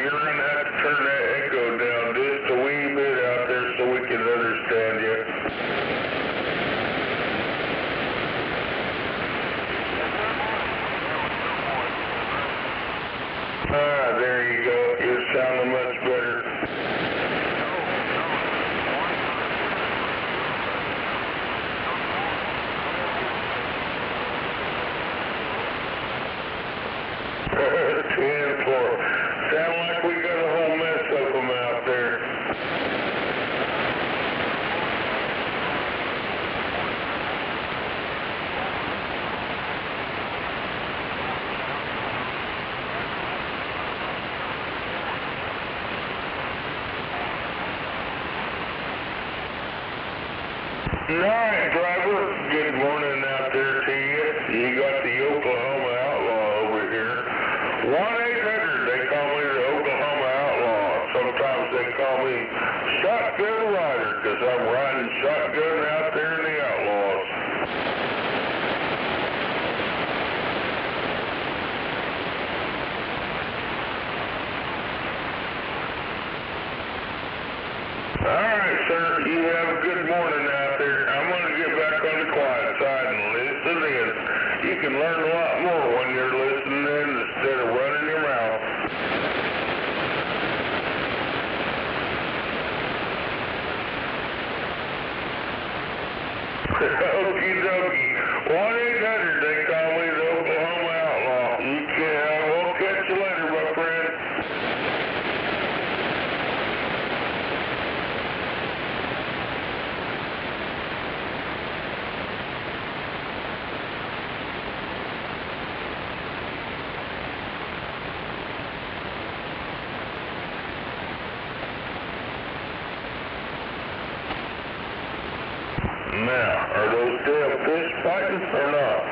you're going to have to turn that echo down just a wee bit out there so we can understand you. There you go. You're sounding much better. Sound like we got a whole mess of them out there. Alright, driver. Good morning out there to you. You got the Oklahoma Outlaw over here. 1-800, they call me the Oklahoma Outlaw. Sometimes they call me Shotgun Rider because I'm riding shotgun out there in the Outlaws. Alright, sir. You have a good morning out there. I'm going to get back on the quiet side and listen in. You can learn a lot more when you're listening in instead of running your mouth. Okie dokie. 1-800, they call me the Oklahoma Outlaw. You can, we'll catch you later, my friend. Now, are those damn fish fighting or not?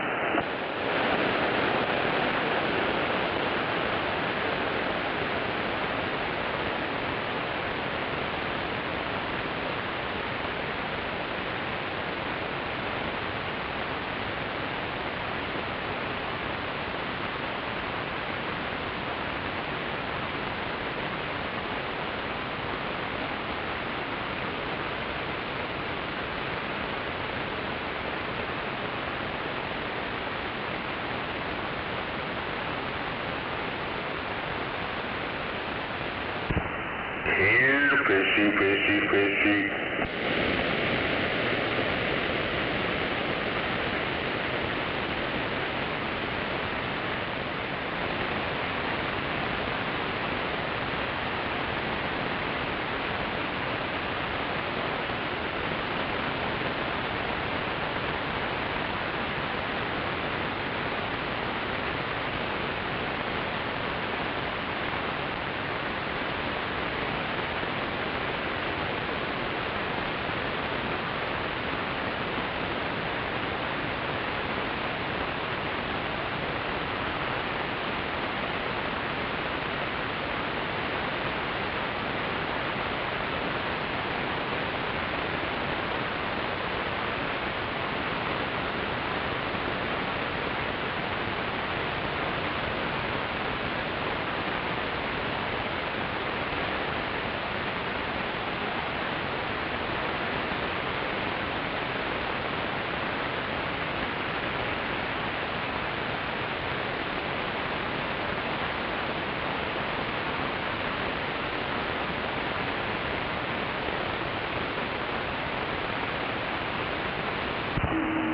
Here, fishy, fishy, fishy.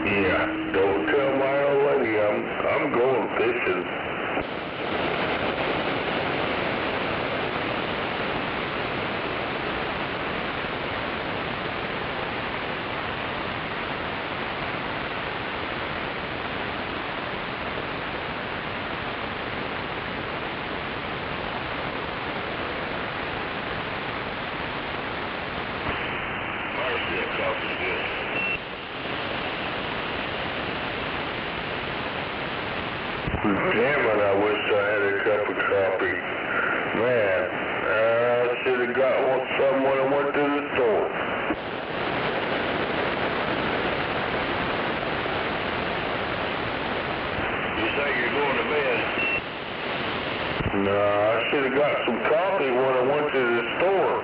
Yeah, don't tell my old lady I'm going fishing. Mercy, that coffee's good. Damn it, I wish I had a cup of coffee. Man, I should have got some when I went to the store. You say you're going to bed? No, I should have got some coffee when I went to the store.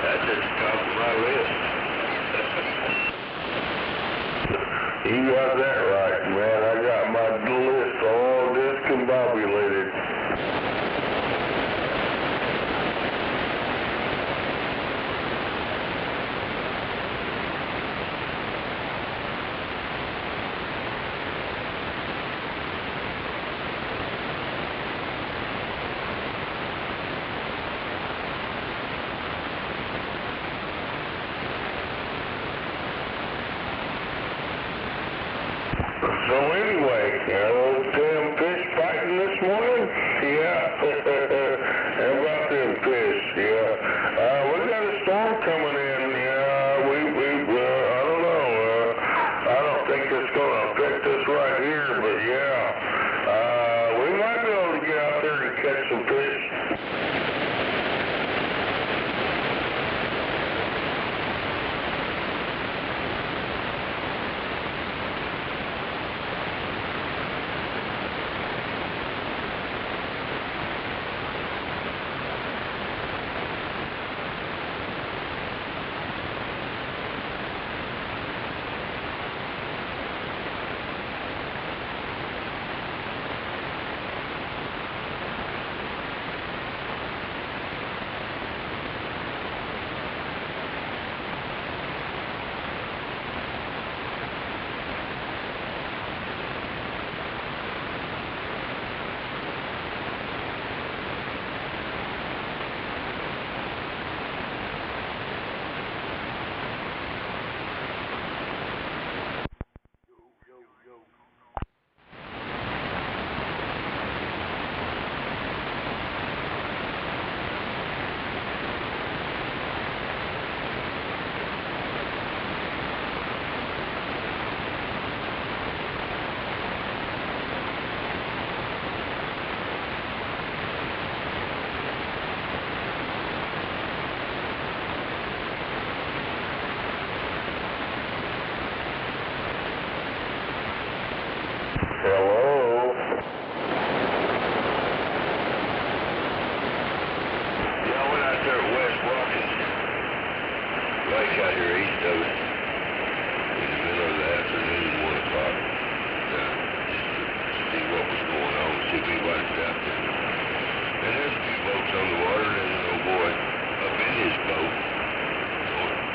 That's at the top of my list. You got that right, man. I got my list all discombobulated. So anyway, those damn fish fighting this morning? Yeah. How about them fish? Yeah. We got a storm coming in. Yeah, I don't know. I don't think it's going to affect us right here, but yeah. We might be able to get out there and catch some fish. runs out there. And there's a few boats on the water, and there's an old boy up in his boat,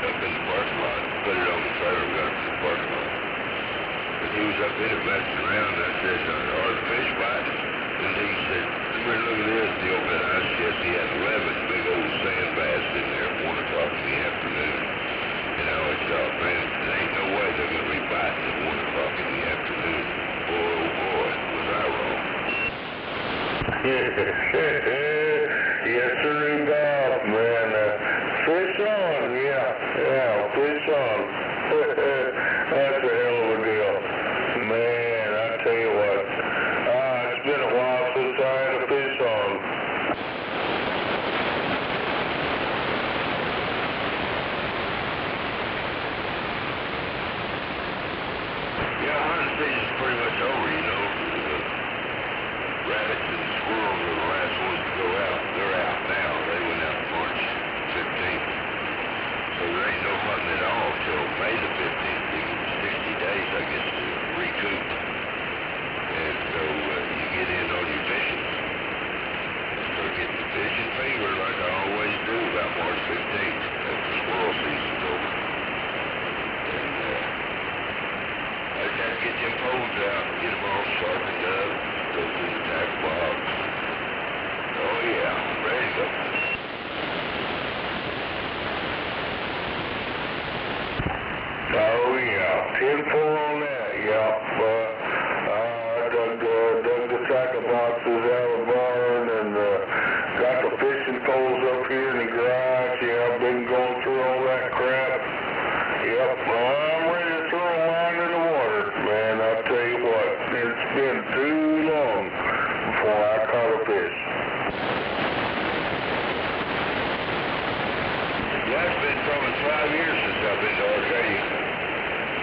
up in the parking lot. Put it on the trailer and got it to the parking lot. And he was up in it messing around, and I said, are the fish biting? And he said, come here, look at this. He opened the ice chest. He had 11 big old sand bass in there at 1 o'clock in the afternoon. And I always thought, man, there ain't no way they're going to be biting at 1 o'clock in the afternoon. Boy, oh boy, was I wrong. Yes, sir, Bob, man. Fish on, yeah, fish on. That's a hell of a deal. Man, I tell you what, it's been a while since I had a fish on. Yeah, hunting season's pretty much over, you know. The rabbits and squirrels are the last ones to go out. They're out now. They went out March 15th. So there ain't no hunting at all till May the 15th. You get 60 days, I guess, to recoup. And so you get in on your fishing. Start getting the fishing fever like I always do about March 15th after squirrel season's over. And I just have to get them poles out, get them all sharpened up, go through the tackle box. Oh yeah, I'm ready to go. Oh yeah, 10-4 on that, yeah. I dug the tackle boxes out of the barn and got the fishing poles up here in the garage. Yeah, I've been going through all that crap. Yep, I'm ready to throw a line in the water. Man, I'll tell you what, it's been too long before I caught a fish. Yeah, it's been probably 5 years since I've been to Arcadia.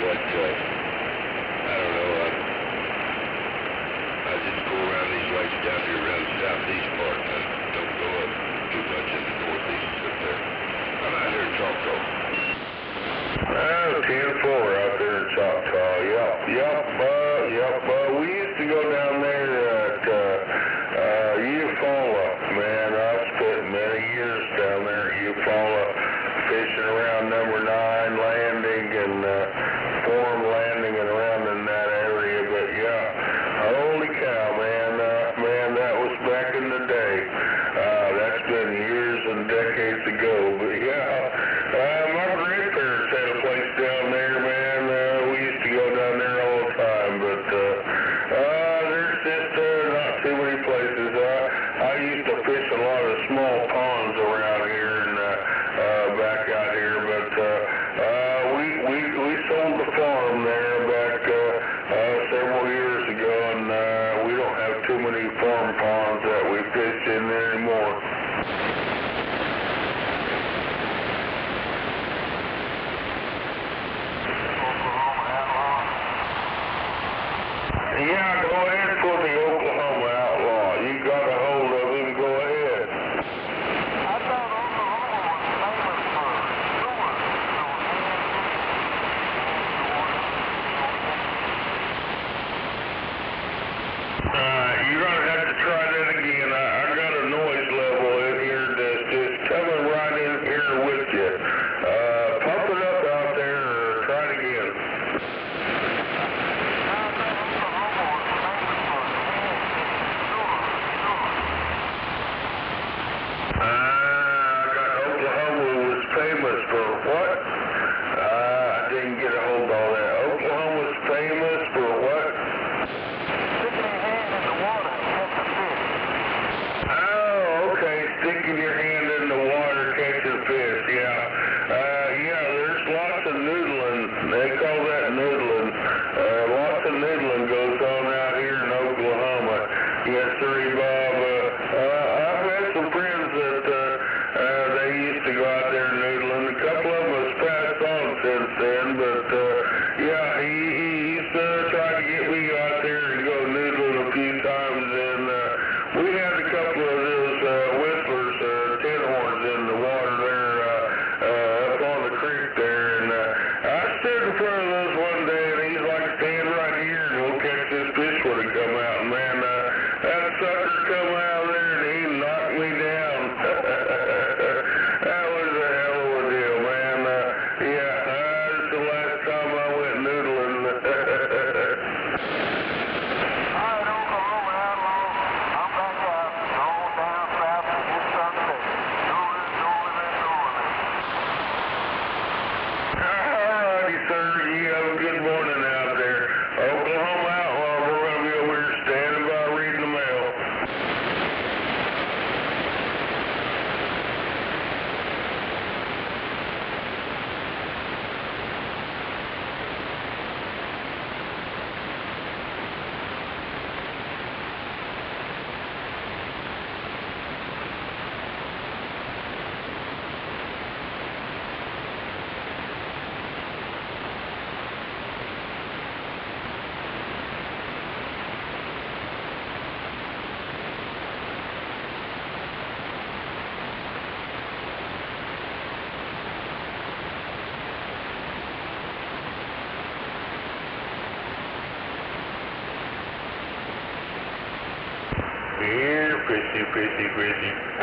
But, I don't know, I just go around these lakes down here around the southeast part. I don't go up too much in the northeast up there. I'm out here in Choctaw. 10-4 out there in Choctaw, yep. We used to go down there at Eufaula. Man, I spent many years down there at Eufaula fishing around number 9 landing and Forum landing and around in that area. But yeah, holy cow, man, that was back in the day. That's been years and decades ago. But yeah, my grandparents had a place down there, man. We used to go down there all the time. But there's just not too many places. I used to fish a lot of small ponds around here and back out here. But we sold the farm there back several years ago, and we don't have too many farm ponds that we fish in there anymore. Yeah, go ahead for the Oklahoma Outlaw. You got a hold of him, go ahead. I thought Oklahoma was famous for sewers. You're going to have to try that again. I got a noise level in here that's just coming right in here with you. Pump it up out there or try it again. I got Oklahoma was famous for what? I didn't get a hold of all that. Oklahoma's famous for what? Sticking their hand in the water. here, Chrissy, Chrissy, Chrissy.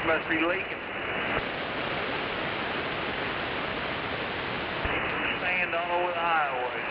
must be leaking. Sand all over the highway.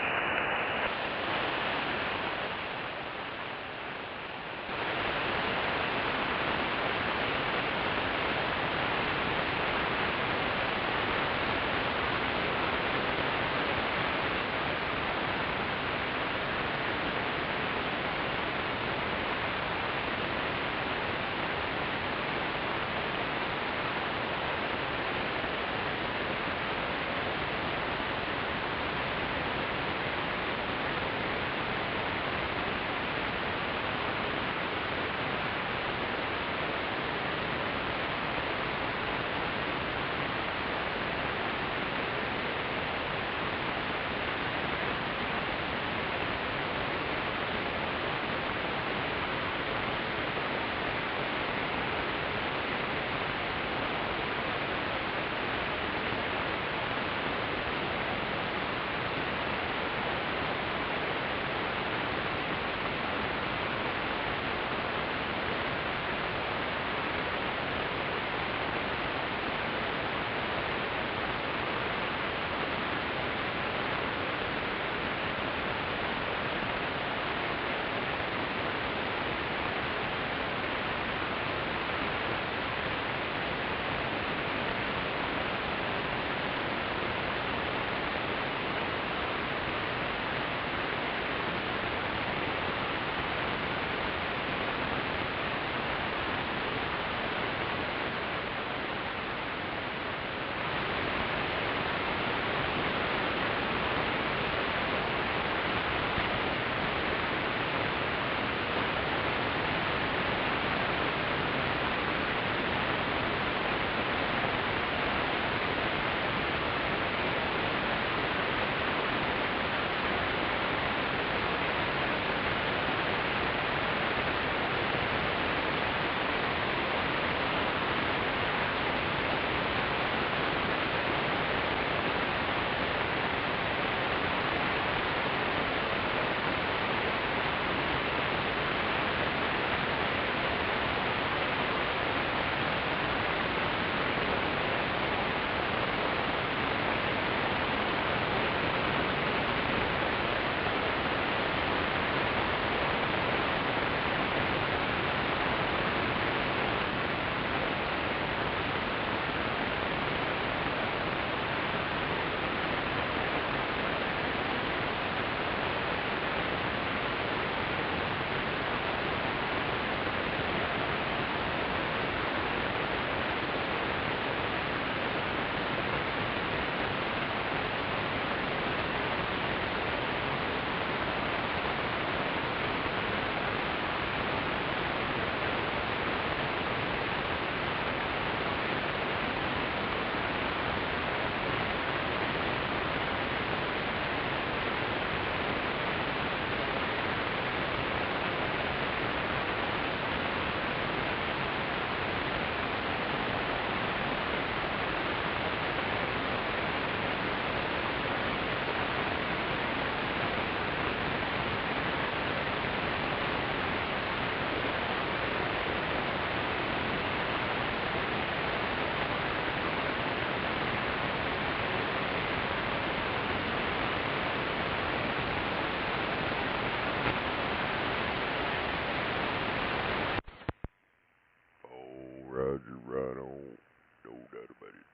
Roger, right on. No doubt about it.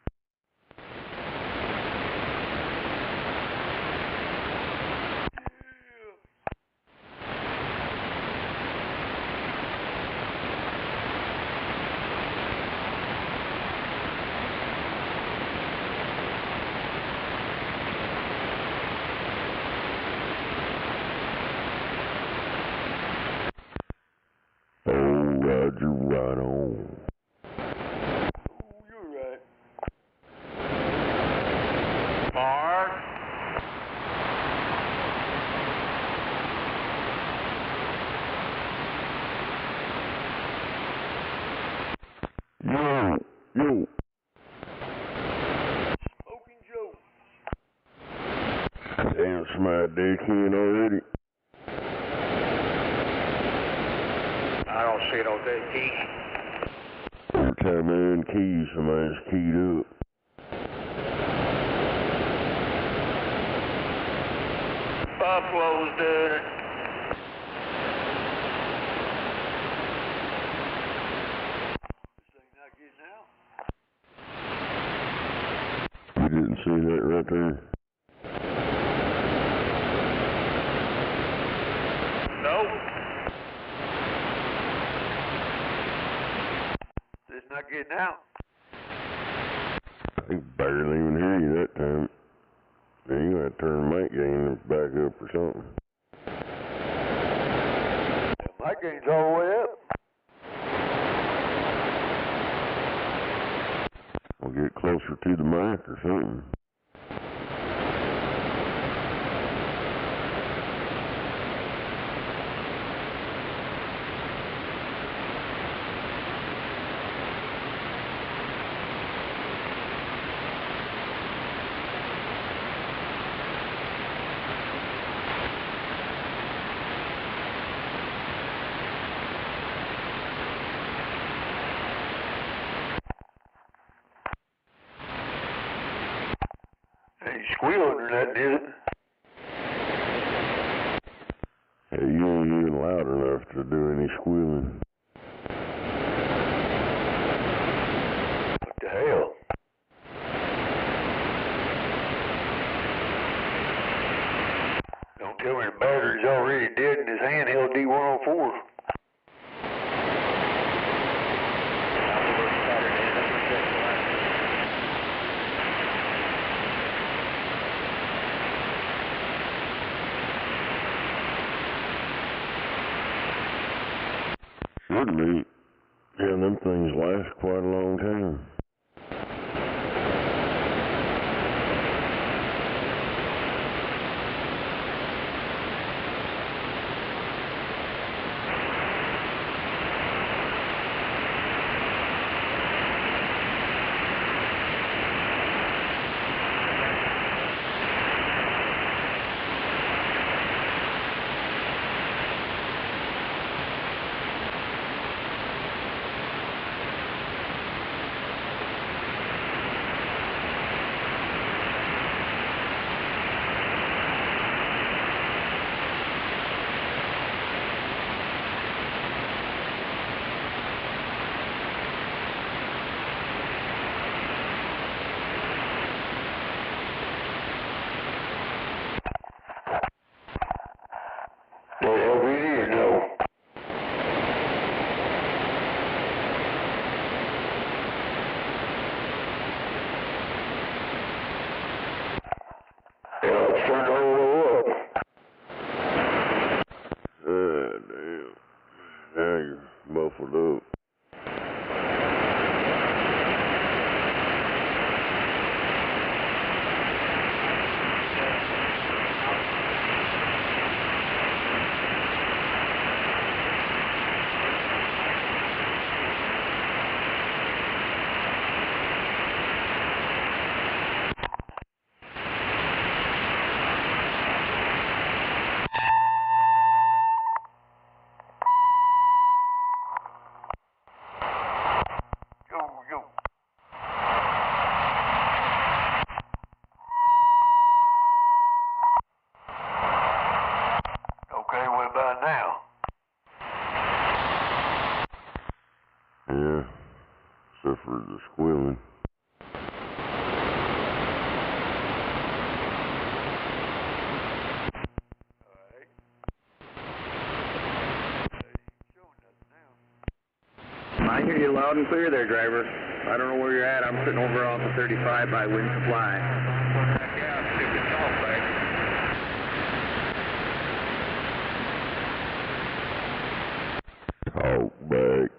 Oh, Roger, right on. You're right. Mark. Yo. Smoking Joe. Damn, somebody dick in already. I don't see no dick. time they're in keys, somebody's keyed up. Buffalo's doing it. You didn't see that right there? No. It's not getting out. I can barely even hear you that time. Man, you gotta turn the mic gain back up or something. My gain's all the way up. We'll get closer to the mic or something. Ain't squealing or nothing, is it? Hey, you ain't even loud enough to do any squealing. What the hell? Don't tell me the battery's already dead in this handheld D104. Should be. Yeah, them things last quite a long time. Muffled up. Yeah, except for the squealing. I hear you loud and clear there, driver. I don't know where you're at. I'm sitting over off the 35 by Wind Supply. Talk back.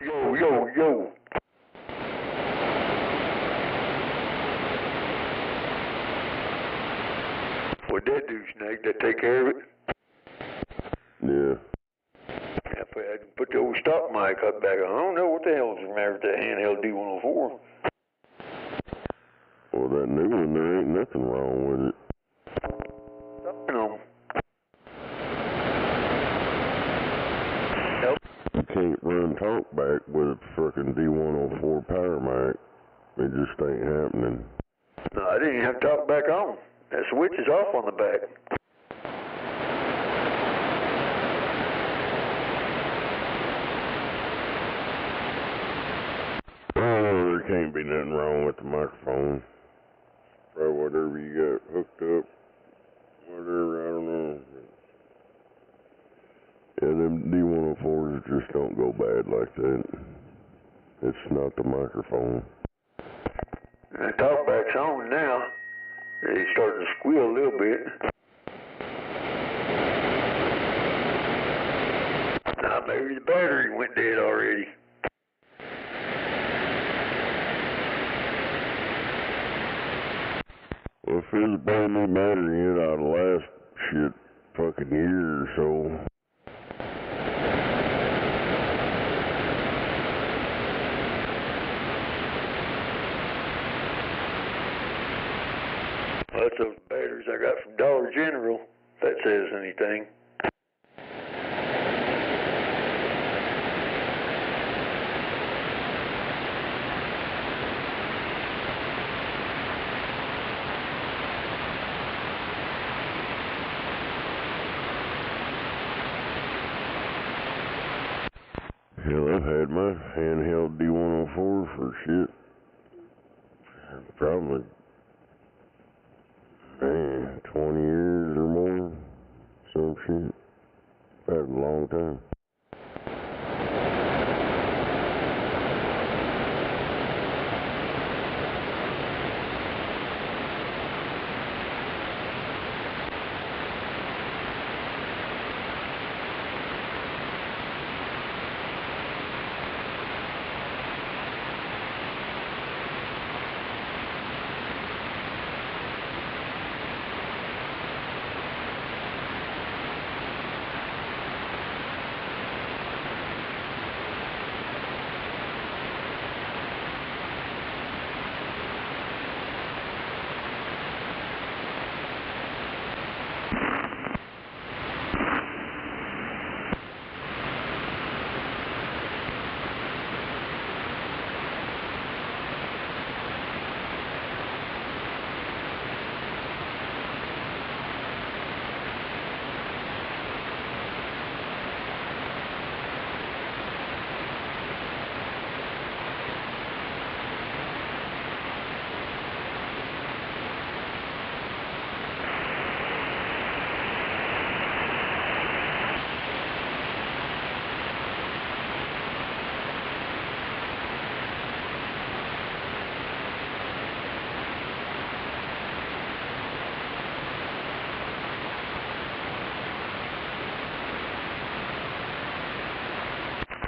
Yo. Yo. Yo. What'd that do, Snake? That take care of it? Yeah. If I can put the old stock mic up back, I don't know what the hell's the matter with that handheld D104. Well, that new one, there ain't nothing wrong with it. No. Nope. You can't run talkback with a frickin' D104 power mic. It just ain't happening. No, I didn't even have to talk back on. That switch is off on the back. Oh, there can't be nothing wrong with the microphone. Probably whatever you got hooked up. Whatever, I don't know. Yeah, them D104s just don't go bad like that. It's not the microphone. The talkback's on now. It's starting to squeal a little bit. Now maybe the battery went dead already. Well, if it's a brand new battery, it ought to last shit fucking year or so. That's those batteries I got from Dollar General, if that says anything. Hell, I've had my handheld D104 for shit. Probably, man, 20 years or more. Some shit. Had it a long time.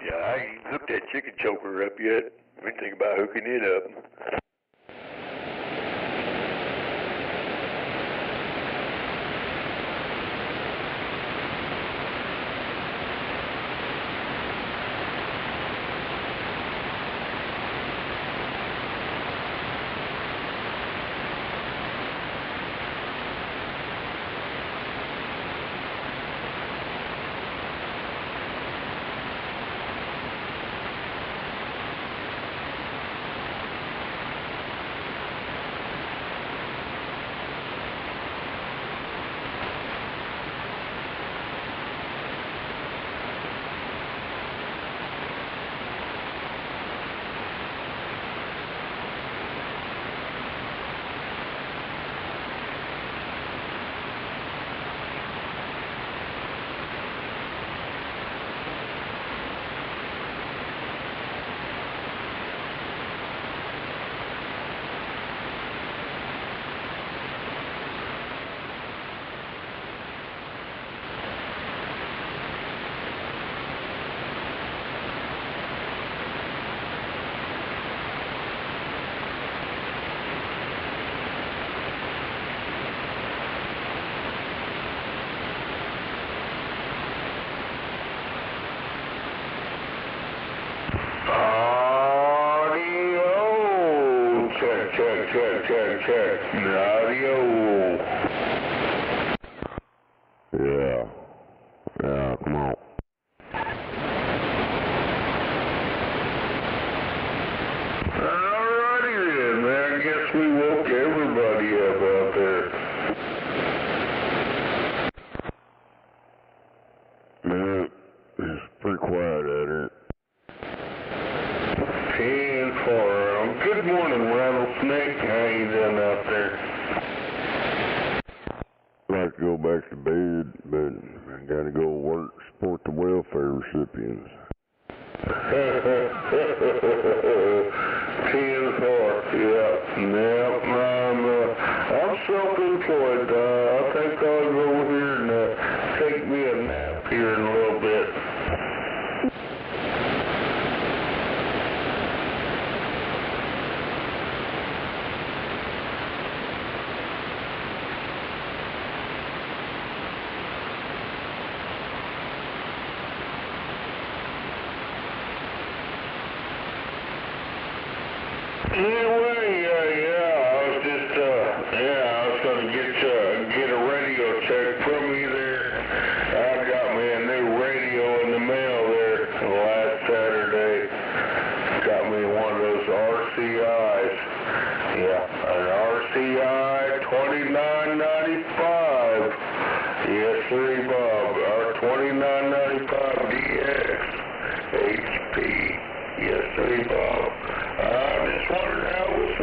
Yeah, I ain't even hooked that chicken choker up yet. We think about hooking it up. check. Radio. Yeah, come on. Alrighty then, man. I guess we woke everybody up out there. Man, it's pretty quiet out here. 10-4. Good morning, Rattlesnake. How you doing out there? I'd like to go back to bed, but I gotta go work, support the welfare recipients. 10-4. Yeah. I'm self-employed. I think I'll go over here and take me a nap here in a little bit. Anyway, I was gonna get a radio check from you there. I got me a new radio in the mail there last Saturday. Got me one of those RCIs. Yeah, an RCI 2995. Yes, sir, Bob. Our 2995 DX HP. Yes, sir, Bob. I just wondered how it was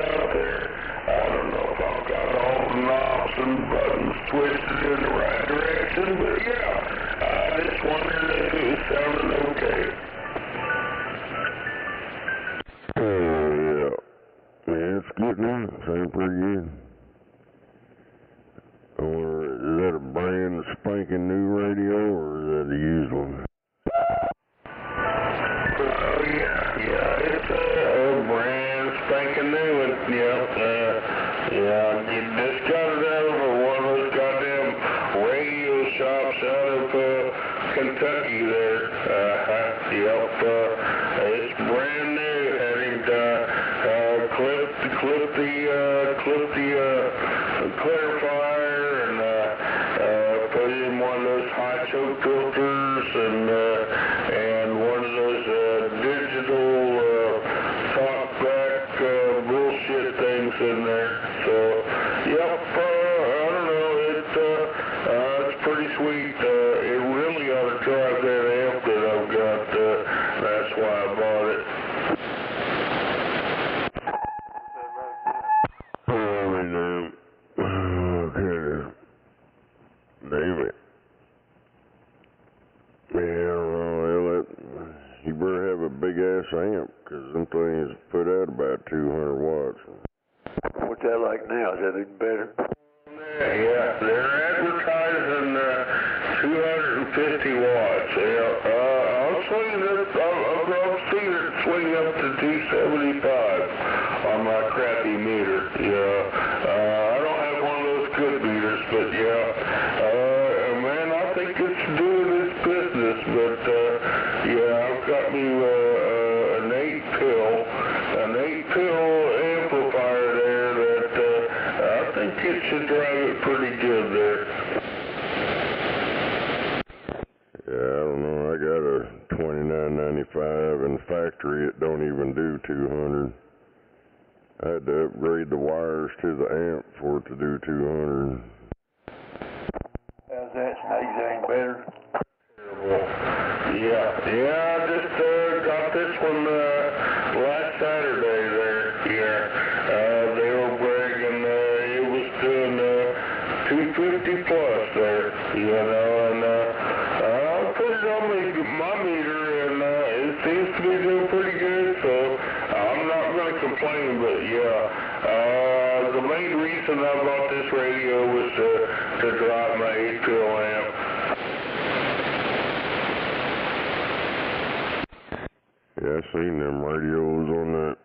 out there. I don't know if I've got all the knobs and buttons twisted in the right direction, but yeah, I just wondered if it was sounding okay. Yeah, it's good now. Sounds pretty good. Or is that a brand spanking new radio, or is that a used one? It's a brand spanking new one. You just got it out of one of those goddamn radio shops out of Kentucky there. It's brand new. Had him clip the clarifier and put in one of those high choke filters and one of those digital talkback bullshit things in there. So, yep, I don't know, it's pretty sweet. It really ought to drive that amp that I've got. That's why I bought it. Damn it. You better have a big ass amp, because them things put out about 200 watts. What's that like now? Is that even better? Yeah, they're advertising 250 watts. I've seen it swing up to 275 on my crappy meter. I don't have one of those good meters, but man, I think it's doing its business. But I've got me an 8-pill amplifier there that I think it should drive it pretty good there. Yeah, I don't know. I got a 2995 in factory. It don't even do 200. I had to upgrade the wires to the amp for it to do 200. How's that? Snakes ain't better? Yeah, I just got this one last Saturday there. They were bragging it was doing 250 plus there, and I put it on my meter, and it seems to be doing pretty good, so I'm not going to complain, but the main reason I bought this radio was to drive my 8-pill amp. Yeah, I seen them radios on that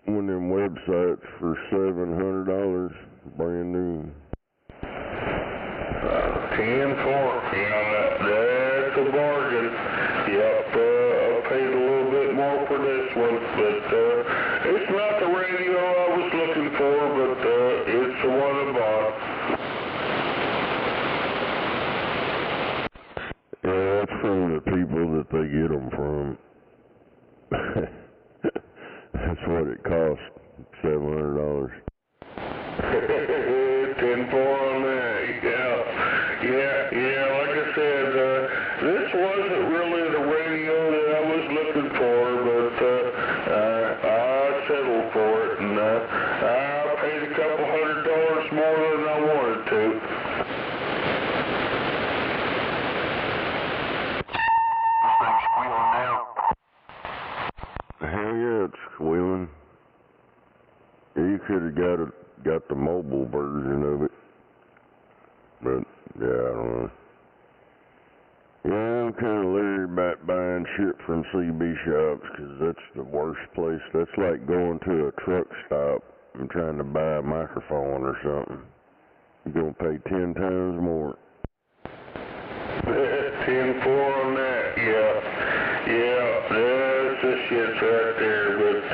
one of them websites for $700, brand new. 10-4. That's a bargain. Yep, I paid a little bit more for this one, but it's not the radio I before, but it's the one I bought. Yeah, that's from the people that they get them from. That's what it costs, $700. 10-4 on that, yeah, like I said, this wasn't really the radio that I was looking for, but I settled for it, and I paid a couple $100 more than I wanted to. This thing's squealing now. Hell yeah, it's squealing. You could have got the mobile version of it. But, yeah, I don't know. Yeah, I'm kind of leery about buying shit from CB shops, because that's the worst place. That's like going to a truck stop and trying to buy a microphone or something. You're going to pay 10 times more. 10-4 on that, yeah, that's the shits right there, but,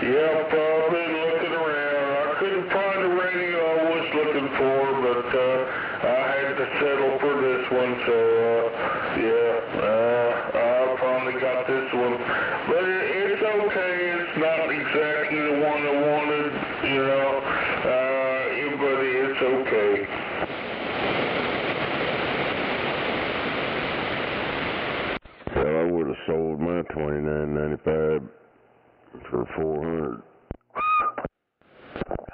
yep, I've been looking around. I couldn't find the radio I was looking for, but, I had to settle for this one, so, I finally got this one, but it's okay. It's not exactly the one I wanted, you know, but it's okay. Well, I would have sold my $29.95 for $400.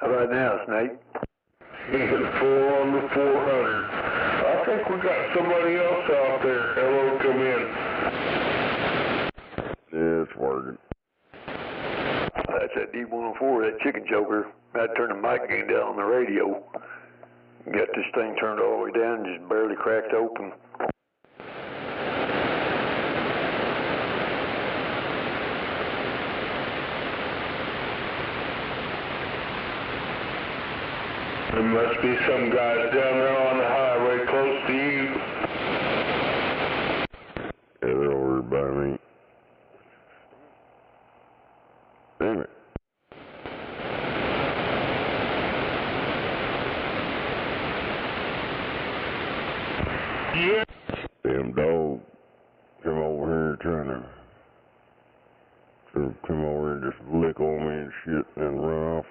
How about now, Snake? 4 on the 400. I think we got somebody else out there. Hello, come in. Yeah, it's working. That's that D104, that chicken joker. I had to turn the mic gain down on the radio. Got this thing turned all the way down, just barely cracked open. There must be some guys down there on the highway close to you. Yeah, they're over by me. Damn it. Yeah. Damn dog come over here trying to come over and just lick on me and shit and run off.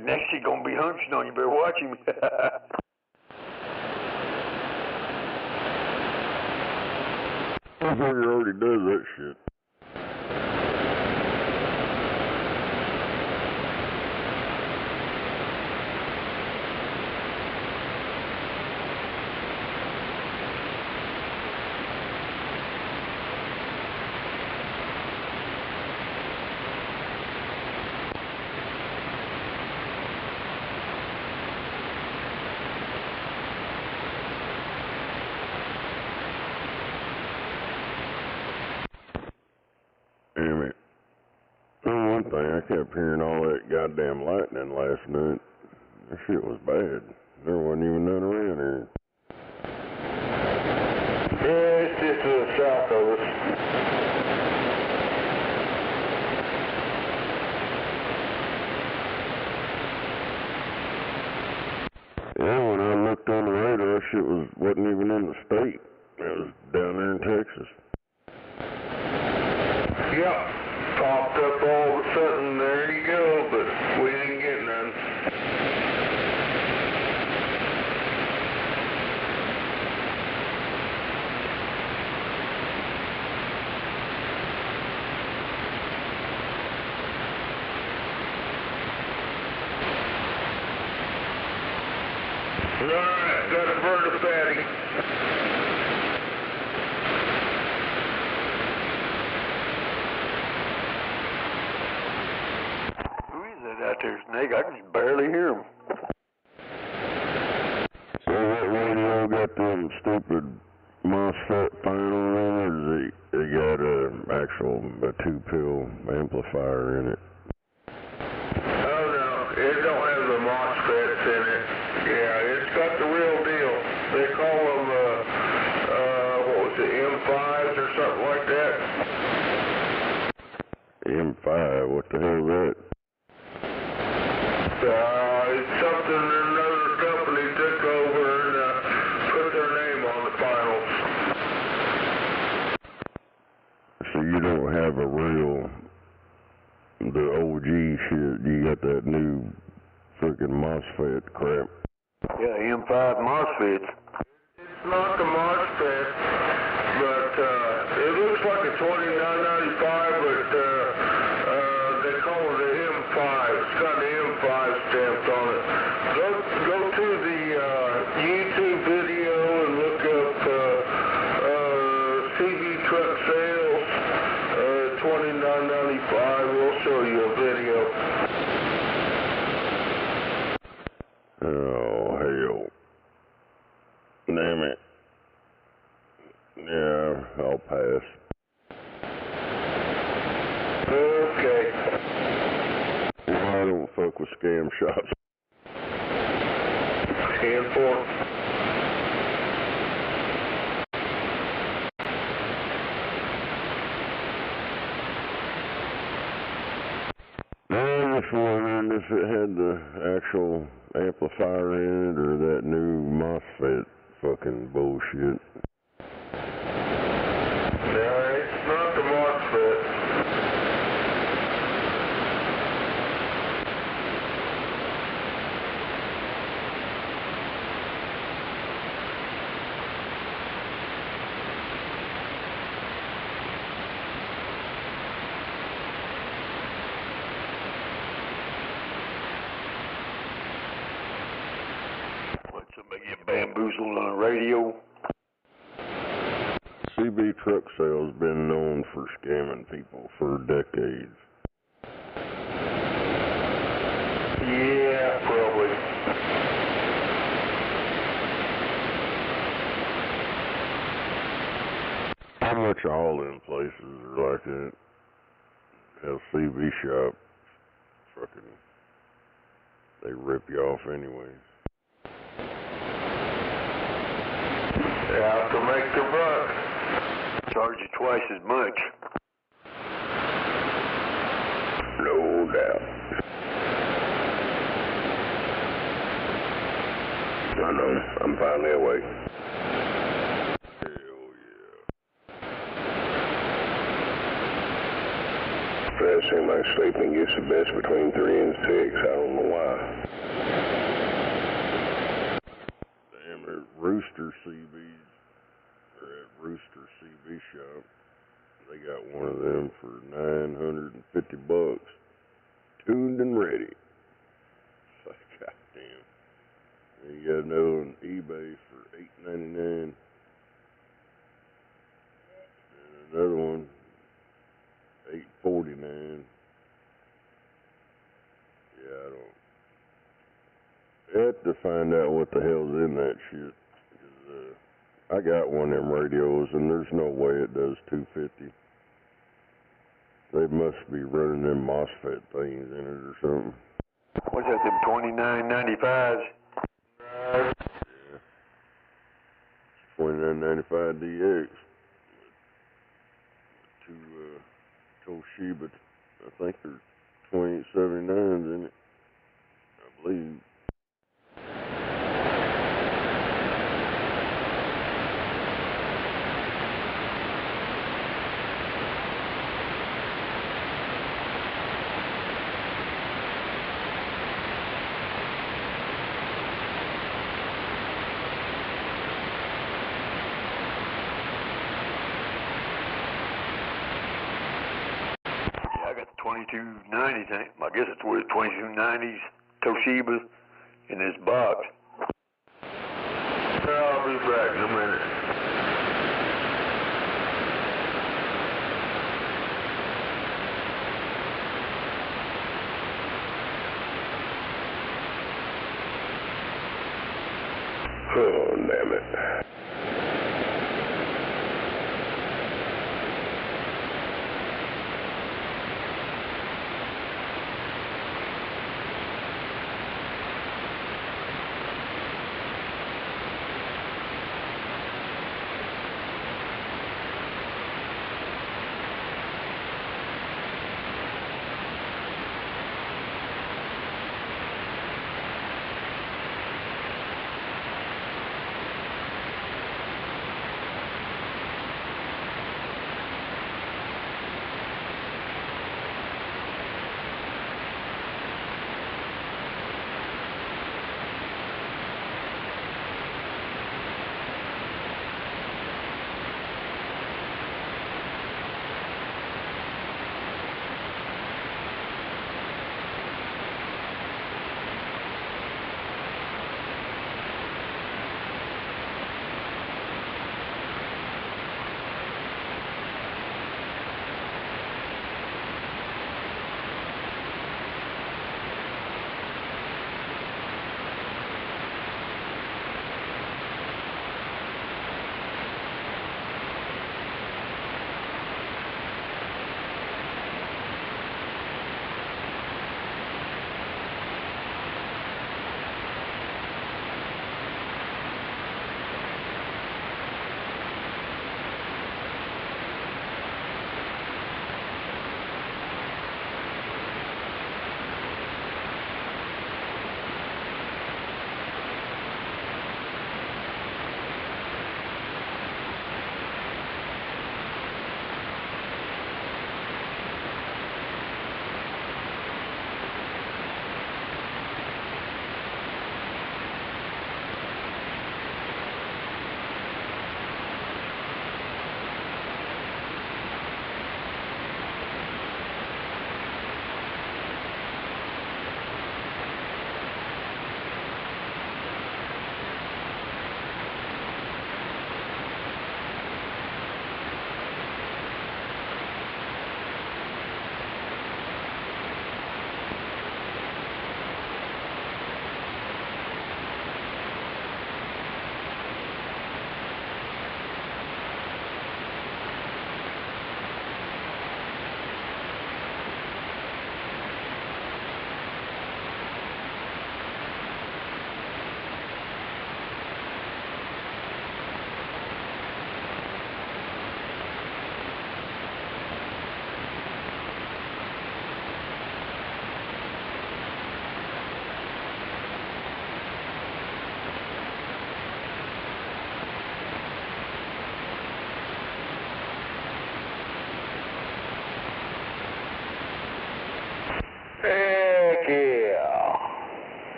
Next he's gonna be hunching on you, better watch him. I think he already does that shit. Damn it. Oh, one thing, I kept hearing all that goddamn lightning last night. That shit was bad. There wasn't even none around here. Yeah, it's just to the south of us. Yeah, when I looked on the radar, that shit wasn't even in the state. It was down there in Texas. Yep, popped up all of a sudden, there you go, but we didn't get none. Alright, got a bird of fatty. Out there, Snake, I can just barely hear him. So that radio got them stupid MOSFET panel in it, or they got a 2-pill amplifier in it? Oh no, it don't have the MOSFETs in it. Yeah, it's got the real deal. They call them, what was it, M5 M5s or something like that. M5, what the hell is that? It's something another company took over and put their name on the finals. So you don't have a real, the OG shit, you got that new freaking MOSFET crap. Yeah, M5 MOSFETs. It's not the MOSFET, but it looks like a 2995, but they call it an M5. It's got the M5 stamped on it. Go to the YouTube video and look up CV Truck Sales 2995. We'll show you a video. Oh, hell. Damn it. Yeah, I'll pass. Okay. Well, I don't fuck with scam shops. Scan 4. I was just wondering if it had the actual amplifier in it or that new MOSFET fucking bullshit. No, it's not the MOSFET. Somebody get bamboozled on the radio. CB Truck Sales been known for scamming people for decades. Yeah, probably. How much all them places are like that? Hell, CB shop, fucking, they rip you off anyways. They have to make their buck. Charge you twice as much. No doubt. I know, I'm finally awake. Hell yeah. It seems like sleeping gets the best between 3 and 6. I don't know why. Damn, there's Rooster CBs, or at Rooster CB shop. They got one of them for $950, tuned and ready. It's like, goddamn. And you got another on eBay for $8.99. And another one, $8.49. Yeah, I have to find out what the hell's in that shit. Because, I got one of them radios, and there's no way it does 250. They must be running them MOSFET things in it or something. What's that, them 2995s? Yeah. 2995 DX. Two Toshiba, I think there's 2879s in it, I believe. I got the 2290s, I guess it's worth 2290s Toshiba in this box. I'll be back in a minute. Oh, damn it.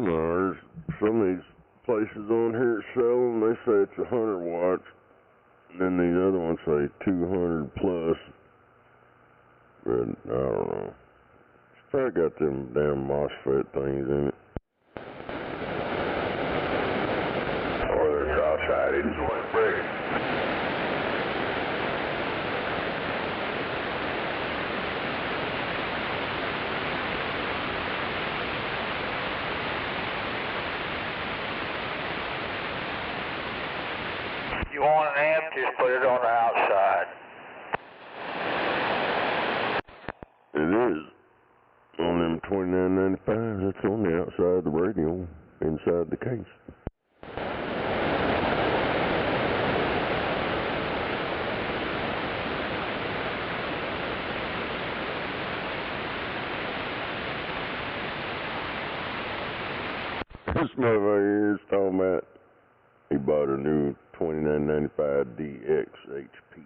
There's some of these places on here that sell them, they say it's 100 watts. And then these other ones say 200 plus. But I don't know. It's probably got them damn MOSFET things in it. Or they're cross-sided. If you want an amp, just put it on the outside. It is. On them $29.95, that's on the outside of the radio, inside the case. This motherfucker is talking about he bought a new $29.95 DX HP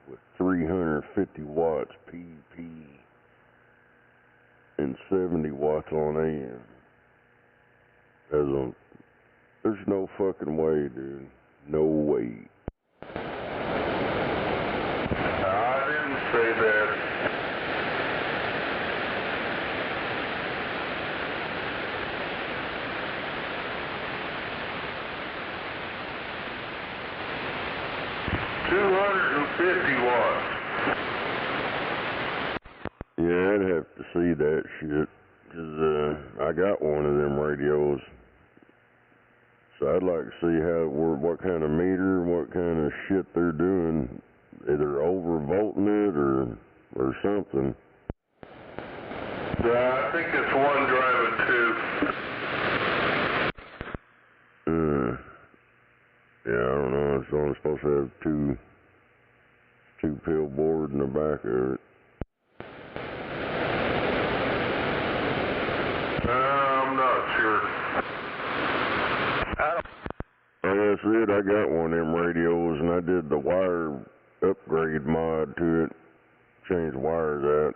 with 350 watts PP and 70 watts on AM. There's no fucking way, dude. No way. I didn't say that. $250 Yeah, I'd have to see that shit, 'cause I got one of them radios, so I'd like to see what kind of meter, what kind of shit they're doing, either overvolting it or something. Yeah, I think it's one driving two. Yeah, I don't know. It's only supposed to have two pill boards in the back of it. I'm not sure. Oh, that's it. I got one of them radios, and I did the wire upgrade mod to it. Changed wires out.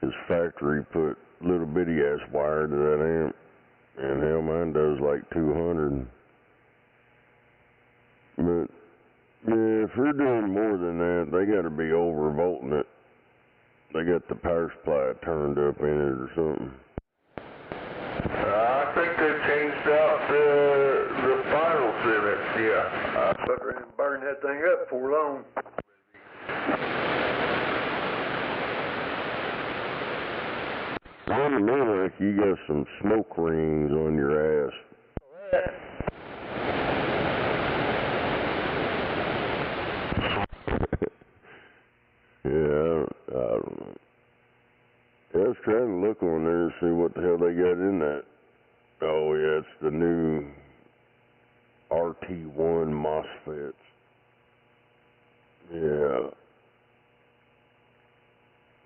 His factory put little bitty ass wire to that amp, and hell, mine does like 200. But yeah, if they're doing more than that, they got to be overvolting it. They got the power supply turned up in it or something. I think they changed out the finals in it, yeah. Fucker and burn that thing up before long. Well, to me, like you got some smoke rings on your ass. Yeah, I don't know. Yeah, I was trying to look on there and see what the hell they got in that. Oh, yeah, it's the new RT1 MOSFETs. Yeah.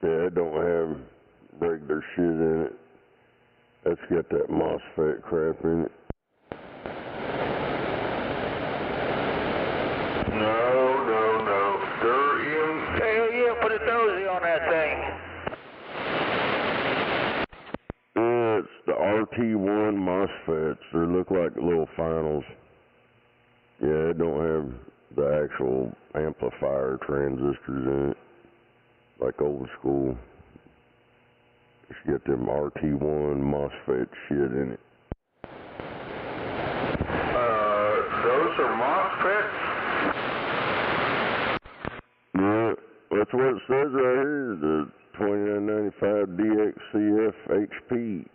Yeah, it don't have regular shit in it. That's got that MOSFET crap in it. No. They're in. Hell yeah, put a dozy on that thing. Yeah, it's the RT1 MOSFETs. They look like little finals. Yeah, it don't have the actual amplifier transistors in it, like old school. It's got them RT1 MOSFET shit in it. Those are MOSFETs? Yeah, that's what it says right here, the 2995 DXCF HP.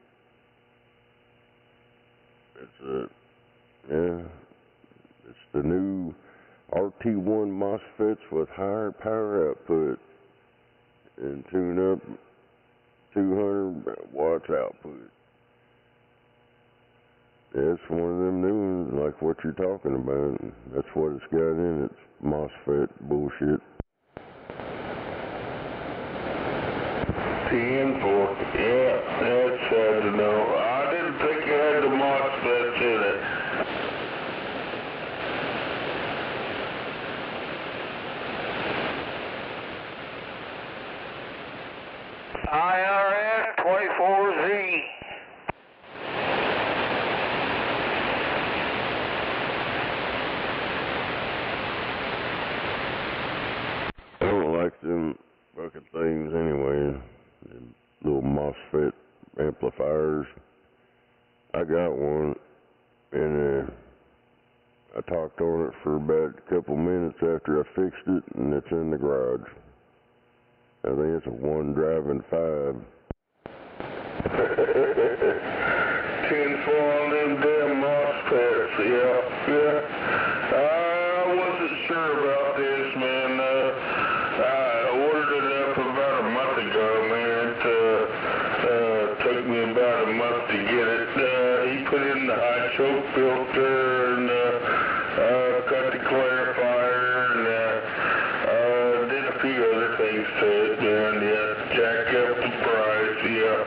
It's the new RT1 MOSFETs with higher power output and tune up 200 watts output. Yeah, it's one of them new ones, like what you're talking about. That's what it's got in it. It's MOSFET bullshit. 10 for, yeah, that's sad to know. I didn't think you had the MOSFETs in it. IRS 24Z. I think it's a 1 driving 5. 10-4 on them damn MOSFETs, yeah. I wasn't sure about this, man. I ordered it up about a month ago, man. It took me about a month to get it. He put in the high choke filter and cut the clarifier and did a few other things to it, man. Yeah, jacked up the price, yeah.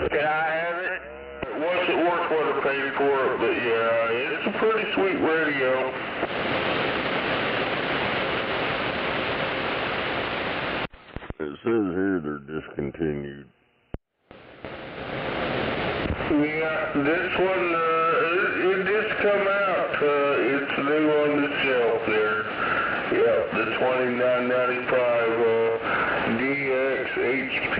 Can I have it? It wasn't worth what I paid for it, but yeah, it's a pretty sweet radio. It says here they're discontinued. Yeah, this one, it just come out. It's new on the shelf there. Yeah, the $29.95 DX HP.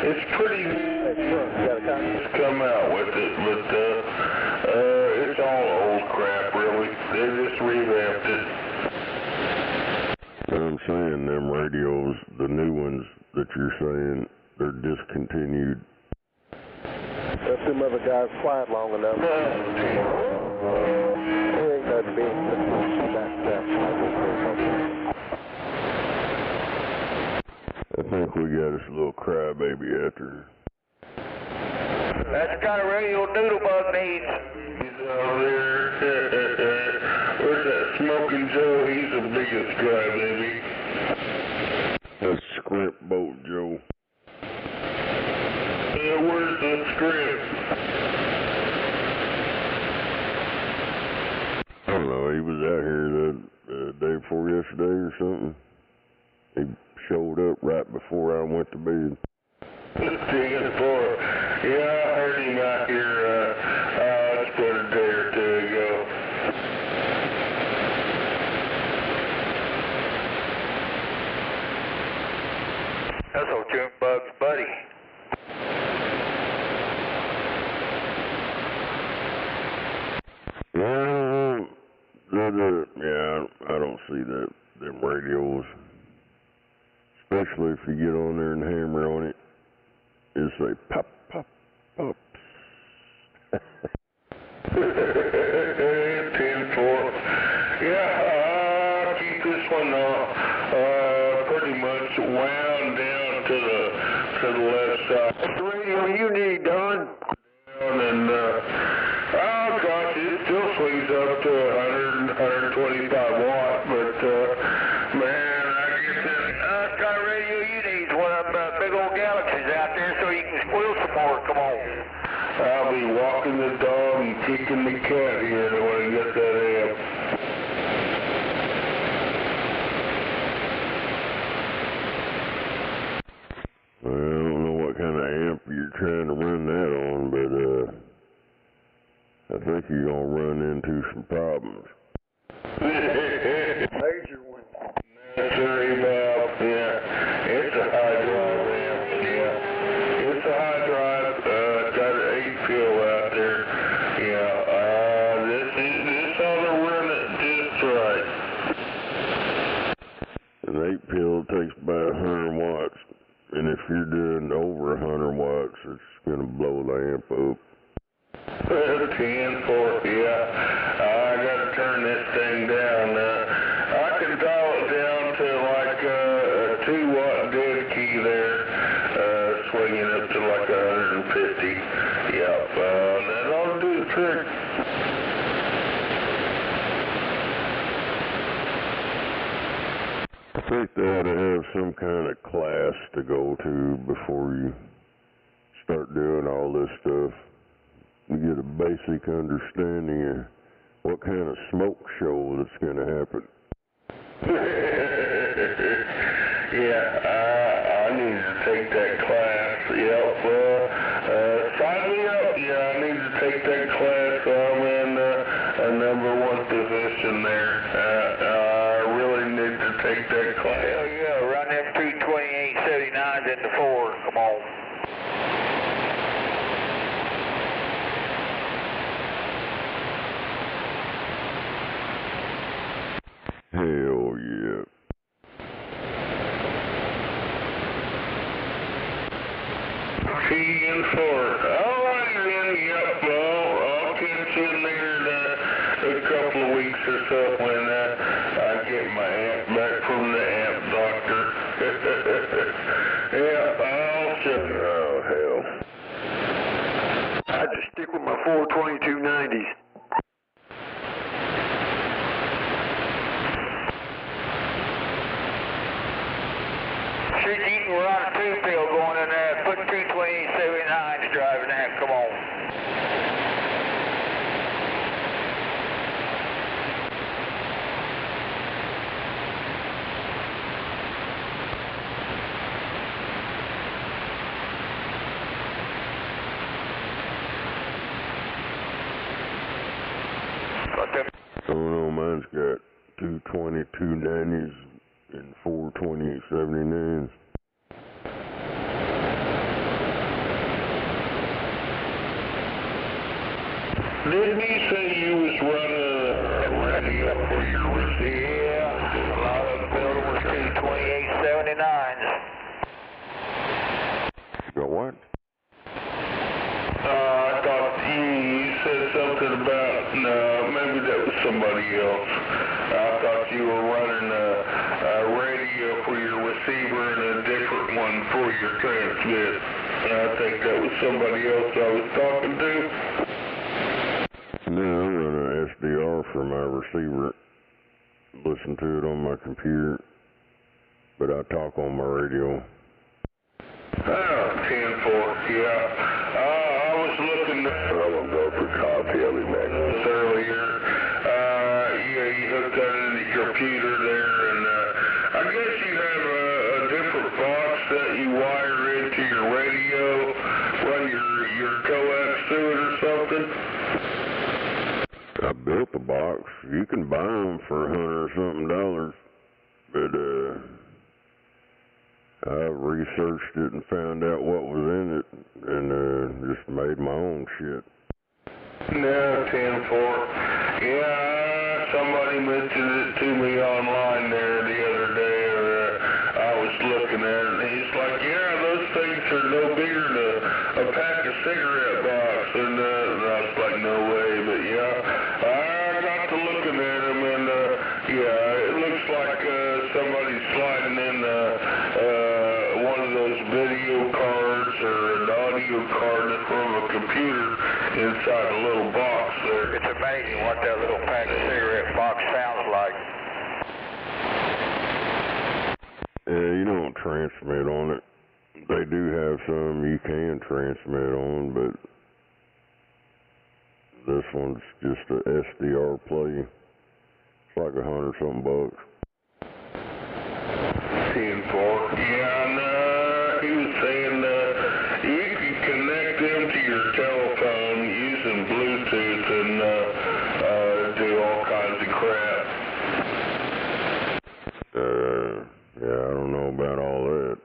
It's pretty it's come out with it, but it's all old crap, really. They just revamped it. I'm saying them radios, the new ones that you're saying, they're discontinued. Let them other guys quiet long enough. There ain't nothing being I think we got us a little crybaby after. That's the kind of radio Doodlebug needs. He's out there. Where's that Smoking Joe? He's the biggest crybaby. That's Scrimp Boat Joe. Where's the Scrimp? I don't know, he was out here the day before yesterday or something. He showed up right before I went to bed. Yeah, I heard him out here, it's been a day or two ago. That's old Junebug's buddy. Yeah, I don't see them radios. Especially if you get on there and hammer on it. It'll say pop, pop, pop. 10-4. Yeah, keep this one pretty much wound down to the left side. What's the radio you need, Don? And oh gosh, it still swings up to 125 watt, but man, I guess that kind of radio you need is one of them big old galaxies out there so you can squeal some more. Come on. I'll be walking the dog and kicking the cat here when I get that amp. Well, I don't know what kind of amp you're trying to run that on, but I think you're going to run into some problems. Major one. Necessary valve, yeah. It's a high drive amp, yeah. It's a high drive, got an 8-pill out there. Yeah, this ought to run it just right. An 8-pill takes about 100 watts, and if you're doing over 100 watts, it's going to blow the amp up. 10-4, yeah. I got to turn this thing down. I can dial it down to like a 2-watt dead key there, swinging up to like 150. Yep, that ought to do the trick. I think they ought to have some kind of class to go to before you start doing all this stuff. You get a basic understanding of what kind of smoke show that's going to happen. Yeah, I need to take that class. Yep, sign me up. Yeah, I need to take that class. I'm in a #1 position there. I really need to take that class. Hell yeah, run them 22879s into 4. Come on. Hell yeah. 10-4. All right then, yep, I'll catch you in there in a couple of weeks or so when I get my amp back from the amp doctor. Yeah, I'll check. Oh, hell. I just stick with my 42290s. Shoot, you can run a two-field going in there, put 220-79s driving that, come on. I don't know, mine's got 22290s and 42879s. Didn't he say you was running a radio for your receiver? Yeah, a lot of them building with 228-79s. Got what? I thought you said something about, no, maybe that was somebody else. I thought you were running a radio for your receiver and a different one for your transmit. I think that was somebody else I was talking to. No, I run an SDR for my receiver. Listen to it on my computer, but I talk on my radio. Oh, 10-4, yeah. I was looking at... I'm gonna go for coffee. I'll be back. Earlier. Yeah, you hooked that into your computer there, and I guess you have a different box that you wire into your radio, run your coax through it or something. I built the box. You can buy them for $100 or something, but I researched it and found out what was in it, and just made my own shit. No, 10-4. Yeah, somebody mentioned it to me online there the other day, or I was looking at it, and he's like, yeah, those things are no bigger than a pack of cigarette box, and I was like, no way, but yeah, I got to looking at them, and yeah, it looks like somebody's sliding in one of those video cards or an audio card from a computer inside a little box there. It's amazing what that little pack of cigarette box sounds like. Yeah, you don't transmit on it. They do have some you can transmit on, but this one's just a SDR play. It's like $100-something bucks. 10-4. Yeah, and he was saying you can connect them to your telephone using Bluetooth and do all kinds of crap. Yeah, I don't know about all that.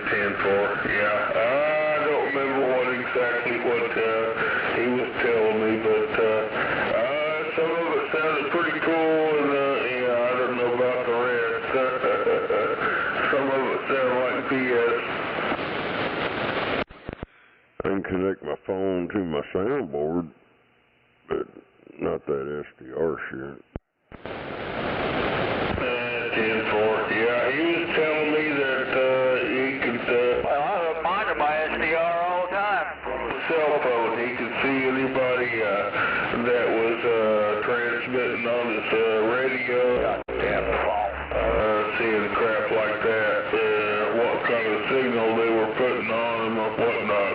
10-4. Yeah, I don't remember exactly what he was telling me, but some of it sounded pretty cool, and yeah, I don't know about the rest. Some of it sounded like BS. I can connect my phone to my soundboard, but not that SDR shit. 10-4. Yeah, he was telling me that he could. Well, I hook mine to my SDR all the time. Cell phone, he could see anybody that was transmitting on his radio. Goddamn phone. Seeing crap like that, what kind of signal they were putting on him or whatnot.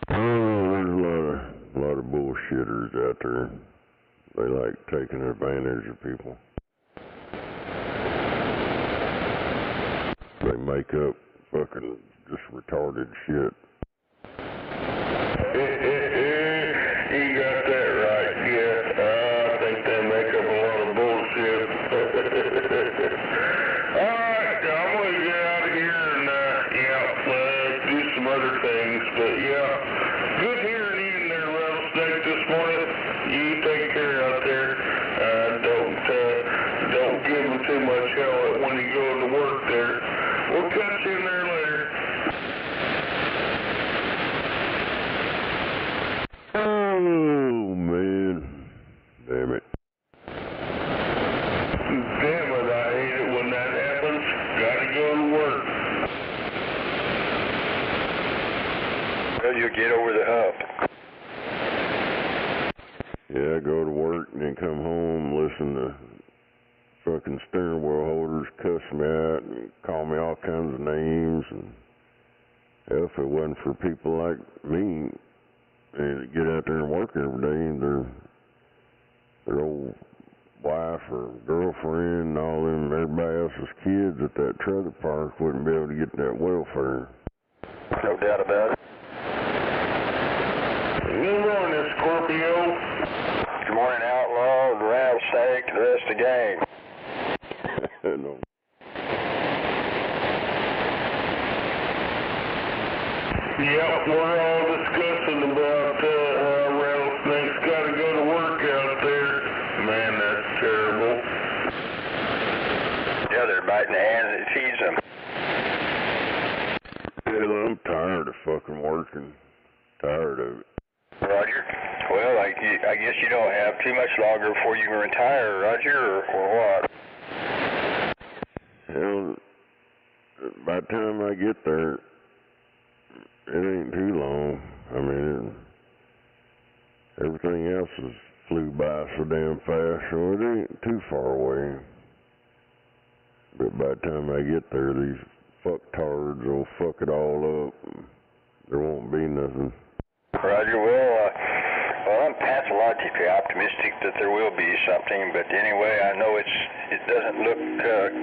A lot of bullshitters out there. They like taking advantage of people. They make up fucking just retarded shit. You got that right, yeah. I think they make up a lot of Yeah, I go to work and then come home, listen to fucking steering wheel holders cuss me out and call me all kinds of names. And hell, if it wasn't for people like me and get out there and work every day, and their old wife or girlfriend and all them, everybody else's kids at that trailer park wouldn't be able to get that welfare. No doubt about it. Good morning, Scorpio. Good morning, Outlaw, the Rattlesnake, the rest of the gang. No. Yep, we're all discussing about how Rattlesnake's got to go to work out there. Man, that's terrible. Yeah, they're biting the hand that feeds them. Hell, I'm tired of fucking working. Tired of it. Roger. Well, I guess you don't have too much longer before you can retire, Roger, or what? Hell, by the time I get there, it ain't too long. I mean, everything else has flew by so damn fast, so it ain't too far away. But by the time I get there, these fucktards will fuck it all up. There won't be nothing. Roger, well, I'm pathologically optimistic that there will be something, but anyway, I know it doesn't look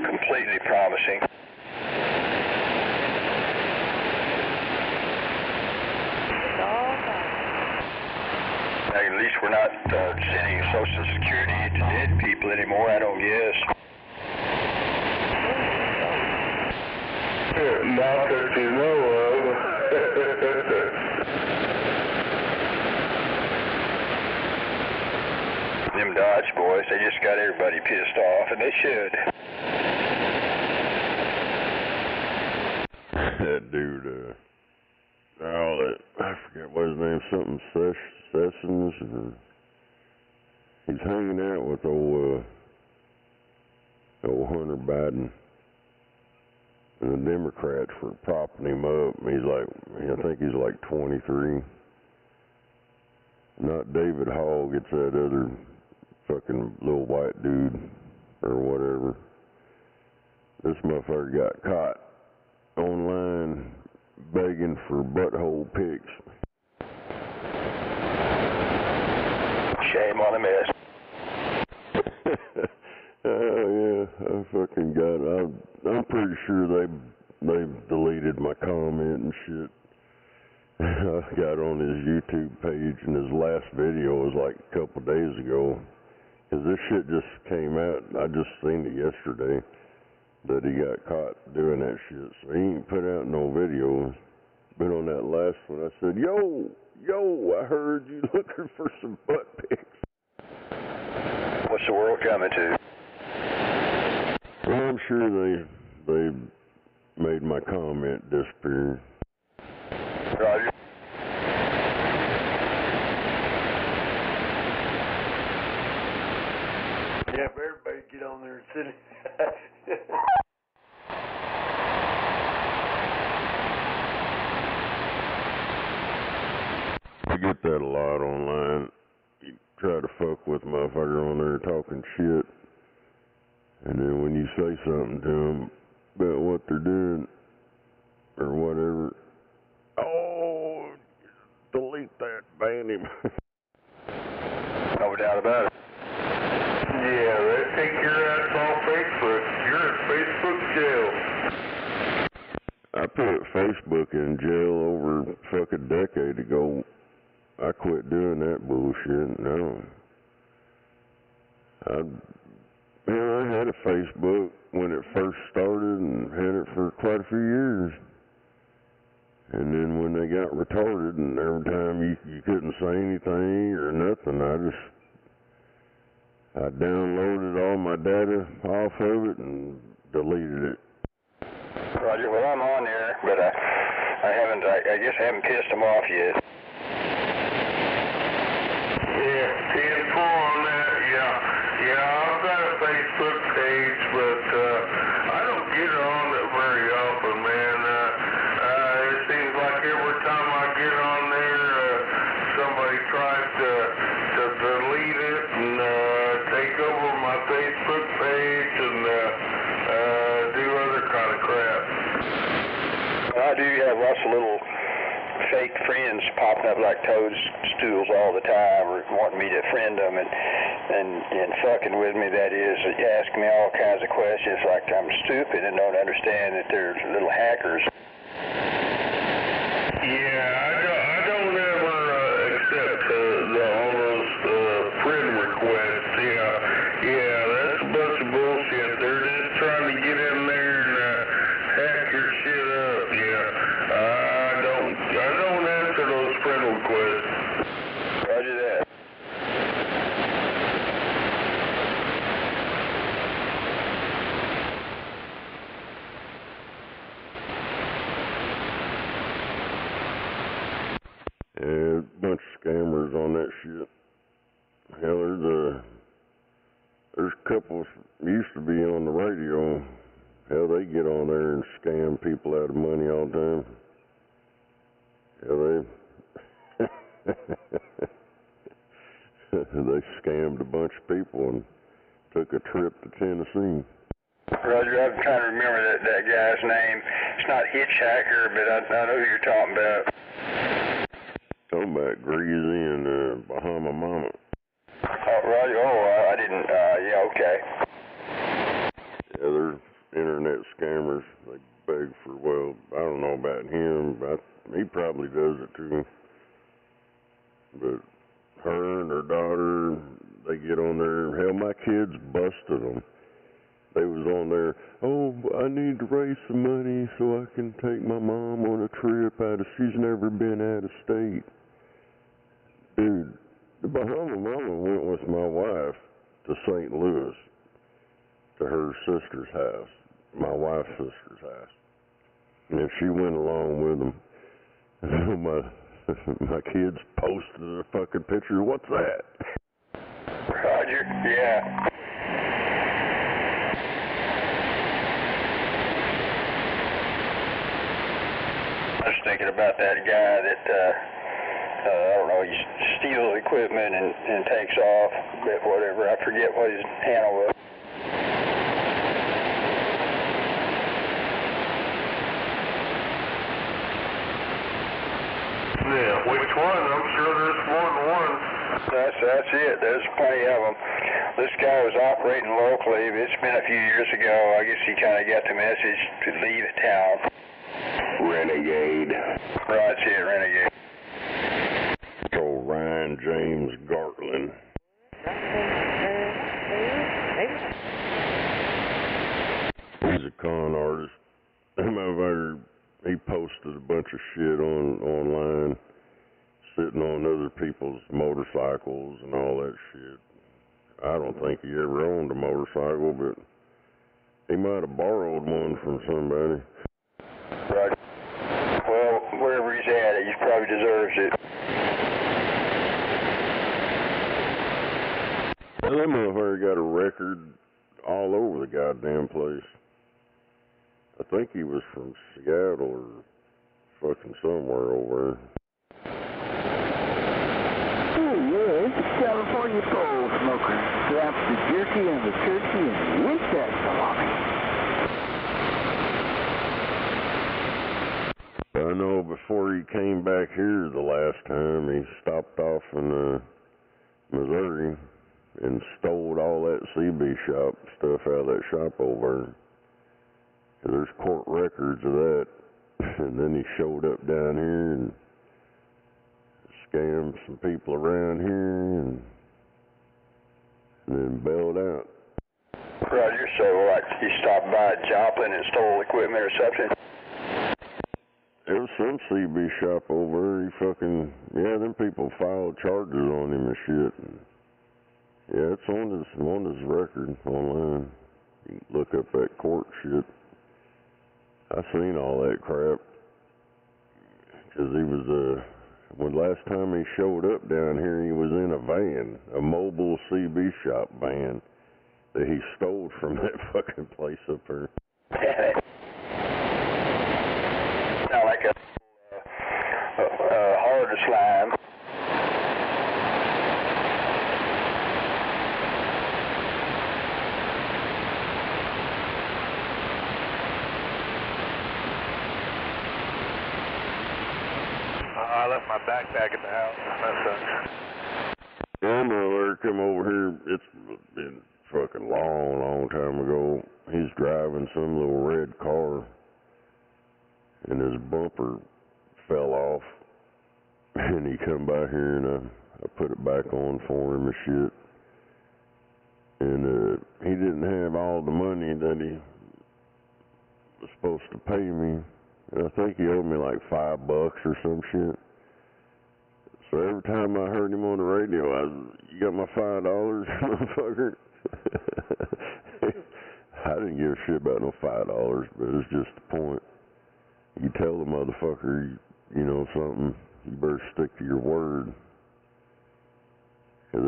completely promising. At least we're not sending Social Security to dead people anymore, I don't guess. Not that you know of. Them Dodge boys, they just got everybody pissed off, and they should. That dude, I forget what his name, something Sessions, and he's hanging out with old Hunter Biden, and the Democrats were propping him up. And he's like, I think he's like 23. Not David Hogg, it's that other fucking little white dude or whatever. This motherfucker got caught online begging for butthole pics. Shame on him, yes. Oh yeah, I'm pretty sure they've deleted my comment and shit. I got on his YouTube page, and his last video was like a couple days ago. Cause this shit just came out. I just seen it yesterday that he got caught doing that shit. So he ain't put out no videos. But on that last one, I said, Yo, I heard you looking for some butt pics. What's the world coming to? Well, I'm sure they made my comment disappear. Roger. Yeah, if everybody get on there and sit it. I get that a lot online. You try to fuck with motherfucker on there talking shit, and then when you say something to them about what they're doing or whatever, oh, delete that, ban him. No doubt about it. Yeah, they take your ass off Facebook. You're in Facebook jail. I put Facebook in jail over a fucking decade ago. I quit doing that bullshit. No. I had a Facebook when it first started and had it for quite a few years. And then when they got retarded and every time you couldn't say anything or nothing, I downloaded all my data off of it and deleted it. Roger, well, I'm on there, but I guess I haven't pissed them off yet. Yeah, 10-4 on that, yeah, I've got a Facebook page, but I don't get on it very often, man. It seems like every time I get on there, somebody tries to delete I do have lots of little fake friends popping up like toadstools all the time, or wanting me to friend them and fucking with me. That is, asking me all kinds of questions like I'm stupid and don't understand that they're little hackers. Yeah, I don't ever accept all those friend requests. Yeah, that's a bunch of bullshit. They're just trying to get in there and hack your shit up. Yeah, I don't answer those friend requests. Roger that. Yeah, a bunch of scammers on that shit. Hell, there's a couple used to be on the radio. Hell, they get on there and scam people out of money all the time. Hell, they scammed a bunch of people and took a trip to Tennessee. Roger, I'm trying to remember that guy's name. It's not Hitchhiker, but I know who you're talking about. Talking about Greasy and Bahama Mama. Oh, Roger, I didn't, yeah, okay. Yeah, they're internet scammers. They beg for, well, I don't know about him, but he probably does it too. But her and her daughter, they get on there. Hell, my kids busted them. They was on there, oh, I need to raise some money so I can take my mom on a trip she's never been out of state. Dude, the Bahama Mama went with my wife to St. Louis, to her sister's house, my wife's sister's house. And she went along with them. My kids posted a fucking picture. What's that? Roger, yeah. I was thinking about that guy that, I don't know, he steals equipment and takes off, but whatever, I forget what his handle was. Yeah, which one? I'm sure there's more than one. That's it. There's plenty of them. This guy was operating locally. It's been a few years ago. I guess he kind of got the message to leave town. Renegade. Right, that's it, Renegade. Old Ryan James Gartland. He's a con artist. He posted a bunch of shit online, sitting on other people's motorcycles and all that shit. I don't think he ever owned a motorcycle, but he might have borrowed one from somebody. Right. Well, wherever he's at, he probably deserves it. Well, that motherfucker got a record all over the goddamn place. I think he was from Seattle or fucking somewhere over there. Oh yeah, it's a California pole smoker. Slaps the jerky and the turkey and eats that salami. I know before he came back here the last time, he stopped off in Missouri and stole all that CB shop stuff out of that shop over there. There's court records of that. And then he showed up down here and scammed some people around here and then bailed out. Roger, so like he stopped by Joplin and stole equipment or something? There was some CB shop over there. Yeah, them people filed charges on him and shit. And yeah, it's on his record online. You can look up that court shit. I seen all that crap. Because he was, when last time he showed up down here, he was in a van, a mobile CB shop van that he stole from that fucking place up there. Sound like a hard slime. left my backpack at the house. That sucks. Yeah, my alert come over here. It's been fucking long time ago. He's driving some little red car, and his bumper fell off. And he come by here, and I put it back on for him and shit. And he didn't have all the money that he was supposed to pay me. And I think he owed me like $5 or some shit. So every time I heard him on the radio, you got my $5, motherfucker? I didn't give a shit about no $5, but it's just the point. You tell the motherfucker, you know something, you better stick to your word. 'Cause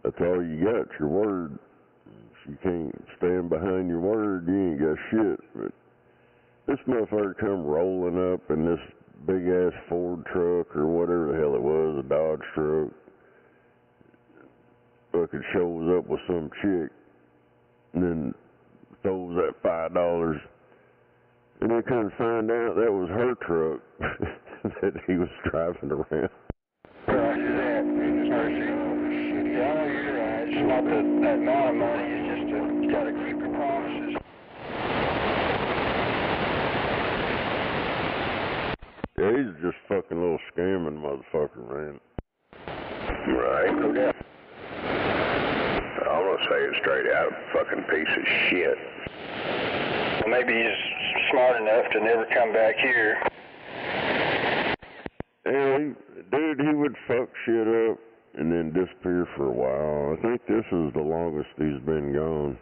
that's all you got, your word. If you can't stand behind your word, you ain't got shit. But this motherfucker come rolling up in this big-ass Ford truck or whatever the hell it was, a Dodge truck. Fucking shows up with some chick and then throws that $5. And they couldn't find out that was her truck that he was driving around. Roger that. Mercy. Yeah, I know you're right. It's not that amount of money. It's just you got to keep your promises. Yeah, he's just fucking little scamming motherfucker, man. Right. No doubt. I'm gonna say it straight out, a fucking piece of shit. Well, maybe he's smart enough to never come back here. Yeah, dude, he would fuck shit up and then disappear for a while. I think this is the longest he's been gone.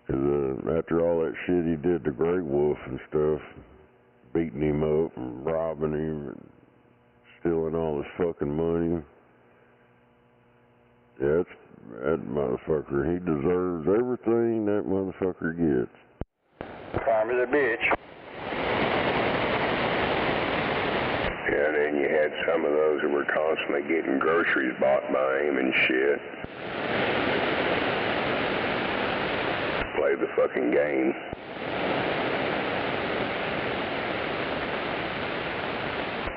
'Cause after all that shit he did to Grey Wolf and stuff, beating him up and robbing him and stealing all his fucking money. Yeah, that motherfucker, he deserves everything that motherfucker gets. Karma the bitch. Yeah, and then you had some of those that were constantly getting groceries bought by him and shit. Play the fucking game.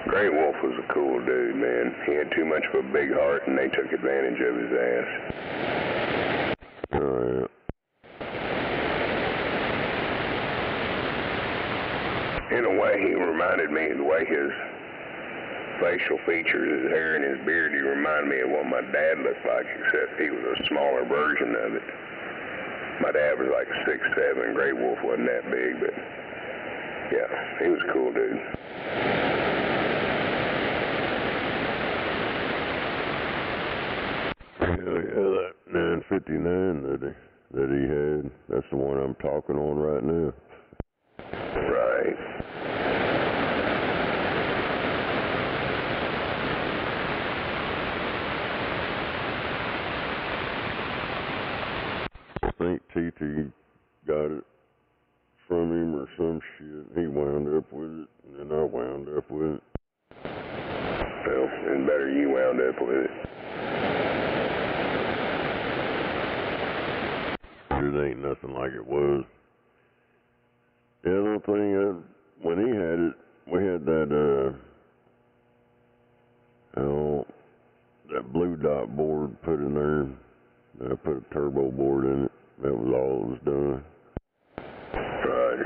Grey Wolf was a cool dude, man. He had too much of a big heart, and they took advantage of his ass. Oh, yeah. In a way, he reminded me of the way his facial features, his hair, and his beard, he reminded me of what my dad looked like, except he was a smaller version of it. My dad was like 6'7", Grey Wolf wasn't that big, but yeah, he was a cool dude. Hell yeah, that 959 that he had, that's the one I'm talking on right now. Right. I think TT got it from him or some shit. He wound up with it, and then I wound up with it. Well, it's better you wound up with it. It ain't nothing like it was. The other thing, when he had it, we had that, that blue dot board put in there. I put a turbo board in it. That was all that was done. Right.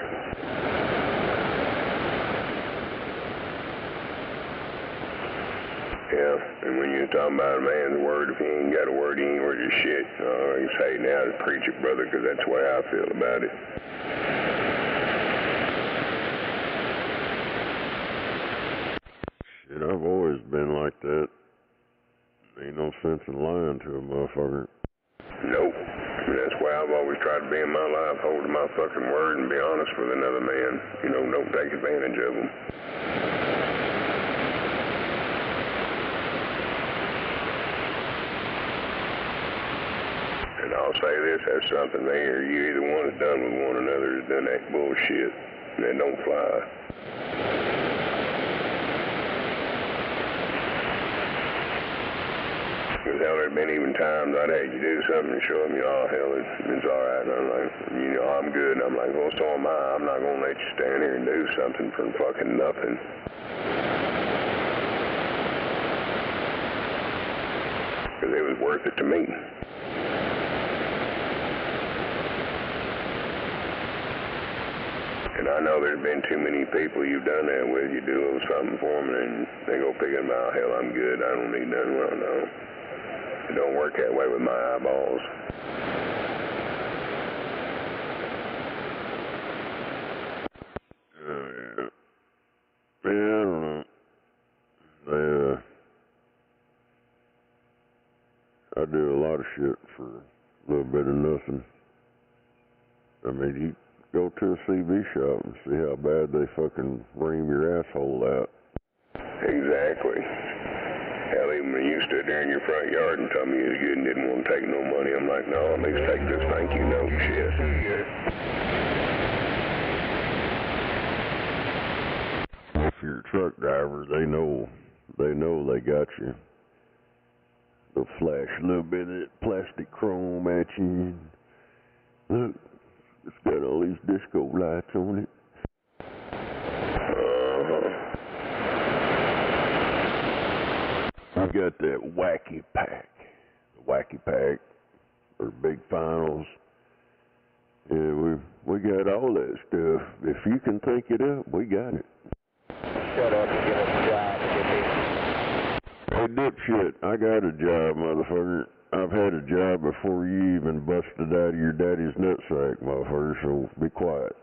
Yeah, and when you're talking about a man's word, if he ain't got a word, he ain't worth his shit. I can say now to preach it, brother, because that's the way I feel about it. Shit, I've always been like that. Ain't no sense in lying to a motherfucker. Nope. And that's why I've always tried to be in my life, hold to my fucking word and be honest with another man. You know, don't take advantage of him. And I'll say this, that's something there. You either one is done with one another has done that bullshit. And that don't fly. Because hell, there'd been even times I'd had you do something and show them, oh, hell, it's all right. And I'm like, I'm good. And I'm like, well, so am I. I'm not going to let you stand here and do something for fucking nothing. Because it was worth it to me. And I know there's been too many people you've done that with. You do a little something for them and they go pick them out. Hell, I'm good. I don't need nothing. Well, no. It don't work that way with my eyeballs. Yeah. Yeah, I don't know. I do a lot of shit for a little bit of nothing. I mean, you go to a CV shop and see how bad they fucking ream your asshole out. Exactly. Hell, even when you stood there in your front yard and told me you was good and didn't want to take no money, I'm like, no, at least take this thank you note shit. If you're a truck driver, they know they got you. They'll flash a little bit of that plastic chrome at you. Look, it's got all these disco lights on it. We got that wacky pack. The wacky pack, or big finals. Yeah, we got all that stuff. If you can think it up, we got it. Shut up and get a job. Hey, dipshit, I got a job, motherfucker. I've had a job before you even busted out of your daddy's nutsack, motherfucker, so be quiet.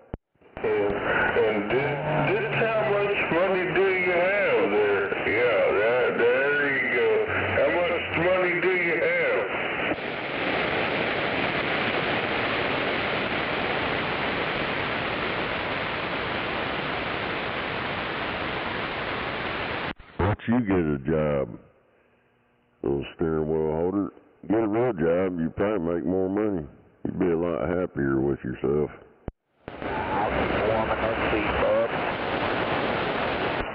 And just how much money do you have there? Yeah, there you go. How much money do you have? Once you get a job, little steering wheel holder, get a real job, you'd probably make more money. You'd be a lot happier with yourself. I'll keep warming that seat up.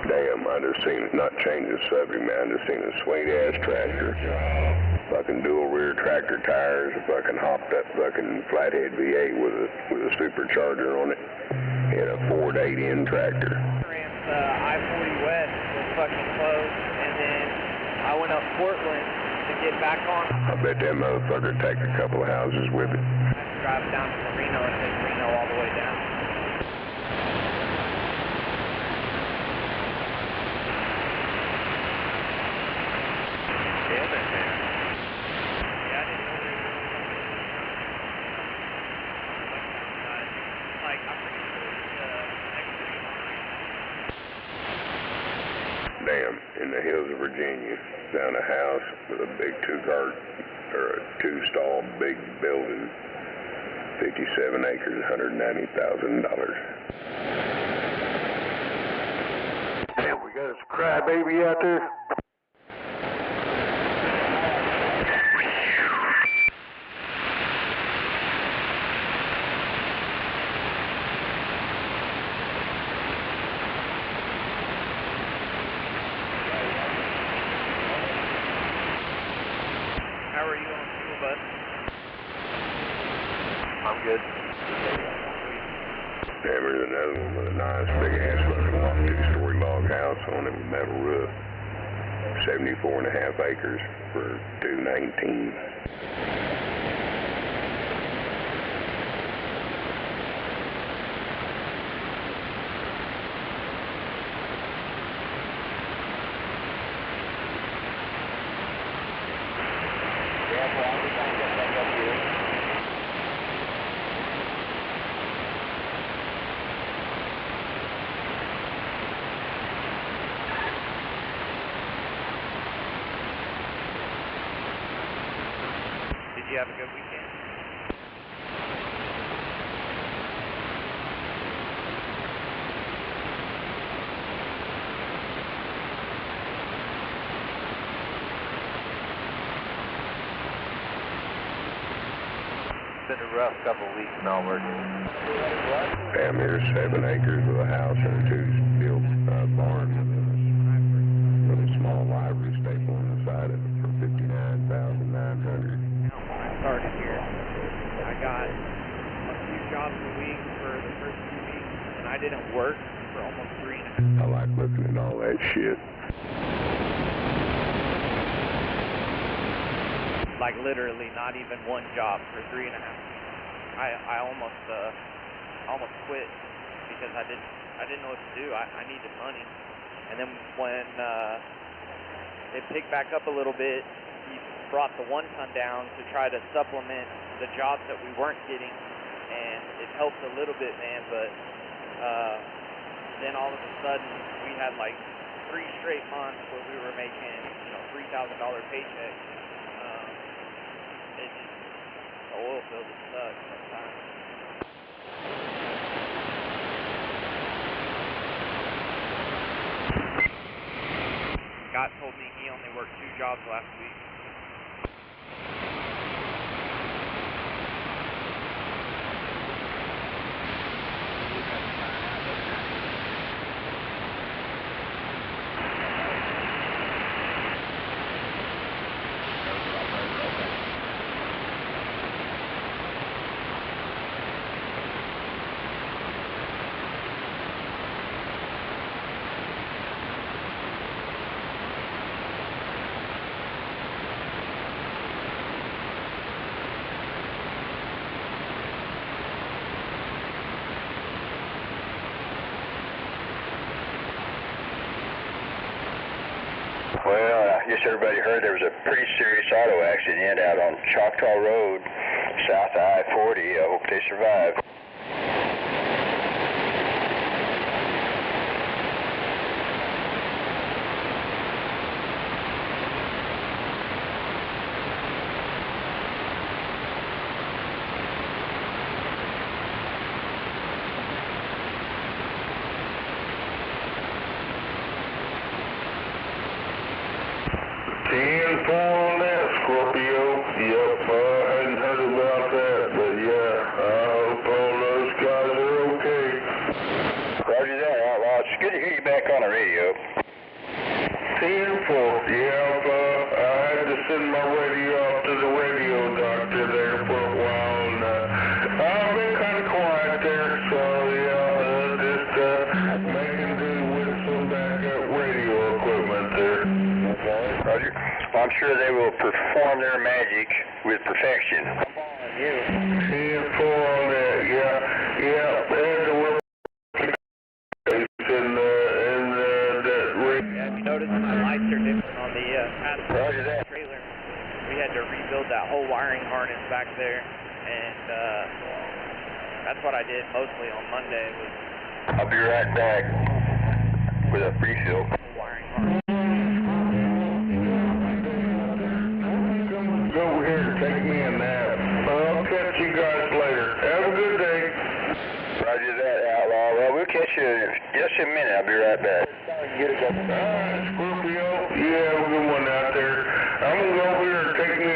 Damn, I just seen it, not change the subject, man, I just seen a sweet-ass tractor. Fucking dual rear tractor tires, a fucking hopped up fucking flathead V8 with a supercharger on it, and a Ford 8N tractor. I-40 West was fucking closed, and then I went up Portland to get back on. I bet that motherfucker take a couple of houses with it. I had to drive down to Reno and take Reno all the way down. Damn it, man. Yeah, I didn't really like, I'm pretty sure Damn, in the hills of Virginia, found a house with a big two-car, or a two-stall big building, 57 acres, $190,000. Damn, we got a crybaby out there. How are you on fuel, bud? I'm good. Damn, there's another one with a nice big-ass fucking two-story log house on it with metal roof. 74.5 acres for $219. Did you have a good weekend? It's been a rough couple of weeks in Alberta. Damn, here's 7 acres with a house and a two-built barn with a small livery stable on the side of it for $59. 4,900. When I started here, I got a few jobs a week for the first few weeks, and I didn't work for almost 3.5. I like looking at all that shit. Like literally not even one job for 3.5 weeks. I almost quit because I didn't know what to do. I needed money. And then when it picked back up a little bit, he brought the 1 ton down to try to supplement the jobs that we weren't getting, and it helped a little bit, man. But then all of a sudden we had like 3 straight months where we were making, $3,000 paychecks. The oil field would suck sometimes. Scott told me he only worked 2 jobs last week. Well, I guess everybody heard there was a pretty serious auto accident out on Choctaw Road, south of I-40. I hope they survive. On that, Scorpio. Yep, I hadn't heard about that, but yeah, I hope all those guys are okay. Roger that, Outlaw. It's good to hear you back on the radio. 10-4. Yeah, I had to send my radio off to the radio doctor there for a while, and I've been kind of quiet there, so yeah, just making do with some backup radio equipment there. Okay. Roger. Well, I'm sure they will perform their magic with perfection. 10-4 on that, yeah, and Yeah, if you notice, my lights are different on the passenger trailer. We had to rebuild that whole wiring harness back there, and that's what I did mostly on Monday. I'll be right back with a refill. Wiring harness. Go over here and take me a nap. I'll catch you guys later. Have a good day. Roger that, Outlaw. Well, we'll catch you in just a minute. I'll be right back. Alright, Scorpio. You have a good one out there. I'm going to go over here and take me